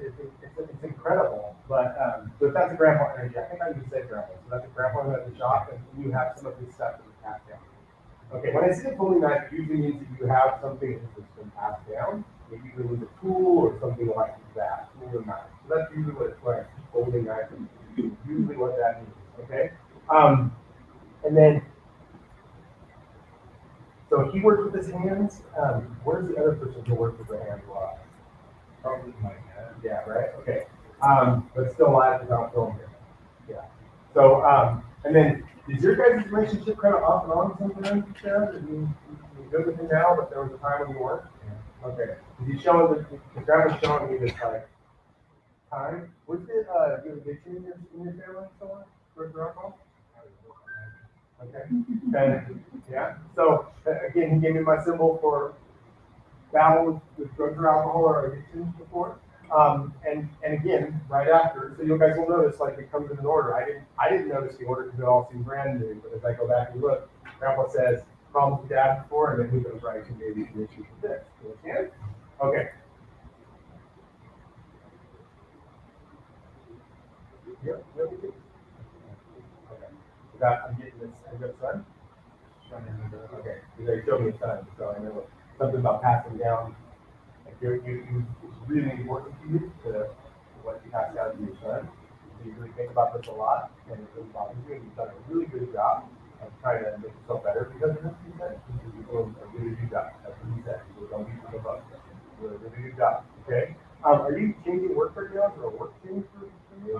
incredible. But if that's a grandpa energy, I think I even said grandpa. So that's a grandpa at the shop, and you have some of this stuff that was passed down. Okay, when I say pulling knife, it usually means that you have something that's been passed down. It usually means a tool or something like that, tool or knife. So that's usually what it's like, holding knife. Usually what that means, okay? And then, so he worked with his hands. Where's the other person who worked with their hands a lot? Probably my dad. Yeah, right? Okay. But still alive without film here. Yeah. So, and then, is your guys' relationship kind of off and on sometimes, Sarah? You're good with him now, but there was a time when you weren't? Yeah. Okay. Is he showing, the grandma's showing me this, like, time? Was it, you have addiction in your family somewhere? Drugs or alcohol? Okay. And yeah. So again, he gave me my symbol for battle with drugs or alcohol or addiction before. And again, right after, so you guys will notice like it comes in an order. I didn't notice the order because it all seemed brand new. But as I go back and look, Grandpa says problems with dad before, and then he goes right to maybe the issues with this. You understand? Okay. Yep. Okay. I'm getting this. I got son. Okay, they showed me a son, so I know something about passing down. Like it's really important to you to what you pass down to your son. So you really think about this a lot, and it really bothers you. And you've done a really good job of trying to make yourself better because of this. He said, "You're doing a really good job." That's what he said. You don't beat yourself up. You're doing a really good job. Okay. Are you changing work right now? Or work change for you?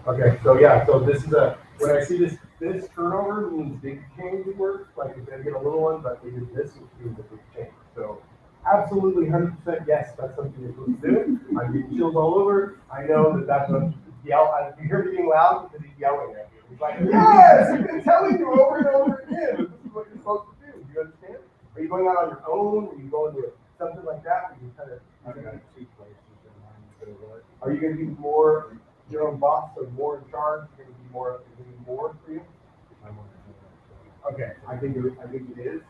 Okay, so yeah, so this is when I see this turnover means big change in work, like if they get a little one, but they did this, which means a big change. So absolutely 100% yes, that's something you're supposed to do. I'm getting chills all over. I know that's what you hear me being loud because he's yelling at you. He's like, yes, I've been telling you over and over again, this is what you're supposed to do. Do you understand? Are you going out on your own? Are you going to something like that? Where you kind of, are you going to be more your own boss or more in charge? You're going to be more for you? Okay, I think it is.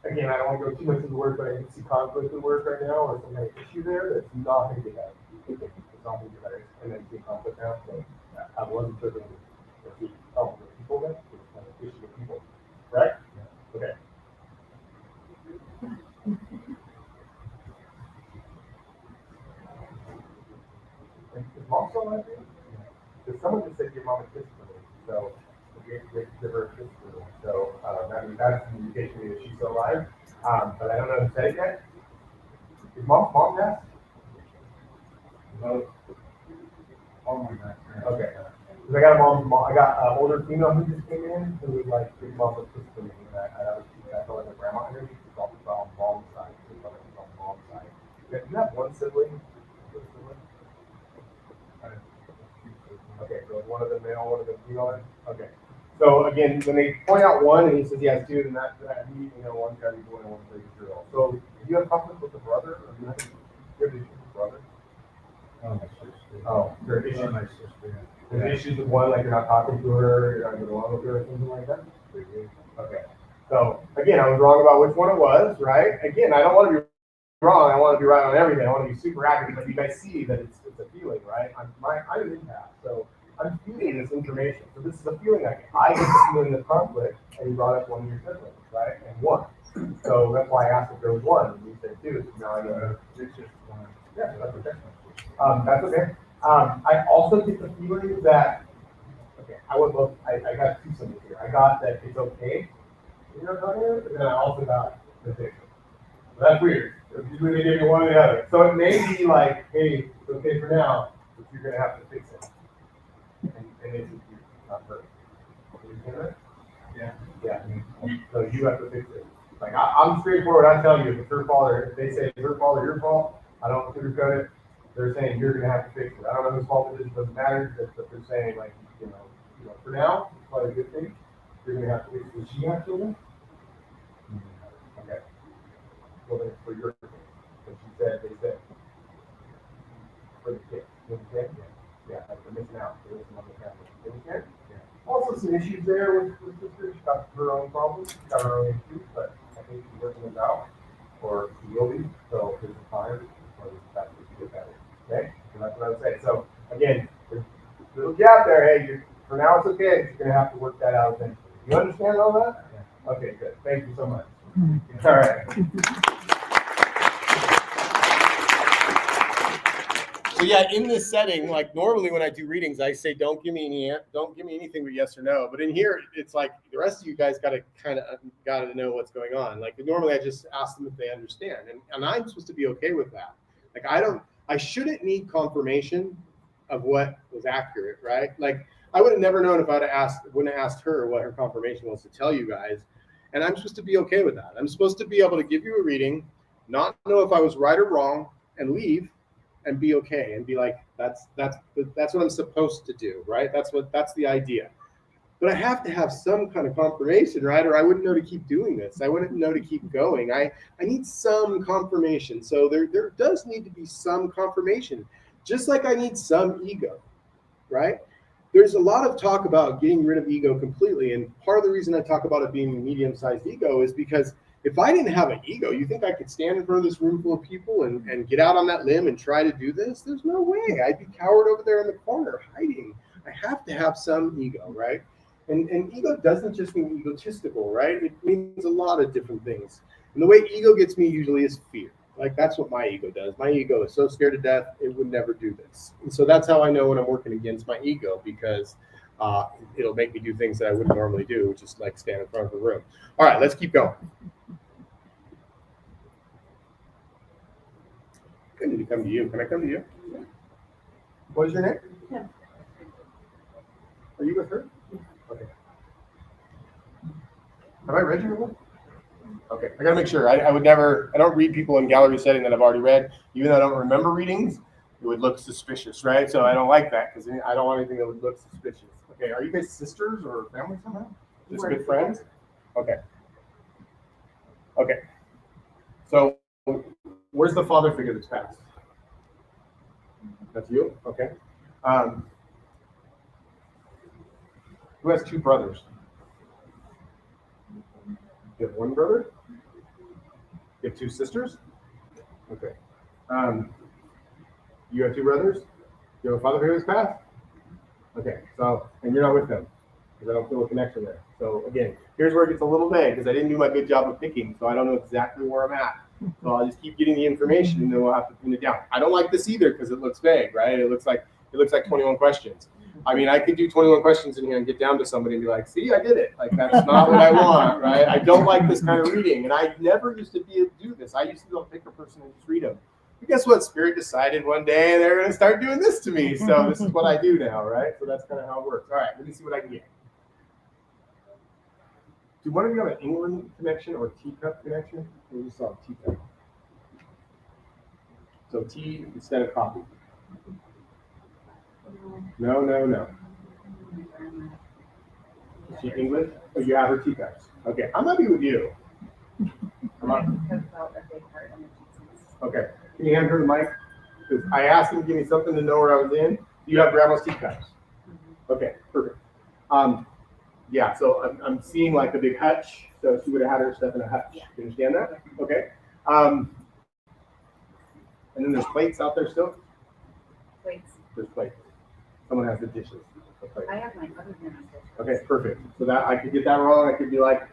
again, I don't want to go too much into work, but I can see conflict at work right now, or some kind of issue there that's not going to get better. It's not going to get better. And then see conflict now. So I wasn't sure if it's with people then, it's kind of issue with people, right? Okay. Is mom still alive? Because someone just said your mom a kiss for me, so give her a kiss for me. So that means that's an indication that she's still alive. But I don't know who said it yet. Is mom passed? No. Oh my God. Okay. Because I got a mom. I got an older female who just came in who was like, "Big mom was kiss for me," and I felt like a grandma energy. She's all on mom's side. She's on mom's side. Do you have one sibling? Okay, so one of them male, one of them female. Okay. So again, when they point out one and he says he has two, then that he, one's got to be boy and one's got to be girl. So do you have conflict with the brother, or do you have issues with the brother? Oh, my sister. Oh, there are issues. My sister. There's issues with one, like you're not talking to her, you're not getting along with her, or something like that. Okay. So again, I was wrong about which one it was, right? Again, I don't want to be wrong. I want to be right on everything. I want to be super accurate, but you guys see that it's a feeling, right? I'm an empath, so I'm feeling this information. So this is a feeling I get. I get the feeling of conflict, and you brought up one of your siblings, right? And one. So that's why I asked if there was one, and you said two. So now I know it's just one. Yeah, that's okay. That's okay. I also get the feeling that I got two symbols here. I got that it's okay, and then I also got the picture. That's weird. Usually they give you one or the other. So it may be like, hey, it's okay for now, but you're going to have to fix it. And it's not perfect. You hear that? Yeah. Yeah. So you have to fix it. Like, I'm straightforward. I tell you, if it's her fault, or if they say it's her fault or your fault, I don't sugarcoat it. They're saying you're going to have to fix it. I don't know whose fault it is. It doesn't matter. But they're saying, like, for now, it's probably a good thing. You're going to have to fix it. Does she have children? Okay. Well, then for your kid. But she said, they said, for the kid. For the kid? Yeah, like they're missing out. They're missing on the family. For the kid? Yeah. Also some issues there with sister. She's got her own problems. She's got her own issues, but I think she's working them out. Or she will be. So there's a time for that to get better. Okay? So that's what I would say. So again, there's a little gap there. Hey, for now it's okay. You're going to have to work that out eventually. You understand all that? Yeah. Okay, good. Thank you so much. All right. So yeah, in this setting, like normally when I do readings, I say don't give me anything but yes or no. But in here, it's like the rest of you guys got to know what's going on. Like normally, I just ask them if they understand, and I'm supposed to be okay with that. Like I shouldn't need confirmation of what was accurate, right? Like I would have never known if wouldn't have asked her what her confirmation was to tell you guys. And I'm supposed to be okay with that. I'm supposed to be able to give you a reading, not know if I was right or wrong, and leave, and be okay, and be like, that's what I'm supposed to do, right? That's the idea. But I have to have some kind of confirmation, right? Or I wouldn't know to keep doing this. I wouldn't know to keep going. I need some confirmation. So there does need to be some confirmation, just like I need some ego, right? There's a lot of talk about getting rid of ego completely. And part of the reason I talk about it being a medium-sized ego is because if I didn't have an ego, you think I could stand in front of this room full of people and get out on that limb and try to do this? There's no way. I'd be cowered over there in the corner hiding. I have to have some ego, right? And ego doesn't just mean egotistical, right? It means a lot of different things. And the way ego gets me usually is fear. Like that's what my ego does. My ego is so scared to death, it would never do this. And so that's how I know when I'm working against my ego, because it'll make me do things that I wouldn't normally do, which is like stand in front of the room. All right, let's keep going. I need to come to you. Can I come to you? What is your name? Yeah. Are you with her? Okay. Have I read your book? Okay, I gotta make sure. I don't read people in gallery setting that I've already read. Even though I don't remember readings, it would look suspicious, right? So I don't like that because I don't want anything that would look suspicious. Okay, are you guys sisters or family somehow? Just good friends? Okay. Okay. So where's the father figure that's passed? That's you? Okay. Who has two brothers? You have one brother? You have 2 sisters? Okay. You have 2 brothers? You have a father who has passed? Okay, so, and you're not with them, because I don't feel a connection there. So again, here's where it gets a little vague, because I didn't do my good job of picking, so I don't know exactly where I'm at. So I'll just keep getting the information, and then we'll have to pin it down. I don't like this either, because it looks vague, right? It looks like 21 questions. I mean, I could do 21 questions in here and get down to somebody and be like, see, I did it. Like, that's not what I want, right? I don't like this kind of reading, and I never used to be able to do this. I used to go pick a person and just read them. But guess what? Spirit decided one day they're going to start doing this to me. So this is what I do now, right? So that's kind of how it works. All right, let me see what I can get. Do one of you have an England connection or teacup connection? We just saw teacup. So tea instead of coffee. No. Is she English? Oh, you have her teacups. Okay, I'm happy with you. Okay, can you hand her the mic? Because I asked him to give me something to know where I was in. Do you have grandma's teacups? Okay, perfect. Yeah, so I'm seeing like a big hutch. So she would have had her stuff in a hutch. You understand that? Okay. And then there's plates out there still? Plates. There's plates. Someone has the dishes. I have my other hand. Okay, perfect. So that I could get that wrong. I could be like,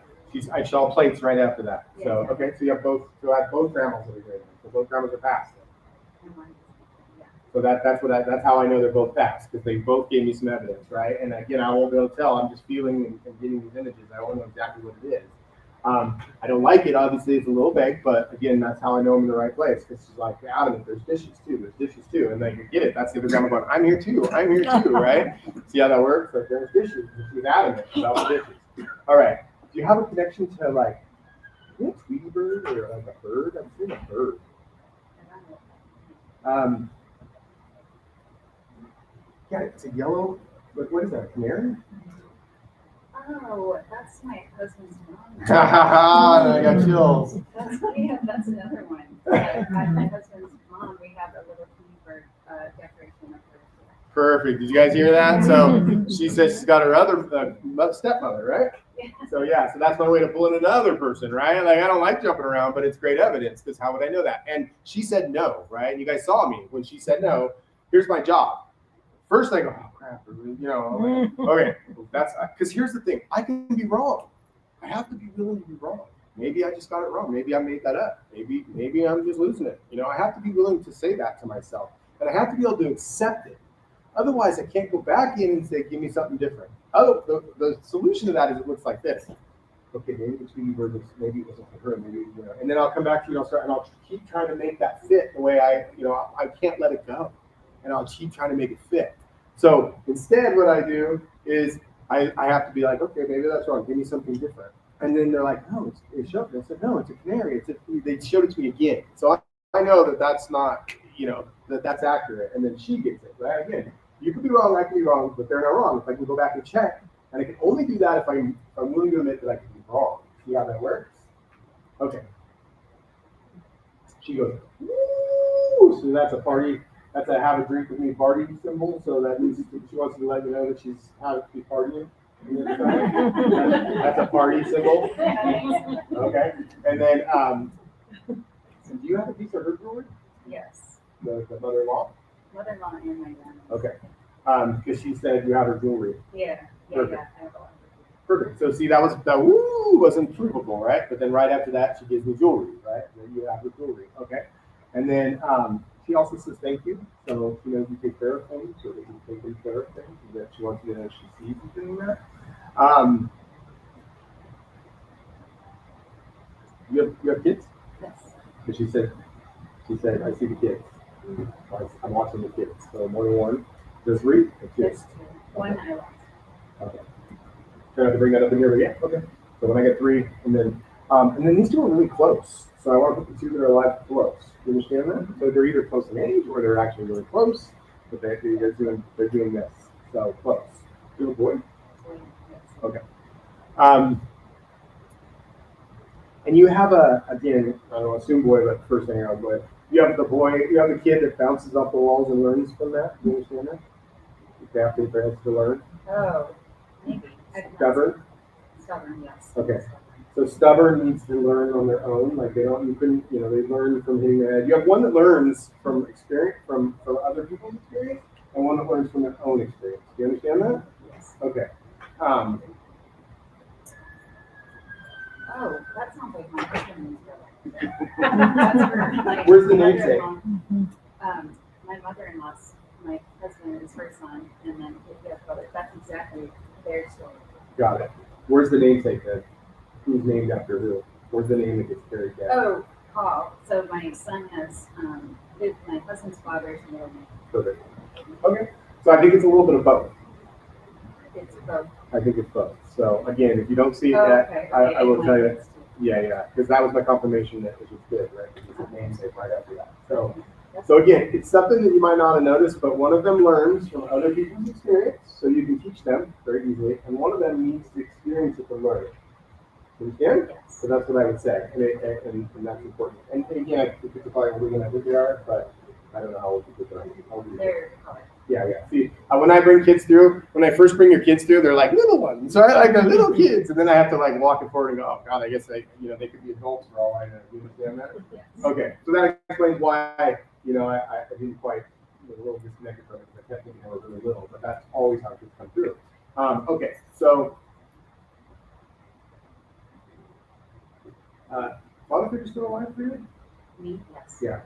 I saw plates right after that. So Yeah. okay, so you have both. So I have both grandmas that are great. So both grandmas are passed. So that's how I know they're both passed, because they both gave me some evidence, right? And again, I won't be able to tell. I'm just feeling and getting these images. I won't know exactly what it is. I don't like it. Obviously, it's a little vague, but again, that's how I know I'm in the right place. Because she's like, adamant. There's dishes too, and then you get it. That's the other grandma going, I'm here too, right? See how that works? Like there's dishes. She's adamant about the dishes. All right. Do you have a connection to like a Tweety bird or like a bird? I'm seeing a bird. Yeah, it's a yellow. What is that? A canary? Oh, that's my husband's mom. I got chills. That's another one. My husband's mom, we have a little bird decoration up there. Perfect. Did you guys hear that? So she says she's got her other stepmother, right? Yeah. So yeah, so that's my way to pull in another person, right? Like I don't like jumping around, but it's great evidence, because how would I know that? And she said no, right? And you guys saw me when she said no. Here's my job. First I go, oh crap, okay. That's because here's the thing. I can be wrong. I have to be willing to be wrong. Maybe I just got it wrong. Maybe I made that up. Maybe I'm just losing it. I have to be willing to say that to myself, and I have to be able to accept it. Otherwise, I can't go back in and say, give me something different. The solution to that is it looks like this. Okay, maybe the Tweety bird, maybe it wasn't for her, maybe, and then I'll come back to you and I'll keep trying to make that fit the way I can't let it go. And I'll keep trying to make it fit. So instead, what I do is I have to be like, okay, maybe that's wrong. Give me something different. And then they're like, no, it's showed. I said, no, it's a canary. They showed it to me again. So I know that that's not, that's accurate. And then she gets it, right? Again, you could be wrong, I could be wrong, but they're not wrong. If I can go back and check, and I can only do that if I'm willing to admit that I can be wrong. See how that works? Okay. She goes, woo! So that's a party. That's a have a drink with me party symbol. So that means she wants to let you know that she's had to be partying. That's a party symbol. Okay. And then, do you have a piece of her jewelry? Yes. The mother-in-law? Mother-in-law and my grandma. Okay. Because she said you have her jewelry. Yeah. Perfect. I have a lot. Perfect. So see, that woo wasn't provable, right? But then right after that, she gives me jewelry, right? Then you have her jewelry. Okay. And then she also says thank you. So she knows you take care of things, so that you take good care of things, and that she wants you to know she sees you doing that. You have kids? Yes. But she said, I see the kids. I'm watching the kids. So more than one. There's 3 or 2? There's 2. One I lost. Okay. Try not to bring that up in here, but yeah, okay. So when I get 3, and then these 2 are really close. So I want to put the 2 that are alive close. You understand that? So they're either close in age or they're actually really close, but they're doing this. So close. Do you have a boy? Okay. And you have again, I don't assume boy, but first thing I was boy. You have the kid that bounces off the walls and learns from that. Do you understand that? They have to learn. Oh, maybe. Stubborn? Stubborn, yes. Okay. So stubborn needs to learn on their own. Like they learn from hitting their head. You have one that learns from experience, from other people's experience, and one that learns from their own experience. Do you understand that? Yes. Okay. Oh, that sounds like my husband and Where's the namesake? My mother-in-law's, my husband is her son, and then his brother. That's exactly their story. Got it. Where's the namesake then? Who's named after who? Where's the name that gets carried down? Oh, Paul. So my son has, my husband's father's middle name. Perfect. Okay. So I think it's a little bit of both. It's both. I think it's both. So again, if you don't see it Oh, yet, okay. I will tell you. That's too. Yeah, because that was my confirmation that it was good, right? Because the namesake right after that. So again, it's something that you might not have noticed, but one of them learns from other people's experience, so you can teach them very easily, and one of them needs to experience it to learn it. Understand? Yes. So that's what I would say, and that's important. And again, I think it's probably older than I think they are, but I don't know how old people are. How old are you? They're Yeah. See, when I bring kids through, when I first bring your kids through, they're like little ones. So I like the little kids, and then I have to like walk it forward and go, oh God, I guess they could be adults for all I know. You understand that? Yes. Okay, so that explains why I didn't quite a little disconnected from it. I kept thinking I was really little, but that's always how kids come through. Okay, so father figure still alive for you? Me, yes. Yeah.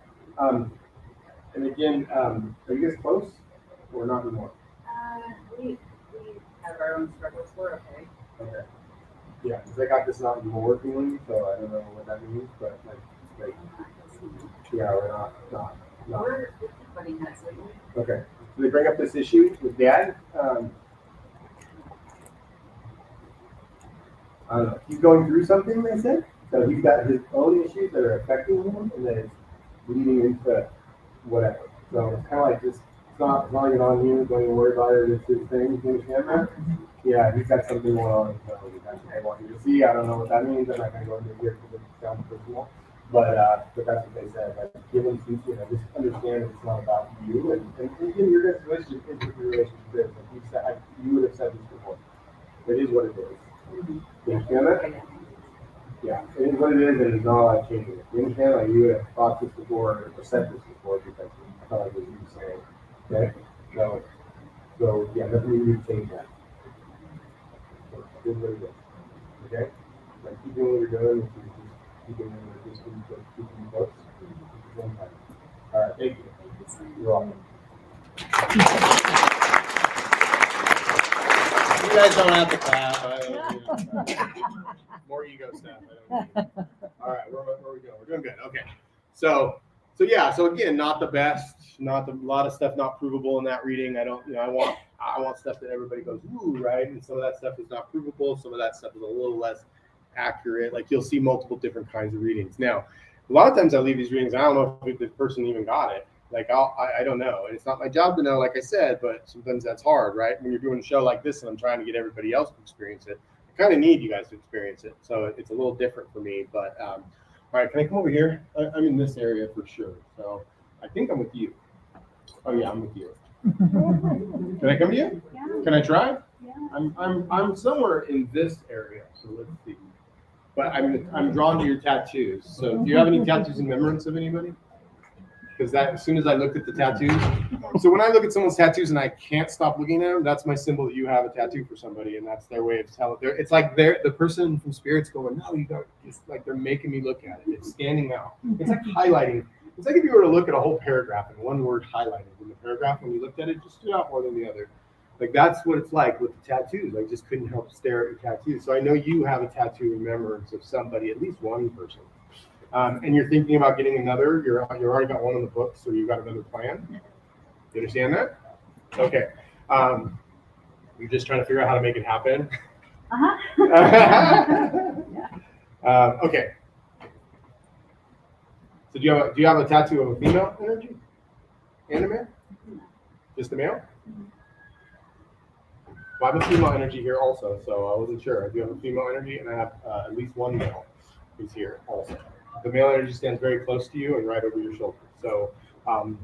And again, are you guys close or not anymore? We have our own struggles. We're okay. Okay. Yeah, because I got this not anymore feeling, so I don't know what that means, but like yeah, we're not. We're putting that so Okay. So they bring up this issue with Dad. I don't know. He's going through something, they said. So he's got his own issues that are affecting him, and then it's leading into whatever. So it's kind of like just, it's not like it on you, don't even worry about it, it's his thing. You understand that? Yeah, he's got something going on. So that's what I want you to see. I don't know what that means. I'm not going to go into here because it sounds personal. But that's what they said. Like, give him, just understand that it's not about you. And even your guys' relationship is what your relationship is. Like you said, you would have said this before. It is what it is. You understand that? Yeah, it is what it is, and it's not a lot of changing it. You understand? Like you would have thought this before or said this before because I felt like it was you saying. Okay? So yeah, nothing you need to change that. So it is what it is. Okay? Like keep doing what you're doing, which is just keeping keeping close. All right, thank you. You're welcome. You guys don't have to clap. More ego stuff. All right, where we going? We're doing good. Okay. So again, not the best. A lot of stuff not provable in that reading. I want stuff that everybody goes ooh, right? And some of that stuff is not provable. Some of that stuff is a little less accurate. Like you'll see multiple different kinds of readings. Now, a lot of times I leave these readings. I don't know if the person even got it. Like I don't know, and it's not my job to know, like I said, but sometimes that's hard, right? When you're doing a show like this and I'm trying to get everybody else to experience it, I kind of need you guys to experience it. So it's a little different for me, but all right, can I come over here? I'm in this area for sure. So I think I'm with you. Oh yeah, I'm with you. Can I come to you? Yeah. Can I try? Yeah. I'm somewhere in this area, so let's see. But I'm drawn to your tattoos. So do you have any tattoos in remembrance of anybody? Because as soon as I looked at the tattoos, so when I look at someone's tattoos and I can't stop looking at them, that's my symbol that you have a tattoo for somebody, and that's their way of telling. It's like the person from Spirit's going, no, you got. It's like they're making me look at it. It's standing out. It's like highlighting. It's like if you were to look at a whole paragraph and one word highlighted in the paragraph, when you looked at it, it just stood out more than the other. Like that's what it's like with the tattoos. I just couldn't help stare at your tattoos. So I know you have a tattoo in remembrance of somebody, at least one person. And you're thinking about getting another. You're already got one on the books, so you've got another plan. You understand that? Okay. You're just trying to figure out how to make it happen. Okay. So do you have a tattoo of a female energy and a male? Just a male? Well, I have a female energy here also, so I wasn't sure. I do have a female energy, and I have at least one male who's here also. The male energy stands very close to you and right over your shoulder. So I'm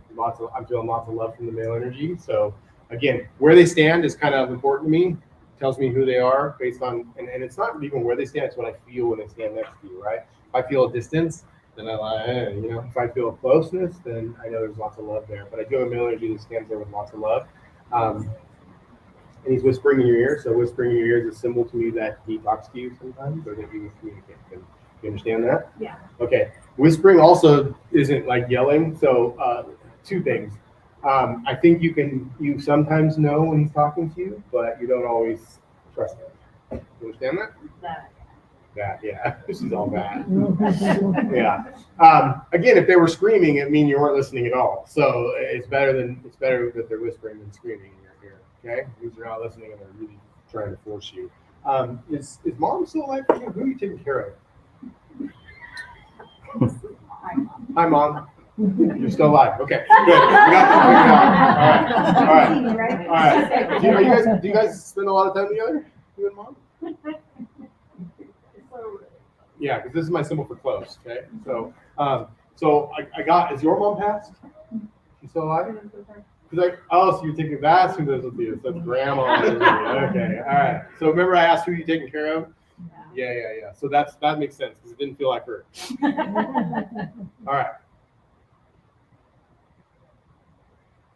feeling lots of love from the male energy. So again, where they stand is kind of important to me. tells me who they are based on, and it's not even where they stand, it's what I feel when they stand next to you, right? If I feel a distance, then I'm like, you know, if I feel a closeness, then I know there's lots of love there. But I do have a male energy that stands there with lots of love. And he's whispering in your ear. So whispering in your ear is a symbol to me that he talks to you sometimes, or that you communicate. You understand that? Yeah. Okay. Whispering also isn't like yelling. So two things. I think you sometimes know when he's talking to you, but you don't always trust him. You understand that? That, yeah. This is all bad. Yeah. Again, if they were screaming, it means you weren't listening at all. So it's better that they're whispering than screaming in your ear. Okay? Because you're not listening and they're really trying to force you. Is mom still alive? Who are you taking care of? Hi, Mom. You're still alive. Okay, good. We got that figured out. All right. Do you guys spend a lot of time together, you and Mom? Yeah, because this is my symbol for close. Okay, so I got. Is your mom passed? She's still alive? So you're taking that's who lives with you. So it's grandma. Okay, all right. So remember I asked who you're taking care of? Yeah. So that makes sense because it didn't feel like her. All right.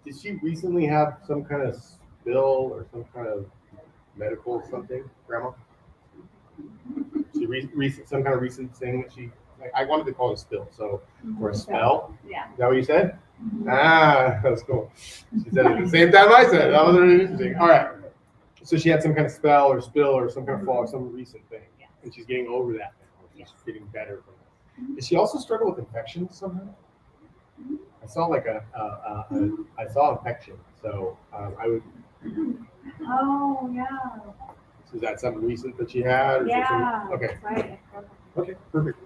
Did she recently have some kind of spill or some kind of medical something, Grandma? She recent some kind of recent thing that she. I wanted to call it a spill, so or a spell. Yeah. Is that what you said? Ah, that was cool. She said it at the same time I said it. That was really interesting. All right. So she had some kind of spell or spill or some kind of fall or some recent thing, and she's getting over that now. She's getting better from it. Does she also struggle with infections somehow? I saw like I saw infection, so I would. Oh, yeah. Is that something recent that she had? Or Yeah. Okay. Right. Okay. Perfect.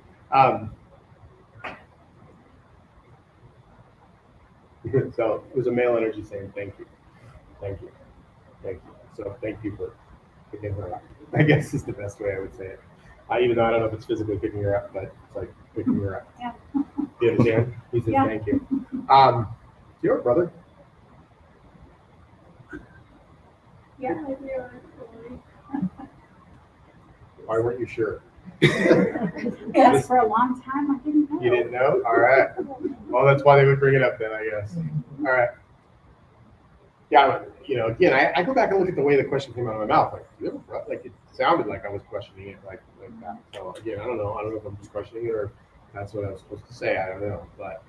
So it was a male energy saying thank you. So thank you for picking her up. I guess is the best way I would say it. Even though I don't know if it's physically picking her up, but it's like picking her up. Yeah. Do you understand? He says thank you. Do you have a brother? Yeah, I do actually. Why weren't you sure? Yes, for a long time I didn't know. You didn't know? All right. Well, that's why they would bring it up then, I guess. All right. Yeah, again, I go back and look at the way the question came out of my mouth. Like, you have a brother? Like, it sounded like I was questioning it like that. So again, I don't know. I don't know if I'm just questioning it or if that's what I was supposed to say. I don't know. But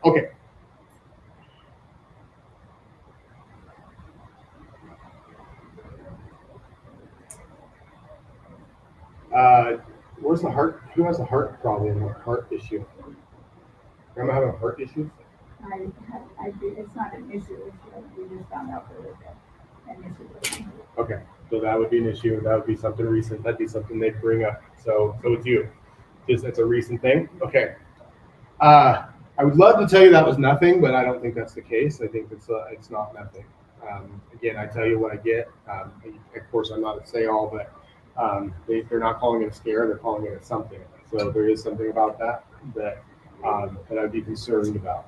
okay. Where's the heart? Who has a heart problem or heart issue? Am I having a heart issue? I do. It's not an issue. We just found out that it was an issue. Okay, so that would be an issue. That would be something recent. That'd be something they'd bring up. So it's you. Just it's a recent thing. Okay. I would love to tell you that was nothing, but I don't think that's the case. I think it's not nothing. Again, I tell you what I get. Of course, I'm not a say-all, but they're not calling it a scare. They're calling it a something. So there is something about that I'd be concerned about.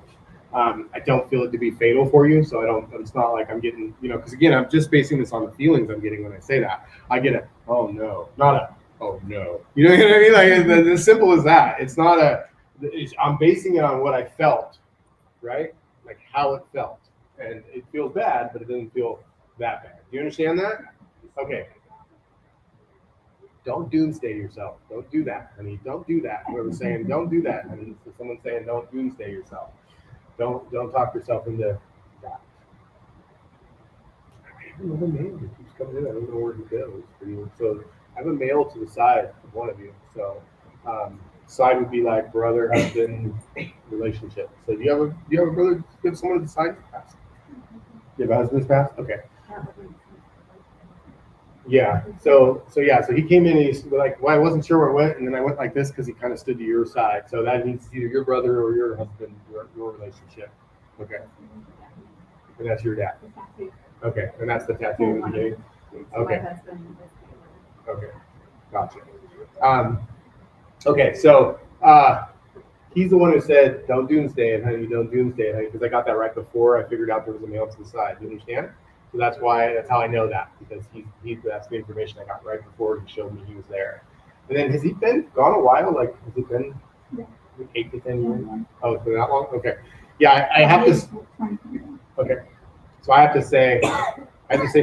I don't feel it to be fatal for you, so I don't. It's not like I'm getting, because again, I'm just basing this on the feelings I'm getting when I say that. I get a oh no, not a oh no. You know what I mean? Like as simple as that. It's not I'm basing it on what I felt, right? Like how it felt, and it feels bad, but it doesn't feel that bad. Do you understand that? Okay. Don't doomsday yourself. Don't do that, honey. Don't do that. Whoever's saying don't do that, honey. So someone's saying don't doomsday yourself. Don't talk yourself into that. I have another male who keeps coming in. I don't know where he goes. So I have a male to the side of one of you. So side would be like brother, husband, relationship. So do you have a brother? Do you have someone to the side past? Do you have a husband's past? Okay. Yeah. So he came in and he's like, well, I wasn't sure where it went, and then I went like this because he kind of stood to your side. So that means it's either your brother or your husband, your relationship. Okay. And that's your dad. Okay. And that's the tattoo in the beginning. Okay. My husband. Okay. Gotcha. Okay. So he's the one who said, "Don't doomsday it, honey. Don't doomsday it, honey," because I got that right before I figured out there was a male to the side. Do you understand? So that's how I know that, because that's the information I got right before he showed me he was there. And then has he been gone a while? Like, has it been 8 to 10 years? Oh, it's been that long? Okay. Yeah, I have to. Okay. So I have to say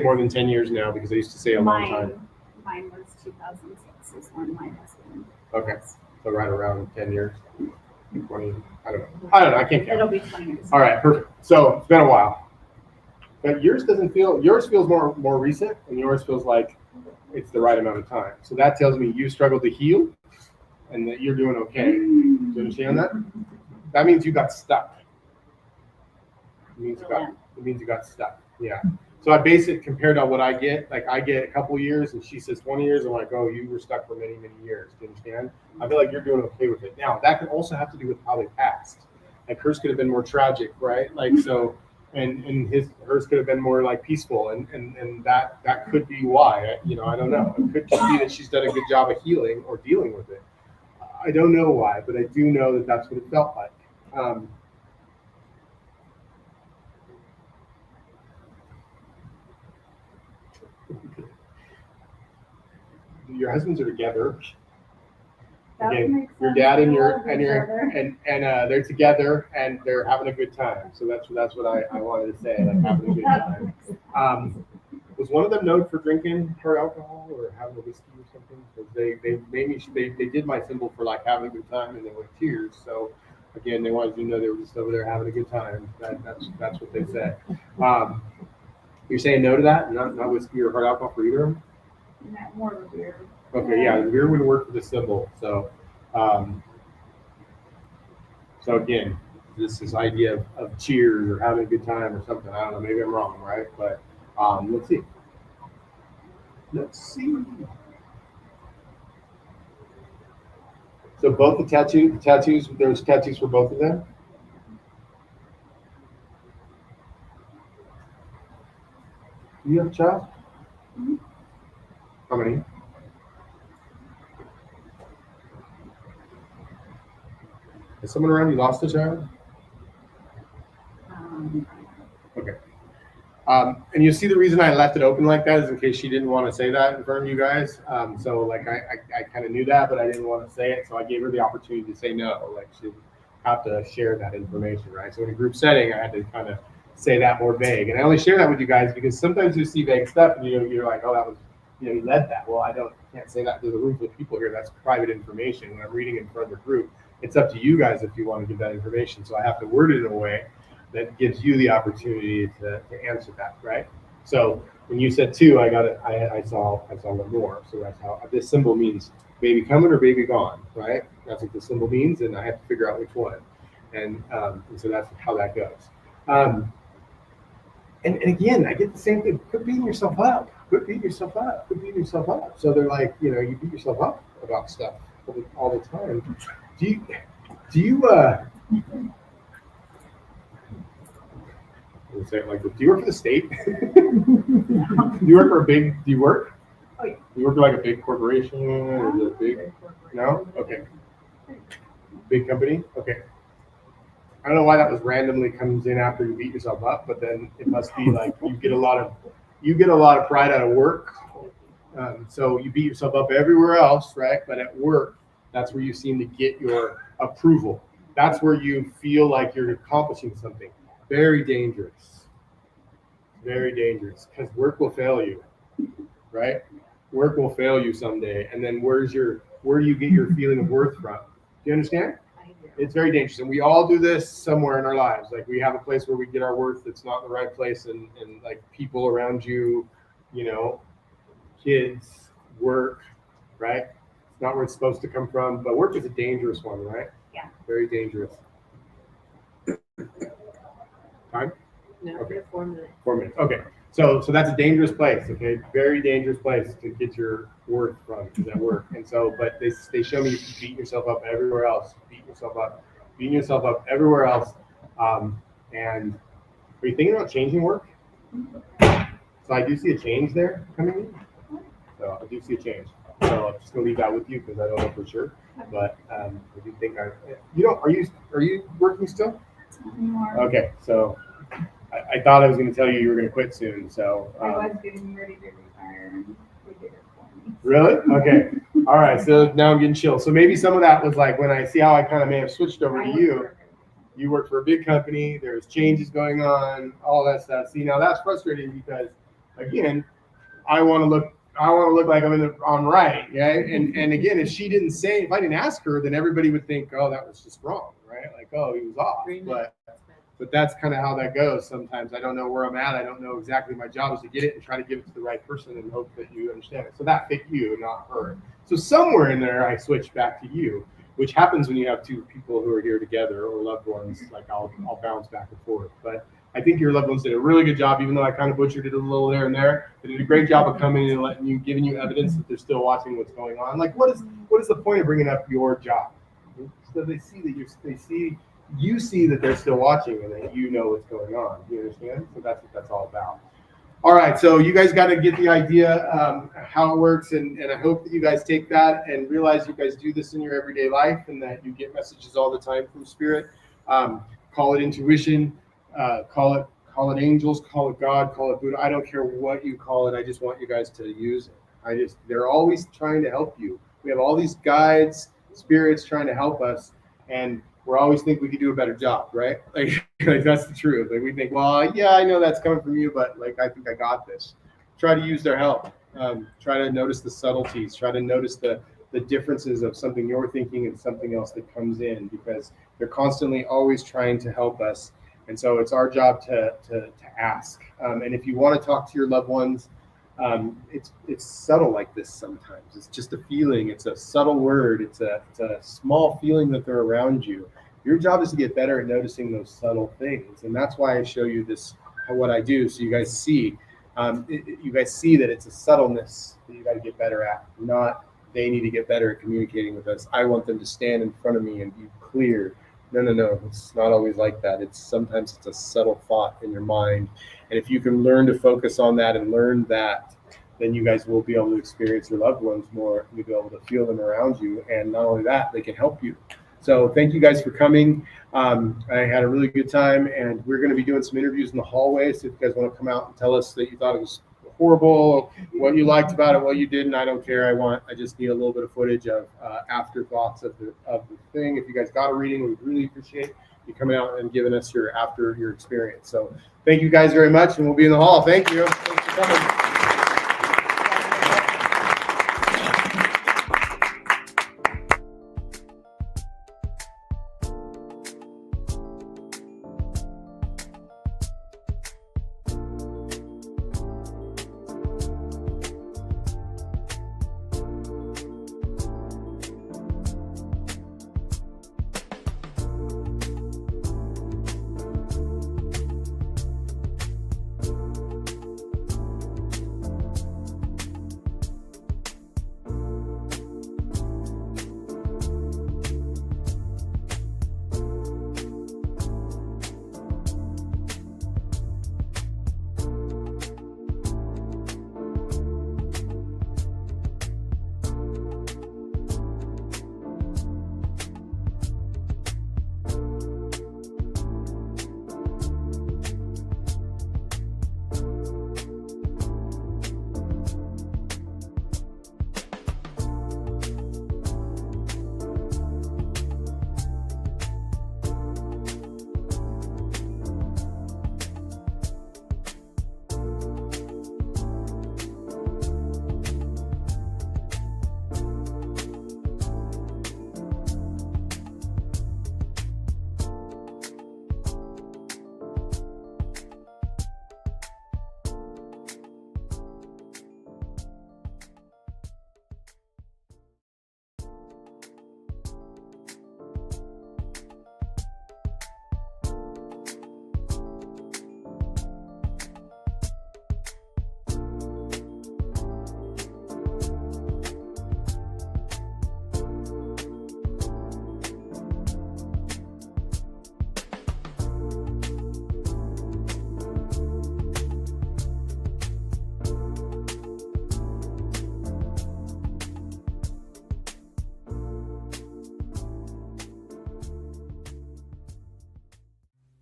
more than 10 years now, because I used to say a long time. Mine was 2006 is when my husband. Okay. So right around 10 years, 20, I don't know. I can't count. It'll be 20 years. All right, perfect. So it's been a while. But yours feels more recent, and yours feels like it's the right amount of time. So that tells me you struggled to heal and that you're doing okay. Do you understand that? That means you got stuck. It means you got stuck. Yeah. So I base it compared to what I get. Like, I get a couple years and she says 20 years. I'm like, oh, you were stuck for many, many years. Do you understand? I feel like you're doing okay with it. Now, that can also have to do with how they passed. Like, hers could have been more tragic, right? Like, so, and hers could have been more like peaceful, and that could be why. I don't know. It could just be that she's done a good job of healing or dealing with it. I don't know why, but I do know that that's what it felt like. Your husbands are together. Again, your dad and they're together and they're having a good time. So that's what I wanted to say, like, having a good time. Was one of them known for drinking hard alcohol or having a whiskey or something? Because they did my symbol for like having a good time, and they were tears. So again, they wanted you to know they were just over there having a good time. That's what they said. You're saying no to that? Not whiskey or hard alcohol for either of them? Not more of a beer. Okay, yeah, the beer would work for the symbol. So, so again, this idea of cheers or having a good time or something. I don't know. Maybe I'm wrong, right? But let's see. So both the tattoos. There's tattoos for both of them. Do you have a child? Mm-hmm. How many? Has someone around you lost a child? Okay. And you see the reason I left it open like that is in case she didn't want to say that in front of you guys. So like I kind of knew that, but I didn't want to say it. So I gave her the opportunity to say no. Like, she would have to share that information, right? So in a group setting, I had to kind of say that more vague. And I only share that with you guys because sometimes you see vague stuff and you're like, oh, that was, you led that. Well, can't say that to the room full of people here. That's private information. When I'm reading in front of the group, it's up to you guys if you want to give that information. So I have to word it in a way that gives you the opportunity to answer that, right? So when you said 2, I saw one more. So that's how this symbol means baby coming or baby gone, right? That's what the symbol means, and I have to figure out which one. And so that's how that goes. And again, I get the same thing. Quit beating yourself up. Quit beating yourself up. Quit beating yourself up. So they're like, you beat yourself up about stuff all the time. Do you say it like this. Do you work for the state? Do you work for a big? Do you work? Oh, yeah. Do you work for like a big corporation or is it a big? No. Okay. Big company. Okay. I don't know why that was randomly comes in after you beat yourself up, but then it must be like you get a lot of pride out of work. So you beat yourself up everywhere else, right? But at work, that's where you seem to get your approval. That's where you feel like you're accomplishing something. Very dangerous. Very dangerous, because work will fail you, right? Work will fail you someday, and then where do you get your feeling of worth from? Do you understand? It's very dangerous, and we all do this somewhere in our lives. Like, we have a place where we get our worth that's not in the right place, and like people around you, kids, work, right? It's not where it's supposed to come from, but work is a dangerous one, right? Yeah. Very dangerous. Time? No, Okay. 4 minutes. 4 minutes. Okay. So that's a dangerous place. Okay. Very dangerous place to get your worth from, is at work. And so, but they show me beating yourself up everywhere else. Beating yourself up everywhere else. And are you thinking about changing work? So I do see a change there coming in. So I do see a change. So I'm just gonna leave that with you because I don't know for sure. But I do think are you working still? Anymore. Okay, so I thought I was going to tell you were going to quit soon. So I was getting ready to retire and they did it for me. really? Okay. All right. So now I'm getting chill. So maybe some of that was like when I see how I kind of may have switched over to you. You work for a big company. There's changes going on, all that stuff. See, now that's frustrating because, again, I want to look like I'm right, right? And again, if I didn't ask her, then everybody would think, oh, that was just wrong, right? Like, oh, he was off. But that's kind of how that goes. Sometimes I don't know where I'm at. I don't know exactly. My job is to get it and try to give it to the right person and hope that you understand it. So that fit you, not her. So somewhere in there, I switched back to you, which happens when you have two people who are here together or loved ones. Like I'll bounce back and forth. But I think your loved ones did a really good job, even though I kind of butchered it a little there and there. They did a great job of coming in and giving you evidence that they're still watching what's going on. Like, what is the point of bringing up your job? So they see that you see that they're still watching and that you know what's going on. You understand? So that's what that's all about. All right, so you guys got to get the idea how it works, and I hope that you guys take that and realize you guys do this in your everyday life, and that you get messages all the time from Spirit. Call it intuition, call it angels, call it God, call it Buddha. I don't care what you call it. I just want you guys to use it. They're always trying to help you. We have all these guides, spirits trying to help us, and we always think we could do a better job, right? Like that's the truth. Like we think, well, yeah, I know that's coming from you, but like I think I got this. Try to use their help. Try to notice the subtleties. Try to notice the differences of something you're thinking and something else that comes in, because they're constantly always trying to help us. And so it's our job to ask. And if you want to talk to your loved ones, it's subtle like this sometimes. It's just a feeling. It's a subtle word. It's a small feeling that they're around you. Your job is to get better at noticing those subtle things, and that's why I show you this, what I do, so you guys see. You guys see that it's a subtleness that you got to get better at. Not they need to get better at communicating with us. I want them to stand in front of me and be clear. No. It's not always like that. Sometimes it's a subtle thought in your mind. And if you can learn to focus on that and learn that, then you guys will be able to experience your loved ones more. You'll be able to feel them around you. And not only that, they can help you. So thank you guys for coming. I had a really good time, and we're going to be doing some interviews in the hallway. So if you guys want to come out and tell us that you thought it was horrible, what you liked about it, what you didn't, I don't care. I just need a little bit of footage of afterthoughts of the thing. If you guys got a reading, we'd really appreciate you coming out and giving us your experience. So thank you guys very much, and we'll be in the hall. Thank you. Thanks for coming.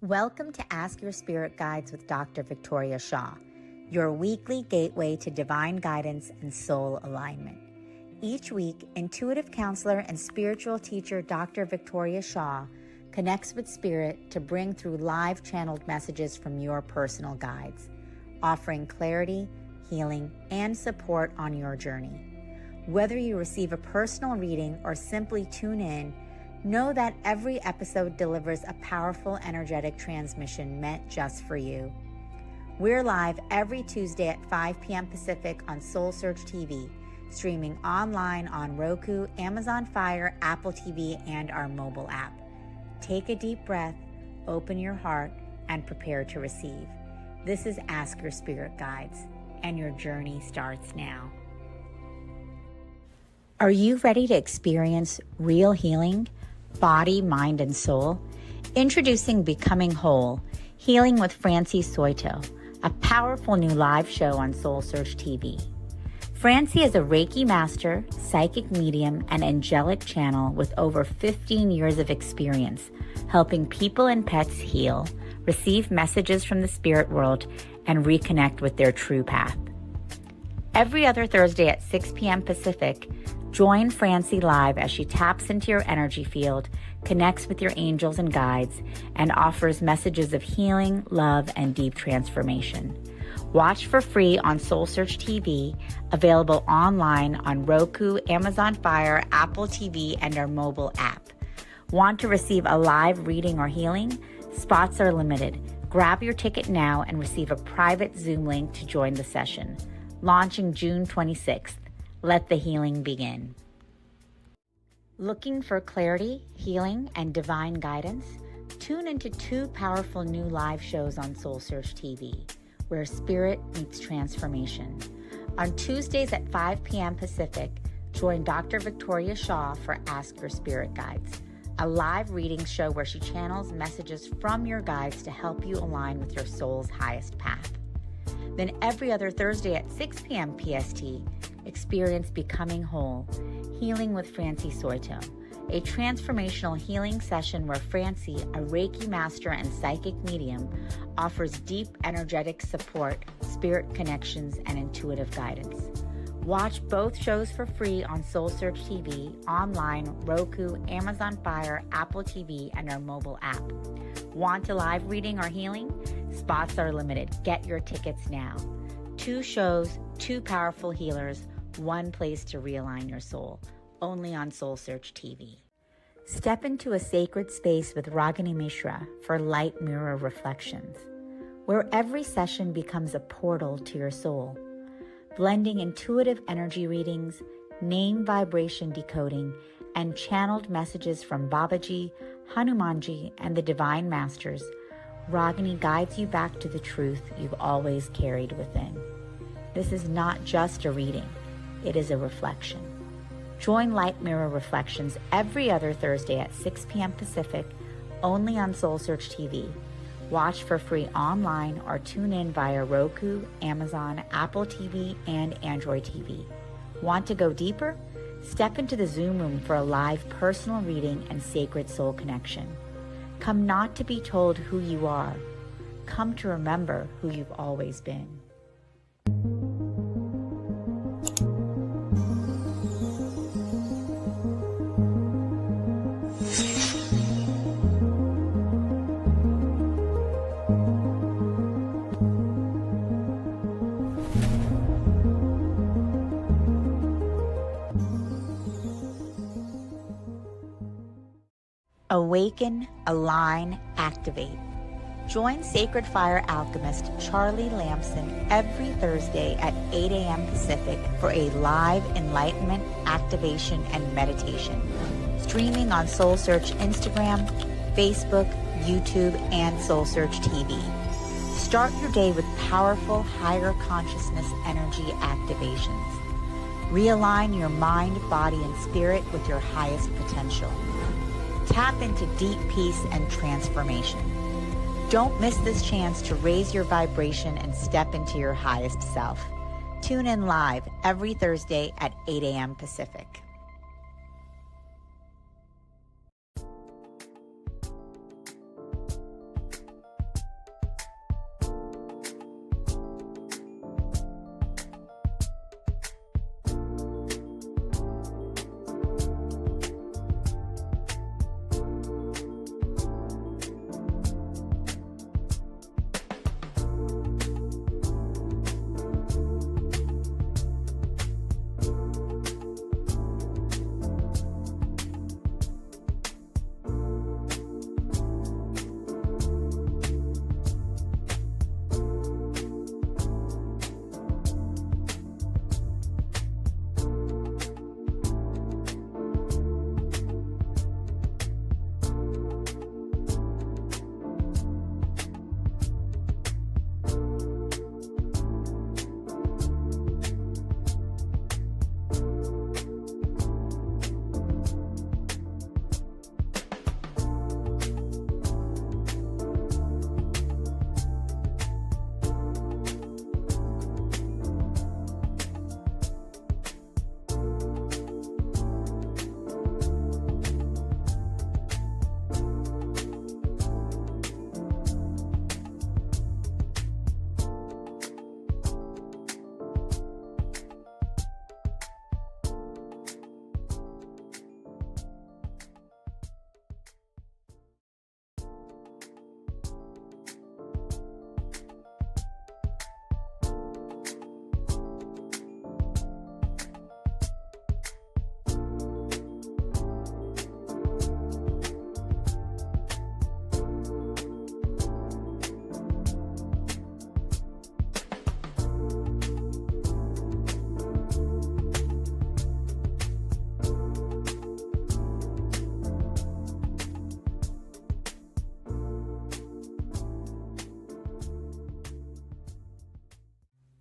Welcome to Ask Your Spirit Guides with Dr. Victoria Shaw, your weekly gateway to divine guidance and soul alignment. Each week, intuitive counselor and spiritual teacher Dr. Victoria Shaw connects with spirit to bring through live channeled messages from your personal guides, offering clarity, healing, and support on your journey. Whether you receive a personal reading or simply tune in, know that every episode delivers a powerful energetic transmission meant just for you. We're live every Tuesday at 5 p.m. Pacific on SoulSearch TV, streaming online on Roku, Amazon Fire, Apple TV, and our mobile app. Take a deep breath, open your heart, and prepare to receive. This is Ask Your Spirit Guides, and your journey starts now. Are you ready to experience real healing, body, mind, and soul? Introducing Becoming Whole, Healing with Francie Soito, a powerful new live show on SoulSearch TV. Francie is a Reiki master, psychic medium, and angelic channel with over 15 years of experience helping people and pets heal, receive messages from the spirit world, and reconnect with their true path. Every other Thursday at 6 p.m. Pacific, join Francie live as she taps into your energy field, connects with your angels and guides, and offers messages of healing, love, and deep transformation. Watch for free on SoulSearch TV, available online on Roku, Amazon Fire, Apple TV, and our mobile app. Want to receive a live reading or healing? Spots are limited. Grab your ticket now and receive a private Zoom link to join the session. Launching June 26th. Let the healing begin. Looking for clarity, healing, and divine guidance? Tune into 2 powerful new live shows on SoulSearch TV, where spirit meets transformation. On Tuesdays at 5 p.m. Pacific, join Dr. Victoria Shaw for Ask Your Spirit Guides, a live reading show where she channels messages from your guides to help you align with your soul's highest path. Then every other Thursday at 6 p.m. PST, experience Becoming Whole, Healing with Francie Soito, a transformational healing session where Francie, a Reiki master and psychic medium, offers deep energetic support, spirit connections, and intuitive guidance. Watch both shows for free on SoulSearch TV, online, Roku, Amazon Fire, Apple TV, and our mobile app. Want a live reading or healing? Spots are limited. Get your tickets now. 2 shows, 2 powerful healers, 1 place to realign your soul. Only on SoulSearch TV. Step into a sacred space with Ragini Mishra for Light Mirror Reflections, where every session becomes a portal to your soul, blending intuitive energy readings, name vibration decoding, and channeled messages from Babaji, Hanumanji, and the Divine Masters. Ragini guides you back to the truth you've always carried within. This is not just a reading, it is a reflection. Join Light Mirror Reflections every other Thursday at 6 p.m. Pacific, only on SoulSearch TV. Watch for free online or tune in via Roku, Amazon, Apple TV, and Android TV. Want to go deeper? Step into the Zoom room for a live personal reading and sacred soul connection. Come not to be told who you are. Come to remember who you've always been. Awaken, align, activate. Join Sacred Fire alchemist Charlie Lamson every Thursday at 8 a.m. Pacific for a live enlightenment, activation, and meditation. Streaming on SoulSearch Instagram, Facebook, YouTube, and SoulSearch TV. Start your day with powerful higher consciousness energy activations. Realign your mind, body, and spirit with your highest potential. Tap into deep peace and transformation. Don't miss this chance to raise your vibration and step into your highest self. Tune in live every Thursday at 8 a.m. Pacific.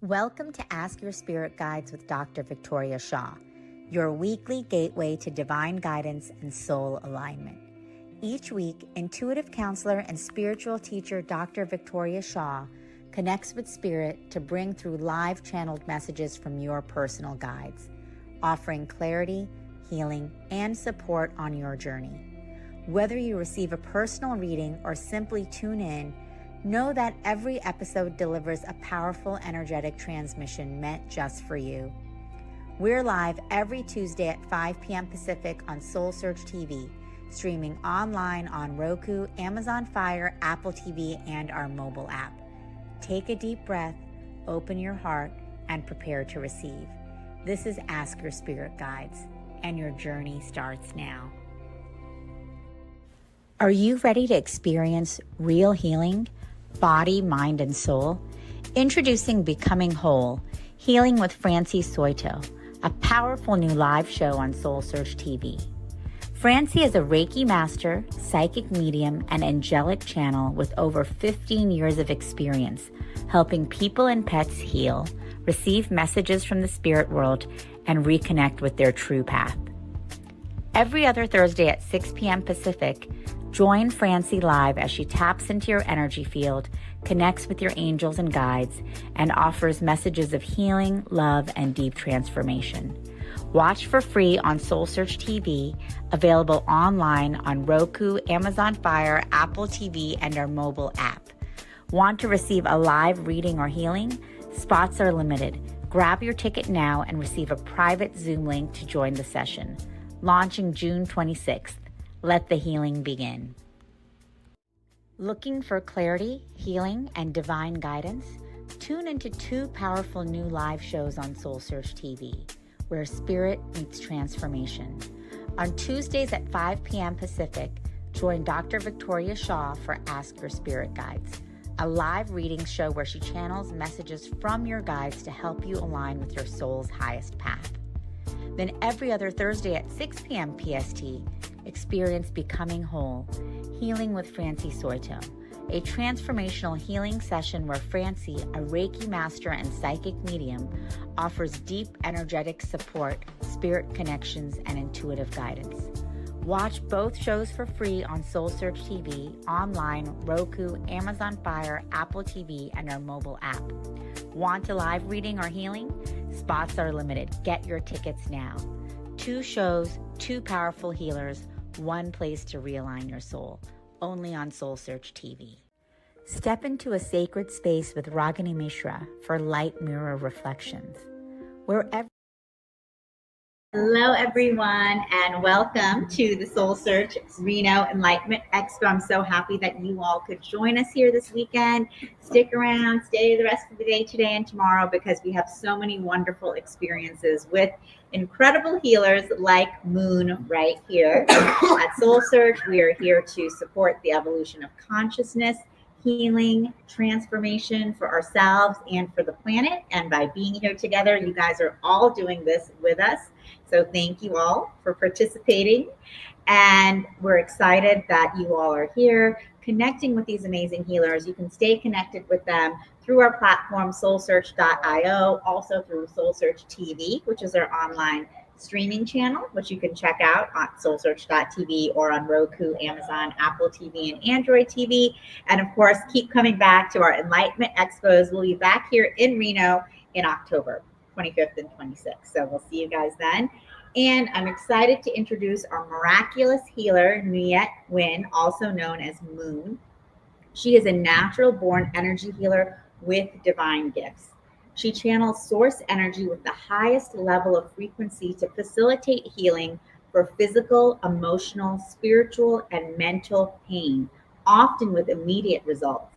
Welcome to Ask Your Spirit Guides with Dr. Victoria Shaw, your weekly gateway to divine guidance and soul alignment. Each week, intuitive counselor and spiritual teacher Dr. Victoria Shaw connects with spirit to bring through live channeled messages from your personal guides, offering clarity, healing, and support on your journey. Whether you receive a personal reading or simply tune in, know that every episode delivers a powerful energetic transmission meant just for you. We're live every Tuesday at 5 p.m. Pacific on SoulSearch TV, streaming online on Roku, Amazon Fire, Apple TV, and our mobile app. Take a deep breath, open your heart, and prepare to receive. This is Ask Your Spirit Guides, and your journey starts now. Are you ready to experience real healing? Body, mind, and soul? Introducing Becoming Whole, Healing with Francie Soito, a powerful new live show on SoulSearch TV. Francie is a Reiki master, psychic medium, and angelic channel with over 15 years of experience helping people and pets heal, receive messages from the spirit world, and reconnect with their true path. Every other Thursday at 6 p.m. Pacific, join Francie live as she taps into your energy field, connects with your angels and guides, and offers messages of healing, love, and deep transformation. Watch for free on SoulSearch TV, available online on Roku, Amazon Fire, Apple TV, and our mobile app. Want to receive a live reading or healing? Spots are limited. Grab your ticket now and receive a private Zoom link to join the session. Launching June 26th. Let the healing begin. Looking for clarity, healing, and divine guidance? Tune into 2 powerful new live shows on SoulSearch TV, where spirit meets transformation. On Tuesdays at 5 p.m. Pacific, join Dr. Victoria Shaw for Ask Your Spirit Guides, a live reading show where she channels messages from your guides to help you align with your soul's highest path. Then every other Thursday at 6 p.m. PST, experience Becoming Whole, Healing with Francie Soito, a transformational healing session where Francie, a Reiki master and psychic medium, offers deep energetic support, spirit connections, and intuitive guidance. Watch both shows for free on SoulSearch TV, online, Roku, Amazon Fire, Apple TV, and our mobile app. Want a live reading or healing? Spots are limited. Get your tickets now. 2 shows, 2 powerful healers, 1 place to realign your soul. Only on SoulSearch TV. Step into a sacred space with Ragini Mishra for light mirror reflections. Hello, everyone, and welcome to the SoulSearch Reno Enlightenment Expo. I'm so happy that you all could join us here this weekend. Stick around, stay the rest of the day today and tomorrow, because we have so many wonderful experiences with incredible healers like Moon right here at SoulSearch. We are here to support the evolution of consciousness, healing, transformation for ourselves and for the planet. And by being here together, you guys are all doing this with us. So thank you all for participating. And we're excited that you all are here connecting with these amazing healers. You can stay connected with them through our platform, SoulSearch.io, also through SoulSearch TV, which is our online streaming channel, which you can check out on SoulSearch.tv or on Roku, Amazon, Apple TV, and Android TV. And of course, keep coming back to our Enlightenment Expos. We'll be back here in Reno in October 25th and 26th. So we'll see you guys then. And I'm excited to introduce our miraculous healer, Nguyet Win, also known as Moon. She is a natural-born energy healer with divine gifts. She channels source energy with the highest level of frequency to facilitate healing for physical, emotional, spiritual, and mental pain, often with immediate results.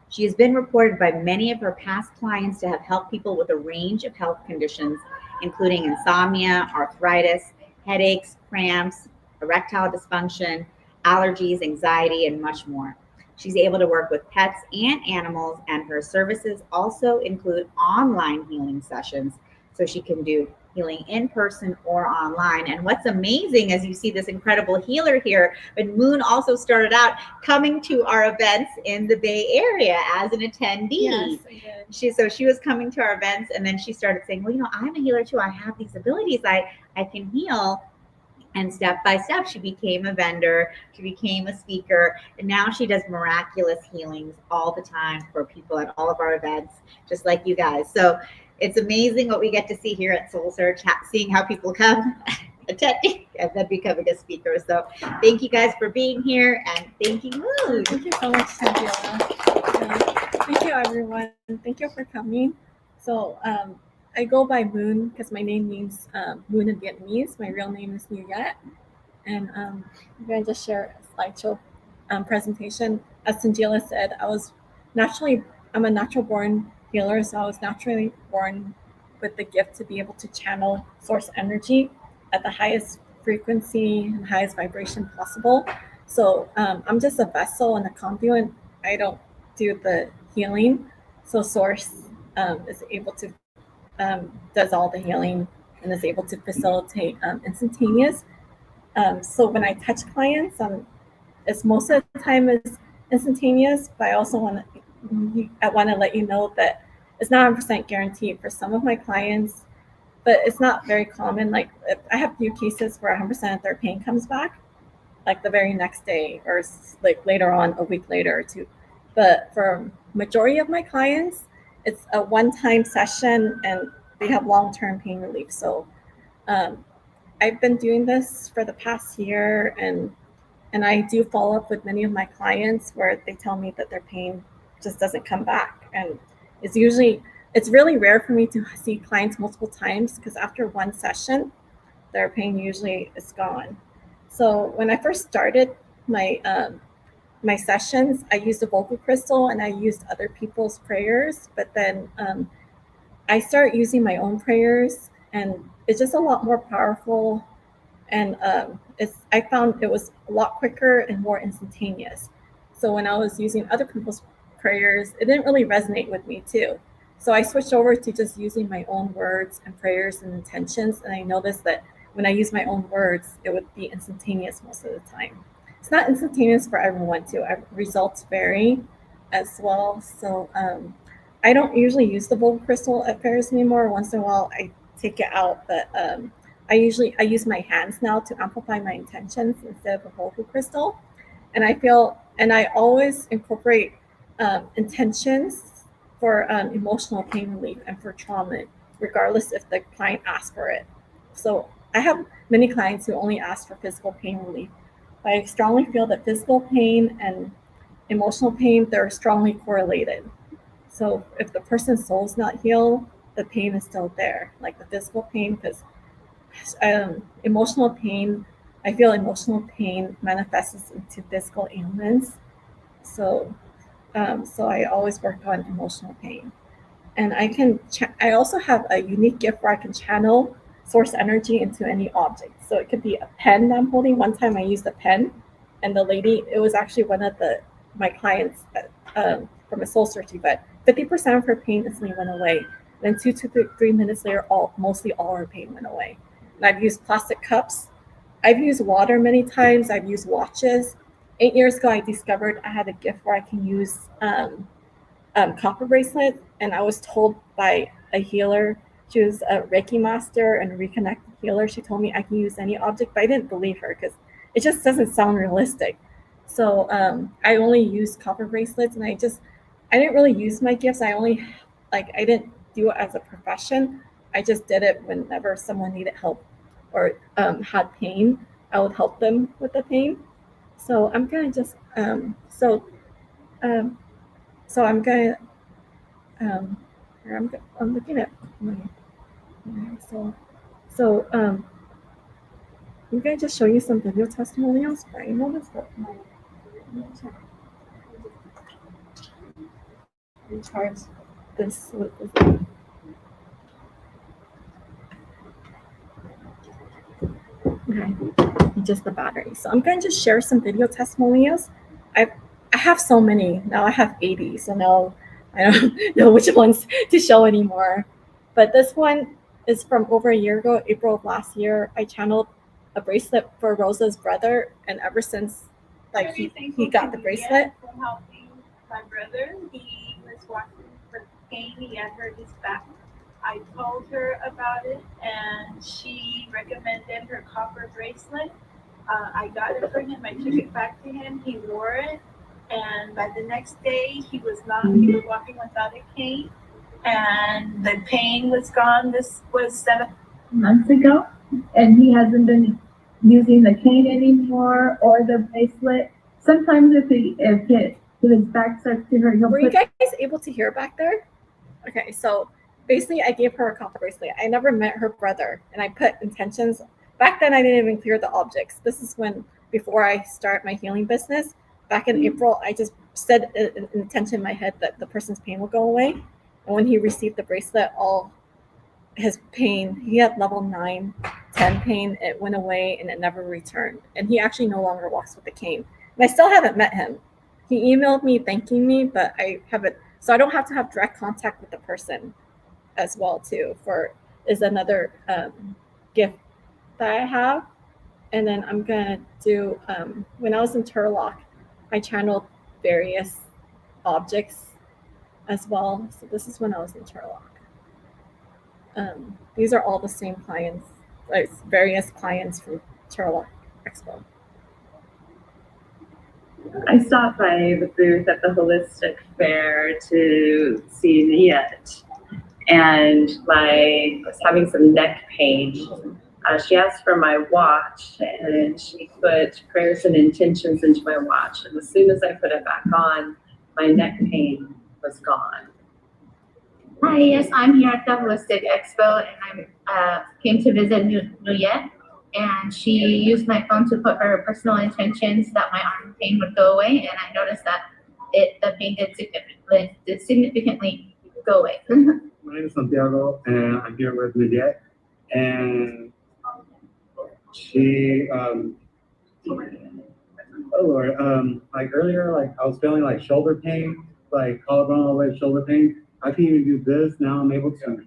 She has been reported by many of her past clients to have helped people with a range of health conditions, including insomnia, arthritis, headaches, cramps, erectile dysfunction, allergies, anxiety, and much more. She's able to work with pets and animals, and her services also include online healing sessions. So she can do healing in person or online. And what's amazing is you see this incredible healer here, but Moon also started out coming to our events in the Bay Area as an attendee. Yes, I did. She was coming to our events, and then she started saying, well, I'm a healer too. I have these abilities. I can heal. And step by step, she became a vendor, she became a speaker, and now she does miraculous healings all the time for people at all of our events, just like you guys. So it's amazing what we get to see here at SoulSearch, seeing how people come, attending, and then becoming a speaker. So thank you guys for being here, and thank you, Moon. Thank you so much, Cynthia. Thank you, everyone. Thank you for coming. So I go by Moon because my name means moon in Vietnamese. My real name is Nguyet. And I'm going to just share a slideshow presentation. As Sanjila said, I'm a natural born healer, so I was naturally born with the gift to be able to channel source energy at the highest frequency and highest vibration possible. So I'm just a vessel and a conduit. I don't do the healing. So source is able to does all the healing and is able to facilitate instantaneous. So when I touch clients, it's most of the time is instantaneous, but I also want to let you know that it's not 100% guaranteed for some of my clients, but it's not very common. Like I have few cases where 100% of their pain comes back, like the very next day or like later on, a week later or two. But for majority of my clients, it's a one-time session and they have long-term pain relief. So I've been doing this for the past year, and I do follow up with many of my clients where they tell me that their pain just doesn't come back. And it's really rare for me to see clients multiple times because after one session, their pain usually is gone. So when I first started my sessions, I used a vocal crystal and I used other people's prayers, but then I started using my own prayers, and it's just a lot more powerful. And I found it was a lot quicker and more instantaneous. So when I was using other people's prayers, it didn't really resonate with me too. So I switched over to just using my own words and prayers and intentions. And I noticed that when I use my own words, it would be instantaneous most of the time. It's not instantaneous for everyone too. Results vary as well. So I don't usually use the vocal crystal at fairs anymore. Once in a while, I take it out, but I use my hands now to amplify my intentions instead of a vocal crystal. And I always incorporate intentions for emotional pain relief and for trauma, regardless if the client asks for it. So I have many clients who only ask for physical pain relief. But I strongly feel that physical pain and emotional pain, they're strongly correlated. So if the person's soul is not healed, the pain is still there, like the physical pain, because emotional pain, I feel emotional pain manifests into physical ailments. So I always work on emotional pain. And I also have a unique gift where I can channel source energy into any object. So it could be a pen that I'm holding. One time I used a pen, and the lady, it was actually one of my clients from a soul search event. 50% of her pain instantly went away. Then 2 to 3 minutes later, mostly all her pain went away. And I've used plastic cups. I've used water many times. I've used watches. 8 years ago, I discovered I had a gift where I can use copper bracelets, and I was told by a healer, she was a Reiki master and a reconnected healer. She told me I can use any object, but I didn't believe her because it just doesn't sound realistic. So I only used copper bracelets, and I didn't really use my gifts. I didn't do it as a profession. I just did it whenever someone needed help or had pain. I would help them with the pain. So I'm gonna just I'm looking at I'm gonna just show you some video testimonials. I noticed that recharge this with this. Okay, just the battery. So I'm going to just share some video testimonials. I have so many. Now I have 80, so now I don't know which ones to show anymore. But this one, is from over a year ago, April of last year. I channeled a bracelet for Rosa's brother, and ever since, like he got the bracelet. For helping my brother, he was walking with pain. He had hurt his back. I told her about it, and she recommended her copper bracelet. I got it for him. I took it back to him. He wore it, and by the next day, he was walking without a cane, and the pain was gone. This was 7 months ago, and he hasn't been using the cane anymore or the bracelet. Sometimes if his back starts to hurt, he'll Were you put guys able to hear back there? Okay, so basically I gave her a copper bracelet. I never met her brother, and I put intentions. Back then I didn't even clear the objects. This is before I start my healing business. Back in April, I just said an intention in my head that the person's pain will go away. And when he received the bracelet, all his pain, he had level 9, 10 pain, it went away and it never returned. And he actually no longer walks with a cane. And I still haven't met him. He emailed me thanking me, but I haven't, so I don't have to have direct contact with the person as well too, is another gift that I have. And then I'm gonna do, when I was in Turlock, I channeled various objects as well. So this is when I was in Turlock. These are all the same clients, like various clients from Turlock Expo. I stopped by the booth at the Holistic Fair to see Niet, and I was having some neck pain. She asked for my watch, and she put prayers and intentions into my watch. And as soon as I put it back on, my neck pain was gone. Hi, yes, I'm here at the Holistic Expo, and I came to visit Nuyet, and she used my phone to put her personal intentions that my arm pain would go away, and I noticed that the pain did significantly go away. My name is Santiago, and I'm here with Nuyet, and she, oh Lord, like earlier, like I was feeling like shoulder pain, like collarbone all the way to shoulder pain. I can even do this. Now I'm able to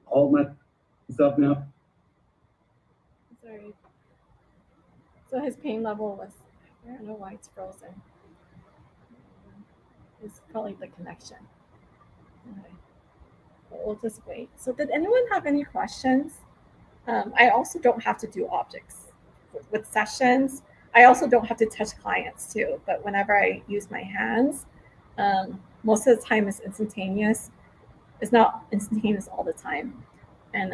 hold myself now. Sorry. So his pain level was, I don't know why it's frozen. It's probably the connection. Okay. We'll just wait. So did anyone have any questions? I also don't have to do objects with sessions. I also don't have to touch clients too, but whenever I use my hands, most of the time it's instantaneous. It's not instantaneous all the time. And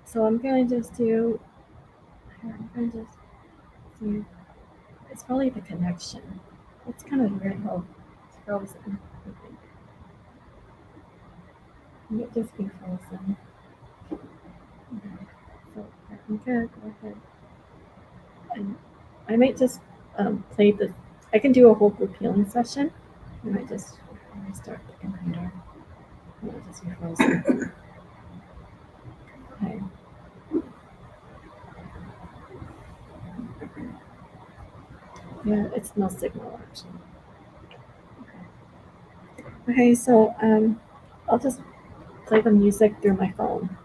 so I'm gonna just do, it's probably the connection. It's kind of weird how it's frozen. It might just be frozen. Okay. So I'm gonna go ahead. And I might just play the, I can do a whole group healing session. I might just restart the computer. It might just be frozen. Okay. Yeah, it's no signal actually. Okay, so I'll just play the music through my phone.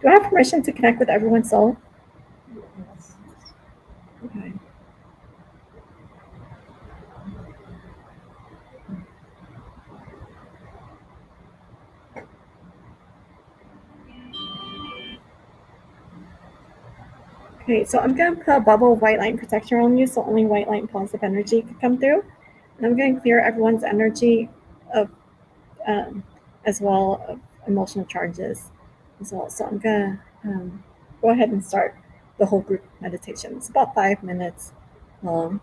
Do I have permission to connect with everyone's soul? Yes. Okay. Okay, so I'm going to put a bubble of white light protection on you, so only white light and positive energy can come through. And I'm going to clear everyone's energy of, as well, of emotional charges as well. So I'm going to go ahead and start the whole group meditation. It's about 5 minutes long.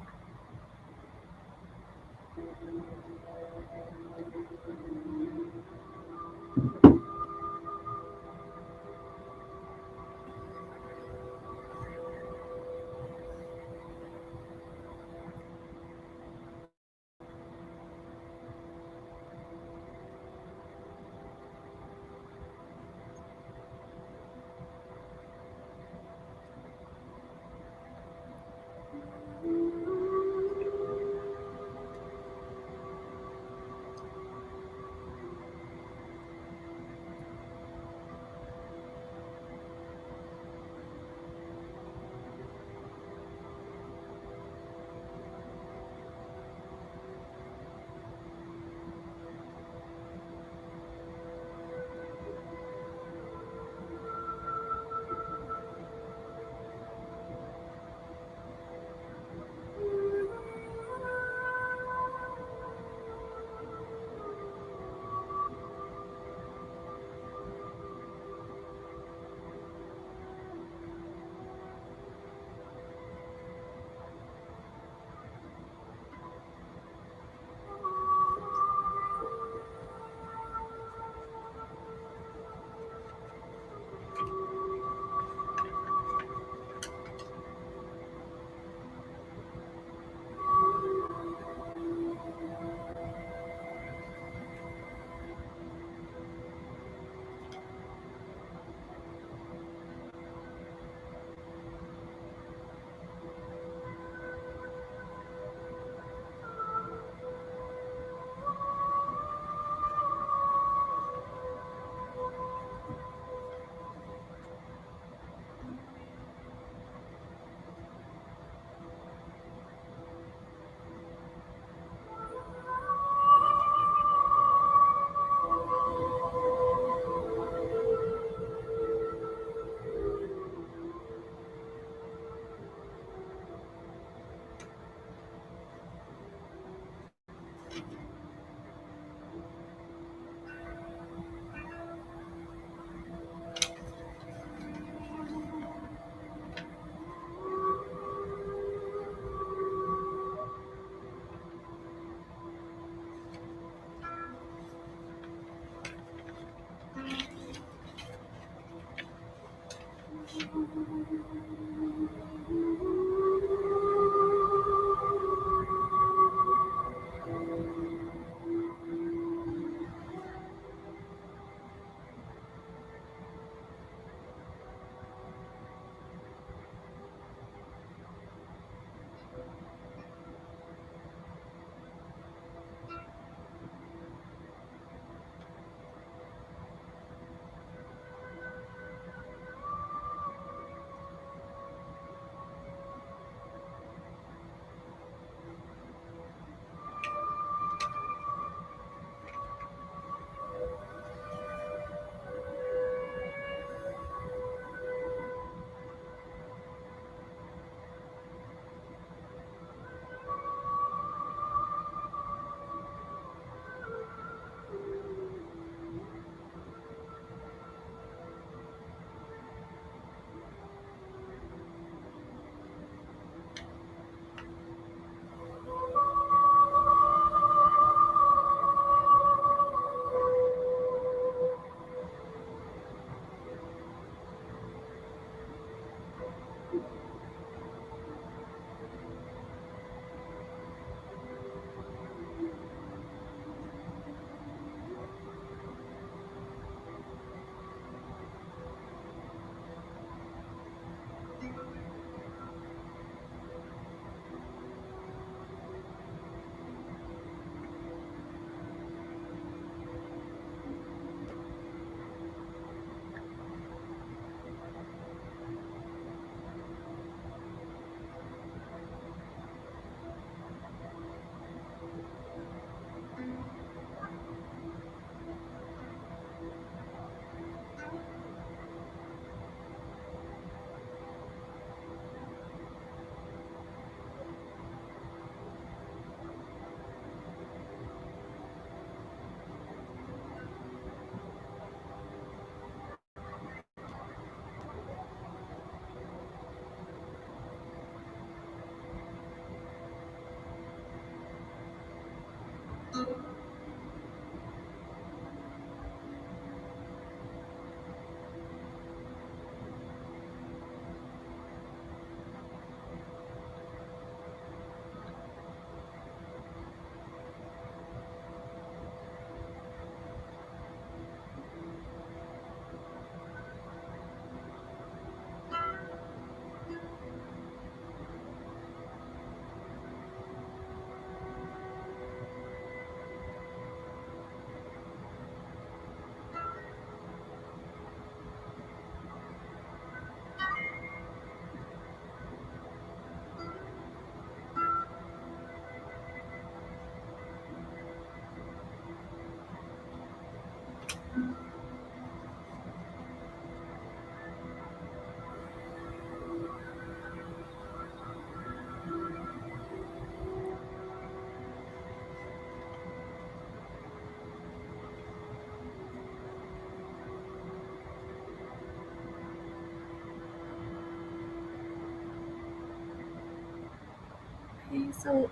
Okay, so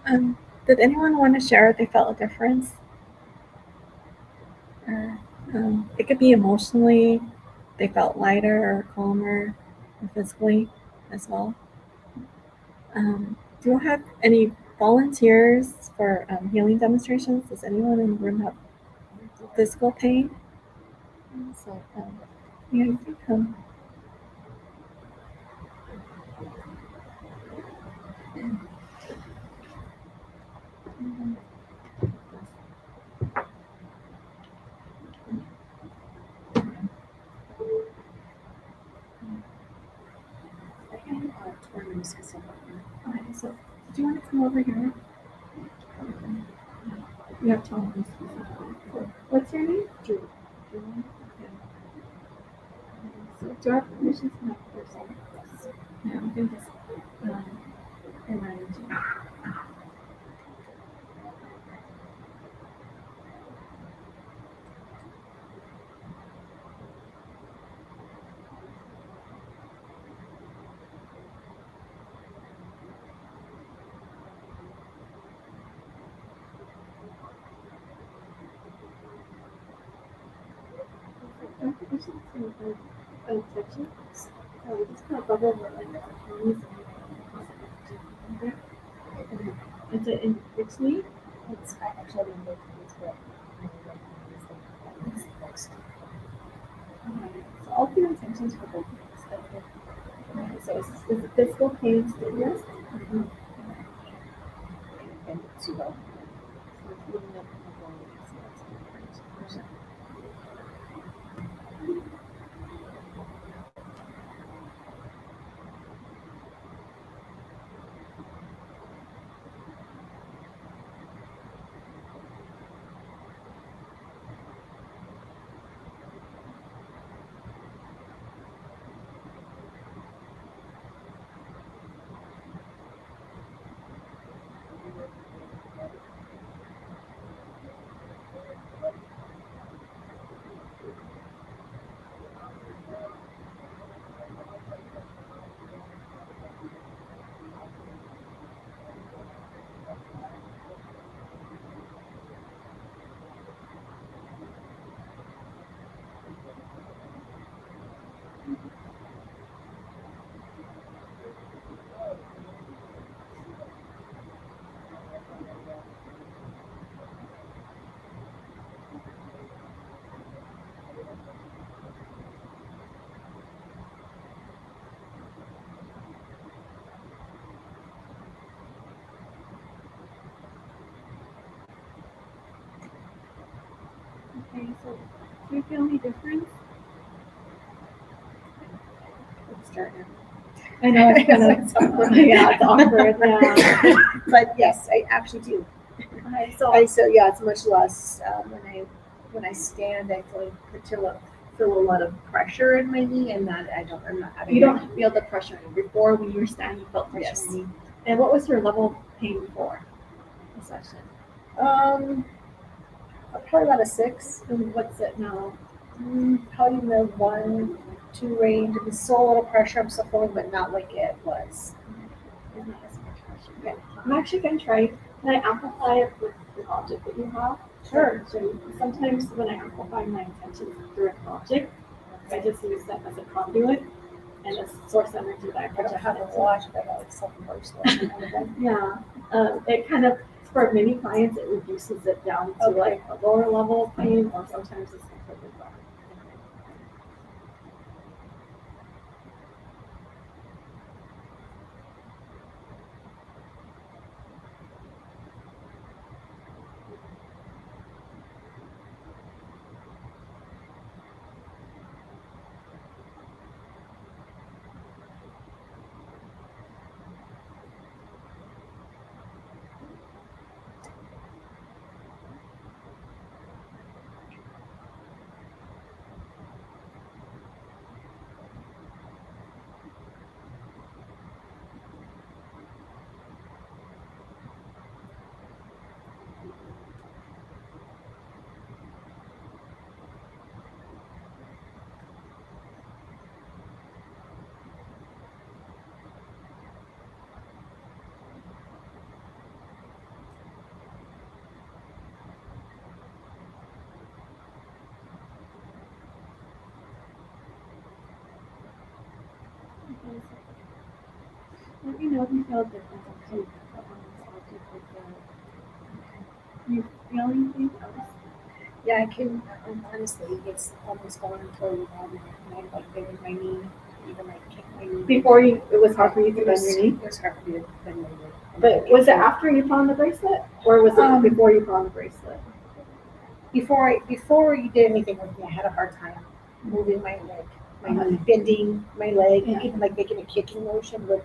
did anyone want to share if they felt a difference? Or it could be emotionally, they felt lighter or calmer, or physically as well. Do you have any volunteers for healing demonstrations? Does anyone in the room have physical pain? So yeah, you can come. Okay, so do you want to come over here? You have to. What's your name? Julie. Julie? Okay. So do I have permission to have a person? Yeah, I'm going to just remind you. Do I have permission to touch you? So we just kind of bubble over like the keys and to enrich me. It's actually in both of these, but it's next. So I'll keep intentions for both of us. Okay, so is the physical pain still yes? And zero. So it's moving up in the body. So that's great. Okay, so do you feel any difference? Let's start now. I know it's kind of yeah, it's awkward. Yeah, But yes, I actually do. okay, So yeah, it's much less when I stand. I feel a lot of pressure in my knee, and that I'm not having. you don't feel the pressure before when you were standing. You felt pressure. Yes. In your knee. And what was your level of pain before the session? Probably about a 6. And what's it now? Probably in the 1, 2 range. It's still a little pressure. I'm still feeling, but not like it was. There's not as much pressure. Okay. I'm actually going to try. Can I amplify it with the object that you have? Sure. So sometimes when I amplify my intention through an object, I just use that as a conduit and a source energy that I I don't project have a into. watch, but I got like something personal. Yeah, it kind of, for many clients, it reduces it down to Okay. like a lower level of pain, or sometimes it's completely gone. Okay, so let me know if you feel a difference on the object with you feel anything else? Yeah, I can. Honestly, it's almost gone until my like bending my knee, even like kick my knee. Before you, it was hard for you to bend your knee? It was hard for me to bend my knee. But was it after you put on the bracelet, or was it before you put on the bracelet? Before you did anything with me, I had a hard time moving my leg, my knee, bending my leg, Yeah. even like making a kicking motion would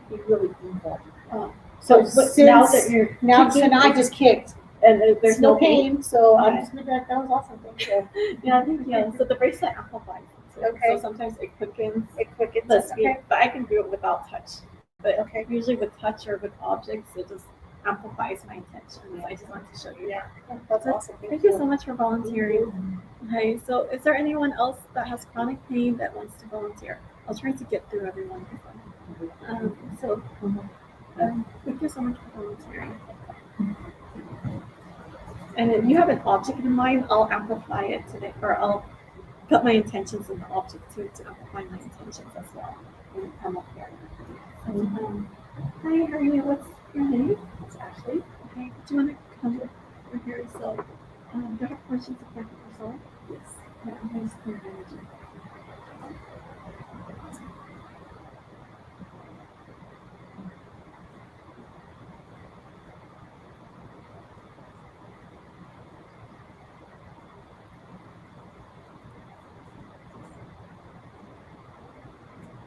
be really painful. So, So but since now that you're so now I just kicked. and there's no pain, so I'm Okay. just gonna be like, that was awesome, thank you. Yeah, thank you. So the bracelet amplifies it. So, Okay. so sometimes it quickens It quickens. the speed, Okay. but I can do it without touch. But Okay. usually with touch or with objects, it just amplifies my intentions. I just want to show you. Yeah, that's awesome. Thank you so much for volunteering. Okay, so is there anyone else that has chronic pain that wants to volunteer? I'll try to get through everyone. Thank you so much for volunteering. And if you have an object in mind, I'll amplify it today, or I'll put my intentions in the object too, to amplify my intentions as well. And come up here. So, hi, how are you? What's your name? It's Ashley. Okay, do you want to come over here? So, do you have questions about yourself? Yes. Yeah, I'm going to clear energy.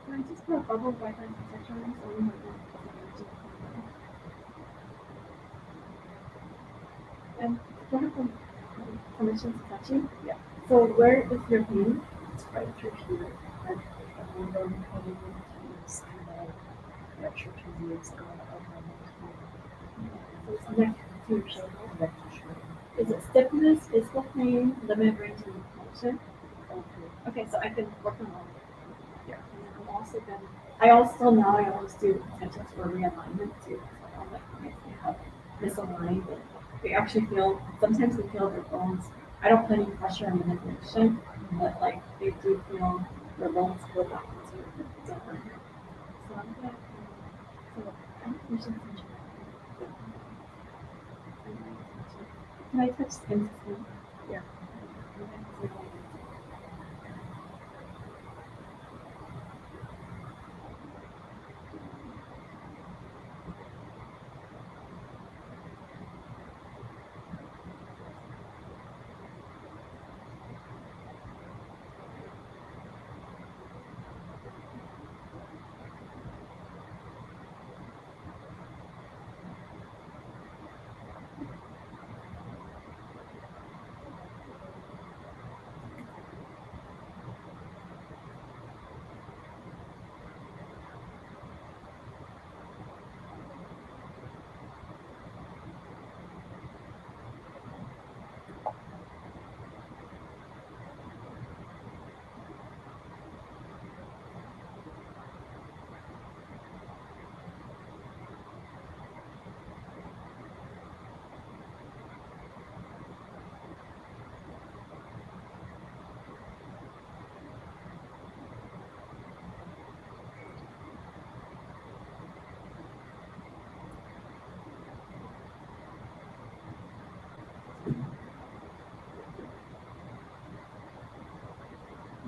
Can I just put a bubble right on the section so we have energy? And do you have permission to touch you? Yeah. So where is your pain? It's right through here. And I'm going to put it in the keys and then lecture to the exam of my so it's neck to your shoulder. Neck to shoulder. Is it stiffness, physical pain, limited range of motion? Okay, so I can work on all of it. Yeah. And then I'm also going I always do intentions for realignment too. So I'll like they have misaligned and they actually feel, sometimes they feel their bones. I don't put any pressure or manipulation, but like they do feel their bones go back into different. So I'm going can I touch skin to skin? Yeah.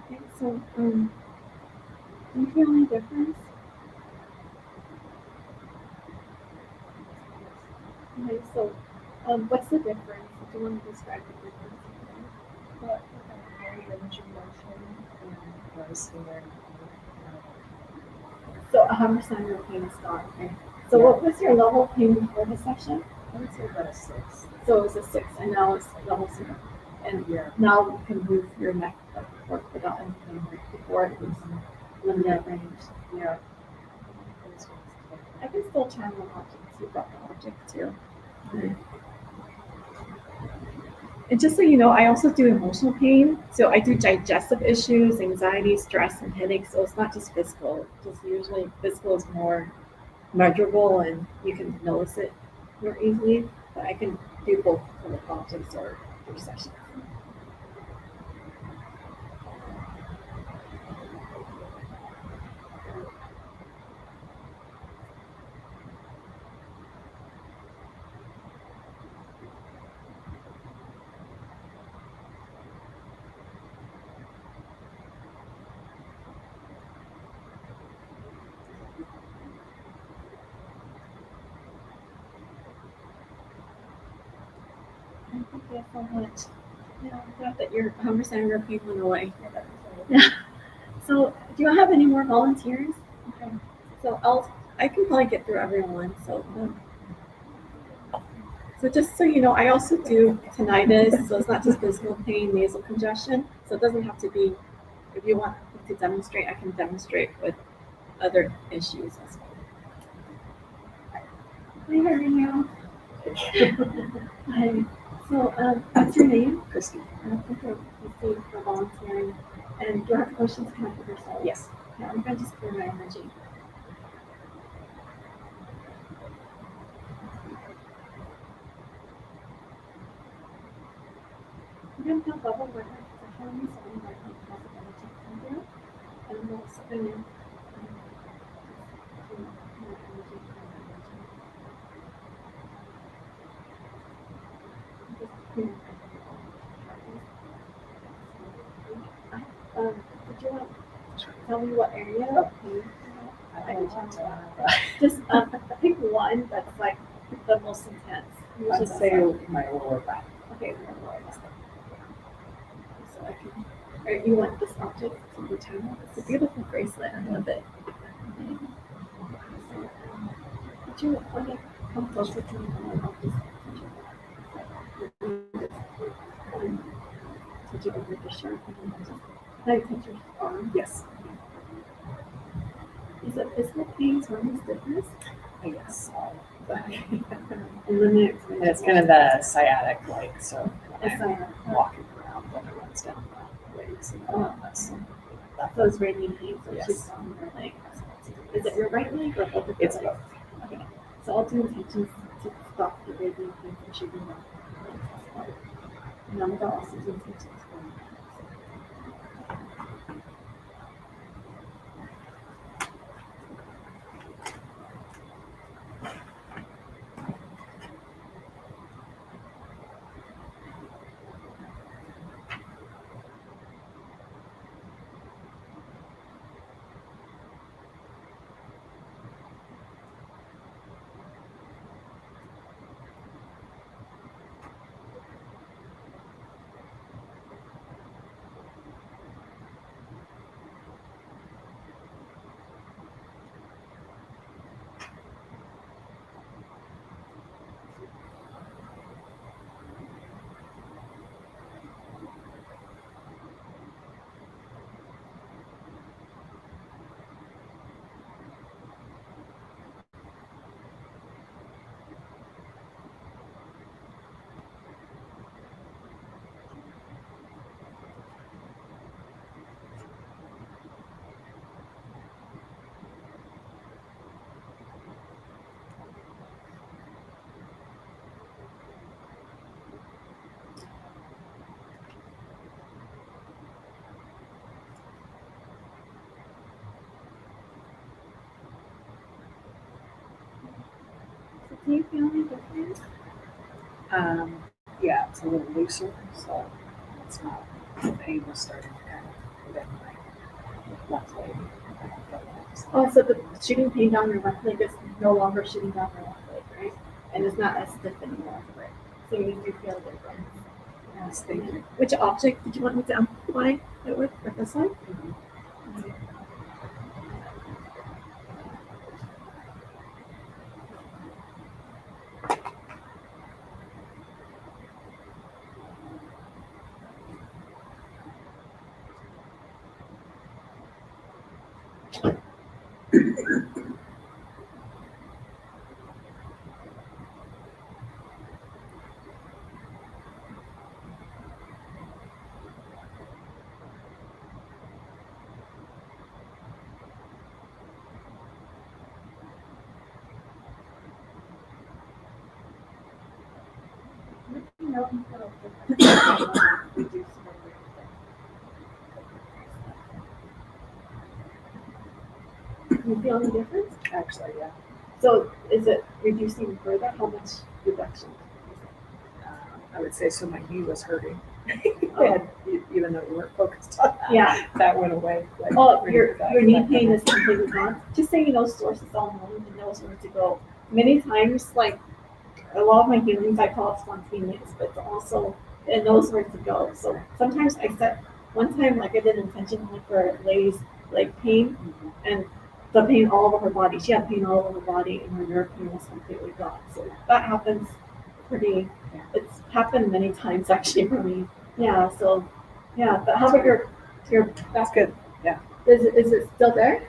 Okay, so do you feel any difference? Okay, so what's the difference? Do you want to describe the difference? But higher range of motion and less here. So 100% your pain is gone, okay? So what was your level of pain before the session? I would say about a 6. So it was a 6 and now it's level 0. And now you can move your neck forward without any pain. Before it was limited range. Yeah. I can still channel an object. You brought the object too. And just so you know, I also do emotional pain. So I do digestive issues, anxiety, stress, and headaches. So it's not just physical. Just usually physical is more measurable and you can notice it more easily. But I can do both for the objects or through sessions. Thank you so much. Yeah, I'm glad that you're 100% of your pain went away. Yeah. So, do you have any more volunteers? Okay. So I can probably get through everyone. So just so you know, I also do tinnitus. So it's not just physical pain, nasal congestion. So it doesn't have to be. If you want to demonstrate, I can demonstrate with other issues as well. Hi, how are you? Hi. So, what's your name? Christy. Thank you for volunteering. And do you have questions connected with yourself? Yes. Yeah, I'm going to just clear my energy. I'm going to feel bubble with it. me, so I'm like possibility to come here. And also, and then, did you want to tell me what area of pain? I can change that. Just pick one that's like the most intense. I'd say my lower back. Okay, lower back. So I can. Or you want this object to be turned? It's a beautiful bracelet. I love it. Would you want to come closer to me? Did you over the shirt? Can I touch your arm? Yes. Is it physical pain or stiffness? Yes. And then And it's kind of the sciatic, like, so it's walking around when it runs down the legs and that's those radiating pains that Yes. she's on her leg. Is it your right leg or both of your It's legs? Okay. So I'll do intentions to stop the radiating pains and she can and I'm gonna also do intentions for you. So do you feel any different? Yeah, it's a little looser, so it's not, the pain was starting to kind of get my left leg. Oh, so the shooting pain down your left leg is no longer shooting down your left leg, right? And it's not as stiff anymore, right? So you do feel a difference. Yes, thank you. Which object did you want me to amplify it with this one? You feel any difference? Actually, yeah. So is it reducing further? How much reduction? I would say so my knee was hurting. And even though we weren't focused on that, Yeah. that went away. Like, Oh, pretty your fast. knee pain is completely gone. Just so you know, source is all knowing and knows where to go. Many times, like a lot of my healings, I call it spontaneous, but it's also it knows where to go. So sometimes I set one time, like I did intentionally for a lady's leg pain, and the pain all over her body. She had pain all over her body, and her nerve pain was completely gone. So that happens pretty. It's happened many times actually for me. Yeah. So yeah. But how about your That's good. Yeah. is it still there?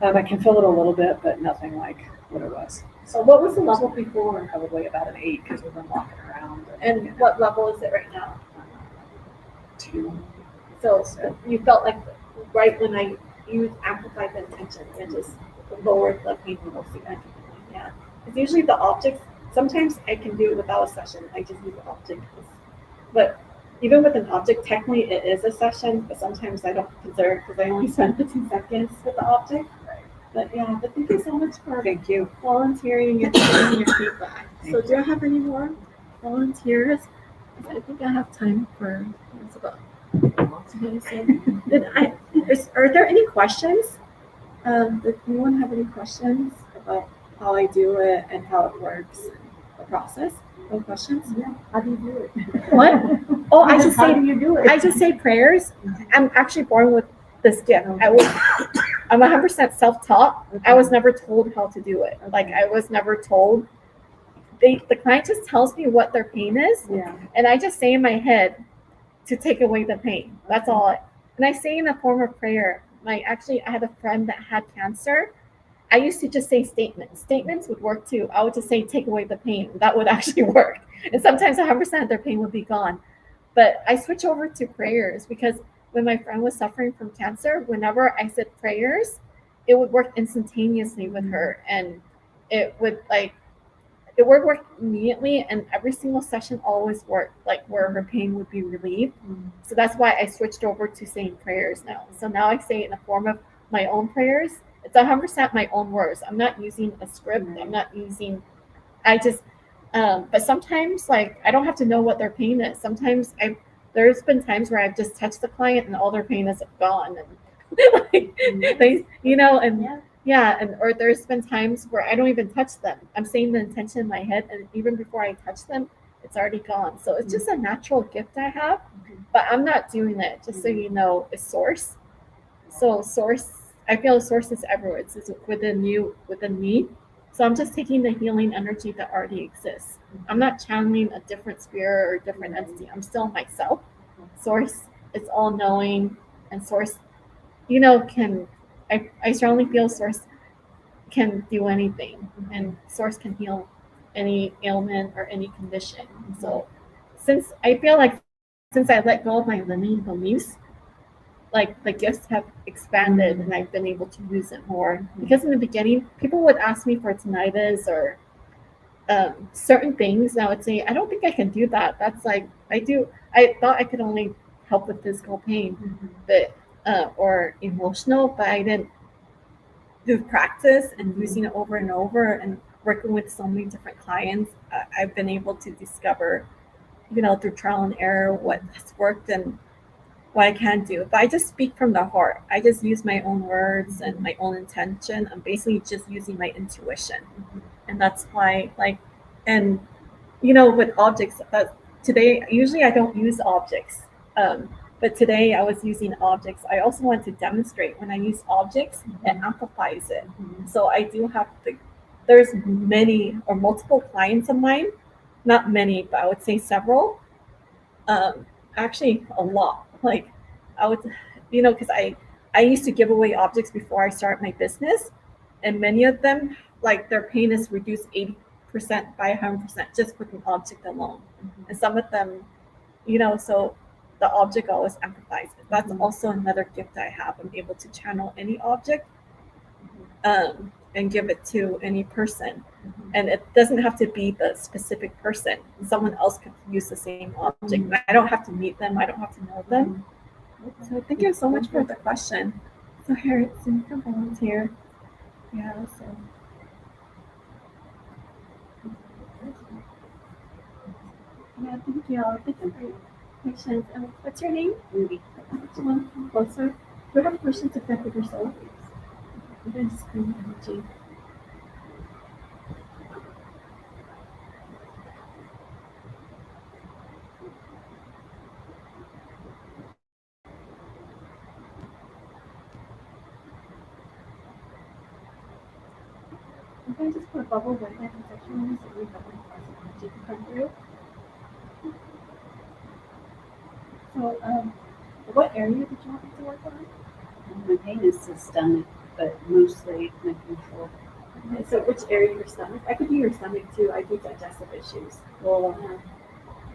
I can feel it a little bit, but nothing like what it was. So what was the level before? Probably about an 8 because we've been walking around. And what level is it right now? 2. So you felt like right when I used amplified the intention, it just lowered the pain level significantly. Yeah. Because usually the objects, sometimes I can do it without a session. I just use the object. But even with an object, technically it is a session, but sometimes I don't consider it because I only spend 15 seconds with the object. But yeah, but thank you so much for volunteering and sharing your feedback. So do I have any more volunteers? I think I have time for it's about. Are there any questions? Does anyone have any questions about how I do it and how it works, and the process? No questions? Yeah. How do you do it? What? Oh, I just How say do you do it? I just say prayers. I'm actually born with this gift. I'm 100% self-taught. I was never told how to do it. Like I was never told. The client just tells me what their pain is, and I just say in my head to take away the pain. That's all. And I say in a form of prayer. I had a friend that had cancer. I used to just say statements. Statements would work too. I would just say, take away the pain. That would actually work. And sometimes 100% of their pain would be gone. But I switch over to prayers because when my friend was suffering from cancer, whenever I said prayers, it would work instantaneously with her. And it would work immediately, and every single session always worked, like where her pain would be relieved. So that's why I switched over to saying prayers now. So now I say it in the form of my own prayers. It's 100% my own words. I'm not using a script. I'm not using, but sometimes like I don't have to know what their pain is. Sometimes there's been times where I've just touched the client and all their pain is gone. And or there's been times where I don't even touch them. I'm saying the intention in my head, and even before I touch them, it's already gone. So it's just a natural gift I have, but I'm not doing it. Just so you know, it's source. So source, I feel source is everywhere. It's within you, within me. So I'm just taking the healing energy that already exists. I'm not channeling a different spirit or a different entity. I'm still myself. Source is all knowing, and source, I strongly feel source can do anything, and source can heal any ailment or any condition. So since I let go of my limiting beliefs, like the gifts have expanded and I've been able to use it more. Because in the beginning, people would ask me for tinnitus or certain things, and I would say, I don't think I can do that. That's like I thought I could only help with physical pain, but or emotional, but I didn't. Through practice and using it over and over and working with so many different clients, I've been able to discover, through trial and error, what has worked and what I can do. But I just speak from the heart. I just use my own words and my own intention. I'm basically just using my intuition. And that's why, with objects, today, usually I don't use objects. But today I was using objects. I also want to demonstrate when I use objects, it amplifies it. So I do have there's many or multiple clients of mine, not many, but I would say several. Actually a lot. Like I would, because I used to give away objects before I start my business, and many of them, like their pain is reduced 80% by 100% just with an object alone. And some of them, so the object always amplifies it. That's also another gift I have. I'm able to channel any object and give it to any person. And it doesn't have to be the specific person. Someone else could use the same object. I don't have to meet them. I don't have to know them. So thank you so much for the question. So Harriet, you can volunteer. Yeah, so. Yeah, thank you. Thank you for your patience. What's your name? Ruby. Come closer. Do you have questions to connect with your soul? I'm going to screen energy. I'm going to just put a bubble with my protection so we have one positive energy to come through. So, what area did you want me to work on? My pain is systemic, but mostly my control. Okay, so which area of your stomach? I could do your stomach too. I do digestive issues. Well,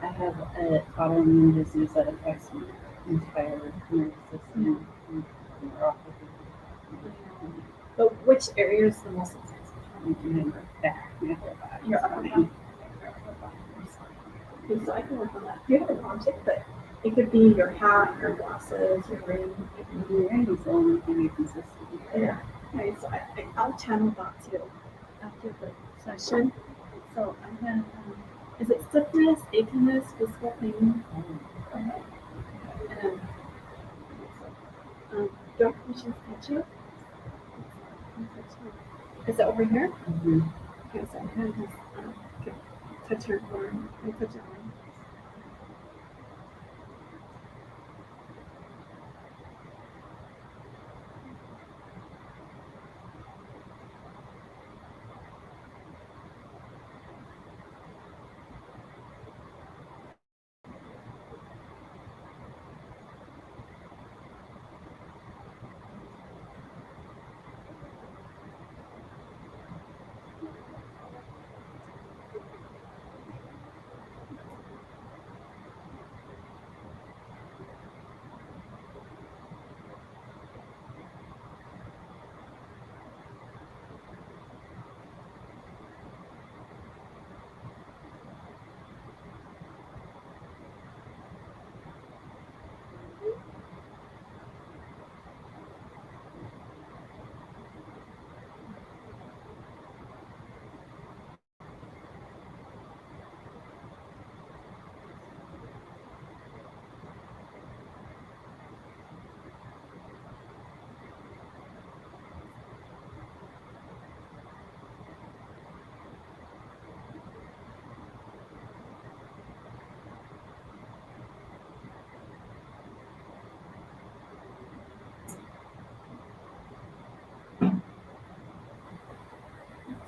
I have an autoimmune disease that affects my entire nervous system and neuropathy. But which area is the most intense? My back, my upper body. Your upper body. Okay, so I can work on that. Do you have an object that it could be your hat, your glasses, your ring? Your ring is the only thing you consistent. Yeah. Okay, so I'll channel that too after the session. So I'm gonna, is it stiffness, achiness, physical pain? Okay. And do I have permission to touch you? Is it over here? Okay, so I'm gonna just touch your arm. I touch your arm.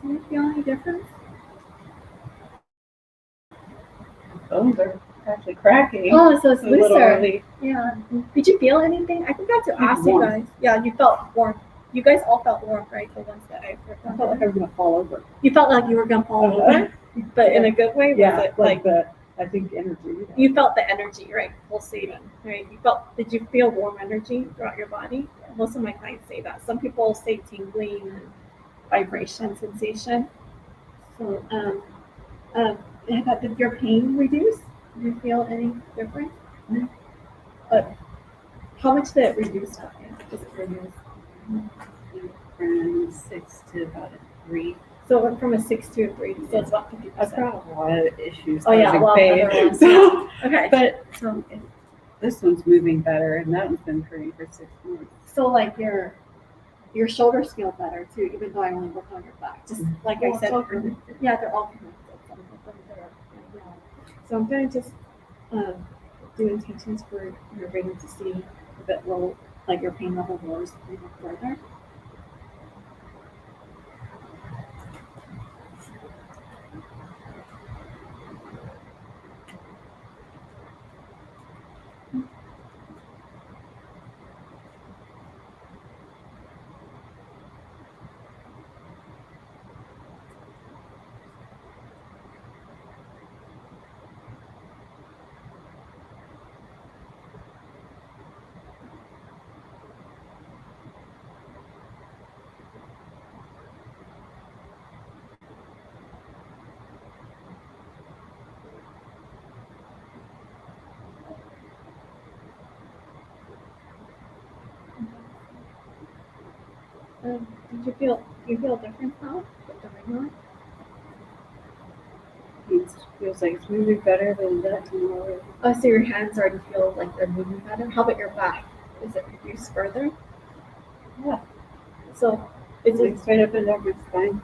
Do you feel any difference? Bones are actually cracking. Oh, so it's A little looser. early. Yeah. Did you feel anything? I forgot to ask you warm. guys. Yeah, you felt warm. You guys all felt warm, right? The ones that I worked I on. felt like I was gonna fall over. You felt like you were gonna fall over, but in a good way. Was Yeah, it like the, I think energy. you felt the energy, right? Pulsating, right? You felt. Did you feel warm energy throughout your body? Most of my clients say that. Some people say tingling and vibration sensation. So, did your pain reduce? Did you feel any difference? But how much did it reduce? Does it reduce? From 6 to about a 3. So it went from a 6 to a 3. So it's about 50%. I've got a lot of issues. Oh yeah, a causing lot pain. of other ones. So, Okay. but So this one's moving better, and that one's been pretty for 6 months. so like your shoulders feel better too, even though I only work on your back. Just like I said, yeah, they're all connected. Some of them yeah. So I'm gonna just do intentions for your ring to see if it will, like your pain level lowers even further. Did you feel a difference now with the ring on? It feels like it's moving better than that. Oh, so your hands already feel like they're moving better. How about your back? Is it reduced further? Yeah. So is it It's right up and down my spine.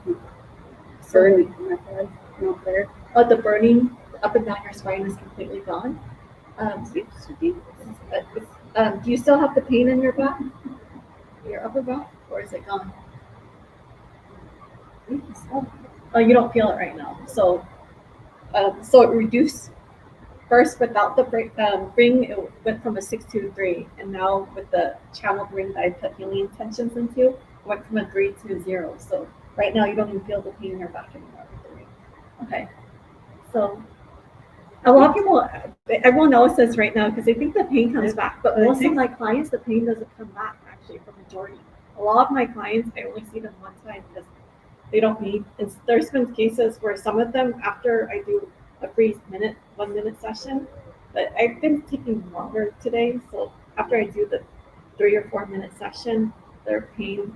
Burning in my head. Not there. oh, the burning up and down your spine is completely gone? Seems to be. Do you still have the pain in your back? Your upper back? Or is it gone? Oh, you don't feel it right now. So it reduced first without the ring. It went from a 6 to a 3, and now with the channeled ring that I put healing intentions into, it went from a 3 to a 0. So right now you don't even feel the pain in your back anymore with the ring. Okay. So a lot of people, everyone else says right now because they think the pain comes back, but most of my clients, the pain doesn't come back actually for majority. A lot of my clients, I only see them one time because they don't need. There's been cases where some of them, after I do a free 1 minute session, but I've been taking longer today. So after I do the 3 or 4 minute session, their pain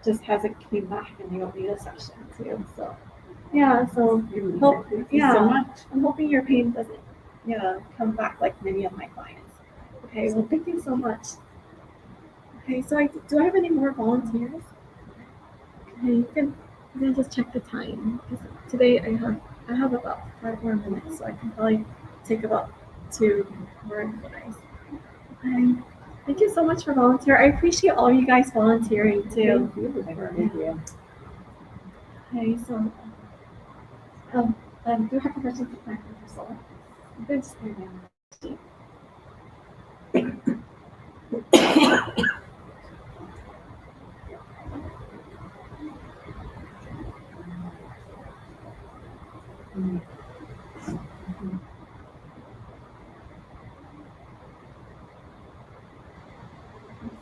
just hasn't came back, and they don't need a session too. So yeah, so Thank you so much. I'm hoping your pain doesn't come back like many of my clients. Okay, well thank you so much. Okay, so do I have any more volunteers? Okay, you can just check the time. Today I have about 5 more minutes, so I can probably take about 2 more guys. Okay. Thank you so much for volunteering. I appreciate all you guys volunteering too. Thank you. Okay, so do you have a question for my soul? I'm going to stay down.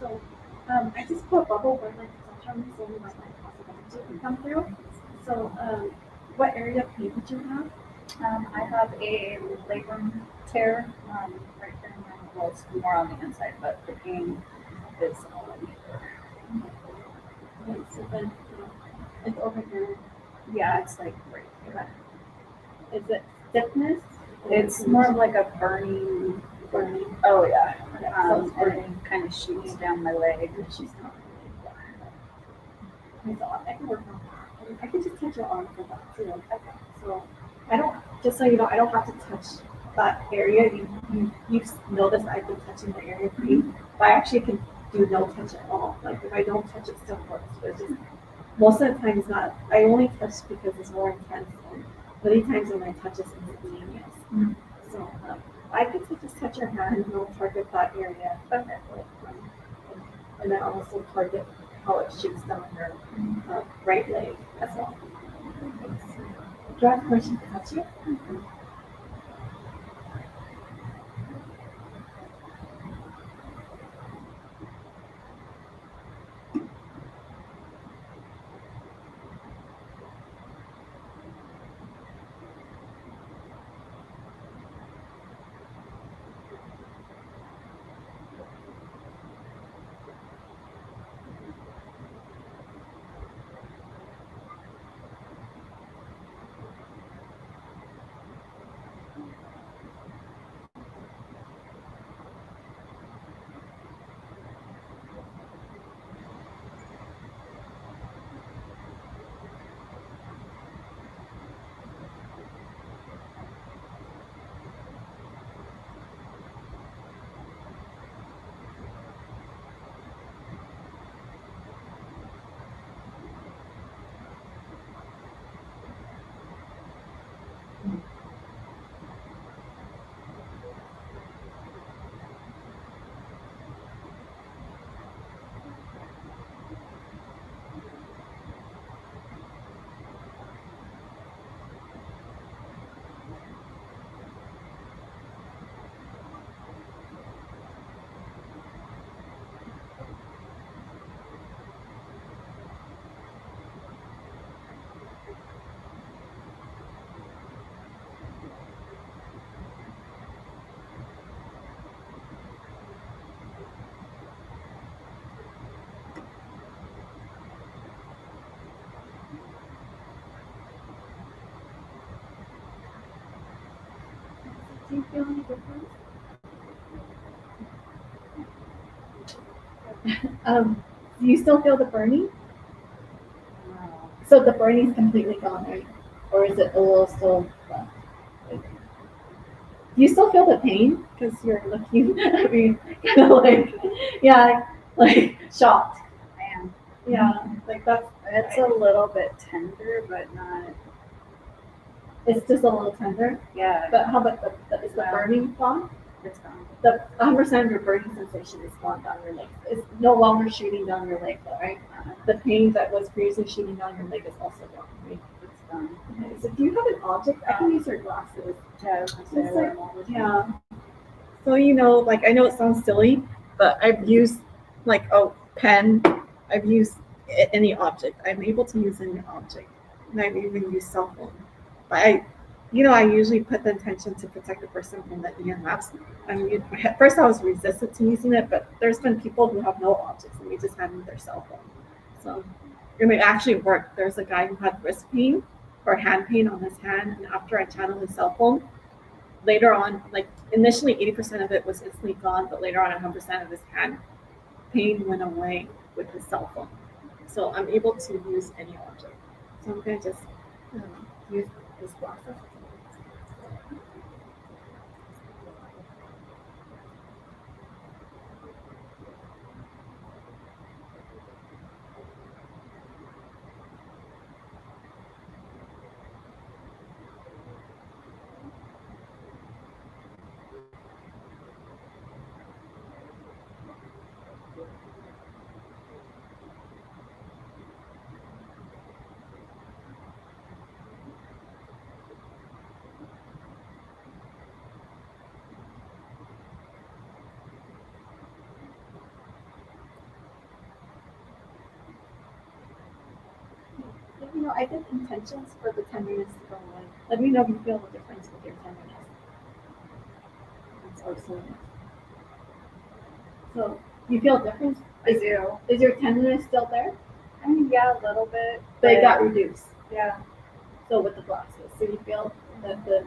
So I just put a bubble where like the sunshine is only like possibility to come through. So what area of pain did you have? I have a labrum tear right here in my, well, it's more on the inside, but the pain is all in here. Okay, so then it's over here. Yeah, it's like right here. Is it stiffness? It's more of like a burning. Oh yeah. So it's And it kind of shoots down my leg. She's not really so I can work on that. I can just touch your arm for that too. Okay. So I don't, just so you know, I don't have to touch that area. You notice I've been touching the area of pain, but I actually can do no touch at all. Like if I don't touch, it still works. But it's just most of the time it's not. I only touch because it's more intense. And many times when I touch, it's instantaneous. So I could just touch your hand and it'll target that area. And then also target how it shoots down your right leg as well. Do I have permission to touch you? Do you feel any difference? Do you still feel the burning? So the burning is completely gone, right? Or is it a little still left? Do you still feel the pain? Because you're looking, I mean, kind of like, yeah, like shocked. I am. Yeah, like It's a little bit tender, but not. it's just a little tender. Yeah. But how about is the burning gone? It's gone. The 100% of your burning sensation is gone down your leg. It's no longer shooting down your leg, though, right? The pain that was previously shooting down your leg is also gone, right? It's gone. Okay, so do you have an object? I can use your glasses. Yeah. It's like, yeah. So you know, like I know it sounds silly, but I've used like a pen. I've used any object. I'm able to use any object, and I've even used cell phone. But I usually put the intention to protect the person from the EMFs. I mean, at first I was resistant to using it, but there's been people who have no objects and they just hand me their cell phone. So, and it actually worked. There's a guy who had wrist pain or hand pain on his hand, and after I channeled his cell phone, later on, like initially 80% of it was instantly gone, but later on 100% of his hand pain went away with his cell phone. So I'm able to use any object. So I'm gonna just use this process. I did intentions for the tenderness to go away. Let me know if you feel the difference with your tenderness. So you feel a difference? I do. Is your tenderness still there? I mean, yeah, a little bit. But it got reduced. Yeah. So with the glasses, so you feel that the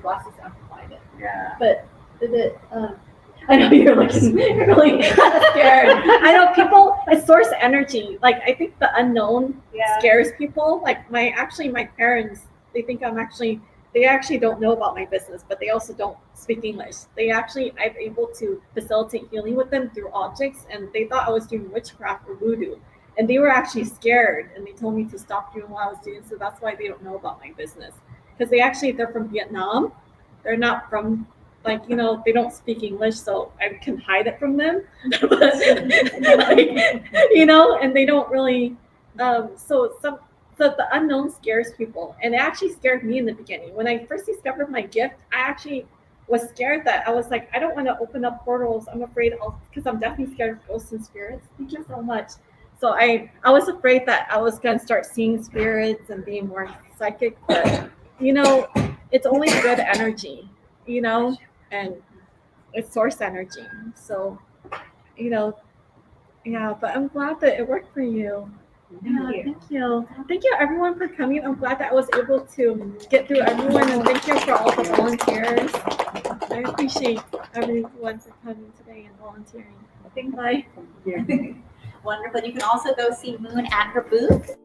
glasses amplified it. Yeah. But did it? I know you're looking really scared. I know people. It's source energy. Like I think the unknown scares people. Like my parents, they think they actually don't know about my business, but they also don't speak English. I'm able to facilitate healing with them through objects, and they thought I was doing witchcraft or voodoo. And they were actually scared, and they told me to stop doing what I was doing. So that's why they don't know about my business. Because they're from Vietnam. They're not from, they don't speak English, so I can hide it from them. And they don't really, so the unknown scares people. And it actually scared me in the beginning. When I first discovered my gift, I actually was scared that I was like, I don't want to open up portals. I'm afraid because I'm definitely scared of ghosts and spirits. Thank you so much. So I was afraid that I was going to start seeing spirits and being more psychic, but it's only good energy, and it's source energy. So, but I'm glad that it worked for you. Thank you. Thank you everyone for coming. I'm glad that I was able to get through everyone, and thank you for all the volunteers. I appreciate everyone for coming today and volunteering. Bye. Wonderful. You can also go see Moon at her booth.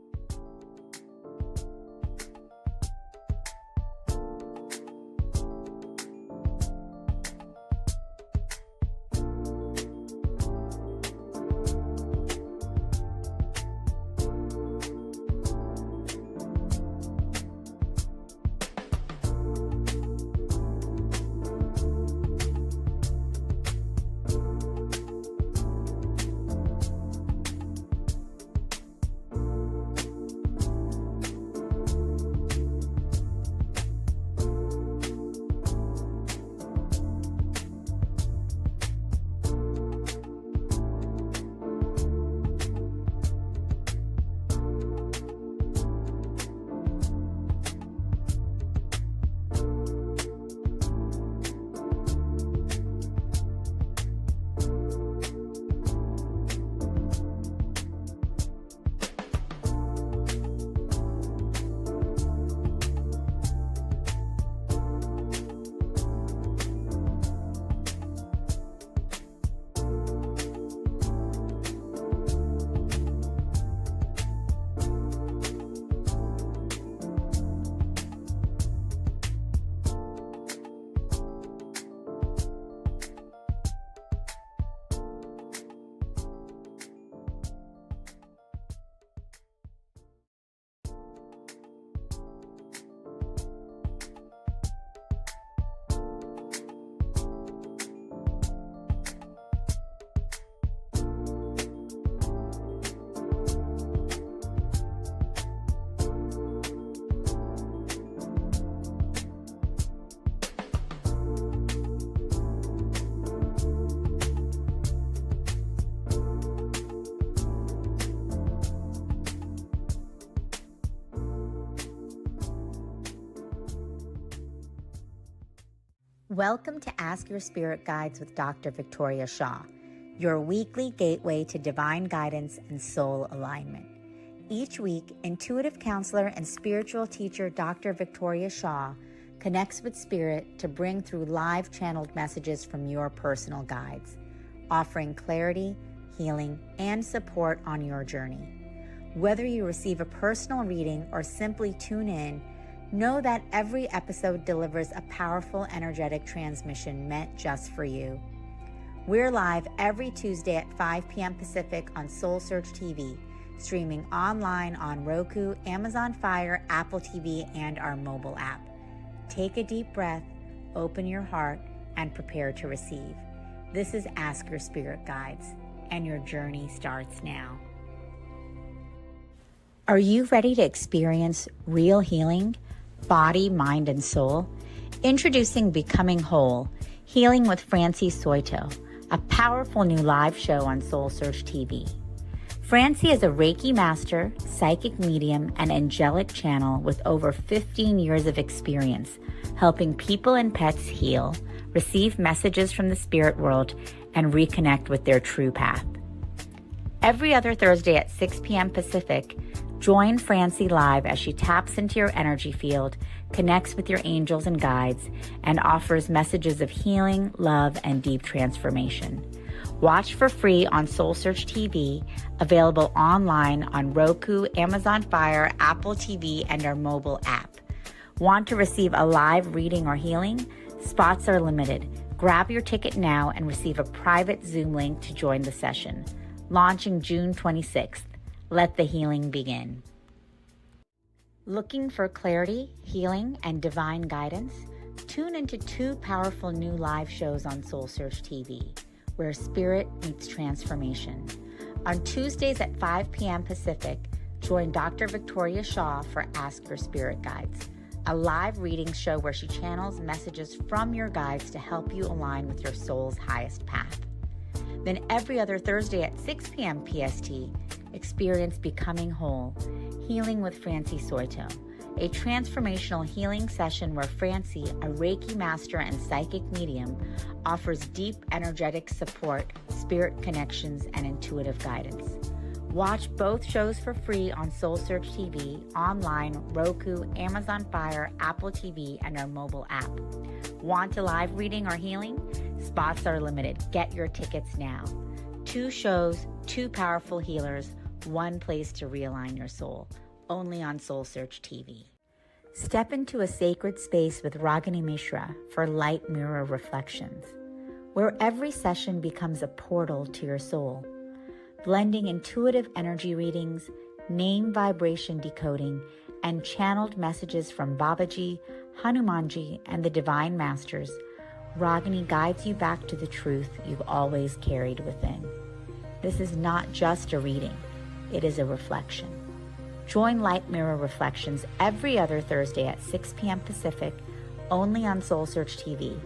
Welcome to Ask Your Spirit Guides with Dr. Victoria Shaw, your weekly gateway to divine guidance and soul alignment. Each week, intuitive counselor and spiritual teacher Dr. Victoria Shaw connects with spirit to bring through live channeled messages from your personal guides, offering clarity, healing, and support on your journey. Whether you receive a personal reading or simply tune in, know that every episode delivers a powerful energetic transmission meant just for you. We're live every Tuesday at 5 p.m. Pacific on SoulSearch TV, streaming online on Roku, Amazon Fire, Apple TV, and our mobile app. Take a deep breath, open your heart, and prepare to receive. This is Ask Your Spirit Guides, and your journey starts now. Are you ready to experience real healing? Body, mind, and soul? Introducing Becoming Whole, Healing with Francie Soito, a powerful new live show on SoulSearch TV. Francie is a Reiki master, psychic medium, and angelic channel with over 15 years of experience helping people and pets heal, receive messages from the spirit world, and reconnect with their true path. Every other Thursday at 6 p.m. Pacific, join Francie live as she taps into your energy field, connects with your angels and guides, and offers messages of healing, love, and deep transformation. Watch for free on SoulSearch TV, available online on Roku, Amazon Fire, Apple TV, and our mobile app. Want to receive a live reading or healing? Spots are limited. Grab your ticket now and receive a private Zoom link to join the session. Launching June 26th. Let the healing begin. Looking for clarity, healing, and divine guidance? Tune into 2 powerful new live shows on SoulSearch TV, where spirit meets transformation. On Tuesdays at 5 p.m. Pacific, join Dr. Victoria Shaw for Ask Your Spirit Guides, a live reading show where she channels messages from your guides to help you align with your soul's highest path. Then every other Thursday at 6 p.m. PST, experience Becoming Whole, Healing with Francie Soito, a transformational healing session where Francie, a Reiki master and psychic medium, offers deep energetic support, spirit connections, and intuitive guidance. Watch both shows for free on SoulSearch TV, online, Roku, Amazon Fire, Apple TV, and our mobile app. Want a live reading or healing? Spots are limited. Get your tickets now. 2 shows, 2 powerful healers, 1 place to realign your soul. Only on SoulSearch TV. Step into a sacred space with Ragini Mishra for Light Mirror Reflections, where every session becomes a portal to your soul, blending intuitive energy readings, name vibration decoding, and channeled messages from Babaji, Hanumanji, and the Divine Masters. Ragini guides you back to the truth you've always carried within. This is not just a reading, it is a reflection. Join Light Mirror Reflections every other Thursday at 6 p.m. Pacific, only on SoulSearch TV.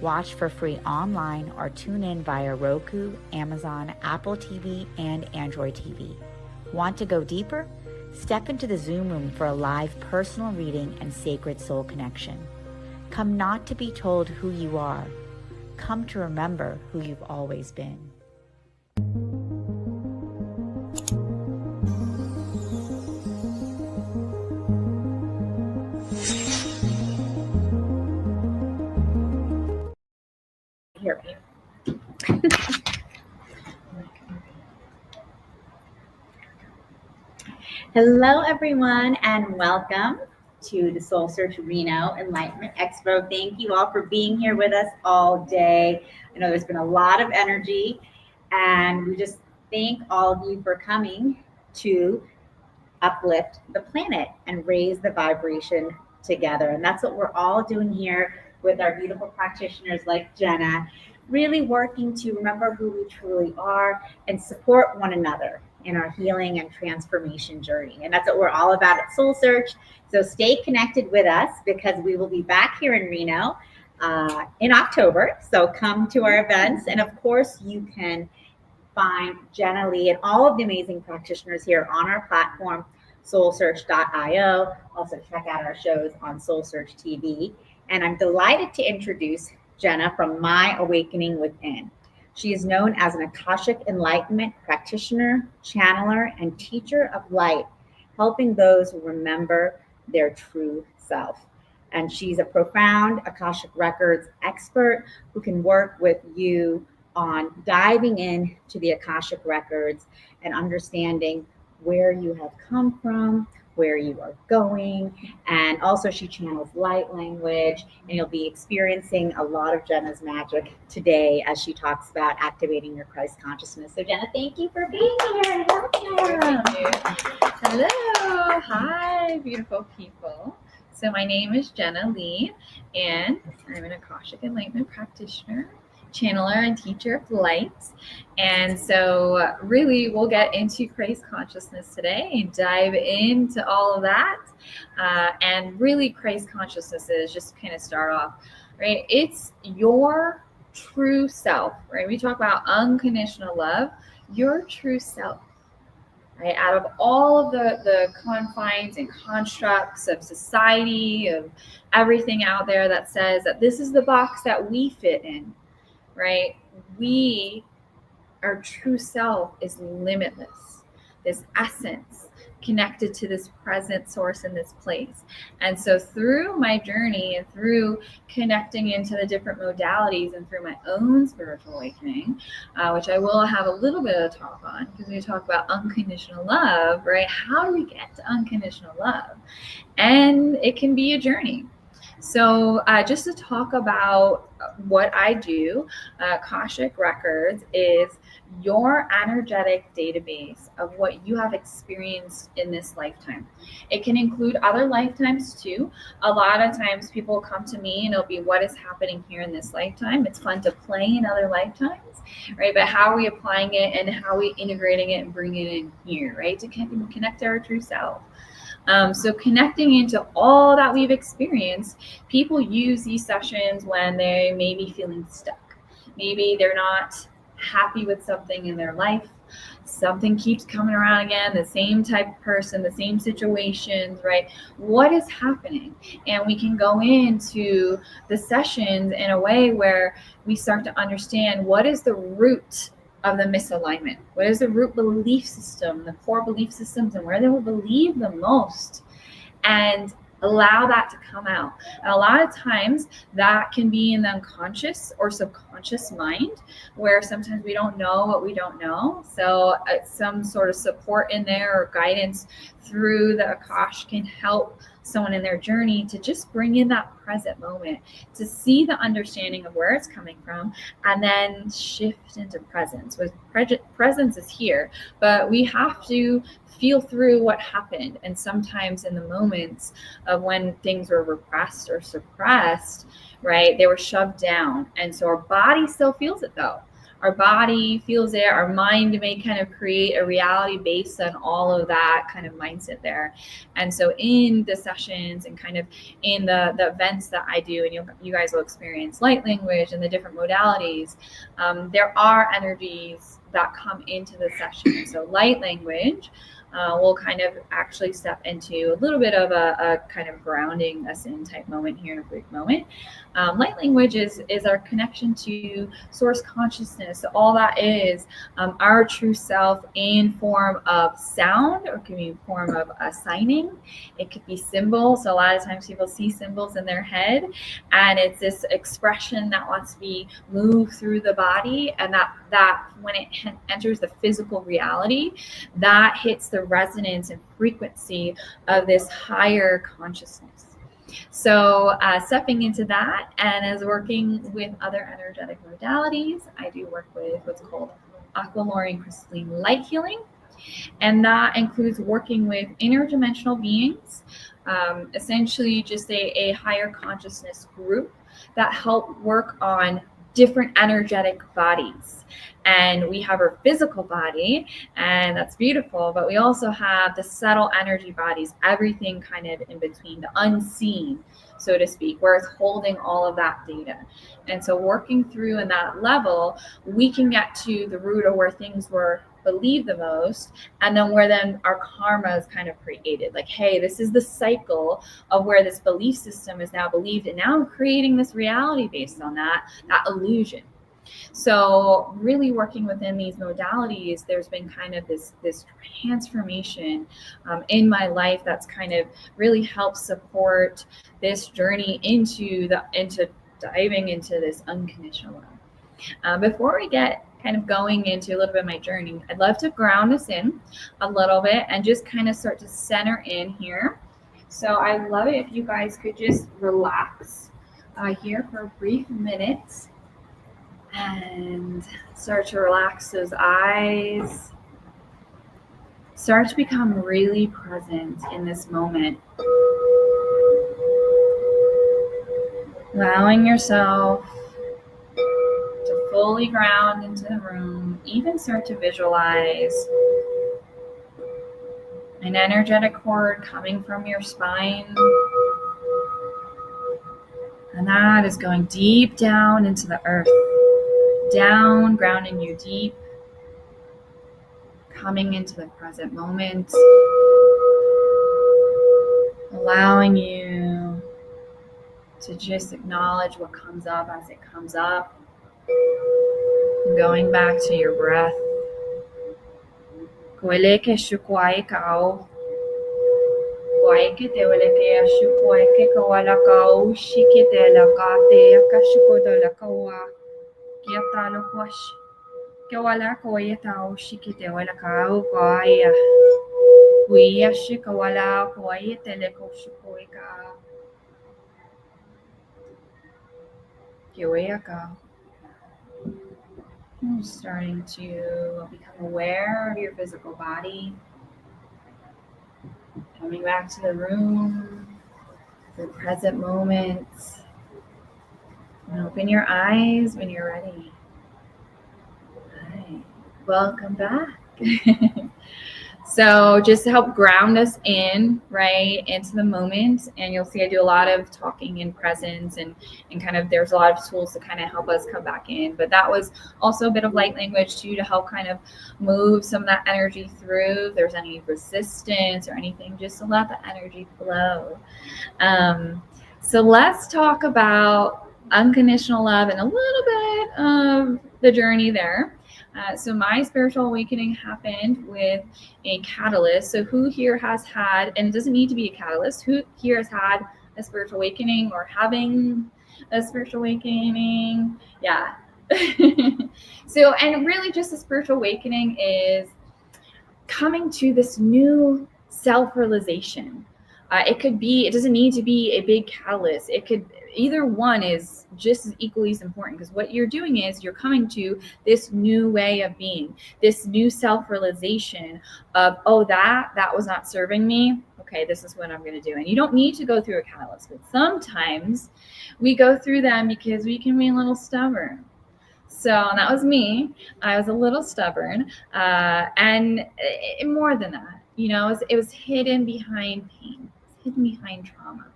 Watch for free online or tune in via Roku, Amazon, Apple TV, and Android TV. Want to go deeper? Step into the Zoom room for a live personal reading and sacred soul connection. Come not to be told who you are. Come to remember who you've always been. Hear me. Hello, everyone, and welcome to the SoulSearch Reno Enlightenment Expo. Thank you all for being here with us all day. I know there's been a lot of energy, and we just thank all of you for coming to uplift the planet and raise the vibration together. And that's what we're all doing here with our beautiful practitioners like Jenna, really working to remember who we truly are and support one another in our healing and transformation journey. And that's what we're all about at SoulSearch. So stay connected with us because we will be back here in Reno in October. So come to our events. And of course, you can find Jenna Lee and all of the amazing practitioners here on our platform, soulsearch.io. Also check out our shows on SoulSearch TV. And I'm delighted to introduce Jenna from My Awakening Within. She is known as an Akashic Enlightenment practitioner, channeler, and teacher of light, helping those who remember their true self. And she's a profound Akashic Records expert who can work with you on diving into the Akashic Records and understanding where you have come from, where you are going. And also she channels light language, and you'll be experiencing a lot of Jenna's magic today as she talks about activating your Christ consciousness. So Jenna, thank you for being here. Hello. Hi, beautiful people. So my name is Jenna Lee, and I'm an Akashic Enlightenment practitioner, channeler, and teacher of light. And so really we'll get into Christ consciousness today and dive into all of that. And really Christ consciousness is, just to kind of start off, right? It's your true self, right? We talk about unconditional love, your true self. Right? Out of all of the confines and constructs of society, of everything out there that says that this is the box that we fit in, right? Our true self is limitless, this essence connected to this present source in this place. And so through my journey and through connecting into the different modalities and through my own spiritual awakening, which I will have a little bit of talk on, because we talk about unconditional love, right? How do we get to unconditional love? And it can be a journey. So just to talk about what I do, Akashic Records is your energetic database of what you have experienced in this lifetime. It can include other lifetimes too. A lot of times people come to me and it'll be what is happening here in this lifetime. It's fun to play in other lifetimes, right? But how are we applying it and how are we integrating it and bringing it in here, right? To connect to our true self. So connecting into all that we've experienced, people use these sessions when they may be feeling stuck. Maybe they're not happy with something in their life. Something keeps coming around again, the same type of person, the same situations, right? What is happening? And we can go into the sessions in a way where we start to understand what is the root of the misalignment. What is the root belief system, the core belief systems, and where they will believe the most, and allow that to come out. And a lot of times that can be in the unconscious or subconscious mind, where sometimes we don't know what we don't know. So some sort of support in there or guidance through the Akash can help someone in their journey to just bring in that present moment, to see the understanding of where it's coming from, and then shift into presence. With presence is here, but we have to feel through what happened. And sometimes in the moments of when things were repressed or suppressed, right, they were shoved down. And so our body still feels it though. Our body feels it. Our mind may kind of create a reality based on all of that kind of mindset there. And so in the sessions and kind of in the events that I do, and you guys will experience light language and the different modalities, there are energies that come into the session. So light language we'll kind of actually step into a little bit of a kind of grounding us in type moment here in a brief moment. Light language is our connection to source consciousness. So all that is our true self in form of sound, or it can be in form of a signing. It could be symbols. So a lot of times people see symbols in their head, and it's this expression that wants to be moved through the body, and that when it enters the physical reality, that hits the resonance and frequency of this higher consciousness. So stepping into that, and as working with other energetic modalities, I do work with what's called aquamarine crystalline light healing, and that includes working with interdimensional beings, essentially just a higher consciousness group that help work on different energetic bodies. And we have our physical body, and that's beautiful, but we also have the subtle energy bodies, everything kind of in between, the unseen, so to speak, where it's holding all of that data. And so working through in that level, we can get to the root of where things were believe the most, and then where then our karma is kind of created. Like, hey, this is the cycle of where this belief system is now believed, and now I'm creating this reality based on that illusion. So really working within these modalities, there's been kind of this transformation in my life that's kind of really helped support this journey into diving into this unconditional love. Before we get kind of going into a little bit of my journey, I'd love to ground us in a little bit and just kind of start to center in here. So I love it if you guys could just relax here for a brief minute and start to relax those eyes. Start to become really present in this moment. Allowing yourself to fully ground into the room, even start to visualize an energetic cord coming from your spine. And that is going deep down into the earth, down, grounding you deep, coming into the present moment, allowing you to just acknowledge what comes up as it comes up, going back to your breath. You're starting to become aware of your physical body, coming back to the room, the present moment, and open your eyes when you're ready. Hi. Welcome back. So just to help ground us in, right, into the moment, and you'll see I do a lot of talking in presence and kind of there's a lot of tools to kind of help us come back in. But that was also a bit of light language too, to help kind of move some of that energy through. If there's any resistance or anything, just to let the energy flow. So let's talk about unconditional love and a little bit of the journey there. So my spiritual awakening happened with a catalyst. So who here has had, and it doesn't need to be a catalyst, who here has had a spiritual awakening or having a spiritual awakening? Yeah. So, and really just a spiritual awakening is coming to this new self-realization. It doesn't need to be a big catalyst. Either one is just as equally as important, because what you're doing is you're coming to this new way of being, this new self-realization of, oh, that was not serving me. Okay, this is what I'm going to do. And you don't need to go through a catalyst, but sometimes we go through them because we can be a little stubborn. So that was me. I was a little stubborn, and more than that, it was hidden behind pain, hidden behind trauma.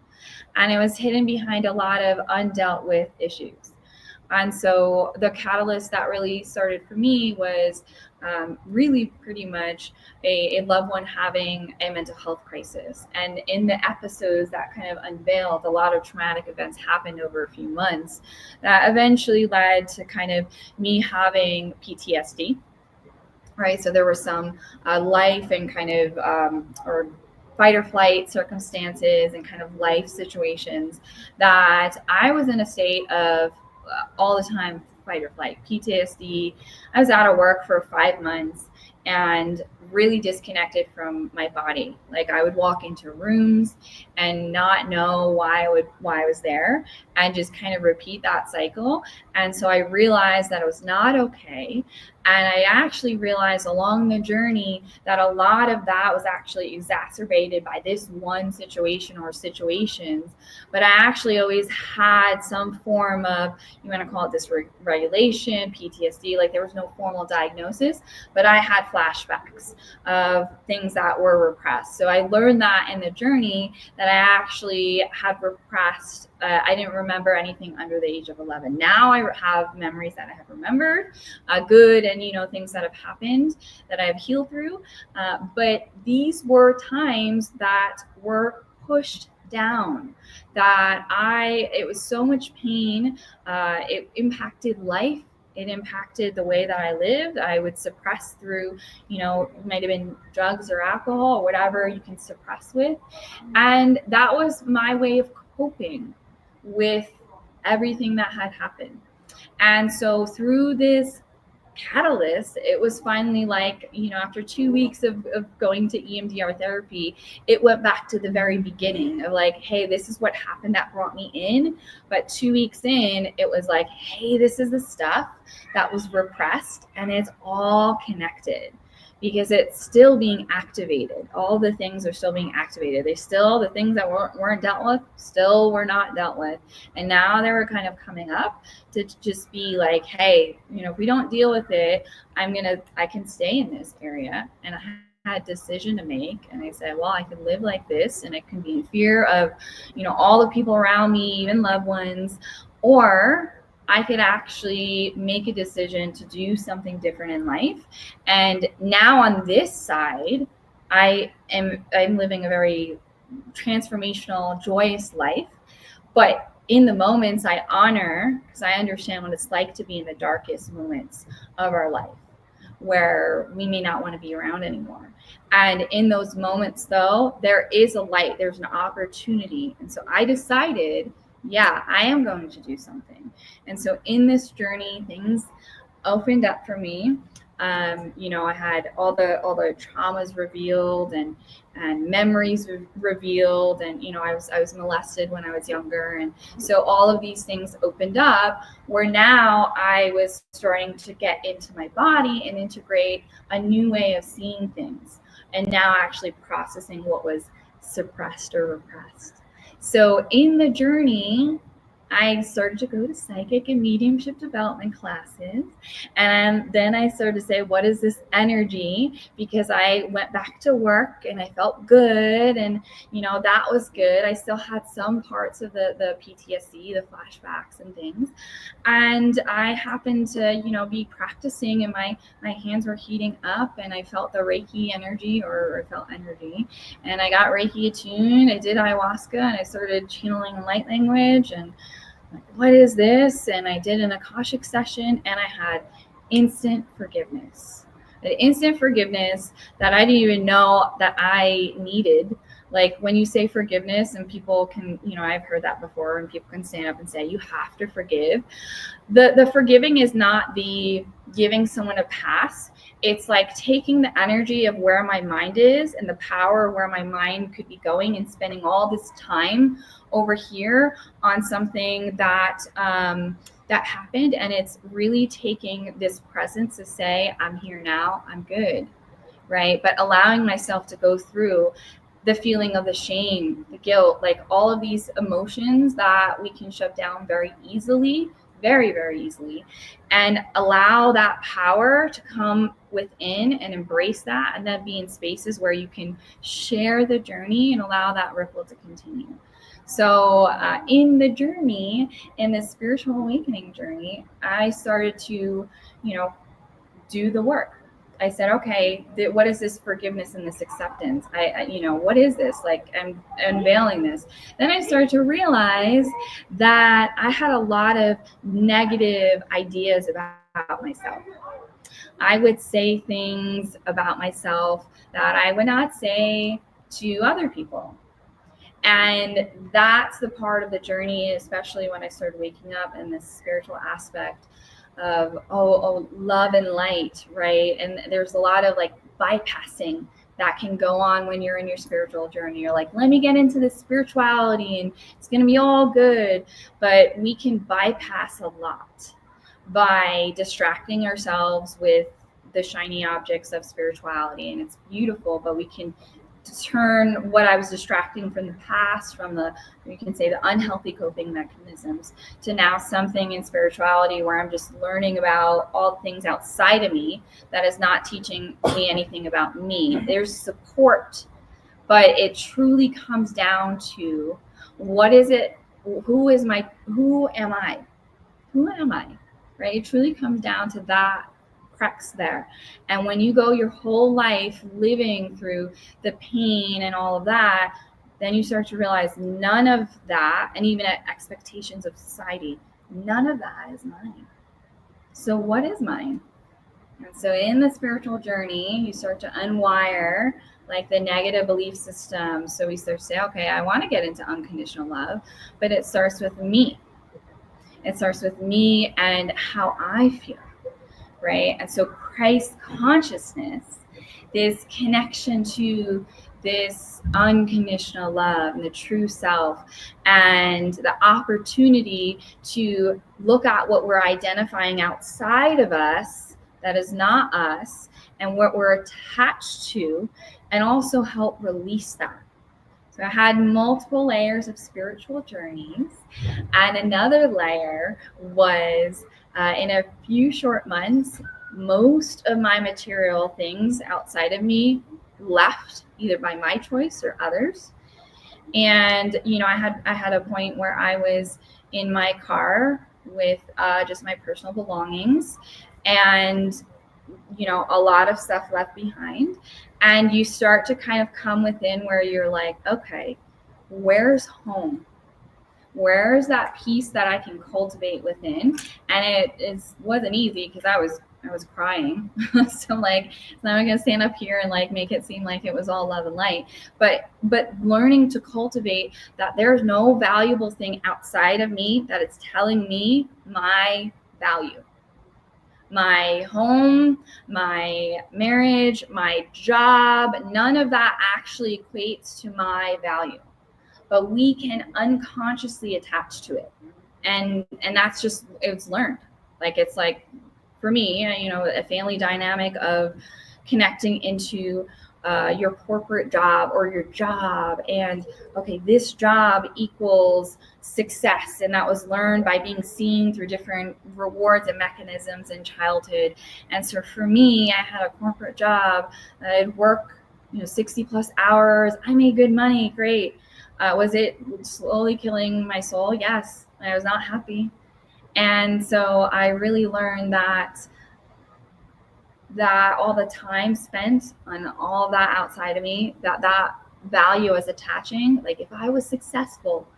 And it was hidden behind a lot of undealt with issues. And so the catalyst that really started for me was really pretty much a loved one having a mental health crisis. And in the episodes that kind of unveiled, a lot of traumatic events happened over a few months that eventually led to kind of me having PTSD, right? So there were some life and kind of, or fight or flight circumstances and kind of life situations that I was in a state of all the time, fight or flight, PTSD. I was out of work for 5 months and really disconnected from my body. Like I would walk into rooms and not know why I was there and just kind of repeat that cycle. And so I realized that it was not okay. And I actually realized along the journey that a lot of that was actually exacerbated by this one situation or situations. But I actually always had some form of, you want to to call it dysregulation, PTSD. Like there was no formal diagnosis, but I had flashbacks of things that were repressed. So I learned that in the journey that I actually had repressed. I didn't remember anything under the age of 11. Now I have memories that I have remembered, good and, things that have happened that I've healed through. But these were times that were pushed down, that it was so much pain. It impacted life. It impacted the way that I lived. I would suppress through, it might have been drugs or alcohol or whatever you can suppress with. And that was my way of coping with everything that had happened. And so through this catalyst, it was finally like, after 2 weeks of going to EMDR therapy, it went back to the very beginning of like, hey, this is what happened that brought me in. But 2 weeks in, it was like, hey, this is the stuff that was repressed and it's all connected because it's still being activated. All the things are still being activated. The things that weren't dealt with still were not dealt with. And now they were kind of coming up to just be like, hey, if we don't deal with it, I can stay in this area. And I had a decision to make. And I said, well, I can live like this and I can be in fear of, all the people around me, even loved ones, or I could actually make a decision to do something different in life. And now on this side, I'm living a very transformational, joyous life. But in the moments I honor, because I understand what it's like to be in the darkest moments of our life, where we may not want to be around anymore. And in those moments, though, there is a light, there's an opportunity. And so I decided, yeah, I am going to do something. And so in this journey, things opened up for me. I had all the traumas revealed and memories revealed, and I was molested when I was younger, and so all of these things opened up where now I was starting to get into my body and integrate a new way of seeing things, and now actually processing what was suppressed or repressed. So in the journey, I started to go to psychic and mediumship development classes. And then I started to say, what is this energy? Because I went back to work and I felt good. And, that was good. I still had some parts of the PTSD, the flashbacks and things. And I happened to, be practicing and my hands were heating up and I felt the Reiki energy or I felt energy. And I got Reiki attuned. I did ayahuasca and I started channeling light language and what is this? And I did an Akashic session and I had instant forgiveness. Instant forgiveness that I didn't even know that I needed. Like when you say forgiveness and people can, I've heard that before and people can stand up and say, you have to forgive. The forgiving is not the giving someone a pass. It's like taking the energy of where my mind is and the power where my mind could be going and spending all this time over here on something that that happened, and it's really taking this presence to say, I'm here now, I'm good, right? But allowing myself to go through the feeling of the shame, the guilt, like all of these emotions that we can shut down very easily, very, very easily, and allow that power to come within and embrace that, and then be in spaces where you can share the journey and allow that ripple to continue. So in the journey, in this spiritual awakening journey, I started to, do the work. I said, okay, what is this forgiveness and this acceptance? What is this? Like, I'm unveiling this. Then I started to realize that I had a lot of negative ideas about myself. I would say things about myself that I would not say to other people. And that's the part of the journey, especially when I started waking up in this spiritual aspect of, love and light, right? And there's a lot of like bypassing that can go on when you're in your spiritual journey. You're like, let me get into this spirituality and it's going to be all good. But we can bypass a lot by distracting ourselves with the shiny objects of spirituality. And it's beautiful, but we can turn what I was distracting from the past, from the, you can say, the unhealthy coping mechanisms, to now something in spirituality where I'm just learning about all the things outside of me that is not teaching me anything about me. There's support, but it truly comes down to what is it? Who am I? Who am I? Right? It truly comes down to that crux there. And when you go your whole life living through the pain and all of that, then you start to realize none of that, and even expectations of society, none of that is mine. So what is mine? And so in the spiritual journey, you start to unwire like the negative belief system. So we start to say, okay, I want to get into unconditional love, but it starts with me. It starts with me and how I feel. Right? And so Christ consciousness, this connection to this unconditional love and the true self, and the opportunity to look at what we're identifying outside of us that is not us and what we're attached to, and also help release that. So I had multiple layers of spiritual journeys, and another layer was in a few short months, most of my material things outside of me left, either by my choice or others. And I had a point where I was in my car with just my personal belongings, and a lot of stuff left behind. And you start to kind of come within where you're like, okay, where's home? Where's that peace that I can cultivate within? And it wasn't easy because I was crying. So like, I'm gonna stand up here and like make it seem like it was all love and light. But learning to cultivate that there's no valuable thing outside of me that is telling me my value. My home, my marriage, my job, none of that actually equates to my value. But we can unconsciously attach to it. And that's just, it's learned. Like, it's like, for me, a family dynamic of connecting into your corporate job or your job, and okay, this job equals success, and that was learned by being seen through different rewards and mechanisms in childhood. And so for me, I had a corporate job. I'd work 60 plus hours. I made good money. Great. Was it slowly killing my soul? Yes. I was not happy. And so I really learned that all the time spent on all that outside of me, that value is attaching. Like, if I was successful,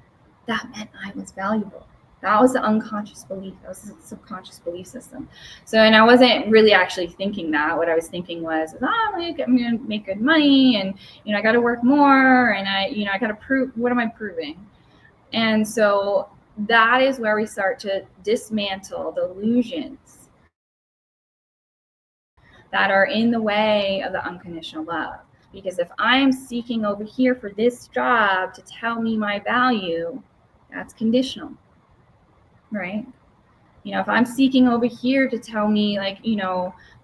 that meant I was valuable. That was the unconscious belief. That was the subconscious belief system. So, and I wasn't really actually thinking that. What I was thinking was, I'm going to make good money, and, I got to work more, and I got to prove, what am I proving? And so that is where we start to dismantle the illusions that are in the way of the unconditional love. Because if I'm seeking over here for this job to tell me my value, that's conditional, right? If I'm seeking over here to tell me, like,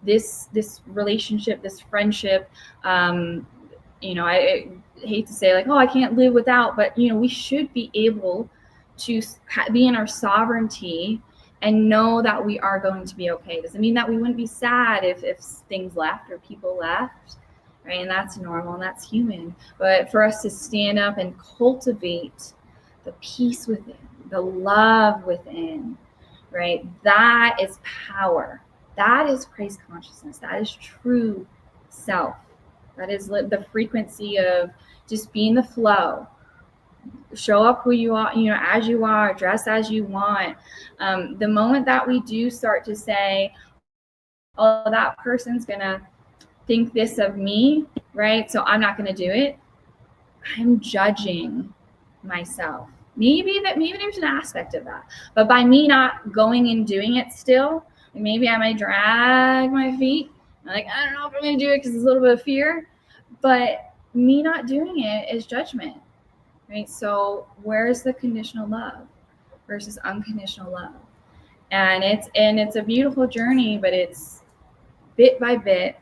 this relationship, this friendship, I hate to say, like, oh, I can't live without, but we should be able to be in our sovereignty and know that we are going to be okay. Doesn't mean that we wouldn't be sad if things left or people left, right? And that's normal and that's human. But for us to stand up and cultivate the peace within, the love within, right? That is power. That is Christ consciousness. That is true self. That is the frequency of just being the flow. Show up who you are, as you are, dress as you want. The moment that we do start to say, oh, that person's gonna think this of me, right? So I'm not gonna do it. I'm judging myself. Maybe there's an aspect of that, but by me not going and doing it still, maybe I might drag my feet. I'm like, I don't know if I'm gonna do it because it's a little bit of fear, but me not doing it is judgment. Right? So where's the conditional love versus unconditional love? And it's a beautiful journey, but it's bit by bit,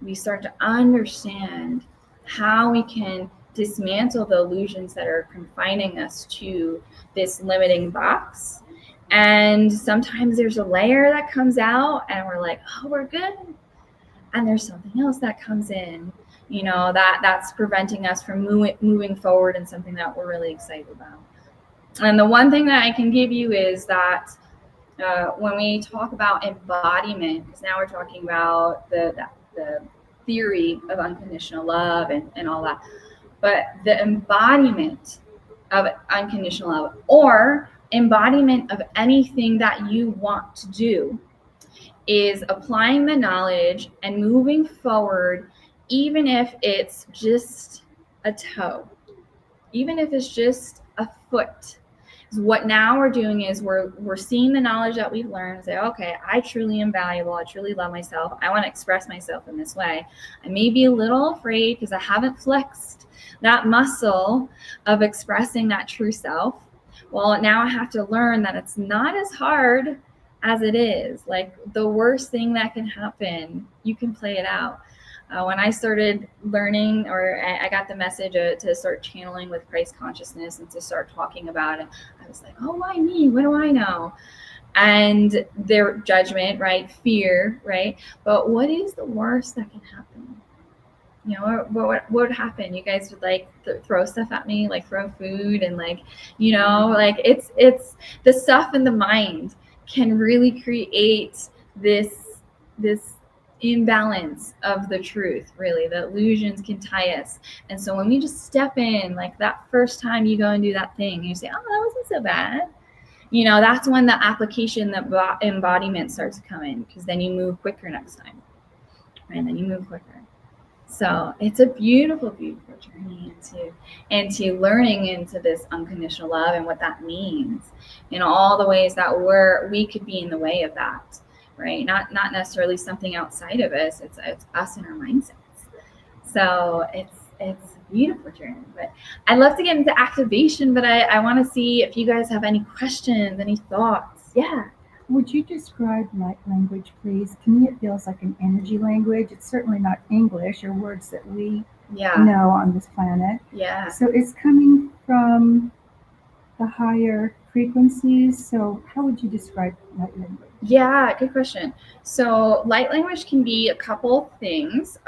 we start to understand how we can dismantle the illusions that are confining us to this limiting box. And sometimes there's a layer that comes out and we're like, oh, we're good. And there's something else that comes in, you know, that's preventing us from moving forward in something that we're really excited about. And the one thing that I can give you is that when we talk about embodiment, because now we're talking about the theory of unconditional love and all that, but the embodiment of unconditional love, or embodiment of anything that you want to do, is applying the knowledge and moving forward, even if it's just a toe, even if it's just a foot. What now we're doing is we're seeing the knowledge that we've learned and say, okay, I truly am valuable. I truly love myself. I want to express myself in this way. I may be a little afraid because I haven't flexed that muscle of expressing that true self. Well, now I have to learn that it's not as hard as it is. Like, the worst thing that can happen, you can play it out. When I started learning, or I got the message to start channeling with Christ consciousness and to start talking about it, I was like, oh, why me? What do I know? And their judgment, right? Fear, right? But what is the worst that can happen? You know, what would happen? You guys would like throw stuff at me, like throw food, and like, you know, like it's the stuff in the mind can really create this imbalance of the truth. Really, the illusions can tie us. And so when we just step in, like that first time you go and do that thing, you say, oh, that wasn't so bad. You know, that's when the application, the embodiment starts to come in, because then you move quicker next time, right? And then you move quicker. So it's a beautiful, beautiful journey into learning into this unconditional love and what that means in all the ways that we could be in the way of that, right? Not necessarily something outside of us. It's us and our mindsets. So it's a beautiful journey. But I'd love to get into activation, but I want to see if you guys have any questions, any thoughts. Yeah. Would you describe light language, please? To me, it feels like an energy language. It's certainly not English or words that we know on this planet. Yeah. So it's coming from the higher frequencies. So how would you describe light language? Yeah, good question. So light language can be a couple things.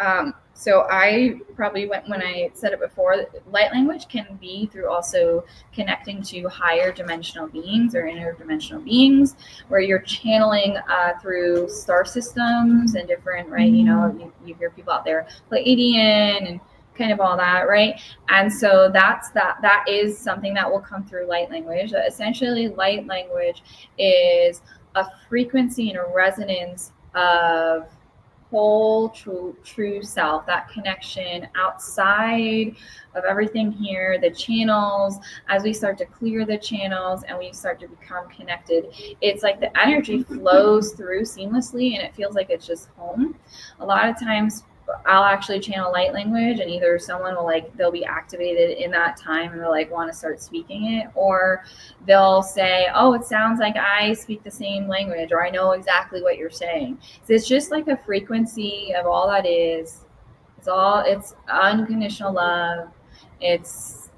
So I probably went when I said it before, light language can be through also connecting to higher dimensional beings or interdimensional beings, where you're channeling through star systems and different, right? You know, you hear people out there, Pleiadian and kind of all that, right? And so that is something that will come through light language. Essentially, light language is a frequency and a resonance of whole true self, that connection outside of everything here, the channels. As we start to clear the channels and we start to become connected, it's like the energy flows through seamlessly and it feels like it's just home. A lot of times I'll actually channel light language, and either someone will they'll be activated in that time and they'll want to start speaking it, or they'll say, oh, it sounds like I speak the same language, or I know exactly what you're saying. So it's just like a frequency of all that is. It's unconditional love. It's,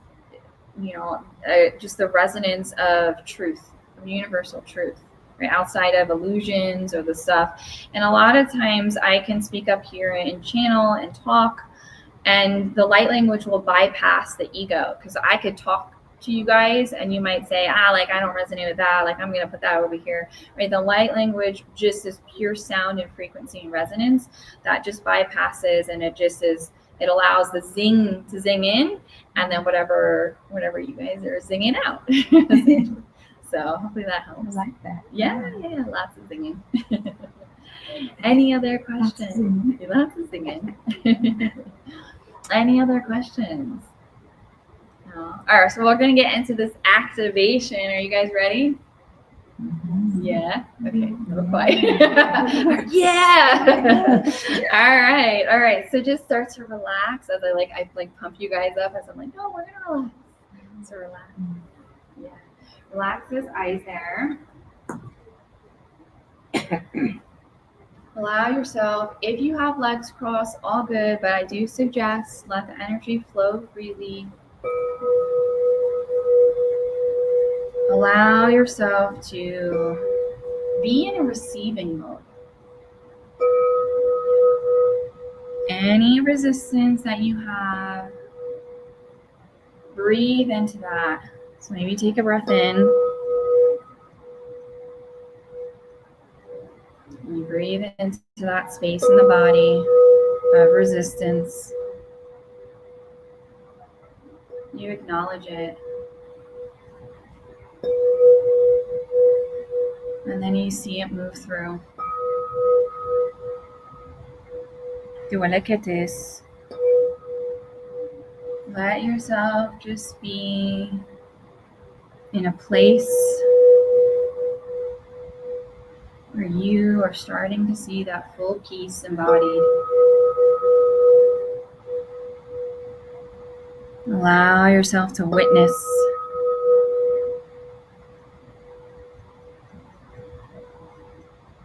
just the resonance of truth, of universal truth. Right, outside of illusions or the stuff. And a lot of times I can speak up here and channel and talk, and the light language will bypass the ego, because I could talk to you guys and you might say, I don't resonate with that, I'm gonna put that over here, right? The light language just is pure sound and frequency and resonance that just bypasses, and it allows the zing to zing in, and then whatever you guys are zinging out. So hopefully that helps. I like that. Yeah, lots of singing. Any other questions? Lots of singing. Any other questions? No. All right, so we're going to get into this activation. Are you guys ready? Mm-hmm. Yeah. Okay. A little quiet. Yeah. All right. So just start to relax as I pump you guys up as I'm like, oh, we're gonna relax. So relax. Yeah. Relax his eyes there. Allow yourself, if you have legs crossed, all good, but I do suggest let the energy flow freely. Allow yourself to be in a receiving mode. Any resistance that you have, breathe into that. So maybe take a breath in. You breathe into that space in the body of resistance. You acknowledge it. And then you see it move through. Do I look at this? Let yourself just be in a place where you are starting to see that full peace embodied. Allow yourself to witness.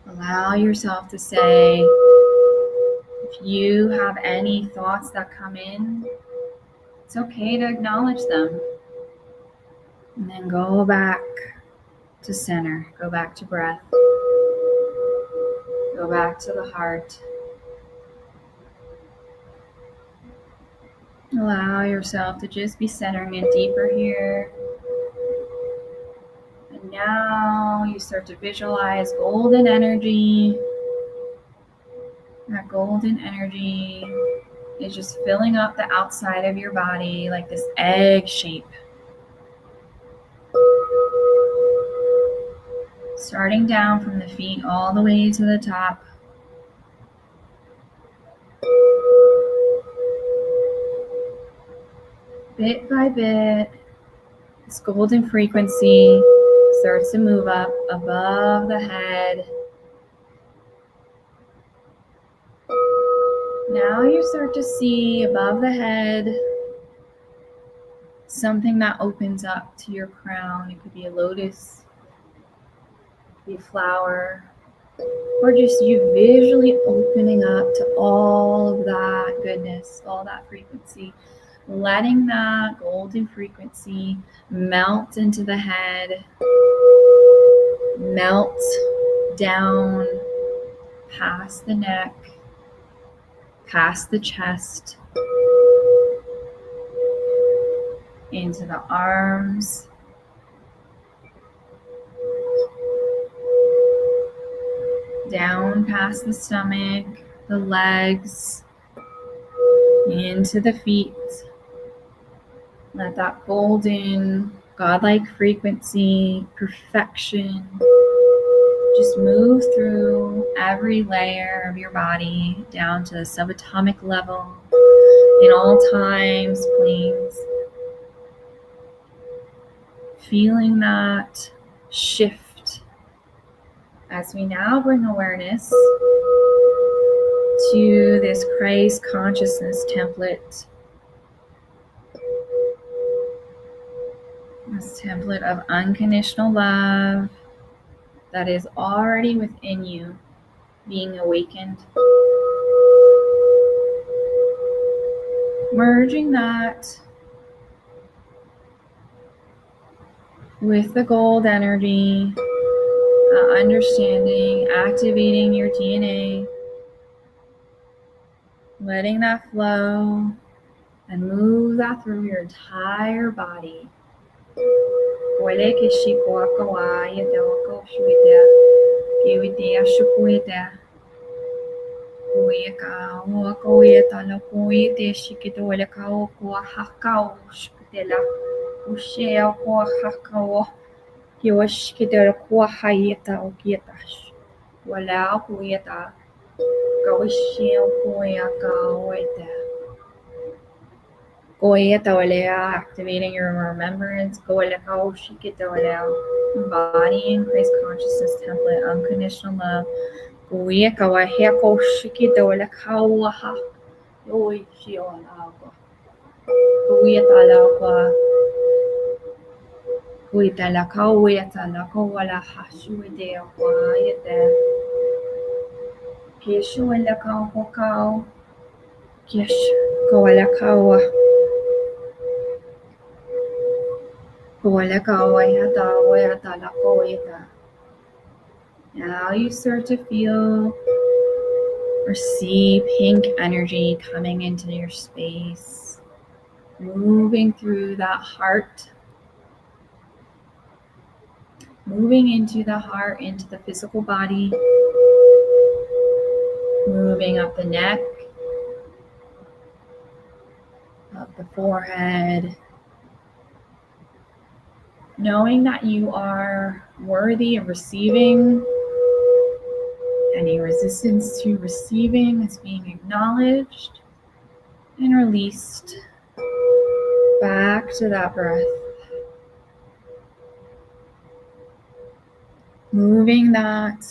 Allow yourself to say, if you have any thoughts that come in, it's okay to acknowledge them. And then go back to center, go back to breath, go back to the heart. Allow yourself to just be centering in deeper here. And now you start to visualize golden energy. That golden energy is just filling up the outside of your body like this egg shape. Starting down from the feet all the way to the top. Bit by bit, this golden frequency starts to move up above the head. Now you start to see above the head something that opens up to your crown. It could be a lotus, it could be a flower, or just you visually opening up to all of that goodness, all that frequency. Letting that golden frequency melt into the head, melt down past the neck, past the chest, into the arms, down past the stomach, the legs, into the feet. Let that golden, godlike frequency, perfection, just move through every layer of your body down to the subatomic level in all times, please. Feeling that shift as we now bring awareness to this Christ consciousness template. This template of unconditional love that is already within you, being awakened. Merging that with the gold energy, understanding, activating your DNA, letting that flow and move that through your entire body. Activating your remembrance. Embodying Christ consciousness template, unconditional love. Kishuela kau hokau. Kish koala kawa. Koala kawa yata wayata la koeta. Now you start to feel or see pink energy coming into your space, moving through that heart, moving into the heart, into the physical body, moving up the neck, up the forehead, knowing that you are worthy of receiving. Any resistance to receiving is being acknowledged and released back to that breath. Moving that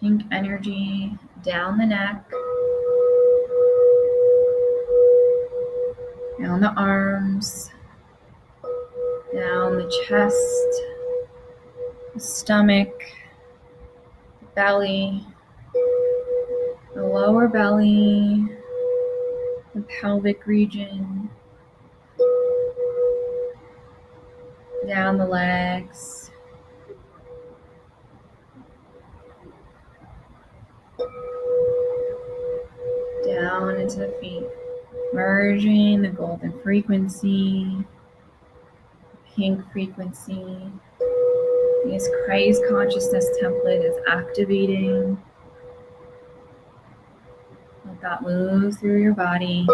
pink energy down the neck, down the arms, down the chest, the stomach, the belly, the lower belly, the pelvic region, down the legs, down into the feet, merging the golden frequency, pink frequency. This Christ consciousness template is activating. Let that move through your body.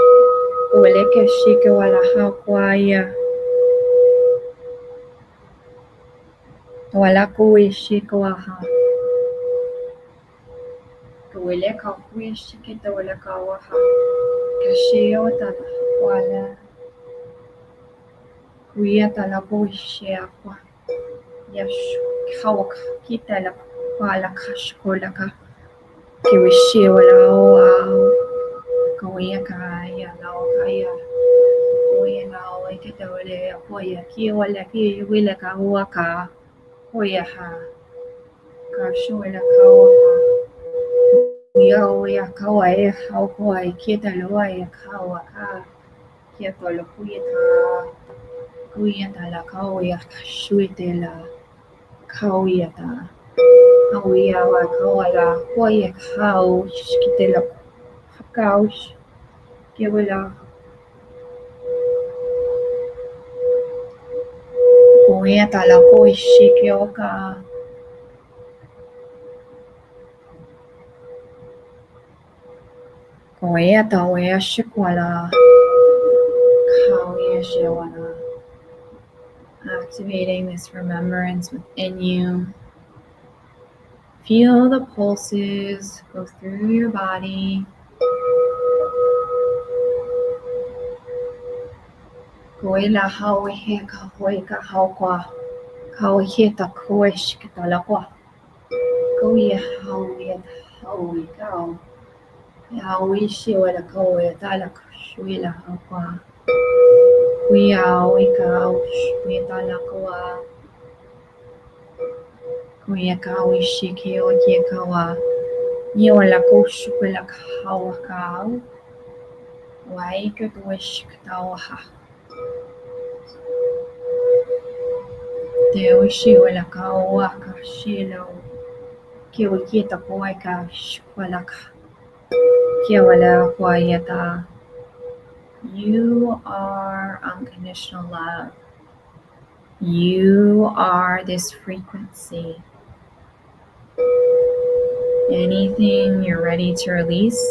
Yash kawak kita la pala kashkolaka kiwishiwala wow kawiyakaya laokaya oyanawa kitawale apoya kiwala kiwila kawaka oyaha kashuwala kawaka ya kawai hawai kita loya kawaka kita lo kuyata la kawaya kashuitela Kauyata, Kauyawa, Kawala, Koya Kaush, Kitela Kaush, Kiwala, Koyata la Koishikioka, Koyata, Wea Shikwala, Kauya Shiwana. Activating this remembrance within you. Feel the pulses go through your body. Goila hawe ka hoika haukwa. Kauhita koishkitalakwa. Goya hawe hawe gao. Yawishi wala koya talak shwila haukwa. We are talakawa. We are kawi shiki o yekawa. You are la koshupela kawaka. Why could wish katawaha? There we she will a kawaka shilo. Kiwikita poika shwalaka. Kiwala kwayata. You are unconditional love. You are this frequency. Anything you're ready to release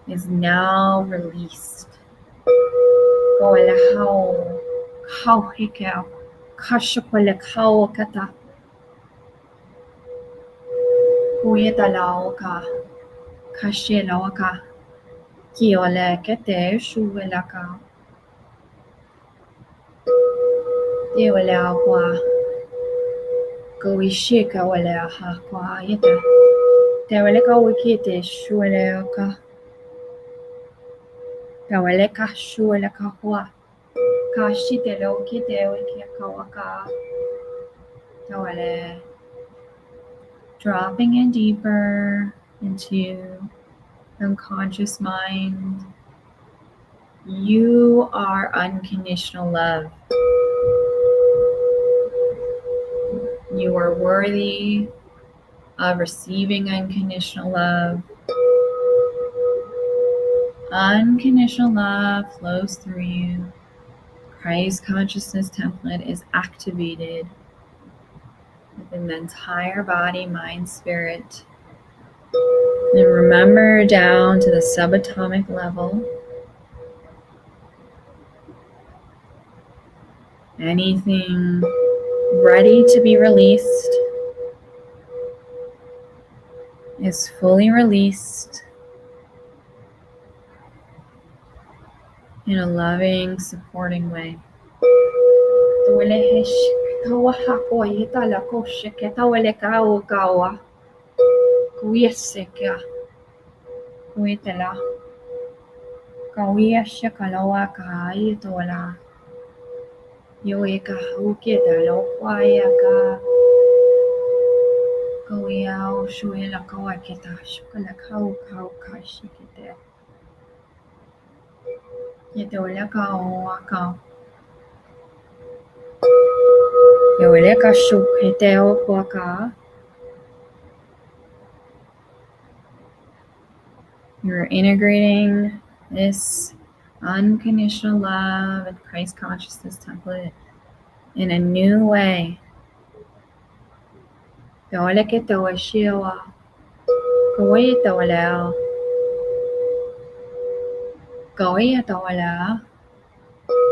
is now released. Go allow how hikau kashukwale kau kata. Kuyeta laoka kashilawaka. Kiole kete shuvelaka. Dewala kwa Goishika wala ha kwa yeta. Dewaleka wikite shuvelaka. Dewaleka shuvelaka kwa. Kashite lo kite wikika waka. Dewale. dropping in deeper into unconscious mind. You are unconditional love. You are worthy of receiving unconditional love. Unconditional love flows through you. Christ consciousness template is activated within the entire body, mind, spirit. And remember down to the subatomic level. Anything ready to be released is fully released in a loving, supporting way. You're integrating this unconditional love and Christ consciousness template in a new way.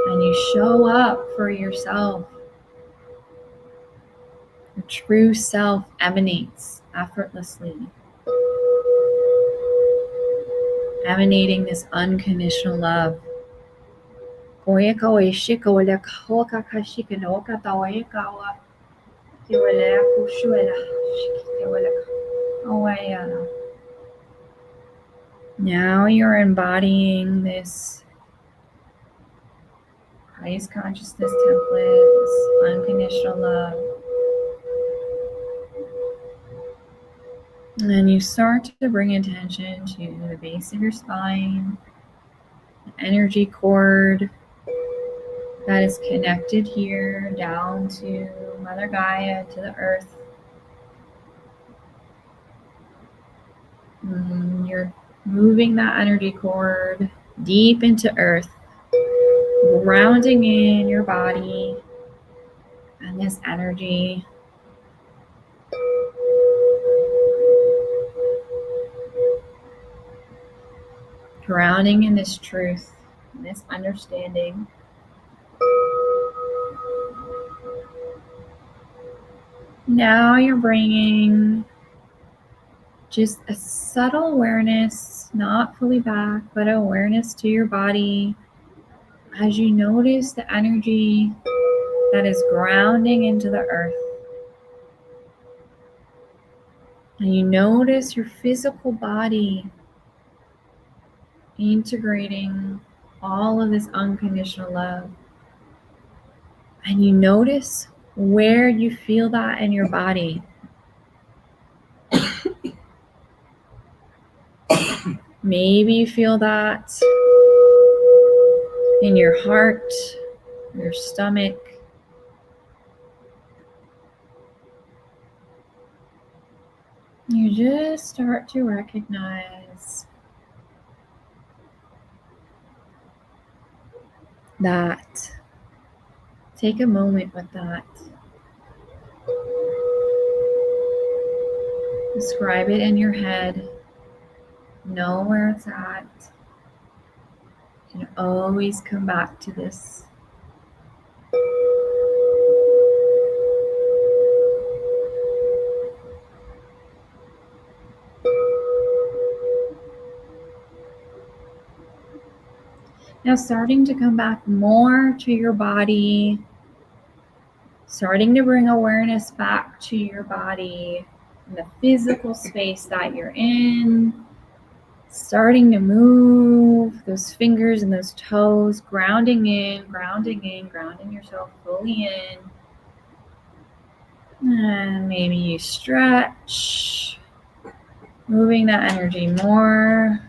And you show up for yourself. Your true self emanates effortlessly, emanating this unconditional love. Now you're embodying this Christ consciousness template, this unconditional love. And you start to bring attention to the base of your spine, the energy cord that is connected here down to Mother Gaia, to the earth. And you're moving that energy cord deep into earth, grounding in your body and this energy. Grounding in this truth, this understanding. Now you're bringing just a subtle awareness, not fully back, but awareness to your body as you notice the energy that is grounding into the earth. And you notice your physical body integrating all of this unconditional love. And you notice where you feel that in your body. Maybe you feel that in your heart, your stomach. You just start to recognize that. Take a moment with that. Describe it in your head. Know where it's at. You can always come back to this. Now starting to come back more to your body, starting to bring awareness back to your body and the physical space that you're in, starting to move those fingers and those toes, grounding yourself fully in. And maybe you stretch, moving that energy more.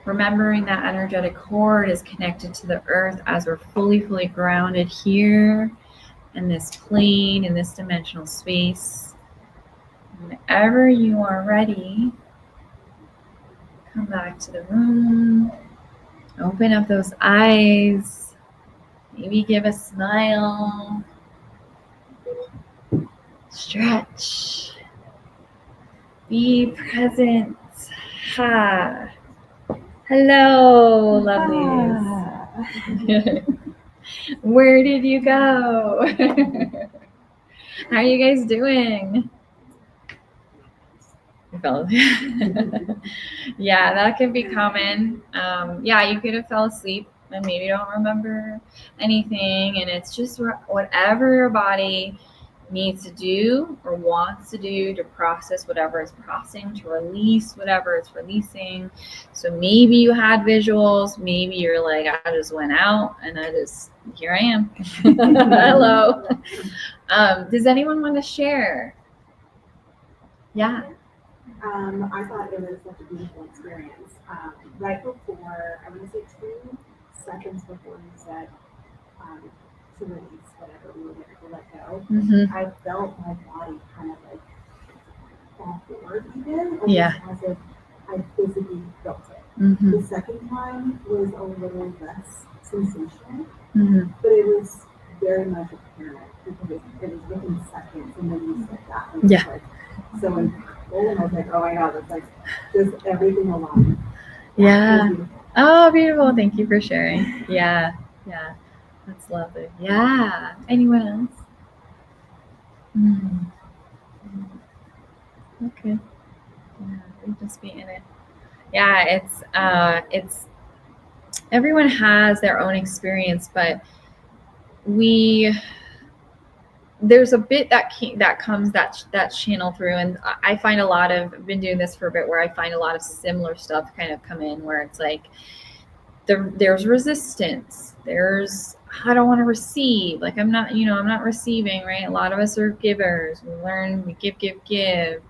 Remembering that energetic cord is connected to the earth as we're fully grounded here in this plane, in this dimensional space. Whenever you are ready, come back to the room, open up those eyes, maybe give a smile, stretch, be present. Ha. Hello, lovelies. Where did you go? How are you guys doing? Yeah, that can be common. Yeah, you could have fell asleep and maybe don't remember anything, and it's just whatever your body needs to do or wants to do to process whatever it's processing, to release whatever it's releasing. So maybe you had visuals, maybe you're like, I just went out and here I am. Hello. Does anyone want to share? Yeah. I thought it was such a beautiful experience. Right before, I want to say 2 seconds before you said to release whatever we were going to let go, I felt my body kind of like fall forward even, as if I physically felt it. The second time was a little less sensational, but it was very much apparent because it was within seconds, and then you said that. It was like so impactful, and I was like, oh my God, that's like just everything aligned. Yeah. Oh, beautiful. Thank you for sharing. Yeah. That's lovely. Yeah. Anyone else? Okay. Yeah, we just be in it. Yeah, it's everyone has their own experience, but there's a bit that comes that channel through, and I find I've been doing this for a bit, where I find a lot of similar stuff kind of come in, where it's like there's resistance, there's I don't want to receive, like I'm not receiving, right? A lot of us are givers. We give,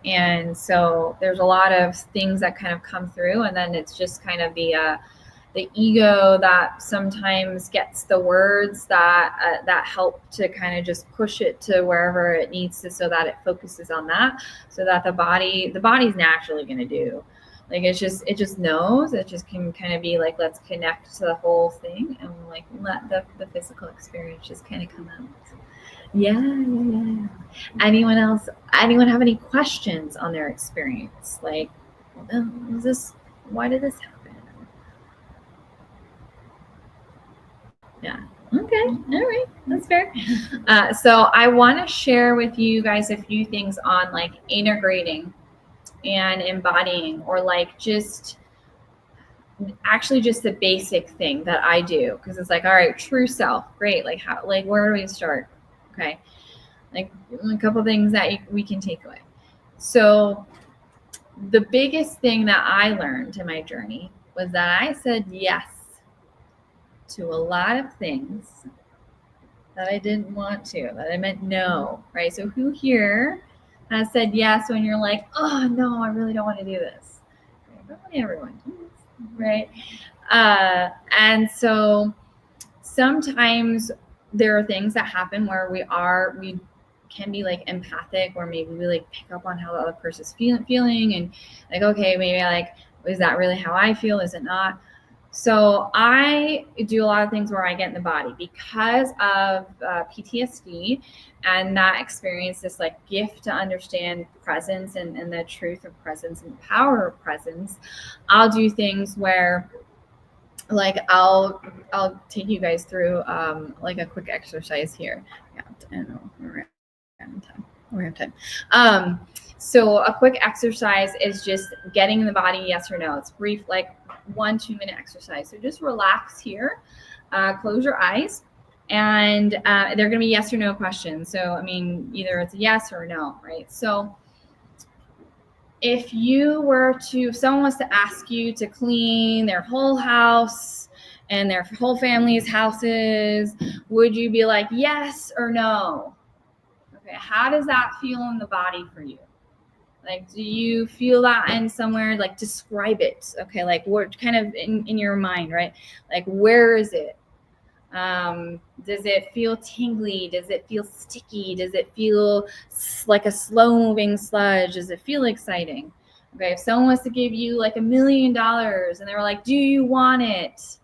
and so there's a lot of things that kind of come through, and then it's just kind of the ego that sometimes gets the words that help to kind of just push it to wherever it needs to, so that it focuses on that, so that the body's naturally going to do. Like it just knows. It just can kind of be like, let's connect to the whole thing, and like let the physical experience just kind of come out. Yeah. Anyone else? Anyone have any questions on their experience? Like, why did this happen? Yeah. Okay. All right. That's fair. So I want to share with you guys a few things on like integrating and embodying, or like just the basic thing that I do. Cause it's like, all right, true self. Great. Like where do we start? Okay. Like a couple things that we can take away. So the biggest thing that I learned in my journey was that I said yes to a lot of things that I didn't want to, that I meant no, right? So who here has said yes when you're like, oh no, I really don't want to do this? Probably everyone, right? And so sometimes there are things that happen where we can be like empathic, or maybe we like pick up on how the other person's feeling, and like, okay, maybe like, is that really how I feel? Is it not? So I do a lot of things where I get in the body because of PTSD and that experience, this like gift to understand presence and the truth of presence and the power of presence. I'll do things where like I'll take you guys through like a quick exercise here. Yeah, I don't know. We have time. So a quick exercise is just getting in the body, yes or no. It's brief, like 1-2 minute exercise. So just relax here, close your eyes, and they're going to be yes or no questions. So, I mean, either it's a yes or a no, right? So if someone was to ask you to clean their whole house and their whole family's houses, would you be like, yes or no? Okay, how does that feel in the body for you? Like, do you feel that in somewhere? Like, describe it. Okay, like what kind of in your mind, right? Like, where is it? Does it feel tingly? Does it feel sticky? Does it feel like a slow moving sludge? Does it feel exciting? Okay, if someone was to give you like $1 million and they were like, do you want it?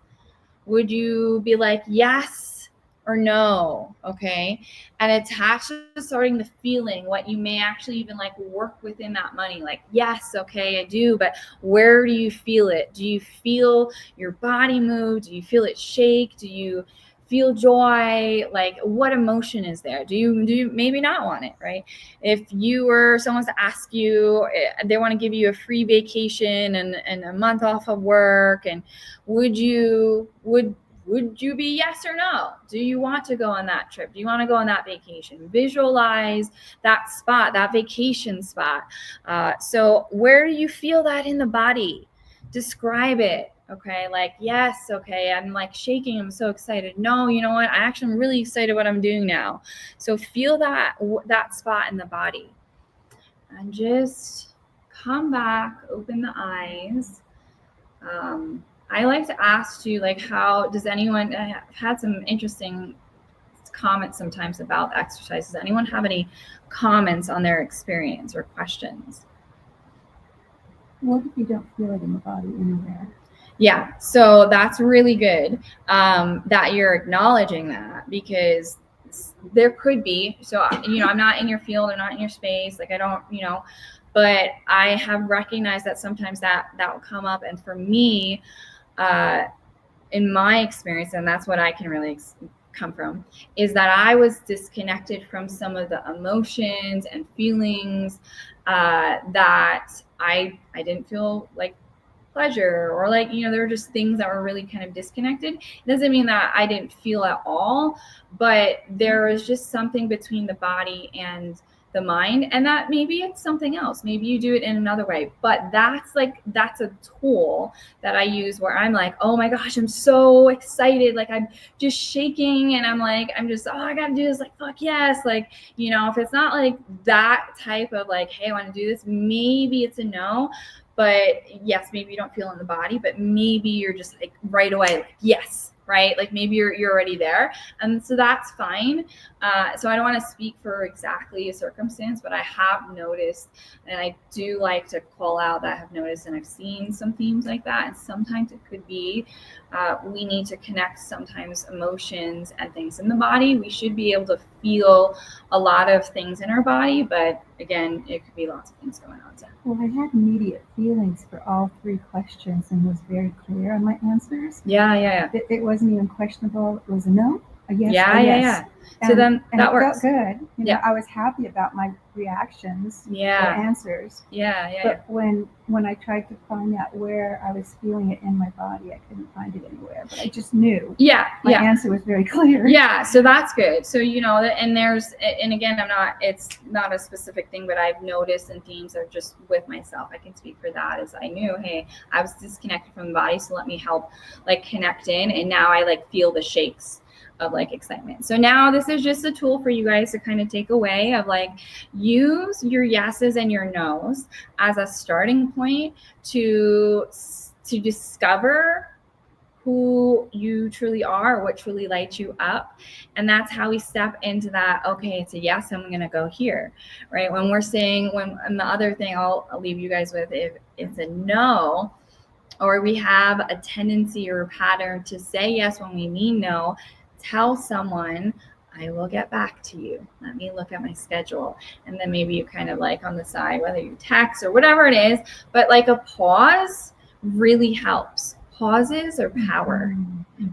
Would you be like, yes or no? Okay, and attach to starting the feeling, what you may actually even like work within that money. Like, yes, okay, I do, but where do you feel it? Do you feel your body move? Do you feel it shake? Do you feel joy? Like, what emotion is there? Do you maybe not want it, right? If you were someone's to ask you, they want to give you a free vacation and a month off of work, and would you be yes or no? Do you want to go on that trip? Do you want to go on that vacation? Visualize that spot, that vacation spot. So where do you feel that in the body? Describe it. Okay, like, yes, okay, I'm like shaking, I'm so excited. No, you know what? I actually am really excited what I'm doing now. So feel that spot in the body. And just come back, open the eyes. I like to ask you, like, how does anyone, I've had some interesting comments sometimes about the exercise. Does anyone have any comments on their experience or questions? What if you don't feel it in the body anywhere? Yeah, so that's really good that you're acknowledging that, because there could be, so, you know, I'm not in your field, I'm not in your space, like I don't, you know, but I have recognized that sometimes that will come up. And for me, in my experience, and that's what I can really come from, is that I was disconnected from some of the emotions and feelings that I didn't feel like pleasure, or like, you know, there were just things that were really kind of disconnected. It doesn't mean that I didn't feel at all, but there was just something between the body and the mind, and that maybe it's something else. Maybe you do it in another way, but that's a tool that I use where I'm like, oh my gosh, I'm so excited. Like, I'm just shaking, and I'm just, oh, I got to do this. Like, fuck yes. Like, you know, if it's not like that type of like, hey, I want to do this, maybe it's a no. But yes, maybe you don't feel in the body, but maybe you're just like right away, like, yes, right? Like maybe you're already there. And so that's fine. So I don't want to speak for exactly a circumstance, but I have noticed, and I do like to call out that I have noticed, and I've seen some themes like that. And sometimes it could be, we need to connect sometimes emotions and things in the body. We should be able to feel a lot of things in our body, but again, it could be lots of things going on. So. Well, I had immediate feelings for all 3 questions and was very clear on my answers. Yeah. It wasn't even questionable. It was a no, a yes, yeah, a yes. Yeah. So then that it works. Felt good. You know, I was happy about my reactions or answers. Yeah. But when I tried to find out where I was feeling it in my body, I couldn't find it anywhere. But I just knew. My answer was very clear. Yeah. So that's good. So, you know, and again, it's not a specific thing, but I've noticed, and themes are just with myself. I can speak for that, as I knew, hey, I was disconnected from the body. So let me help like connect in. And now I like feel the shakes of like excitement. So now this is just a tool for you guys to kind of take away of like, use your yeses and your nos as a starting point to discover who you truly are, what truly lights you up. And that's how we step into that. Okay, it's a yes, I'm going to go here, right? When we're saying, and the other thing I'll leave you guys with, if it's a no, or we have a tendency or a pattern to say yes when we mean no, tell someone, I will get back to you. Let me look at my schedule. And then maybe you kind of like on the side, whether you text or whatever it is, but like a pause really helps. Pauses are power,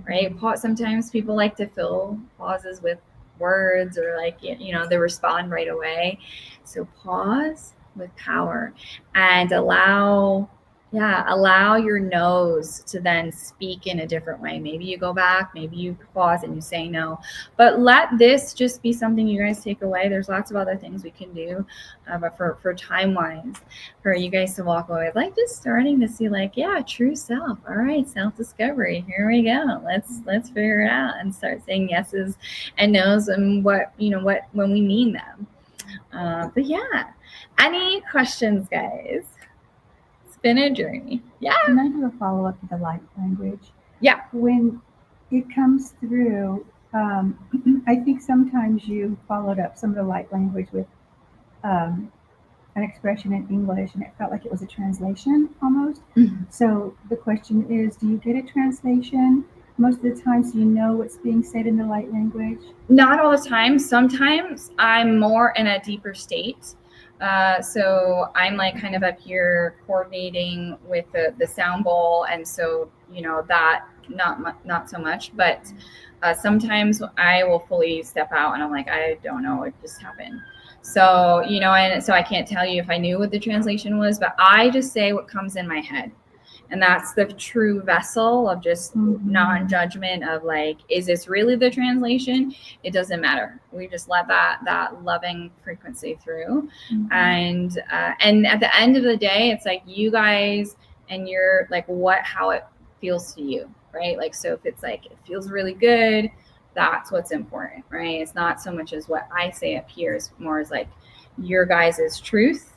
right? Sometimes people like to fill pauses with words or like, you know, they respond right away. So pause with power and allow Yeah, allow your nose to then speak in a different way. Maybe you go back, maybe you pause and you say no. But let this just be something you guys take away. There's lots of other things we can do, but for time-wise, for you guys to walk away, like just starting to see like, yeah, true self. All right, self-discovery. Here we go. Let's figure it out and start saying yeses and nos and what when we mean them. But yeah, any questions, guys? Been a journey. Yeah. Can I do a follow-up to the light language? Yeah. When it comes through, I think sometimes you followed up some of the light language with an expression in English, and it felt like it was a translation almost. Mm-hmm. So the question is, do you get a translation most of the time so you know what's being said in the light language? Not all the time. Sometimes I'm more in a deeper state. So I'm like kind of up here coordinating with the sound bowl, and so that not so much, but sometimes I will fully step out and I'm like, I don't know what just happened. So and so I can't tell you if I knew what the translation was, but I just say what comes in my head. And that's the true vessel of just non-judgment of like, is this really the translation? It doesn't matter. We just let that loving frequency through. Mm-hmm. And at the end of the day, it's like you guys and you're like how it feels to you, right? Like, so if it's like, it feels really good, that's what's important, right? It's not so much as what I say up here, it's more as like your guys' truth,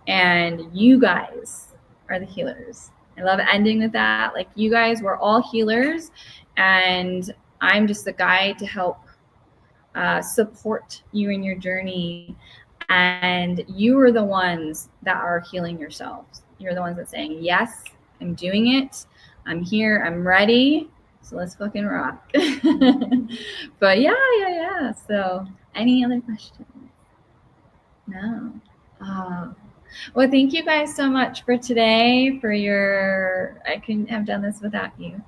and you guys are the healers. I love ending with that. Like, you guys, we're all healers, and I'm just the guide to help support you in your journey. And you are the ones that are healing yourselves. You're the ones that saying, yes, I'm doing it. I'm here. I'm ready. So let's fucking rock. But yeah. So any other questions? No. Well, thank you guys so much for today, I couldn't have done this without you.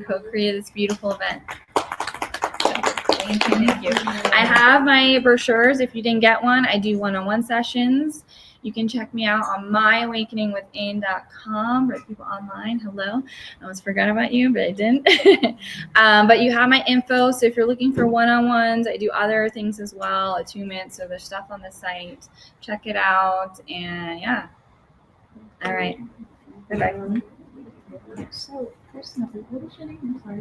Co-created this beautiful event. Thank you. I have my brochures. If you didn't get one, I do one-on-one sessions. You can check me out on myawakeningwithin.com for people online. Hello. I almost forgot about you, but I didn't. But you have my info. So if you're looking for one-on-ones, I do other things as well, attunement. So there's stuff on the site. Check it out. And yeah. All right. Bye-bye. So, first off, what is your name? I'm sorry.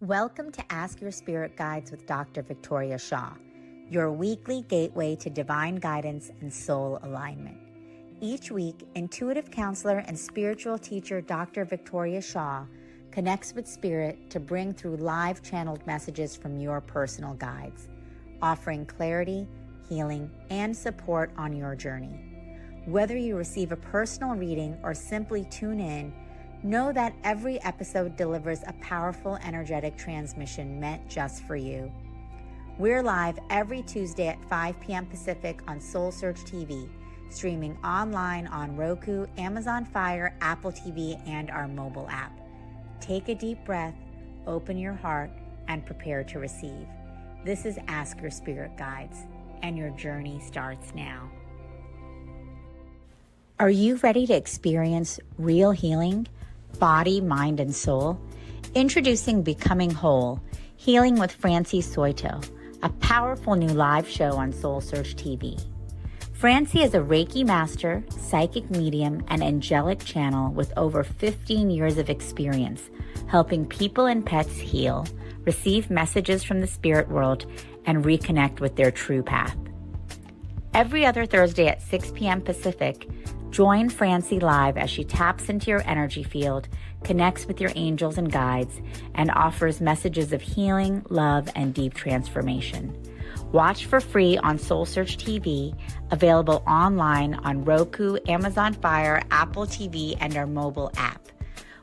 Welcome to Ask Your Spirit Guides with Dr. Victoria Shaw. your weekly gateway to divine guidance and soul alignment. Each week, intuitive counselor and spiritual teacher Dr. Victoria Shaw connects with Spirit to bring through live channeled messages from your personal guides, offering clarity, healing, and support on your journey. Whether you receive a personal reading or simply tune in, know that every episode delivers a powerful energetic transmission meant just for you. We're live every Tuesday at 5 p.m. Pacific on SoulSearch TV, streaming online on Roku, Amazon Fire, Apple TV, and our mobile app. Take a deep breath, open your heart, and prepare to receive. This is Ask Your Spirit Guides, and your journey starts now. Are you ready to experience real healing, body, mind, and soul? Introducing Becoming Whole, Healing with Francie Soito, a powerful new live show on SoulSearch TV. Francie is a Reiki master, psychic medium, and angelic channel with over 15 years of experience helping people and pets heal, receive messages from the spirit world, and reconnect with their true path. Every other Thursday at 6 p.m. Pacific, join Francie live as she taps into your energy field, connects with your angels and guides, and offers messages of healing, love, and deep transformation. Watch for free on SoulSearch TV, available online on Roku, Amazon Fire, Apple TV, and our mobile app.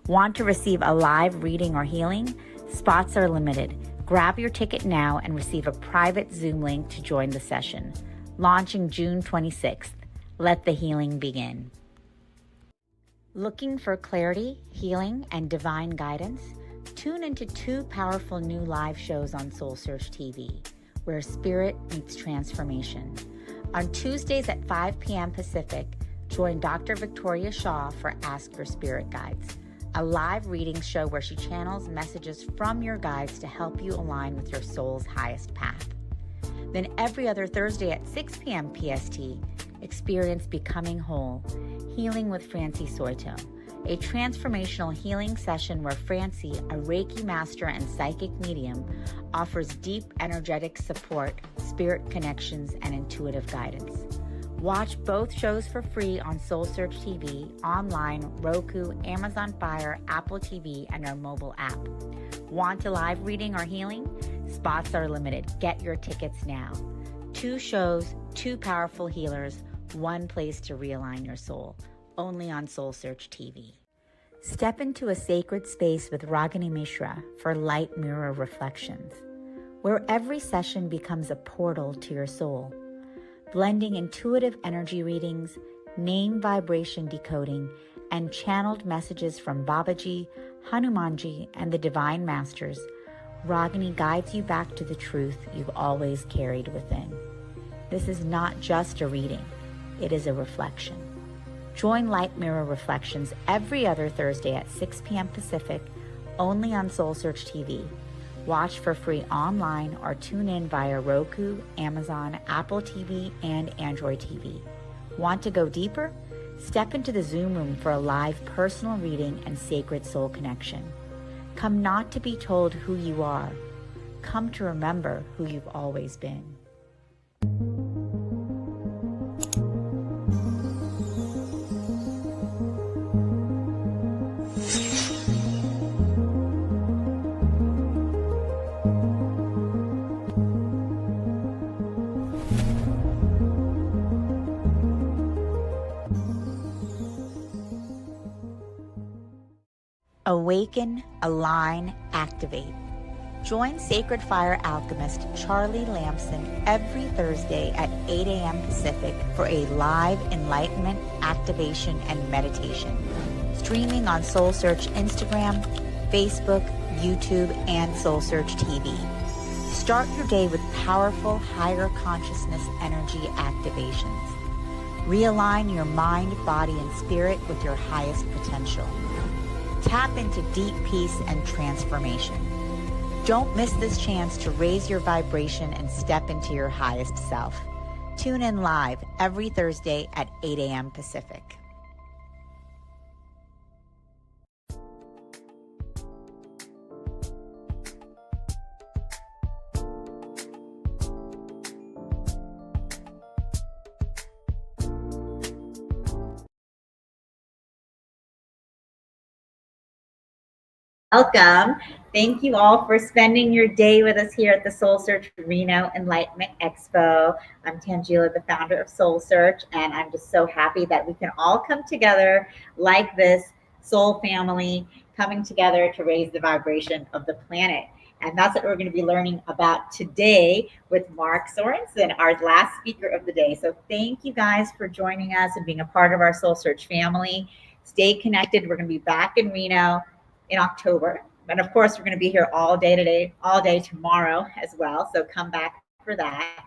Want to receive a live reading or healing? Spots are limited. Grab your ticket now and receive a private Zoom link to join the session. Launching June 26th. Let the healing begin. Looking for clarity, healing, and divine guidance? Tune into 2 powerful new live shows on SoulSearch TV, where spirit meets transformation. On Tuesdays at 5 p.m. Pacific, join Dr. Victoria Shaw for Ask Your Spirit Guides, a live reading show where she channels messages from your guides to help you align with your soul's highest path. Then every other Thursday at 6 p.m. PST, experience Becoming Whole, Healing with Francie Soito, a transformational healing session where Francie, a Reiki master and psychic medium, offers deep energetic support, spirit connections, and intuitive guidance. Watch both shows for free on SoulSearch TV, online, Roku, Amazon Fire, Apple TV, and our mobile app. Want a live reading or healing? Spots are limited. Get your tickets now. 2 shows, 2 powerful healers, 1 place to realign your soul. Only on SoulSearch TV. Step into a sacred space with Ragini Mishra for Light Mirror Reflections, where every session becomes a portal to your soul. Blending intuitive energy readings, name vibration decoding, and channeled messages from Babaji, Hanumanji, and the Divine Masters, Ragini guides you back to the truth you've always carried within. This is not just a reading, it is a reflection. Join Light Mirror Reflections every other Thursday at 6 p.m. Pacific, only on SoulSearch TV. Watch for free online or tune in via Roku, Amazon, Apple TV, and Android TV. Want to go deeper? Step into the Zoom room for a live personal reading and sacred soul connection. Come not to be told who you are. Come to remember who you've always been. Awaken, align, activate. Join Sacred Fire alchemist Charlie Lamson every Thursday at 8 a.m. Pacific for a live enlightenment, activation, and meditation. Streaming on SoulSearch Instagram, Facebook, YouTube, and SoulSearch TV. Start your day with powerful higher consciousness energy activations. Realign your mind, body, and spirit with your highest potential. Tap into deep peace and transformation. Don't miss this chance to raise your vibration and step into your highest self. Tune in live every Thursday at 8 a.m. Pacific. Welcome. Thank you all for spending your day with us here at the SoulSearch Reno Enlightenment Expo. I'm Tangela, the founder of SoulSearch, and I'm just so happy that we can all come together like this soul family, coming together to raise the vibration of the planet. And that's what we're going to be learning about today with Mark Sorensen, our last speaker of the day. So thank you guys for joining us and being a part of our SoulSearch family. Stay connected. We're going to be back in Reno in October. And of course, we're going to be here all day tomorrow as well. So come back for that.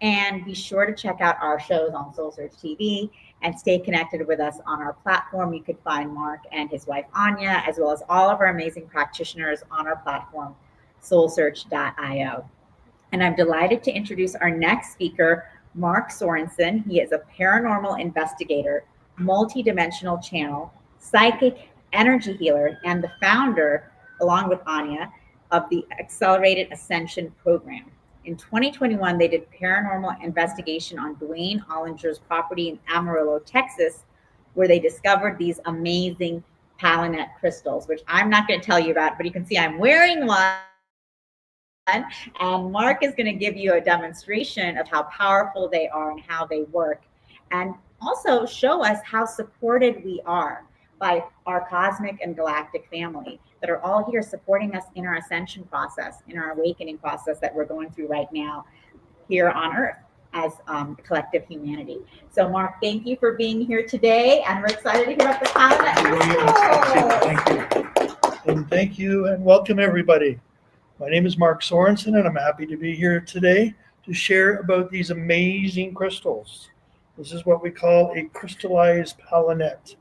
And be sure to check out our shows on SoulSearch TV and stay connected with us on our platform. You could find Mark and his wife, Anya, as well as all of our amazing practitioners on our platform, SoulSearch.io. And I'm delighted to introduce our next speaker, Mark Sorensen. He is a paranormal investigator, multidimensional channel, psychic energy healer, and the founder, along with Anya, of the Accelerated Ascension program. In 2021, they did paranormal investigation on Dwayne Ollinger's property in Amarillo, Texas, where they discovered these amazing Palanet crystals, which I'm not going to tell you about, but you can see I'm wearing one. And Mark is going to give you a demonstration of how powerful they are and how they work, and also show us how supported we are by our cosmic and galactic family that are all here supporting us in our ascension process, in our awakening process that we're going through right now here on Earth as collective humanity. So Mark, thank you for being here today, and we're excited to hear about the Palanet. Thank you. And thank you and welcome everybody. My name is Mark Sorensen, and I'm happy to be here today to share about these amazing crystals. This is what we call a crystallized Palanet.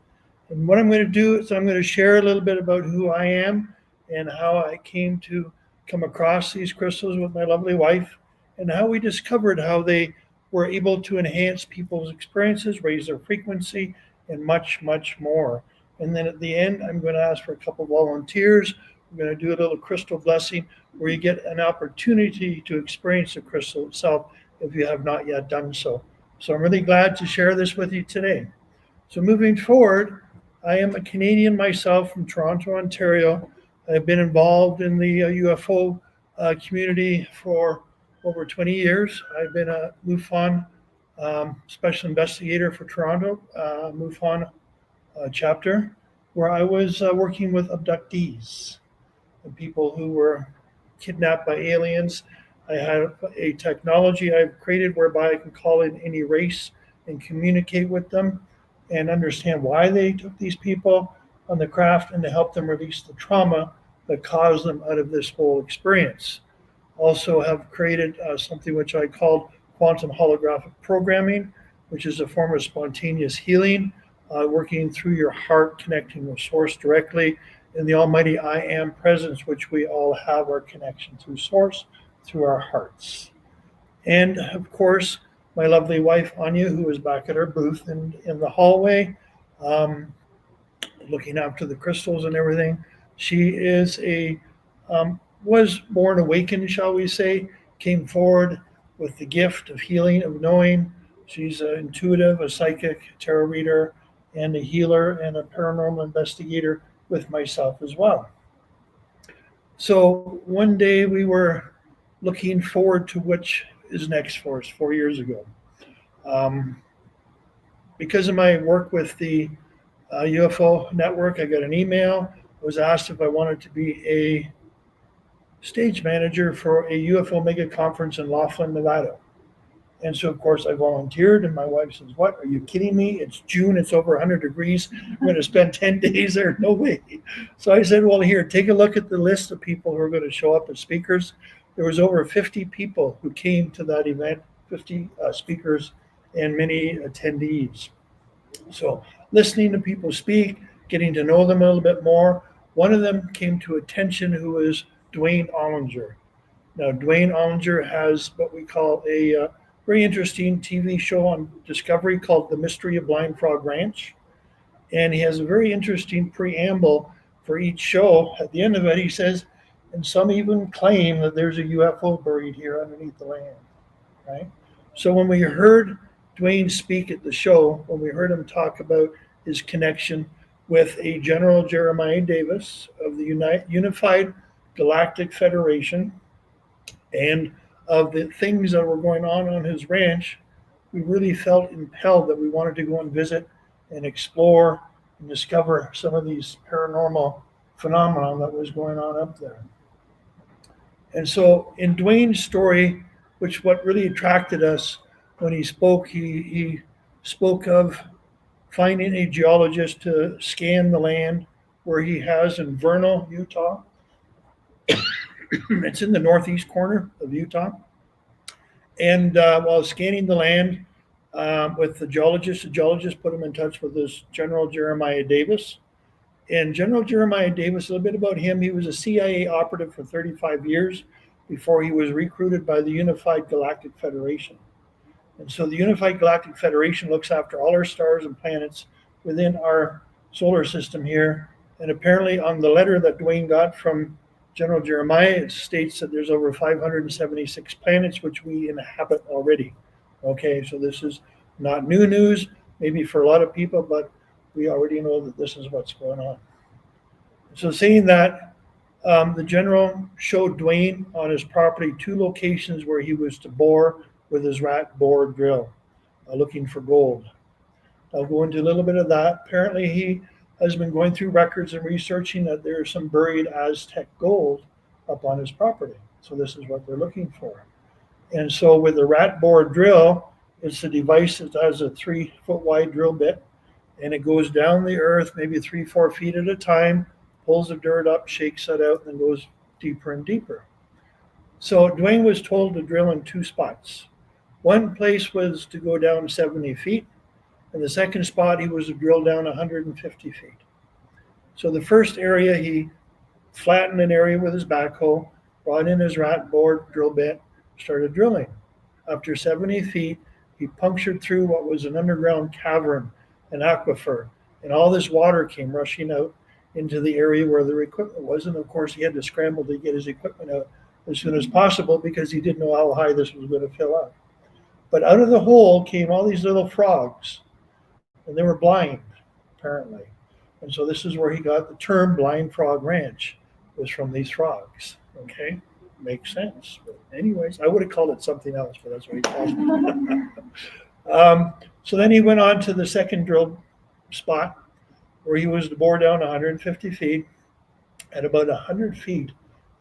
And what I'm going to do is I'm going to share a little bit about who I am and how I came to come across these crystals with my lovely wife, and how we discovered how they were able to enhance people's experiences, raise their frequency, and much, much more. And then at the end, I'm going to ask for a couple volunteers. We're going to do a little crystal blessing where you get an opportunity to experience the crystal itself if you have not yet done so. So I'm really glad to share this with you today. So moving forward, I am a Canadian myself from Toronto, Ontario. I've been involved in the UFO community for over 20 years. I've been a MUFON special investigator for Toronto, MUFON chapter, where I was working with abductees, and people who were kidnapped by aliens. I have a technology I've created whereby I can call in any race and communicate with them and understand why they took these people on the craft, and to help them release the trauma that caused them out of this whole experience. Also have created something which I called quantum holographic programming, which is a form of spontaneous healing, working through your heart, connecting with source directly, in the almighty I am presence, which we all have our connection through source, through our hearts. And of course, my lovely wife, Anya, who is back at our booth in the hallway, looking after the crystals and everything. She is was born awakened, shall we say, came forward with the gift of healing, of knowing. She's an intuitive, a psychic, tarot reader, and a healer, and a paranormal investigator with myself as well. So one day we were looking forward to which is next for us 4 years ago. Because of my work with the UFO network, I got an email. I was asked if I wanted to be a stage manager for a UFO mega conference in Laughlin, Nevada. And so, of course, I volunteered, and my wife says, "What, are you kidding me? It's June, it's over 100 degrees. I'm going to spend 10 days there. No way." So I said, "Well, here, take a look at the list of people who are going to show up as speakers." There was over 50 people who came to that event, 50 speakers and many attendees. So listening to people speak, getting to know them a little bit more. One of them came to attention, who was Dwayne Ollinger. Now, Dwayne Ollinger has what we call a very interesting TV show on Discovery called The Mystery of Blind Frog Ranch. And he has a very interesting preamble for each show. At the end of it, he says, and some even claim that there's a UFO buried here underneath the land, right? So when we heard Dwayne speak at the show, when we heard him talk about his connection with a General Jeremiah Davis of the Unified Galactic Federation, and of the things that were going on his ranch, we really felt impelled that we wanted to go and visit and explore and discover some of these paranormal phenomenon that was going on up there. And so in Dwayne's story, which what really attracted us when he spoke, he spoke of finding a geologist to scan the land where he has in Vernal, Utah. It's in the northeast corner of Utah. And while scanning the land with the geologist put him in touch with this General Jeremiah Davis. And General Jeremiah Davis, a little bit about him, he was a CIA operative for 35 years before he was recruited by the Unified Galactic Federation. And so the Unified Galactic Federation looks after all our stars and planets within our solar system here. And apparently on the letter that Dwayne got from General Jeremiah, it states that there's over 576 planets which we inhabit already. Okay, so this is not new news, maybe for a lot of people, but we already know that this is what's going on. So seeing that, the general showed Dwayne on his property 2 locations where he was to bore with his rat bore drill, looking for gold. I'll go into a little bit of that. Apparently he has been going through records and researching that there's some buried Aztec gold up on his property. So this is what they're looking for. And so with the rat bore drill, it's a device that has a 3-foot wide drill bit, and it goes down the earth maybe 3-4 feet at a time, pulls the dirt up, shakes it out, and then goes deeper and deeper. So Dwayne was told to drill in 2 spots. One place was to go down 70 feet, and the second spot he was to drill down 150 feet. So the first area, he flattened an area with his backhoe, brought in his rat bore drill bit, started drilling. After 70 feet, he punctured through what was an underground cavern, an aquifer, and all this water came rushing out into the area where their equipment was. And of course, he had to scramble to get his equipment out as soon as possible because he didn't know how high this was going to fill up. But out of the hole came all these little frogs, and they were blind, apparently. And so this is where he got the term Blind Frog Ranch, was from these frogs. Okay, makes sense. But anyways, I would have called it something else, but that's what he called it. So then he went on to the second drill spot where he was to bore down 150 feet. At about 100 feet,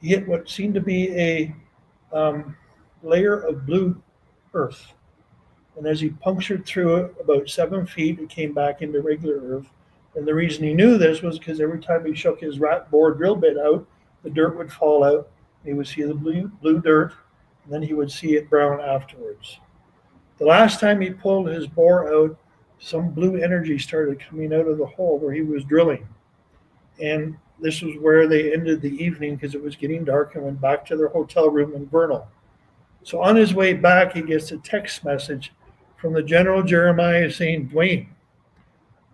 he hit what seemed to be a layer of blue earth. And as he punctured through it about 7 feet, it came back into regular earth. And the reason he knew this was because every time he shook his rat bore drill bit out, the dirt would fall out. He would see the blue dirt, and then he would see it brown afterwards. The last time he pulled his bore out, some blue energy started coming out of the hole where he was drilling. And this was where they ended the evening because it was getting dark, and went back to their hotel room in Vernal. So on his way back, he gets a text message from the General Jeremiah saying, Dwayne,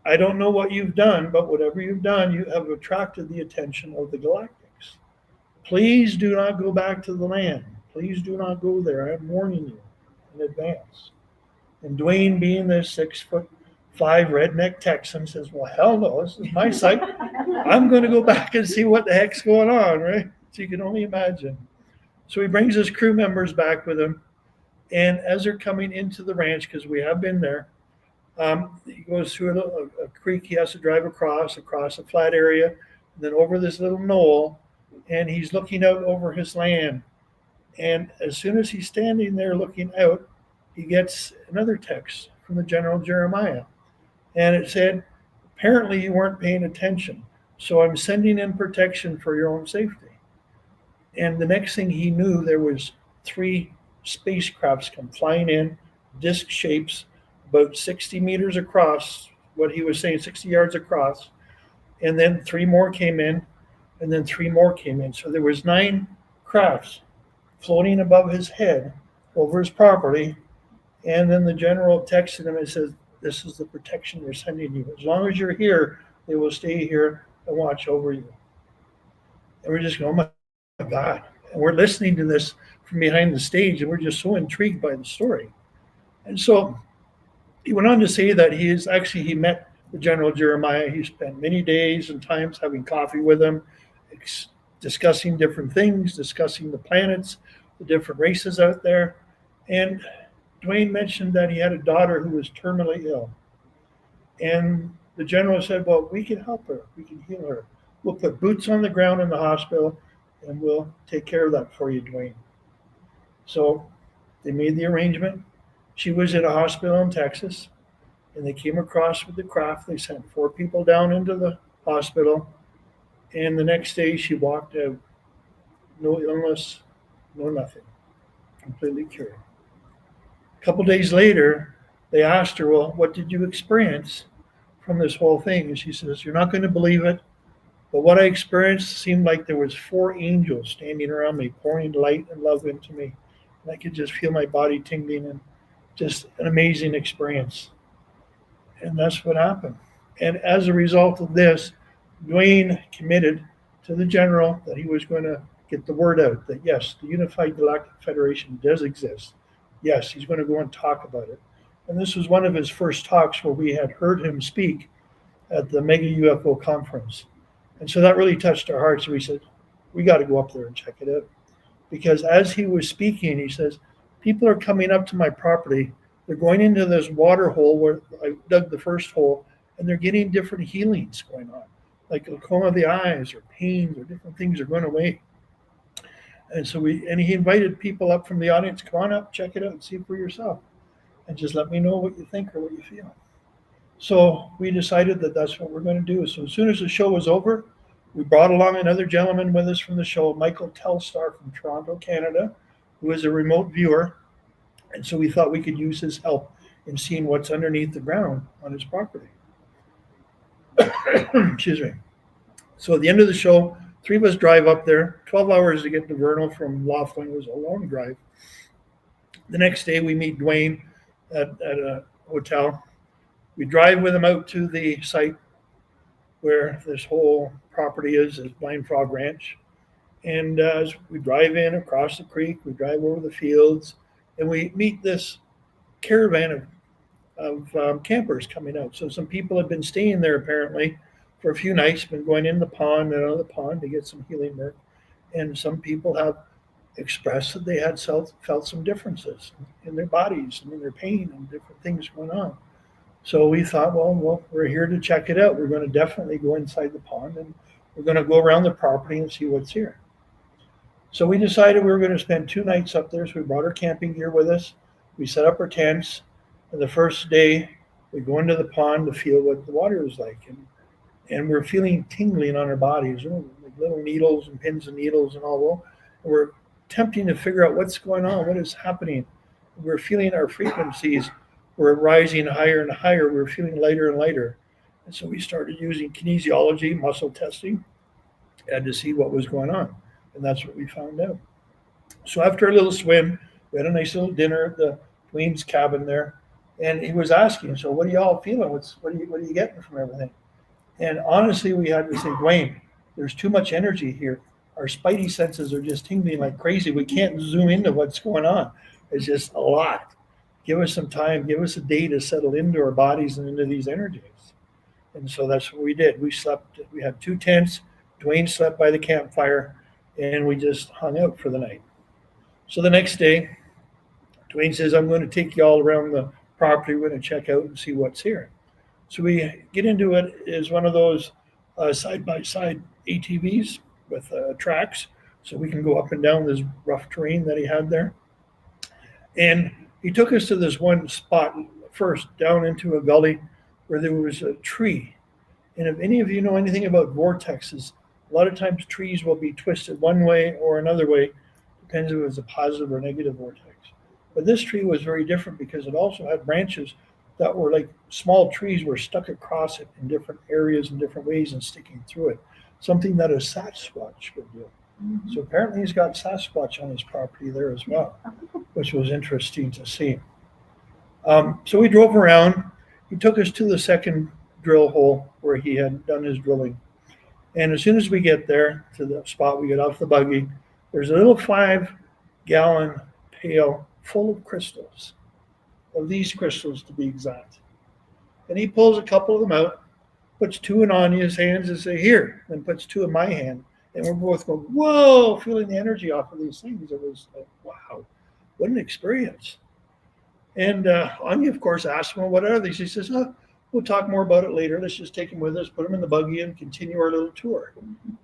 I don't know what you've done, but whatever you've done, you have attracted the attention of the Galactics. Please do not go back to the land. Please do not go there. I'm warning you in advance. And Dwayne, being this 6'5" redneck Texan, says, well, hell no, this is my site. I'm going to go back and see what the heck's going on, right? So you can only imagine. So he brings his crew members back with him. And as they're coming into the ranch, because we have been there, he goes through a creek he has to drive across a flat area, and then over this little knoll, and he's looking out over his land. And as soon as he's standing there looking out, he gets another text from the General Jeremiah. And it said, apparently you weren't paying attention, so I'm sending in protection for your own safety. And the next thing he knew, there was 3 spacecrafts come flying in, disc shapes, about 60 meters across, what he was saying, 60 yards across. And then 3 more came in, and then 3 more came in. So there was 9 crafts floating above his head over his property. And then the general texted him and says, this is the protection we're sending you. As long as you're here, they will stay here and watch over you. And we're just going, oh my God. And we're listening to this from behind the stage, and we're just so intrigued by the story. And so he went on to say that he met the General Jeremiah. He spent many days and times having coffee with him, discussing different things, discussing the planets, the different races out there. And Dwayne mentioned that he had a daughter who was terminally ill. And the general said, well, we can help her. We can heal her. We'll put boots on the ground in the hospital and we'll take care of that for you, Dwayne. So they made the arrangement. She was in a hospital in Texas and they came across with the craft. They sent 4 people down into the hospital. And the next day she walked out. No illness, no nothing. Completely cured. A couple days later, they asked her, well, what did you experience from this whole thing? And she says, you're not going to believe it, but what I experienced seemed like there was 4 angels standing around me, pouring light and love into me. And I could just feel my body tingling, and just an amazing experience. And that's what happened. And as a result of this, Dwayne committed to the general that he was going to get the word out that yes, the Unified Galactic Federation does exist. Yes, he's going to go and talk about it. And this was one of his first talks where we had heard him speak at the Mega UFO conference. And so that really touched our hearts. So we said, we got to go up there and check it out. Because as he was speaking, he says, people are coming up to my property. They're going into this water hole where I dug the first hole, and they're getting different healings going on, like glaucoma of the eyes or pains or different things are going away. And so he invited people up from the audience, come on up, check it out, and see for yourself. And just let me know what you think or what you feel. So we decided that that's what we're going to do. So as soon as the show was over, we brought along another gentleman with us from the show, Michael Telstar from Toronto, Canada, who is a remote viewer. And so we thought we could use his help in seeing what's underneath the ground on his property. Excuse me. So at the end of the show, 3 of us drive up there, 12 hours to get to Vernal from Laughlin. It was a long drive. The next day, we meet Dwayne at a hotel. We drive with him out to the site where this whole property is Blind Frog Ranch. And as we drive in across the creek, we drive over the fields, and we meet this caravan of campers coming out. So some people have been staying there apparently for a few nights, been going in the pond and out of the pond to get some healing work. And some people have expressed that they had felt some differences in their bodies and in their pain and different things going on. So we thought, well, we're here to check it out. We're going to definitely go inside the pond and we're going to go around the property and see what's here. So we decided we were going to spend 2 nights up there. So we brought our camping gear with us. We set up our tents. And the first day, we go into the pond to feel what the water is like. And we're feeling tingling on our bodies, like little needles and pins and needles and all. And we're attempting to figure out what's going on, what is happening. We're feeling our frequencies were rising higher and higher. We're feeling lighter and lighter. And so we started using kinesiology, muscle testing, and to see what was going on. And that's what we found out. So after a little swim, we had a nice little dinner at the Dwayne's cabin there. And he was asking, so what are y'all feeling? What are you getting from everything? And honestly, we had to say, Dwayne, there's too much energy here. Our spidey senses are just tingling like crazy. We can't zoom into what's going on. It's just a lot. Give us some time. Give us a day to settle into our bodies and into these energies. And so that's what we did. We slept. We had 2 tents. Dwayne slept by the campfire, and we just hung out for the night. So the next day, Dwayne says, I'm going to take you all around the property. We're going to check out and see what's here. So we get into it is one of those side-by-side ATVs with tracks, so we can go up and down this rough terrain that he had there. And he took us to this one spot first, down into a gully where there was a tree. And if any of you know anything about vortexes, a lot of times trees will be twisted one way or another way, depends if it was a positive or negative vortex. But this tree was very different because it also had branches that were like small trees were stuck across it in different areas in different ways and sticking through it, something that a Sasquatch would do. Mm-hmm. So apparently he's got Sasquatch on his property there as well, which was interesting to see. So we drove around. He took us to the second drill hole where he had done his drilling. And as soon as we get there to the spot, we get off the buggy, there's a little 5-gallon pail full of crystals, of these crystals to be exact. And he pulls a couple of them out, puts two in Anya's hands and say, here, and puts two in my hand. And we're both going, whoa, feeling the energy off of these things. It was like, wow, what an experience. And Anya, of course, asked him, well, what are these? He says, oh, we'll talk more about it later. Let's just take him with us, put him in the buggy and continue our little tour.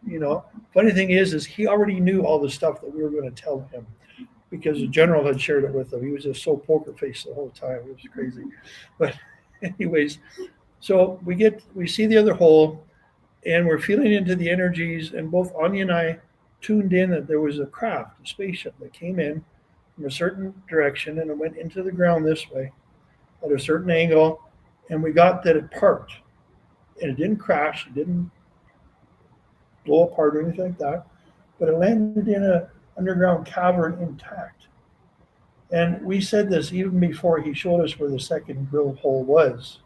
You know, funny thing is he already knew all the stuff that we were going to tell him because the general had shared it with him. He was just so poker faced the whole time. It was crazy. But anyways, so we see the other hole and we're feeling into the energies, and both Anya and I tuned in that there was a craft, a spaceship that came in from a certain direction and it went into the ground this way at a certain angle, and we got that it parked and it didn't crash, it didn't blow apart or anything like that, but it landed in an underground cavern intact. And we said this even before he showed us where the second drill hole was.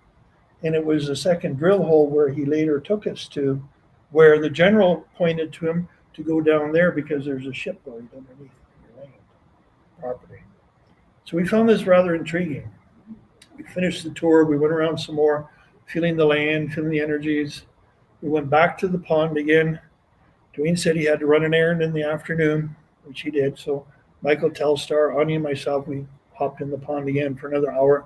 And it was the second drill hole where he later took us to, where the general pointed to him to go down there because there's a ship buried underneath your land property. So we found this rather intriguing. We finished the tour, we went around some more, feeling the land, feeling the energies. We went back to the pond again. Dwayne said he had to run an errand in the afternoon, which he did. So Michael Telstar, Anya, and myself, we hopped in the pond again for another hour.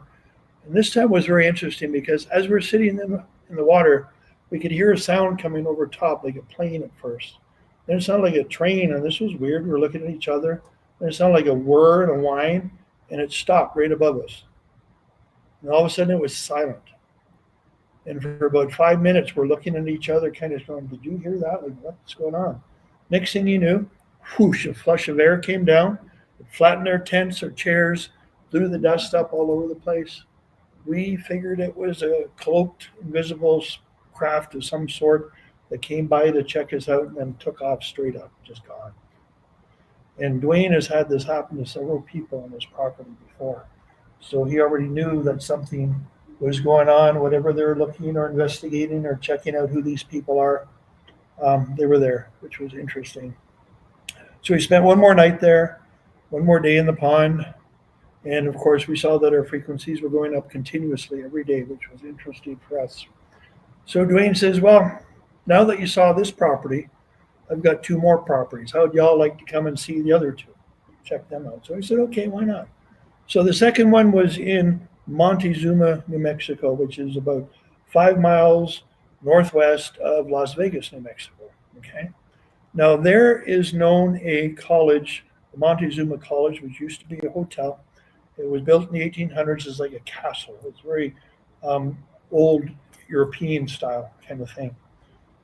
And this time was very interesting because as we're sitting in the water, we could hear a sound coming over top, like a plane at first. Then it sounded like a train, and this was weird. We're looking at each other. Then it sounded like a whir and a whine, and it stopped right above us. And all of a sudden, it was silent. And for about 5 minutes, we're looking at each other, kind of going, did you hear that? Like, what's going on? Next thing you knew, whoosh, a flush of air came down. It flattened our tents, our chairs, blew the dust up all over the place. We figured it was a cloaked, invisible craft of some sort that came by to check us out and then took off straight up, just gone. And Dwayne has had this happen to several people on his property before. So he already knew that something was going on, whatever they were looking or investigating or checking out who these people are. They were there, which was interesting. So we spent one more night there, one more day in the pond. And of course, we saw that our frequencies were going up continuously every day, which was interesting for us. So Dwayne says, well, now that you saw this property, I've got two more properties. How would y'all like to come and see the other two? Check them out. So I said, okay, why not? So the second one was in Montezuma, New Mexico, which is about 5 miles northwest of Las Vegas, New Mexico. Okay. Now there is known a college, the Montezuma College, which used to be a hotel. It was built in the 1800s as like a castle. It's very old European style kind of thing.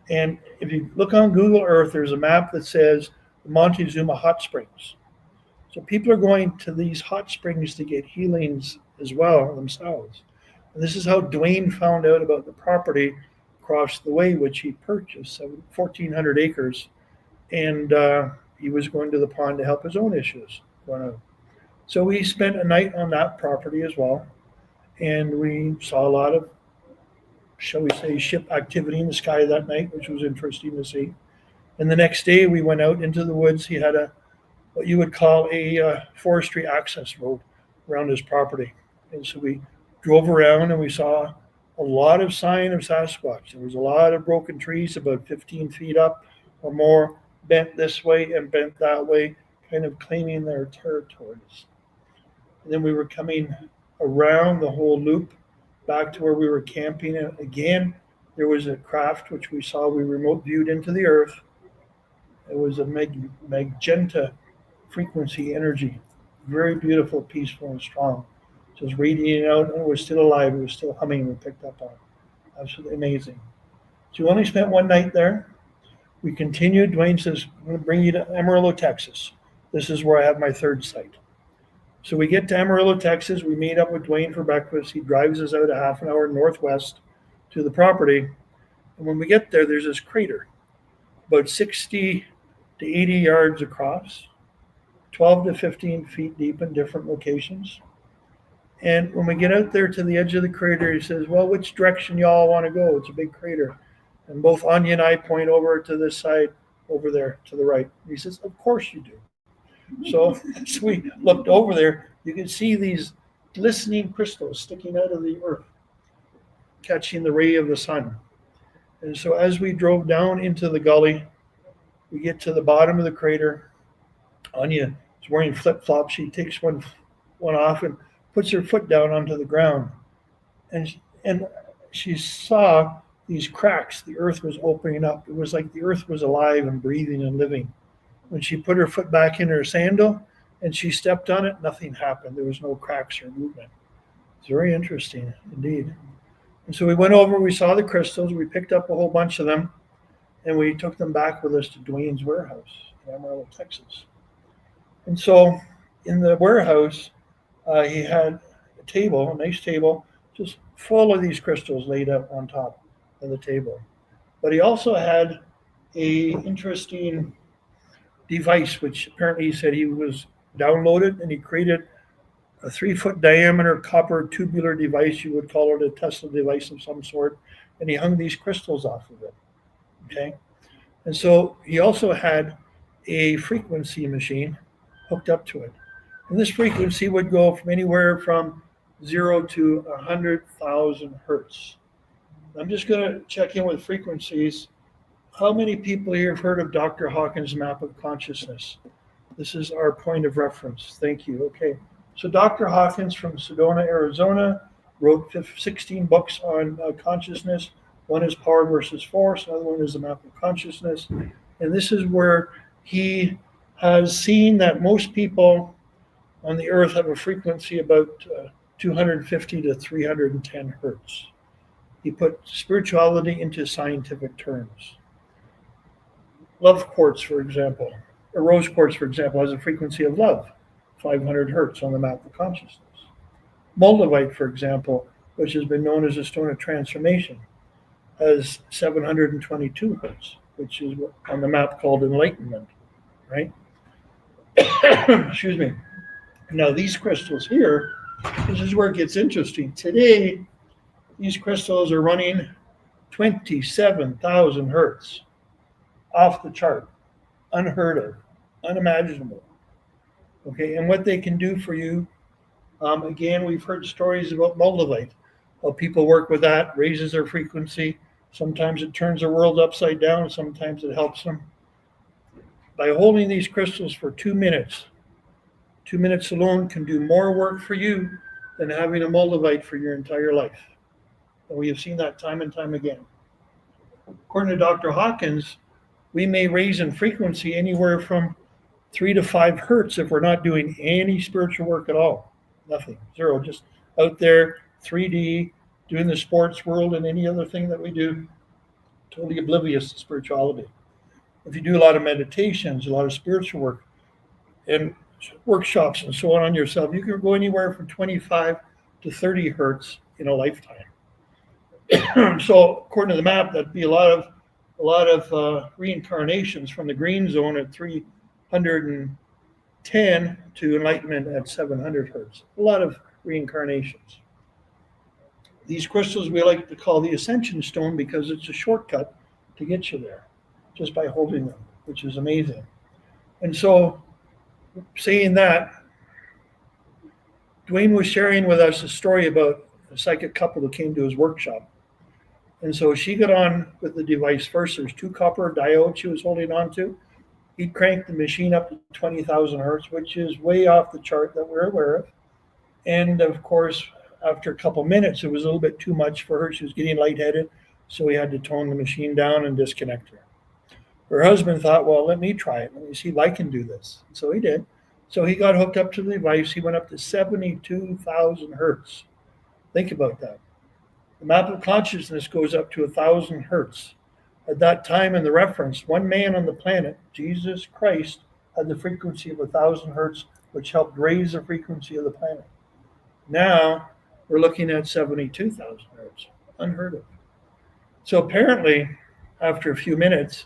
And if you look on Google Earth, there's a map that says the Montezuma Hot Springs. So people are going to these hot springs to get healings as well themselves. And this is how Dwayne found out about the property across the way, which he purchased, 1,400 acres. And he was going to the pond to help his own issues going on. So we spent a night on that property as well. And we saw a lot of, shall we say, ship activity in the sky that night, which was interesting to see. And the next day we went out into the woods. He had what you would call a forestry access road around his property. And so we drove around and we saw a lot of sign of Sasquatch. There was a lot of broken trees about 15 feet up or more, bent this way and bent that way, kind of claiming their territories. And then we were coming around the whole loop back to where we were camping. And again, there was a craft which we saw, we remote viewed into the earth. It was a magenta frequency energy, very beautiful, peaceful, and strong. So it was radiating out, and it was still alive. It was still humming. We picked up on it. Absolutely amazing. So we only spent one night there. We continued. Dwayne says, I'm going to bring you to Amarillo, Texas. This is where I have my third site. So we get to Amarillo, Texas. We meet up with Dwayne for breakfast. He drives us out a half an hour northwest to the property. And when we get there, there's this crater, about 60 to 80 yards across, 12 to 15 feet deep in different locations. And when we get out there to the edge of the crater, he says, well, which direction y'all want to go? It's a big crater. And both Anya and I point over to this side over there to the right. He says, of course you do. So as we looked over there, you can see these glistening crystals sticking out of the earth. catching the ray of the sun. And so as we drove down into the gully, we get to the bottom of the crater. Anya is wearing flip-flops. She takes one off and puts her foot down onto the ground. And she saw these cracks. The earth was opening up. It was like the earth was alive and breathing and living. When she put her foot back in her sandal and she stepped on it, nothing happened. There was no cracks or movement. It's very interesting indeed. And so we went over, we saw the crystals, we picked up a whole bunch of them, and we took them back with us to Dwayne's warehouse in Amarillo, Texas. And so in the warehouse, he had a table, a nice table, just full of these crystals laid out on top of the table. But he also had a interesting device, which apparently he said he was downloaded, and he created a 3-foot diameter copper tubular device. You would call it a Tesla device of some sort. And he hung these crystals off of it. Okay. And so he also had a frequency machine hooked up to it. And this frequency would go from anywhere from 0 to 100,000 hertz. I'm just going to check in with frequencies. How many people here have heard of Dr. Hawkins' map of consciousness? This is our point of reference. Thank you. Okay. So Dr. Hawkins from Sedona, Arizona, wrote 16 books on consciousness. One is Power versus Force. Another one is the map of consciousness. And this is where he has seen that most people on the earth have a frequency about 250 to 310 hertz. He put spirituality into scientific terms. Love quartz, for example, or rose quartz, for example, has a frequency of love, 500 hertz on the map of consciousness. Moldavite, for example, which has been known as a stone of transformation, has 722 hertz, which is on the map called enlightenment, right? Excuse me. Now these crystals here, this is where it gets interesting. Today, these crystals are running 27,000 hertz, off the chart, unheard of, unimaginable. Okay, and what they can do for you, again, we've heard stories about Moldavite, how people work with that, raises their frequency. Sometimes it turns their world upside down, sometimes it helps them. By holding these crystals for 2 minutes, 2 minutes alone can do more work for you than having a Moldavite for your entire life. And we have seen that time and time again. According to Dr. Hawkins, we may raise in frequency anywhere from 3 to 5 hertz if we're not doing any spiritual work at all. Nothing, zero, just out there, 3D, doing the sports world and any other thing that we do, totally oblivious to spirituality. If you do a lot of meditations, a lot of spiritual work, and workshops and so on yourself, you can go anywhere from 25 to 30 hertz in a lifetime. So according to the map, that'd be a lot of reincarnations from the green zone at 310 to enlightenment at 700 hertz. A lot of reincarnations. These crystals we like to call the ascension stone because it's a shortcut to get you there just by holding them, which is amazing. And so saying that, Dwayne was sharing with us a story about a psychic couple that came to his workshop. And so she got on with the device first. There's 2 copper diodes she was holding on to. He cranked the machine up to 20,000 hertz, which is way off the chart that we're aware of. And of course, after a couple minutes, it was a little bit too much for her. She was getting lightheaded, so we had to tone the machine down and disconnect her. Her husband thought, well, let me try it. Let me see if I can do this. And so he did. So he got hooked up to the device. He went up to 72,000 hertz. Think about that. The map of consciousness goes up to 1,000 hertz. At that time in the reference, one man on the planet, Jesus Christ, had the frequency of 1,000 hertz, which helped raise the frequency of the planet. Now we're looking at 72,000 hertz, unheard of. So apparently, after a few minutes,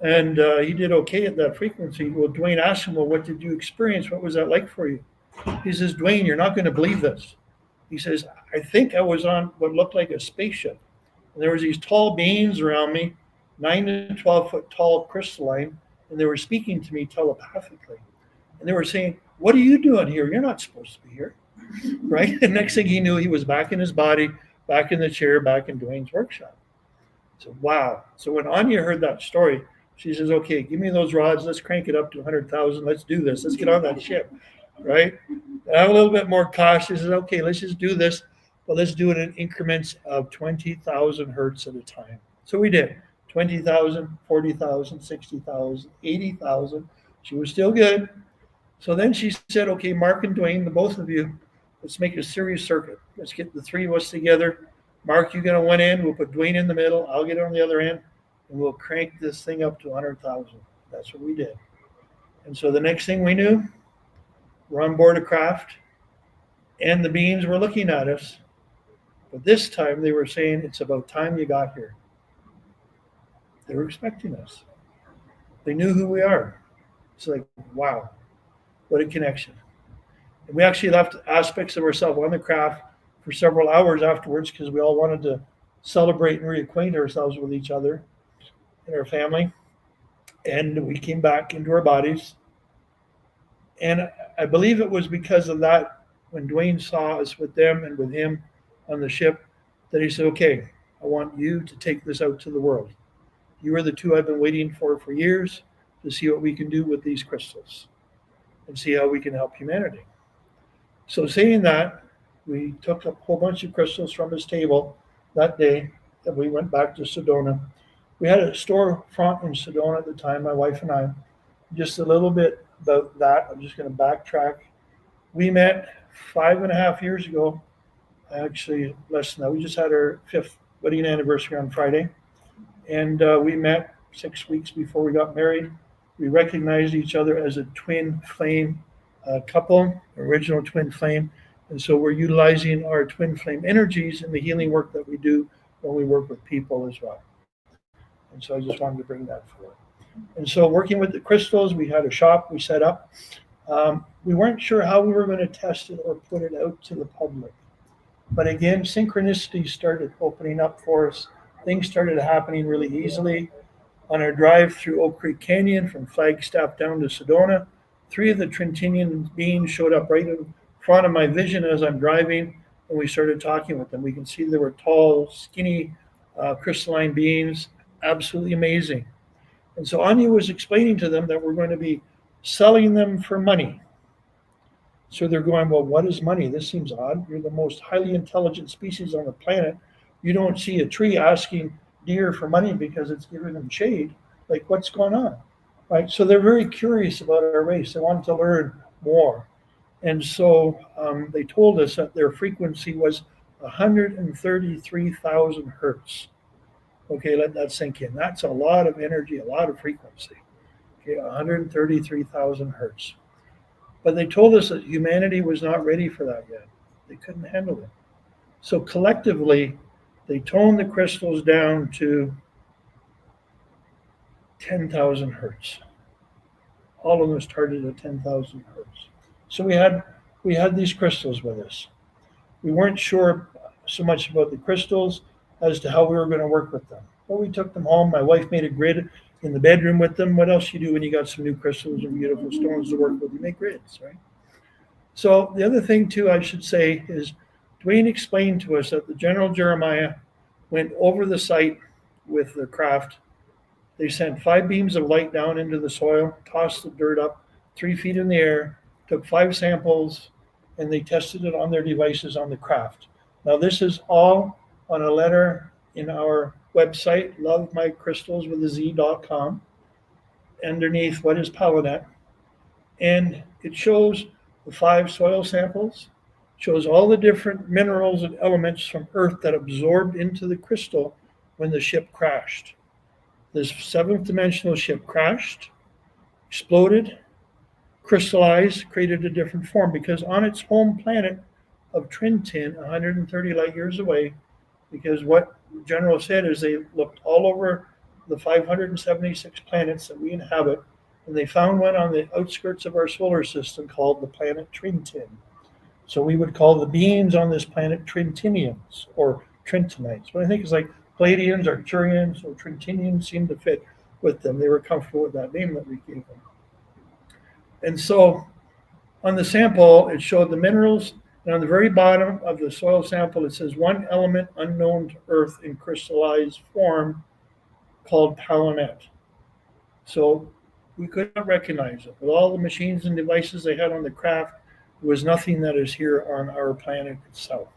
and he did okay at that frequency, well, Dwayne asked him, well, what did you experience? What was that like for you? He says, Dwayne, you're not going to believe this. He says, I think I was on what looked like a spaceship. And there was these tall beings around me, 9 to 12 foot tall crystalline, and they were speaking to me telepathically. And they were saying, what are you doing here? You're not supposed to be here. Right? And next thing he knew, he was back in his body, back in the chair, back in Dwayne's workshop. So, wow. So when Anya heard that story, she says, okay, give me those rods. Let's crank it up to 100,000. Let's do this. Let's get on that ship, right? And I'm a little bit more cautious. She says, okay, let's just do this, but let's do it in increments of 20,000 hertz at a time. So we did 20,000, 40,000, 60,000, 80,000. She was still good. So then she said, okay, Mark and Dwayne, the both of you, let's make a series circuit. Let's get the three of us together. Mark, you get on one end. We'll put Dwayne in the middle. I'll get on the other end, and we'll crank this thing up to 100,000. That's what we did. And so the next thing we knew, we're on board a craft, and the beings were looking at us. But this time they were saying, it's about time you got here. They were expecting us. They knew who we are. It's like, wow, what a connection. And we actually left aspects of ourselves on the craft for several hours afterwards because we all wanted to celebrate and reacquaint ourselves with each other and our family. And we came back into our bodies. And I believe it was because of that, when Dwayne saw us with them and with him on the ship, that he said, okay, I want you to take this out to the world. You are the two I've been waiting for years to see what we can do with these crystals and see how we can help humanity. So saying that, we took a whole bunch of crystals from his table that day that we went back to Sedona. We had a storefront in Sedona at the time, my wife and I. Just a little bit about that. I'm just going to backtrack. We met 5.5 years ago. Actually, less than that. We just had our 5th wedding anniversary on Friday. And we met 6 weeks before we got married. We recognized each other as a twin flame couple, original twin flame. And so we're utilizing our twin flame energies in the healing work that we do when we work with people as well. And so I just wanted to bring that forward. And so working with the crystals, we had a shop we set up. We weren't sure how we were going to test it or put it out to the public. But again, synchronicities started opening up for us. Things started happening really easily. On our drive through Oak Creek Canyon from Flagstaff down to Sedona, 3 of the Trentinian beings showed up right in front of my vision as I'm driving, and we started talking with them. We can see they were tall, skinny, crystalline beings, absolutely amazing. And so Anya was explaining to them that we're going to be selling them for money. So they're going, well, what is money? This seems odd. You're the most highly intelligent species on the planet. You don't see a tree asking deer for money because it's giving them shade. Like, what's going on? Right? So they're very curious about our race. They wanted to learn more. And so they told us that their frequency was 133,000 hertz. Okay, let that sink in. That's a lot of energy, a lot of frequency. Okay, 133,000 hertz. But they told us that humanity was not ready for that yet. They couldn't handle it. So collectively, they toned the crystals down to 10,000 hertz. All of them started at 10,000 hertz. So we had these crystals with us. We weren't sure so much about the crystals as to how we were going to work with them. But we took them home. My wife made a grid in the bedroom with them. What else you do when you got some new crystals and beautiful stones to work with? You make grids, right? So the other thing too, I should say, is Dwayne explained to us that the General Jeremiah went over the site with the craft. They sent 5 beams of light down into the soil, tossed the dirt up 3 feet in the air, took 5 samples, and they tested it on their devices on the craft. Now this is all on a letter in our website, lovemycrystals.com, underneath what is Paladin. And it shows the 5 soil samples, shows all the different minerals and elements from Earth that absorbed into the crystal when the ship crashed. This 7th dimensional ship crashed, exploded, crystallized, created a different form, because on its home planet of Trenton, 130 light years away, because what the General said is they looked all over the 576 planets that we inhabit, and they found one on the outskirts of our solar system called the planet Trenton. So we would call the beings on this planet Trentinians or Trentonites. But I think it's like Palladians, Arcturians, or Trentinians seemed to fit with them. They were comfortable with that name that we gave them. And so on the sample, it showed the minerals And on the very bottom of the soil sample, it says 1 element unknown to Earth in crystallized form called palinette. So we could not recognize it. With all the machines and devices they had on the craft, there was nothing that is here on our planet itself.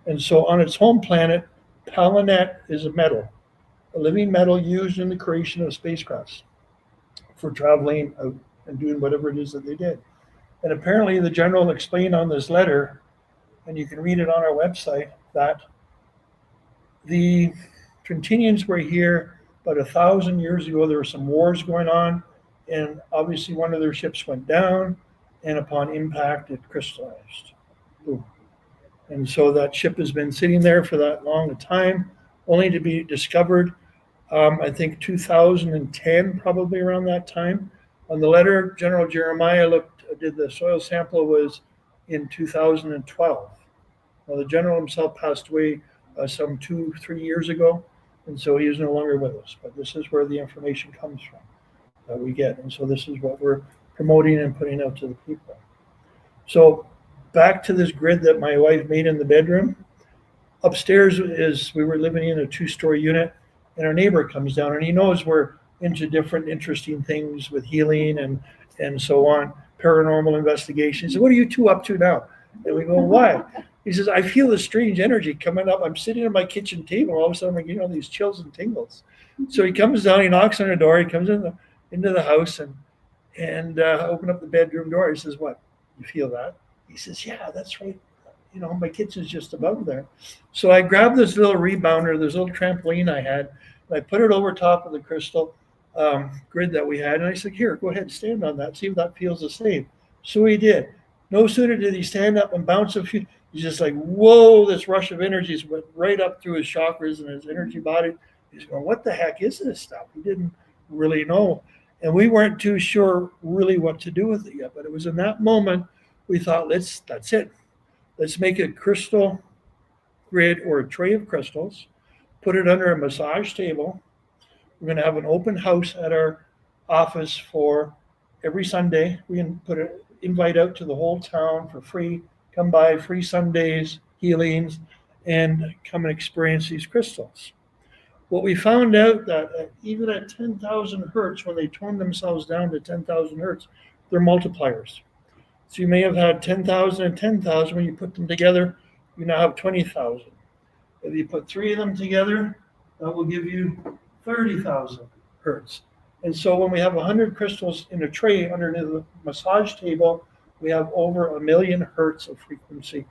And so on its home planet, palinette is a metal, a living metal used in the creation of spacecrafts for traveling out and doing whatever it is that they did. And apparently the general explained on this letter, and you can read it on our website, that the Trentinians were here about 1,000 years ago. There were some wars going on, and obviously one of their ships went down, and upon impact it crystallized. Boom. And so that ship has been sitting there for that long a time, only to be discovered, I think 2010, probably around that time. On the letter, General Jeremiah did the soil sample was in 2012. Well, the general himself passed away some 2-3 years ago, and so he is no longer with us. But this is where the information comes from that we get, and so this is what we're promoting and putting out to the people. So back to this grid that my wife made in the bedroom. Upstairs we were living in a 2-story unit, and our neighbor comes down, and he knows we're into different interesting things with healing and so on, paranormal investigations. He said, "What are you two up to now?" And we go, "Why?" He says, "I feel this strange energy coming up. I'm sitting at my kitchen table. All of a sudden, I'm like, these chills and tingles." So he comes down, he knocks on the door, he comes into the house and open up the bedroom door. He says, "What? You feel that?" He says, "Yeah, that's right. My kitchen's just above there." So I grabbed this little rebounder, this little trampoline I had, and I put it over top of the crystal grid that we had. And I said, "Here, go ahead, stand on that. See if that feels the same." So he did. No sooner did he stand up and bounce a few, he's just like, whoa, this rush of energies went right up through his chakras and his energy body. He's going, "What the heck is this stuff?" He didn't really know. And we weren't too sure really what to do with it yet. But it was in that moment we thought, that's it. Let's make a crystal grid or a tray of crystals, put it under a massage table. We're going to have an open house at our office for every Sunday. We can put an invite out to the whole town for free. Come by, free Sundays, healings, and come and experience these crystals. What we found out that even at 10,000 hertz, when they tone themselves down to 10,000 hertz, they're multipliers. So you may have had 10,000 and 10,000. When you put them together, you now have 20,000. If you put 3 of them together, that will give you 30,000 hertz. And so when we have 100 crystals in a tray underneath the massage table, we have over 1 million hertz of frequency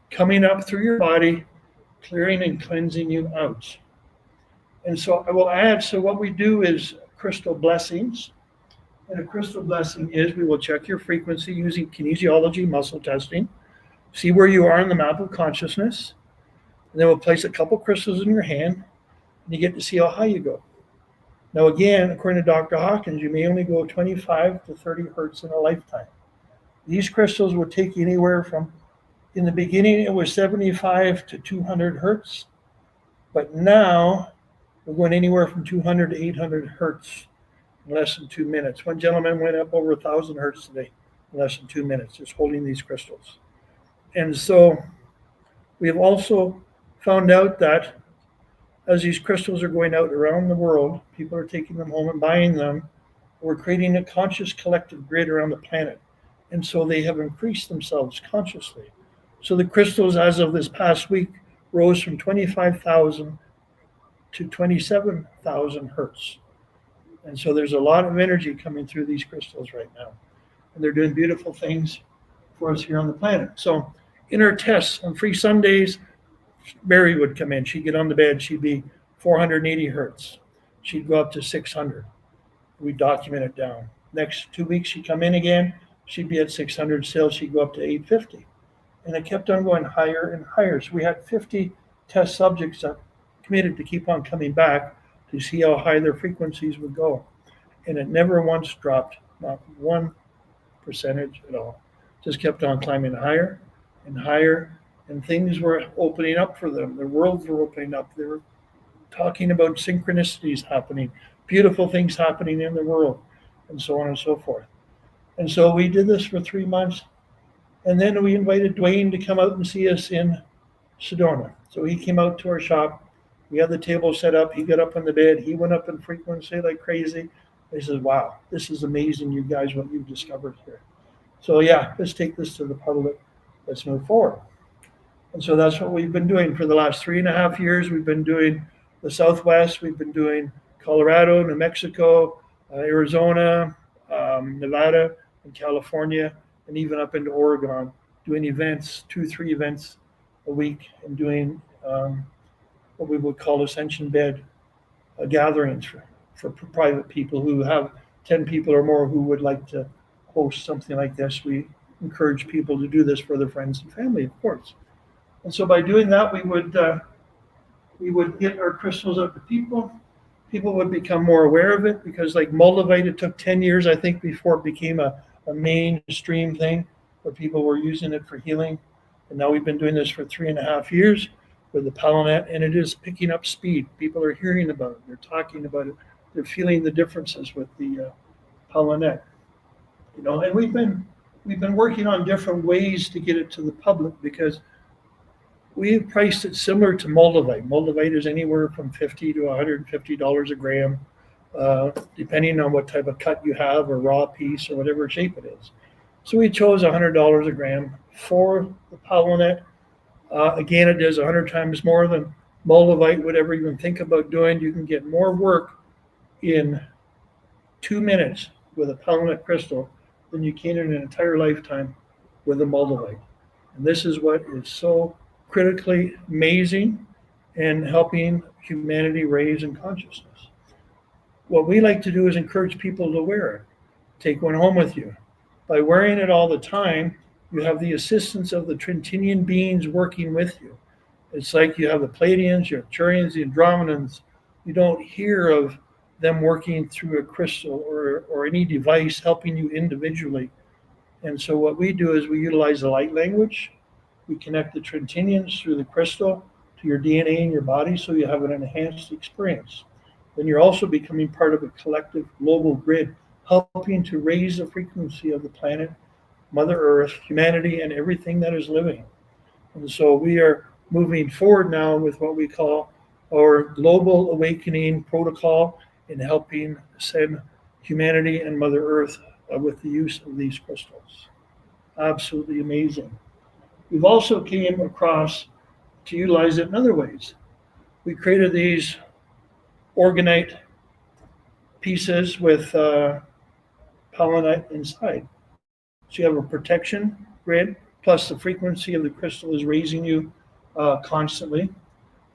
coming up through your body, clearing and cleansing you out. And so I will add, so what we do is crystal blessings. And a crystal blessing is we will check your frequency using kinesiology, muscle testing, see where you are in the map of consciousness, and then we'll place a couple crystals in your hand, and you get to see how high you go. Now, again, according to Dr. Hawkins, you may only go 25 to 30 hertz in a lifetime. These crystals will take you anywhere from, in the beginning, it was 75 to 200 hertz, but now we're going anywhere from 200 to 800 hertz in less than 2 minutes. One gentleman went up over 1,000 hertz today in less than 2 minutes, just holding these crystals. And so we have also found out that as these crystals are going out around the world, people are taking them home and buying them. We're creating a conscious collective grid around the planet. And so they have increased themselves consciously. So the crystals, as of this past week, rose from 25,000 to 27,000 hertz. And so there's a lot of energy coming through these crystals right now. And they're doing beautiful things for us here on the planet. So in our tests on free Sundays, Mary would come in. She'd get on the bed. She'd be 480 hertz. She'd go up to 600. We document it down. Next 2 weeks, she'd come in again. She'd be at 600 still. She'd go up to 850. And it kept on going higher and higher. So we had 50 test subjects that committed to keep on coming back to see how high their frequencies would go. And it never once dropped, not 1% at all. Just kept on climbing higher and higher, and things were opening up for them. Their worlds were opening up. They were talking about synchronicities happening, beautiful things happening in the world, and so on and so forth. And so we did this for 3 months, And then we invited Dwayne to come out and see us in Sedona. So he came out to our shop. We had the table set up. He got up on the bed. He went up in frequency like crazy. He says, wow, this is amazing, you guys, what you've discovered here. So yeah, let's take this to the public. Let's move forward. And so that's what we've been doing for the last 3.5 years. We've been doing the Southwest. We've been doing Colorado, New Mexico, Arizona, Nevada, and California, and even up into Oregon, doing events, 2-3 events a week, and doing what we would call ascension bed gatherings for private people who have 10 people or more who would like to host something like this. We encourage people to do this for their friends and family, of course. And so by doing that, we would get our crystals out to people. People would become more aware of it because, like Moldavite, it took 10 years, I think, before it became a mainstream thing where people were using it for healing. And now we've been doing this for 3.5 years with the Palonet, and it is picking up speed. People are hearing about it. They're talking about it. They're feeling the differences with the Palonet. You know, and we've been working on different ways to get it to the public because we've priced it similar to Moldavite. Moldavite is anywhere from $50 to $150 a gram, depending on what type of cut you have, or raw piece, or whatever shape it is. So we chose $100 a gram for the Palonet. Again, it does 100 times more than Moldavite would ever even think about doing. You can get more work in 2 minutes with a Palonet crystal than you can in an entire lifetime with a Moldavite. And this is what is so critically amazing and helping humanity raise in consciousness. What we like to do is encourage people to wear it. Take one home with you. By wearing it all the time, you have the assistance of the Trentinian beings working with you. It's like you have the Pleiadians, you have Turians, the Andromedans. You don't hear of them working through a crystal or any device helping you individually. And so what we do is we utilize the light language. We connect the Trentinians through the crystal to your DNA in your body so you have an enhanced experience. Then you're also becoming part of a collective global grid, helping to raise the frequency of the planet, Mother Earth, humanity, and everything that is living. And so we are moving forward now with what we call our Global Awakening Protocol in helping send humanity and Mother Earth with the use of these crystals. Absolutely amazing. We've also came across to utilize it in other ways. We created these orgonite pieces with Palonet inside. So you have a protection grid, plus the frequency of the crystal is raising you constantly.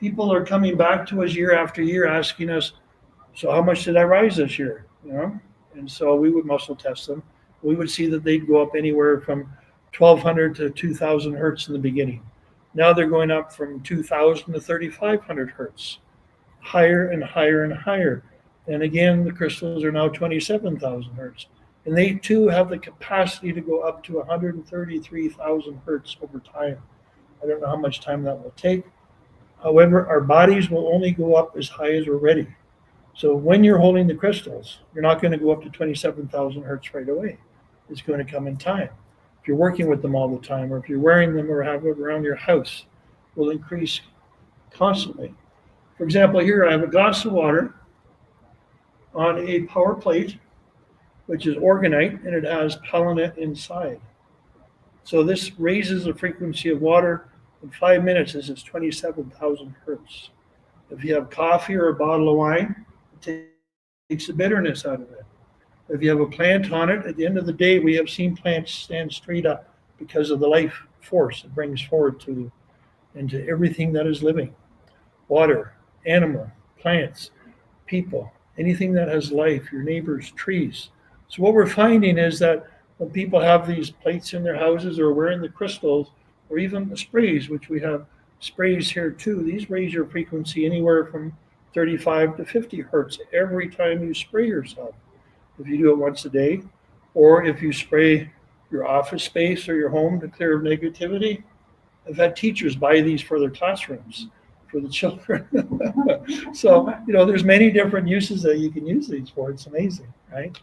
People are coming back to us year after year asking us, so how much did I rise this year? You know, and so we would muscle test them. We would see that they'd go up anywhere from 1,200 to 2,000 hertz in the beginning. Now they're going up from 2,000 to 3,500 hertz, higher and higher and higher. And again, the crystals are now 27,000 hertz. And they too have the capacity to go up to 133,000 hertz over time. I don't know how much time that will take. However, our bodies will only go up as high as we're ready. So when you're holding the crystals, you're not going to go up to 27,000 hertz right away. It's going to come in time. If you're working with them all the time, or if you're wearing them or have it around your house, it will increase constantly. For example, here I have a glass of water on a power plate, which is orgonite, and it has Palonet inside. So this raises the frequency of water in 5 minutes. This is 27,000 hertz. If you have coffee or a bottle of wine, it takes the bitterness out of it. If you have a plant on it, at the end of the day, we have seen plants stand straight up because of the life force it brings forward to into everything that is living. Water, animal, plants, people, anything that has life, your neighbors, trees. So what we're finding is that when people have these plates in their houses or wearing the crystals, or even the sprays, which we have sprays here too, these raise your frequency anywhere from 35 to 50 hertz every time you spray yourself. If you do it once a day, or if you spray your office space or your home to clear negativity. I've had teachers buy these for their classrooms for the children. So, you know, there's many different uses that you can use these for. It's amazing, right?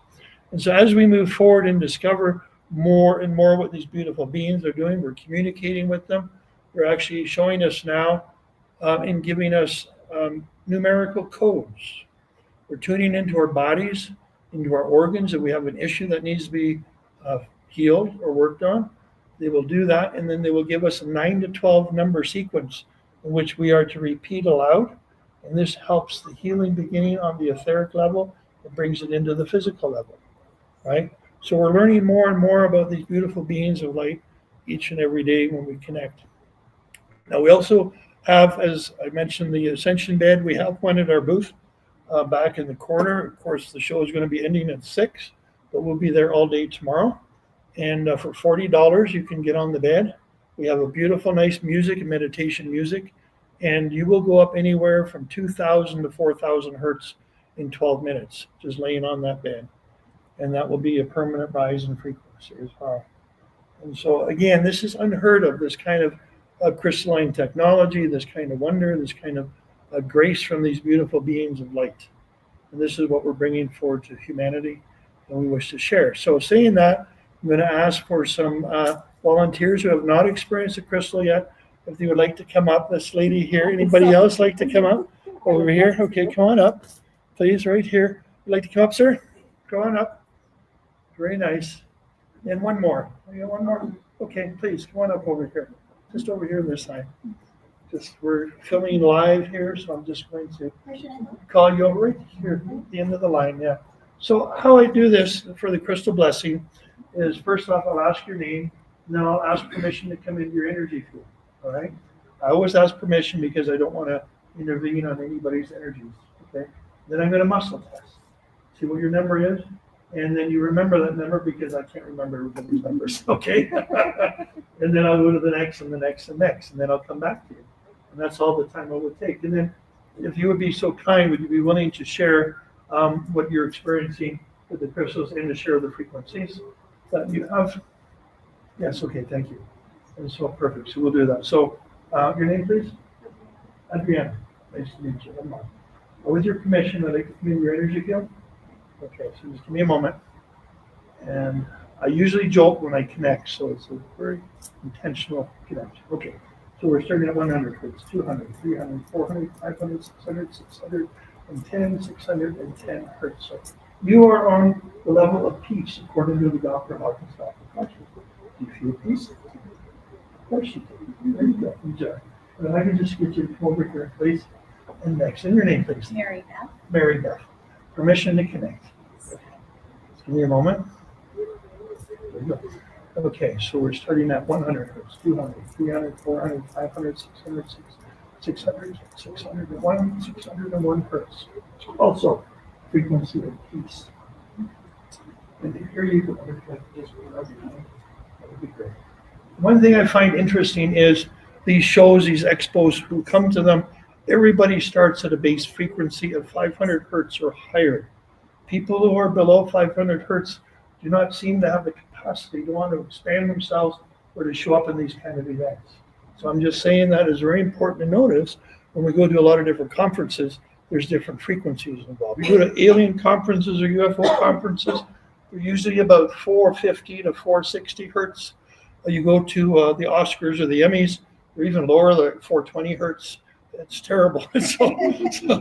And so as we move forward and discover more and more what these beautiful beings are doing. We're communicating with them. They're actually showing us now and giving us numerical codes. We're tuning into our bodies, into our organs. If we have an issue that needs to be healed or worked on, they will do that, and then they will give us a 9 to 12 number sequence in which we are to repeat aloud. And this helps the healing beginning on the etheric level. It brings it into the physical level, right? So we're learning more and more about these beautiful beings of light each and every day when we connect. Now we also have, as I mentioned, the ascension bed. We have one at our booth back in the corner. Of course, the show is going to be ending at 6, but we'll be there all day tomorrow. And for $40, you can get on the bed. We have a beautiful, nice music and meditation music. And you will go up anywhere from 2,000 to 4,000 hertz in 12 minutes, just laying on that bed. And that will be a permanent rise in frequency as well. And so, again, this is unheard of, this kind of crystalline technology, this kind of wonder, this kind of grace from these beautiful beings of light. And this is what we're bringing forward to humanity, and we wish to share. So saying that, I'm going to ask for some volunteers who have not experienced a crystal yet, if they would like to come up. This lady here, anybody else like to come up? Over here? Okay, come on up. Please, right here. Would like to come up, sir? Go on up. Very nice. And one more. We got one more? Okay, please, come on up over here. Just over here on this side. We're filming live here, so I'm just going to call you over right here at the end of the line, yeah. So how I do this for the crystal blessing is, first off, I'll ask your name, and then I'll ask permission to come into your energy field, all right? I always ask permission because I don't want to intervene on anybody's energies, okay? Then I'm going to muscle test. See what your number is, and then you remember that number because I can't remember everybody's numbers, okay? And then I'll go to the next and the next and next, and then I'll come back to you. And that's all the time it would take. And then if you would be so kind, would you be willing to share what you're experiencing with the crystals and to share the frequencies that you have? Yes, okay, thank you. And so perfect, so we'll do that. So your name, please? Adriana. Nice to meet you. With your permission, I'd like to come in your energy field. Okay, so just give me a moment. And I usually jolt when I connect, so it's a very intentional connection. Okay, so we're starting at 100 hertz, 200, 300, 400, 500, 600, 610, 610 hertz. So you are on the level of peace, according to the Dr. Hawkins Doctor Consciousness. Do you feel peace? Of course you do. There you go. Enjoy. And if I can just get you to come over here, please. And next, and your name, please. Mary Beth. Mary Beth. Permission to connect. Just give me a moment. There you go. Okay, so we're starting at 100 hertz, 200, 300, 400, 500, 600, 600, 601, 601 hertz. Also, frequency of peace. And here you go. That would be great. One thing I find interesting is these shows, these expos, who come to them, everybody starts at a base frequency of 500 hertz or higher. People who are below 500 hertz do not seem to have the capacity to want to expand themselves or to show up in these kind of events. So I'm just saying that is very important to notice when we go to a lot of different conferences, there's different frequencies involved. You go to alien conferences or UFO conferences, they're usually about 450 to 460 hertz. You go to the Oscars or the Emmys, or even lower, like 420 hertz. It's terrible. So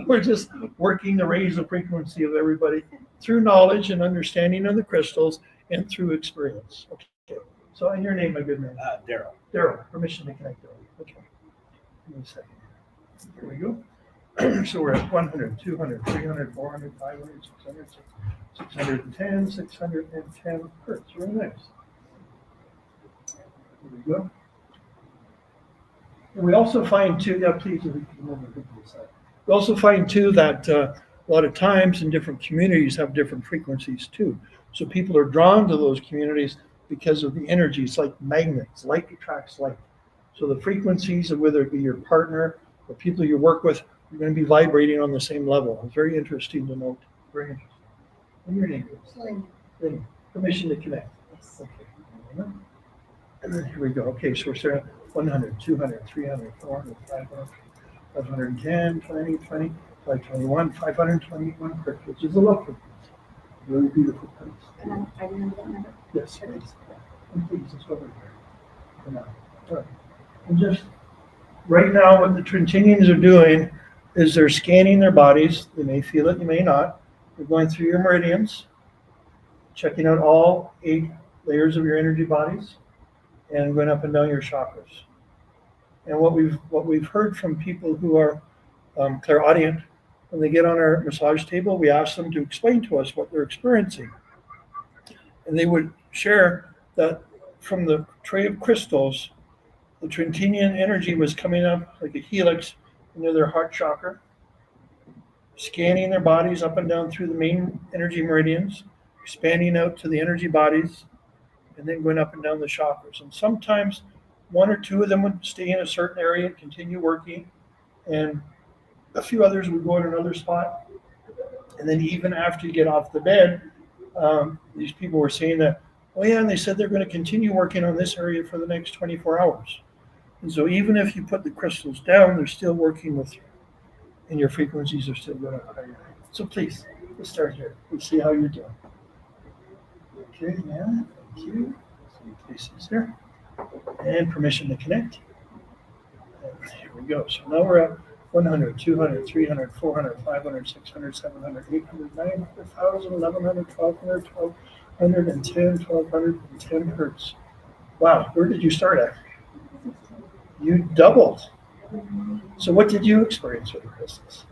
we're just working to raise the frequency of everybody through knowledge and understanding of the crystals and through experience. Okay. So, and your name, my good man? Daryl. Daryl. Permission to connect, Daryl. Okay. Give me a second. Here we go. So we're at 100, 200, 300, 400, 500, 600, 610, 610 hertz. Very nice. Here we go. And we also find too, we also find too that a lot of times in different communities have different frequencies too. So people are drawn to those communities because of the energies, like magnets. Like attracts like. So the frequencies of whether it be your partner or people you work with, you're going to be vibrating on the same level. It's very interesting to note. Very interesting. And your name is? Lynn. Permission to connect. Yes. Okay. And then here we go. Okay, so we're starting 100, 200, 300, 400, 500, 510, 20, 20, 521, 521 hertz, which is a low frequency. Really beautiful place. And I remember that number. Yes, please. And please, it's over here. For now. All right. And just right now, what the Trentinians are doing is they're scanning their bodies. You may feel it, you may not. They're going through your meridians, checking out all 8 layers of your energy bodies, and going up and down your chakras. And what we've heard from people who are clairaudient, when they get on our massage table, we ask them to explain to us what they're experiencing. And they would share that from the tray of crystals, the Trentinian energy was coming up like a helix into their heart chakra, scanning their bodies up and down through the main energy meridians, expanding out to the energy bodies, and then going up and down the chakras. And sometimes 1 or 2 of them would stay in a certain area and continue working, and a few others would go in another spot. And then even after you get off the bed, these people were saying that, oh yeah, and they said they're going to continue working on this area for the next 24 hours. And so even if you put the crystals down, they're still working with you, and your frequencies are still going up higher. So please, let's start here. Let's see how you're doing. Okay, yeah, thank you. Some places there. And permission to connect. And here we go. So now we're at 100, 200, 300, 400, 500, 600, 700, 800, 900, 1,000, 1,100, 1,200, 1,210, 1,210 hertz. Wow, where did you start at? You doubled. So what did you experience with the crystals?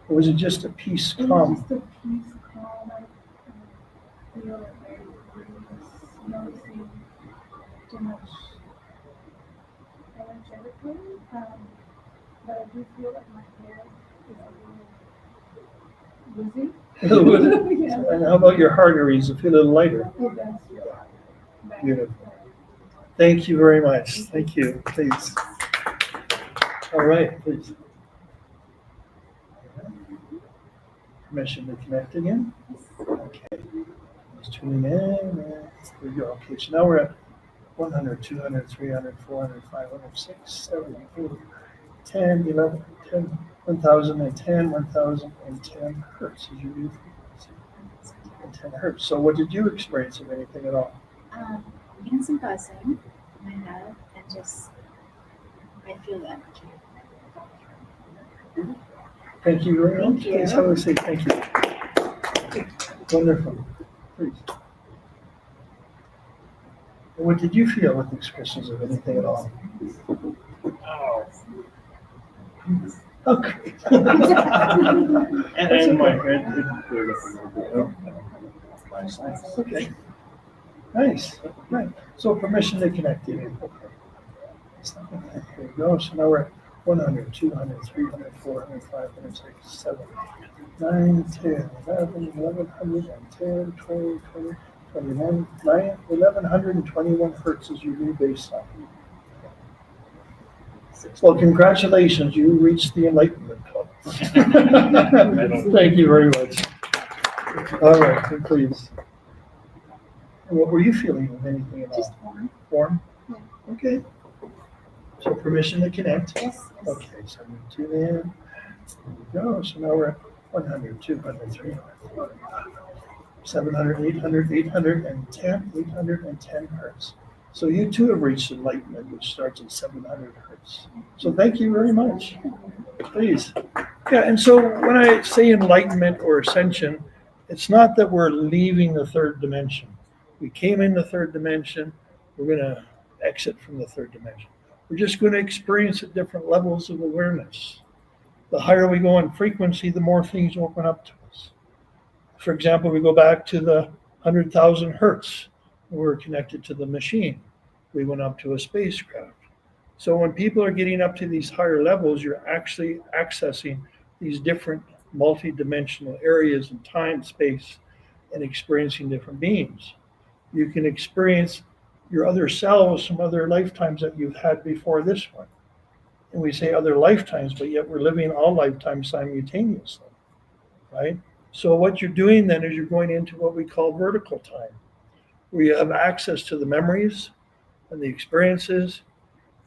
Or was it just a peace, calm? Just a peace, calm. I feel it very noticing too much energetically. But I do feel like my head is a little woozy. Yeah. And how about your arteries? You feel a little lighter? It does. Beautiful. Thank you very much. Thank you. Please. All right, please. Permission to connect again. Okay. Just tuning in. And there we go. Okay, so now we're at 100, 200, 300, 400, 500, 6, 7, 8, 10, 11, 10, 1,010, 1,010 hertz is your new frequency. 10 hertz. So what did you experience, if anything at all? Getting some buzzing in my head, and just I feel the energy. Thank you very much. Thank you. Please have a seat. Thank you. Wonderful. Please. And what did you feel with these crystals, if anything at all? Oh. Okay. And my head did clear up a little bit. Okay. Nice. Right. So permission to connect you. Okay. Here we go. So now we're at 100, 200, 300, 400, 500, 6, 7, 9, 10, 11, 1110, 20, 20, 21, 1121 hertz is your new baseline. Well, congratulations. You reached the Enlightenment Club. Thank you very much. All right, please. And what were you feeling, if anything at all? Just warm. Warm? Yeah. Okay. So permission to connect? Yes. Okay, so I'm going to tune in. There we go. So now we're at 100, 200, 300, 400, 700, 800, 810, 810 hertz. So you too have reached enlightenment, which starts at 700 hertz. So thank you very much. Please. Yeah, and so when I say enlightenment or ascension, it's not that we're leaving the third dimension. We came in the third dimension. We're going to exit from the third dimension. We're just going to experience at different levels of awareness. The higher we go in frequency, the more things open up to us. For example, we go back to the 100,000 hertz. We're connected to the machine. We went up to a spacecraft. So when people are getting up to these higher levels, you're actually accessing these different multi-dimensional areas in time, space, and experiencing different beings. You can experience your other selves from other lifetimes that you've had before this one. And we say other lifetimes, but yet we're living all lifetimes simultaneously, right? So what you're doing then is you're going into what we call vertical time, where you have access to the memories and the experiences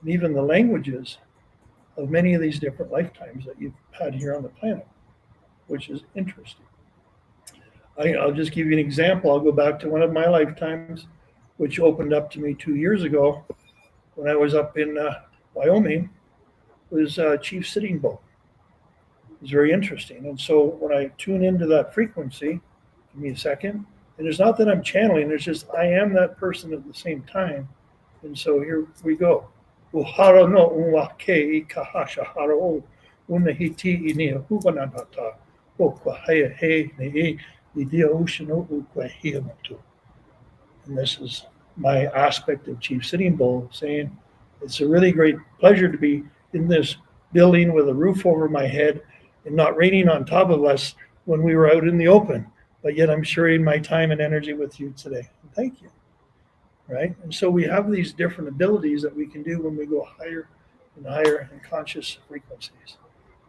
and even the languages of many of these different lifetimes that you've had here on the planet, which is interesting. I'll just give you an example. I'll go back to one of my lifetimes, which opened up to me 2 years ago when I was up in Wyoming, was Chief Sitting Bull. It was very interesting. And so when I tune into that frequency, give me a second, and it's not that I'm channeling, it's just I am that person at the same time. And so here we go. Uhara no unwake ikahasha haro unahiti inia huvanadata okwahaya he ne idia ushino ukwahiamotu. And this is my aspect of Chief Sitting Bull saying, it's a really great pleasure to be in this building with a roof over my head and not raining on top of us when we were out in the open. But yet I'm sharing my time and energy with you today. Thank you. Right? And so we have these different abilities that we can do when we go higher and higher in conscious frequencies.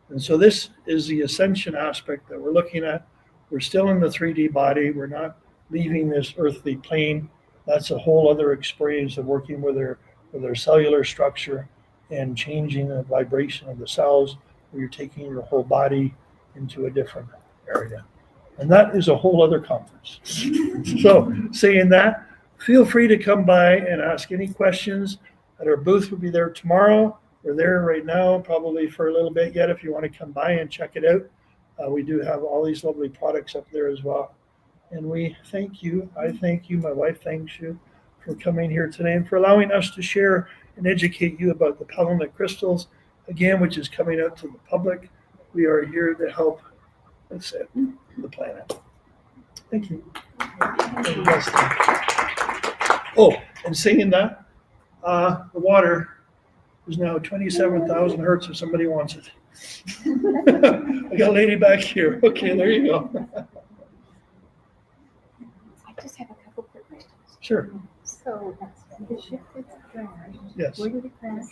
And so this is the ascension aspect that we're looking at. We're still in the 3D body. We're not leaving this earthly plane. That's a whole other experience of working with their cellular structure and changing the vibration of the cells, where you're taking your whole body into a different area. And that is a whole other conference. So saying that, feel free to come by and ask any questions. At our booth, will be there tomorrow. We're there right now, probably for a little bit yet, if you want to come by and check it out. We do have all these lovely products up there as well. And we thank you. I thank you. My wife thanks you for coming here today and for allowing us to share and educate you about the Palinate crystals, again, which is coming out to the public. We are here to help, that's it, the planet. Thank you. Oh, and saying that, the water is now 27,000 hertz if somebody wants it. I got a lady back here. Okay, there you go. I just have a couple quick questions. Sure. So the ship that's crashed. Yes. Where did it crash?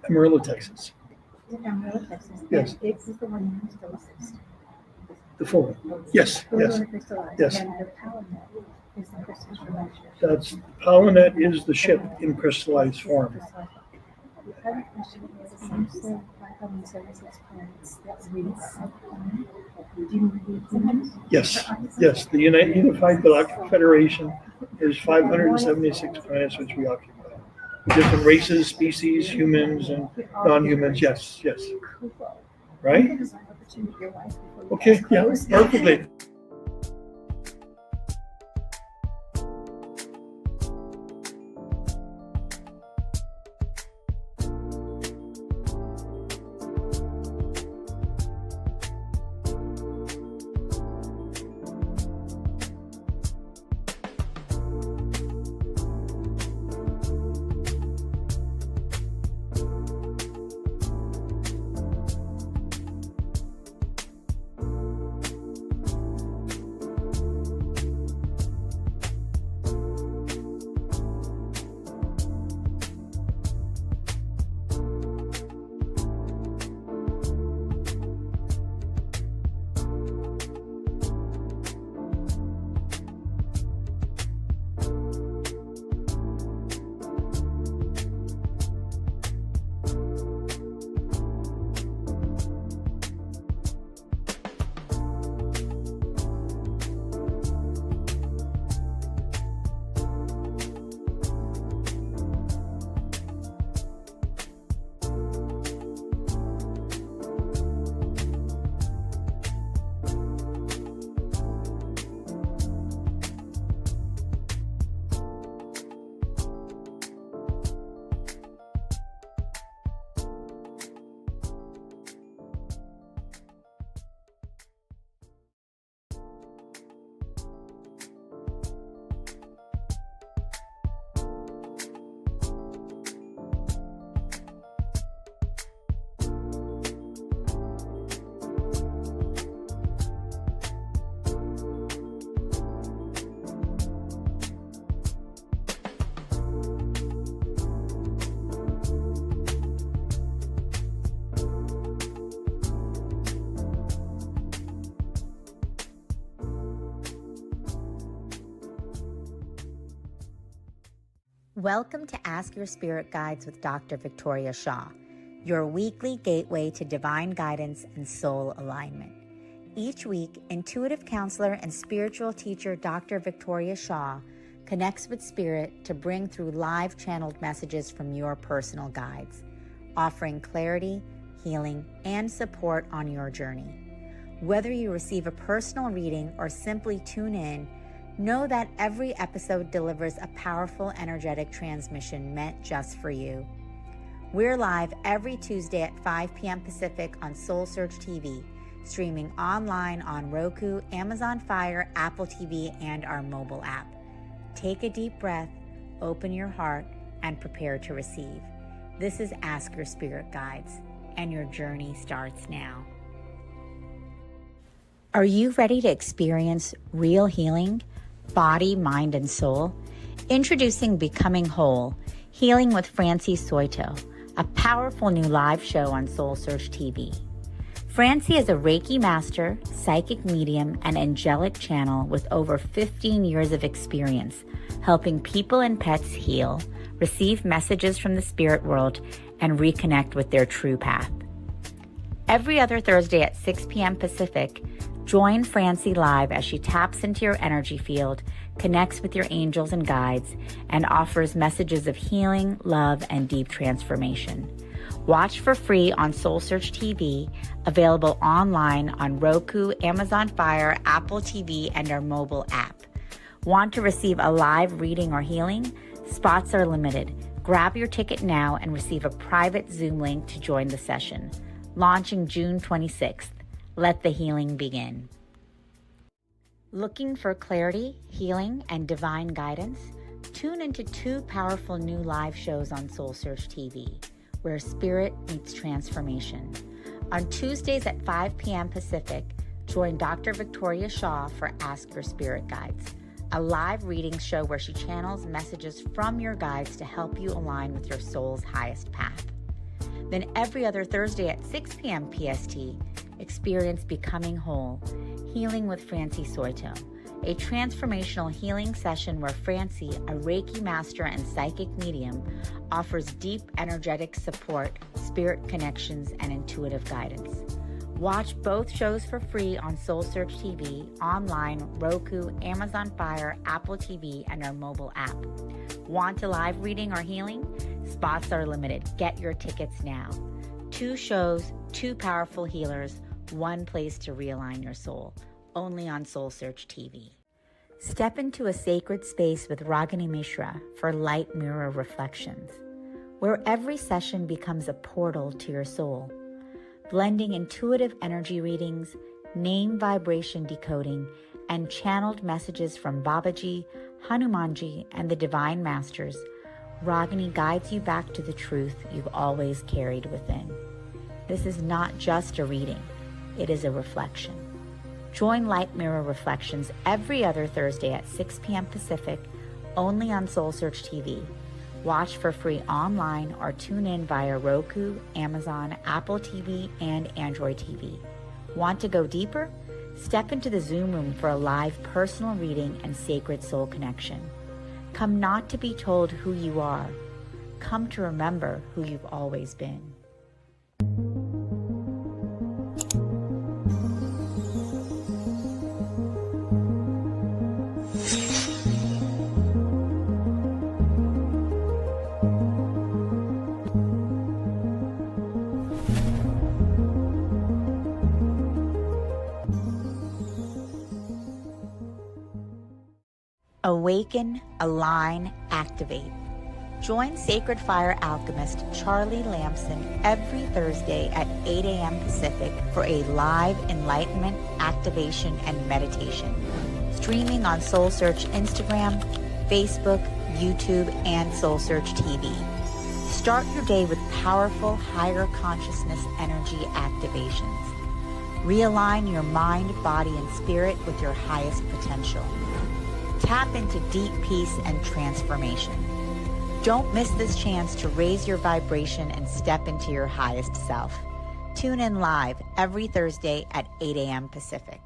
Amarillo, Texas. Amarillo, Texas. Yes. And it's the one in crystallized. The full one. Yes, The yes, one crystallized. yes. And the Palinate is the crystallized. That's, Palinate is the ship in crystallized form. The other question is, you said 576 planets that reads. Do you know the names? Yes, yes, the Unified Galactic Federation is 576 planets which we occupy. Different races, species, humans and non-humans, yes, yes. Right? Okay, yeah, perfectly. Welcome to Ask Your Spirit Guides with Dr. Victoria Shaw, your weekly gateway to divine guidance and soul alignment. Each week, intuitive counselor and spiritual teacher Dr. Victoria Shaw connects with spirit to bring through live channeled messages from your personal guides, offering clarity, healing, and support on your journey. Whether you receive a personal reading or simply tune in, know that every episode delivers a powerful energetic transmission meant just for you. We're live every Tuesday at 5 p.m. Pacific on SoulSearch TV, streaming online on Roku, Amazon Fire, Apple TV, and our mobile app. Take a deep breath, open your heart, and prepare to receive. This is Ask Your Spirit Guides, and your journey starts now. Are you ready to experience real healing, body, mind, and soul? Introducing Becoming Whole, Healing with Francie Soito, a powerful new live show on SoulSearch TV. Francie is a Reiki master, psychic medium, and angelic channel with over 15 years of experience helping people and pets heal, receive messages from the spirit world, and reconnect with their true path. Every other Thursday at 6 p.m. Pacific, join Francie live as she taps into your energy field, connects with your angels and guides, and offers messages of healing, love, and deep transformation. Watch for free on SoulSearch TV, available online on Roku, Amazon Fire, Apple TV, and our mobile app. Want to receive a live reading or healing? Spots are limited. Grab your ticket now and receive a private Zoom link to join the session. Launching June 26th. Let the healing begin. Looking for clarity, healing, and divine guidance? Tune into 2 powerful new live shows on SoulSearch TV, where spirit meets transformation. On Tuesdays at 5 p.m. Pacific, join Dr. Victoria Shaw for Ask Your Spirit Guides, a live reading show where she channels messages from your guides to help you align with your soul's highest path. Then every other Thursday at 6 p.m. PST, experience Becoming Whole, Healing with Francie Soito, a transformational healing session where Francie, a Reiki master and psychic medium, offers deep energetic support, spirit connections, and intuitive guidance. Watch both shows for free on SoulSearch TV, online, Roku, Amazon Fire, Apple TV, and our mobile app. Want a live reading or healing? Spots are limited. Get your tickets now. 2 shows, 2 powerful healers, 1 place to realign your soul. Only on SoulSearch TV. Step into a sacred space with Ragini Mishra for Light Mirror Reflections, where every session becomes a portal to your soul, blending intuitive energy readings, name vibration decoding, and channeled messages from Babaji, Hanumanji, and the Divine Masters. Ragini guides you back to the truth you've always carried within. This is not just a reading, it is a reflection. Join Light Mirror Reflections every other Thursday at 6 p.m. Pacific, only on SoulSearch TV. Watch for free online or tune in via Roku, Amazon, Apple TV, and Android TV. Want to go deeper? Step into the Zoom room for a live personal reading and sacred soul connection. Come not to be told who you are. Come to remember who you've always been. Awaken, align, activate. Join Sacred Fire alchemist Charlie Lamson every Thursday at 8 a.m. Pacific for a live enlightenment, activation, and meditation. Streaming on SoulSearch Instagram, Facebook, YouTube, and SoulSearch TV. Start your day with powerful higher consciousness energy activations. Realign your mind, body, and spirit with your highest potential. Tap into deep peace and transformation. Don't miss this chance to raise your vibration and step into your highest self. Tune in live every Thursday at 8 a.m. Pacific.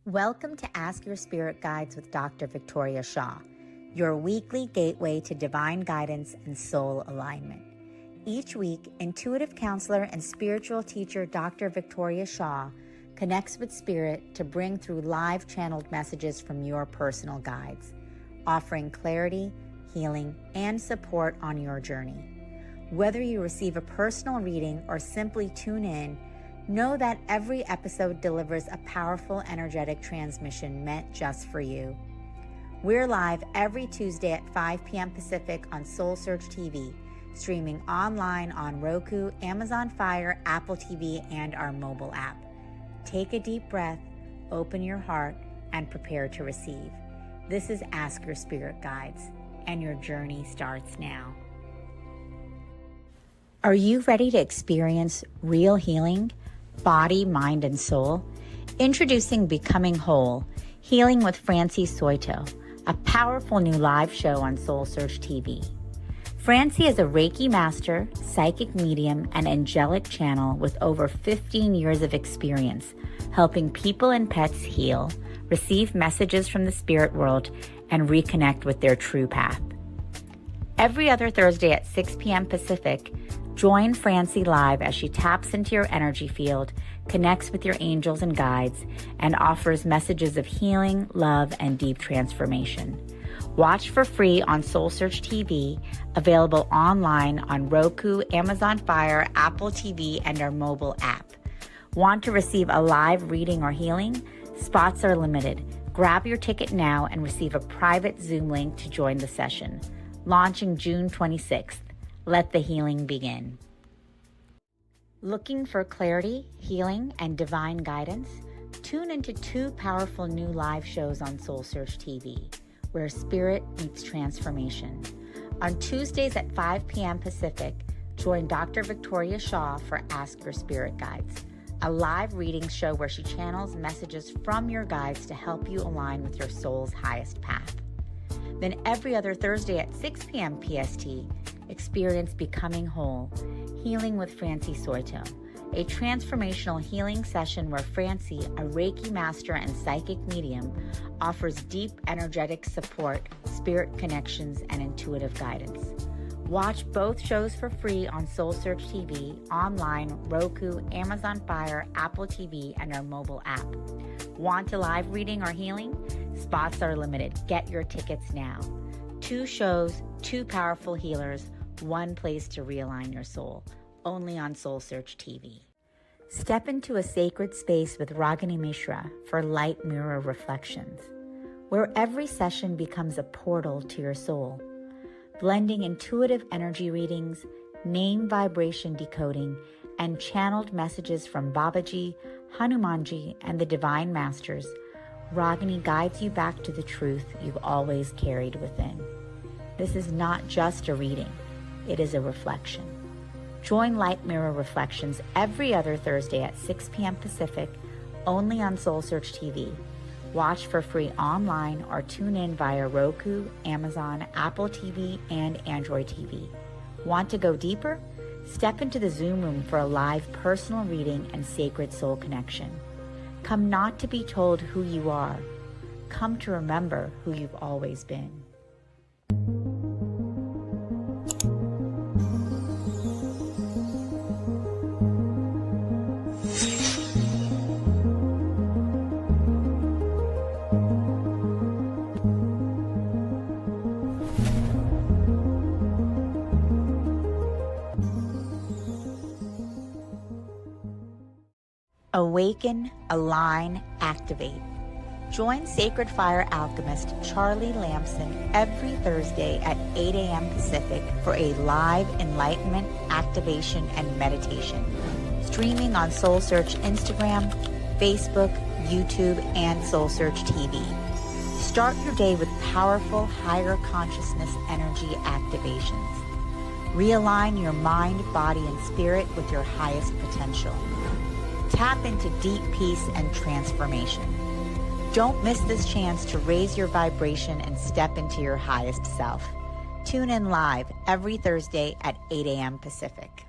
Welcome to Ask Your Spirit Guides with Dr. Victoria Shaw, your weekly gateway to divine guidance and soul alignment. Each week, intuitive counselor and spiritual teacher Dr. Victoria Shaw connects with spirit to bring through live channeled messages from your personal guides, offering clarity, healing, and support on your journey. Whether you receive a personal reading or simply tune in, know that every episode delivers a powerful energetic transmission meant just for you. We're live every Tuesday at 5 p.m. Pacific on SoulSearch TV, streaming online on Roku, Amazon Fire, Apple TV, and our mobile app. Take a deep breath, open your heart, and prepare to receive. This is Ask Your Spirit Guides, and your journey starts now. Are you ready to experience real healing? Body, mind, and soul? Introducing Becoming Whole, Healing with Francie Soito, a powerful new live show on SoulSearch TV. Francie is a Reiki master, psychic medium, and angelic channel with over 15 years of experience helping people and pets heal, receive messages from the spirit world, and reconnect with their true path. Every other Thursday at 6 p.m. Pacific, join Francie live as she taps into your energy field, connects with your angels and guides, and offers messages of healing, love, and deep transformation. Watch for free on SoulSearch TV, available online on Roku, Amazon Fire, Apple TV, and our mobile app. Want to receive a live reading or healing? Spots are limited. Grab your ticket now and receive a private Zoom link to join the session. Launching June 26th. Let the healing begin. Looking for clarity, healing, and divine guidance? Tune into 2 powerful new live shows on SoulSearch TV, where spirit meets transformation. On Tuesdays at 5 p.m. Pacific, join Dr. Victoria Shaw for Ask Your Spirit Guides, a live reading show where she channels messages from your guides to help you align with your soul's highest path. Then every other Thursday at 6 p.m. PST, experience Becoming Whole, Healing with Francie Soito, a transformational healing session where Francie, a Reiki master and psychic medium, offers deep energetic support, spirit connections, and intuitive guidance. Watch both shows for free on SoulSearch TV, online, Roku, Amazon Fire, Apple TV, and our mobile app. Want a live reading or healing? Spots are limited. Get your tickets now. 2 shows, 2 powerful healers, 1 place to realign your soul. Only on SoulSearch TV. Step into a sacred space with Ragini Mishra for Light Mirror Reflections, where every session becomes a portal to your soul, blending intuitive energy readings, name vibration decoding, and channeled messages from Babaji, Hanumanji, and the Divine Masters. Ragini guides you back to the truth you've always carried within. This is not just a reading, it is a reflection. Join Light Mirror Reflections every other Thursday at 6 p.m. Pacific, only on SoulSearch TV. Watch for free online or tune in via Roku, Amazon, Apple TV, and Android TV. Want to go deeper? Step into the Zoom room for a live personal reading and sacred soul connection. Come not to be told who you are. Come to remember who you've always been. Awaken, align, activate. Join Sacred Fire alchemist Charlie Lamson every Thursday at 8 a.m. Pacific for a live enlightenment, activation, and meditation. Streaming on SoulSearch Instagram, Facebook, YouTube, and SoulSearch TV. Start your day with powerful higher consciousness energy activations. Realign your mind, body, and spirit with your highest potential. Tap into deep peace and transformation. Don't miss this chance to raise your vibration and step into your highest self. Tune in live every Thursday at 8 a.m. Pacific.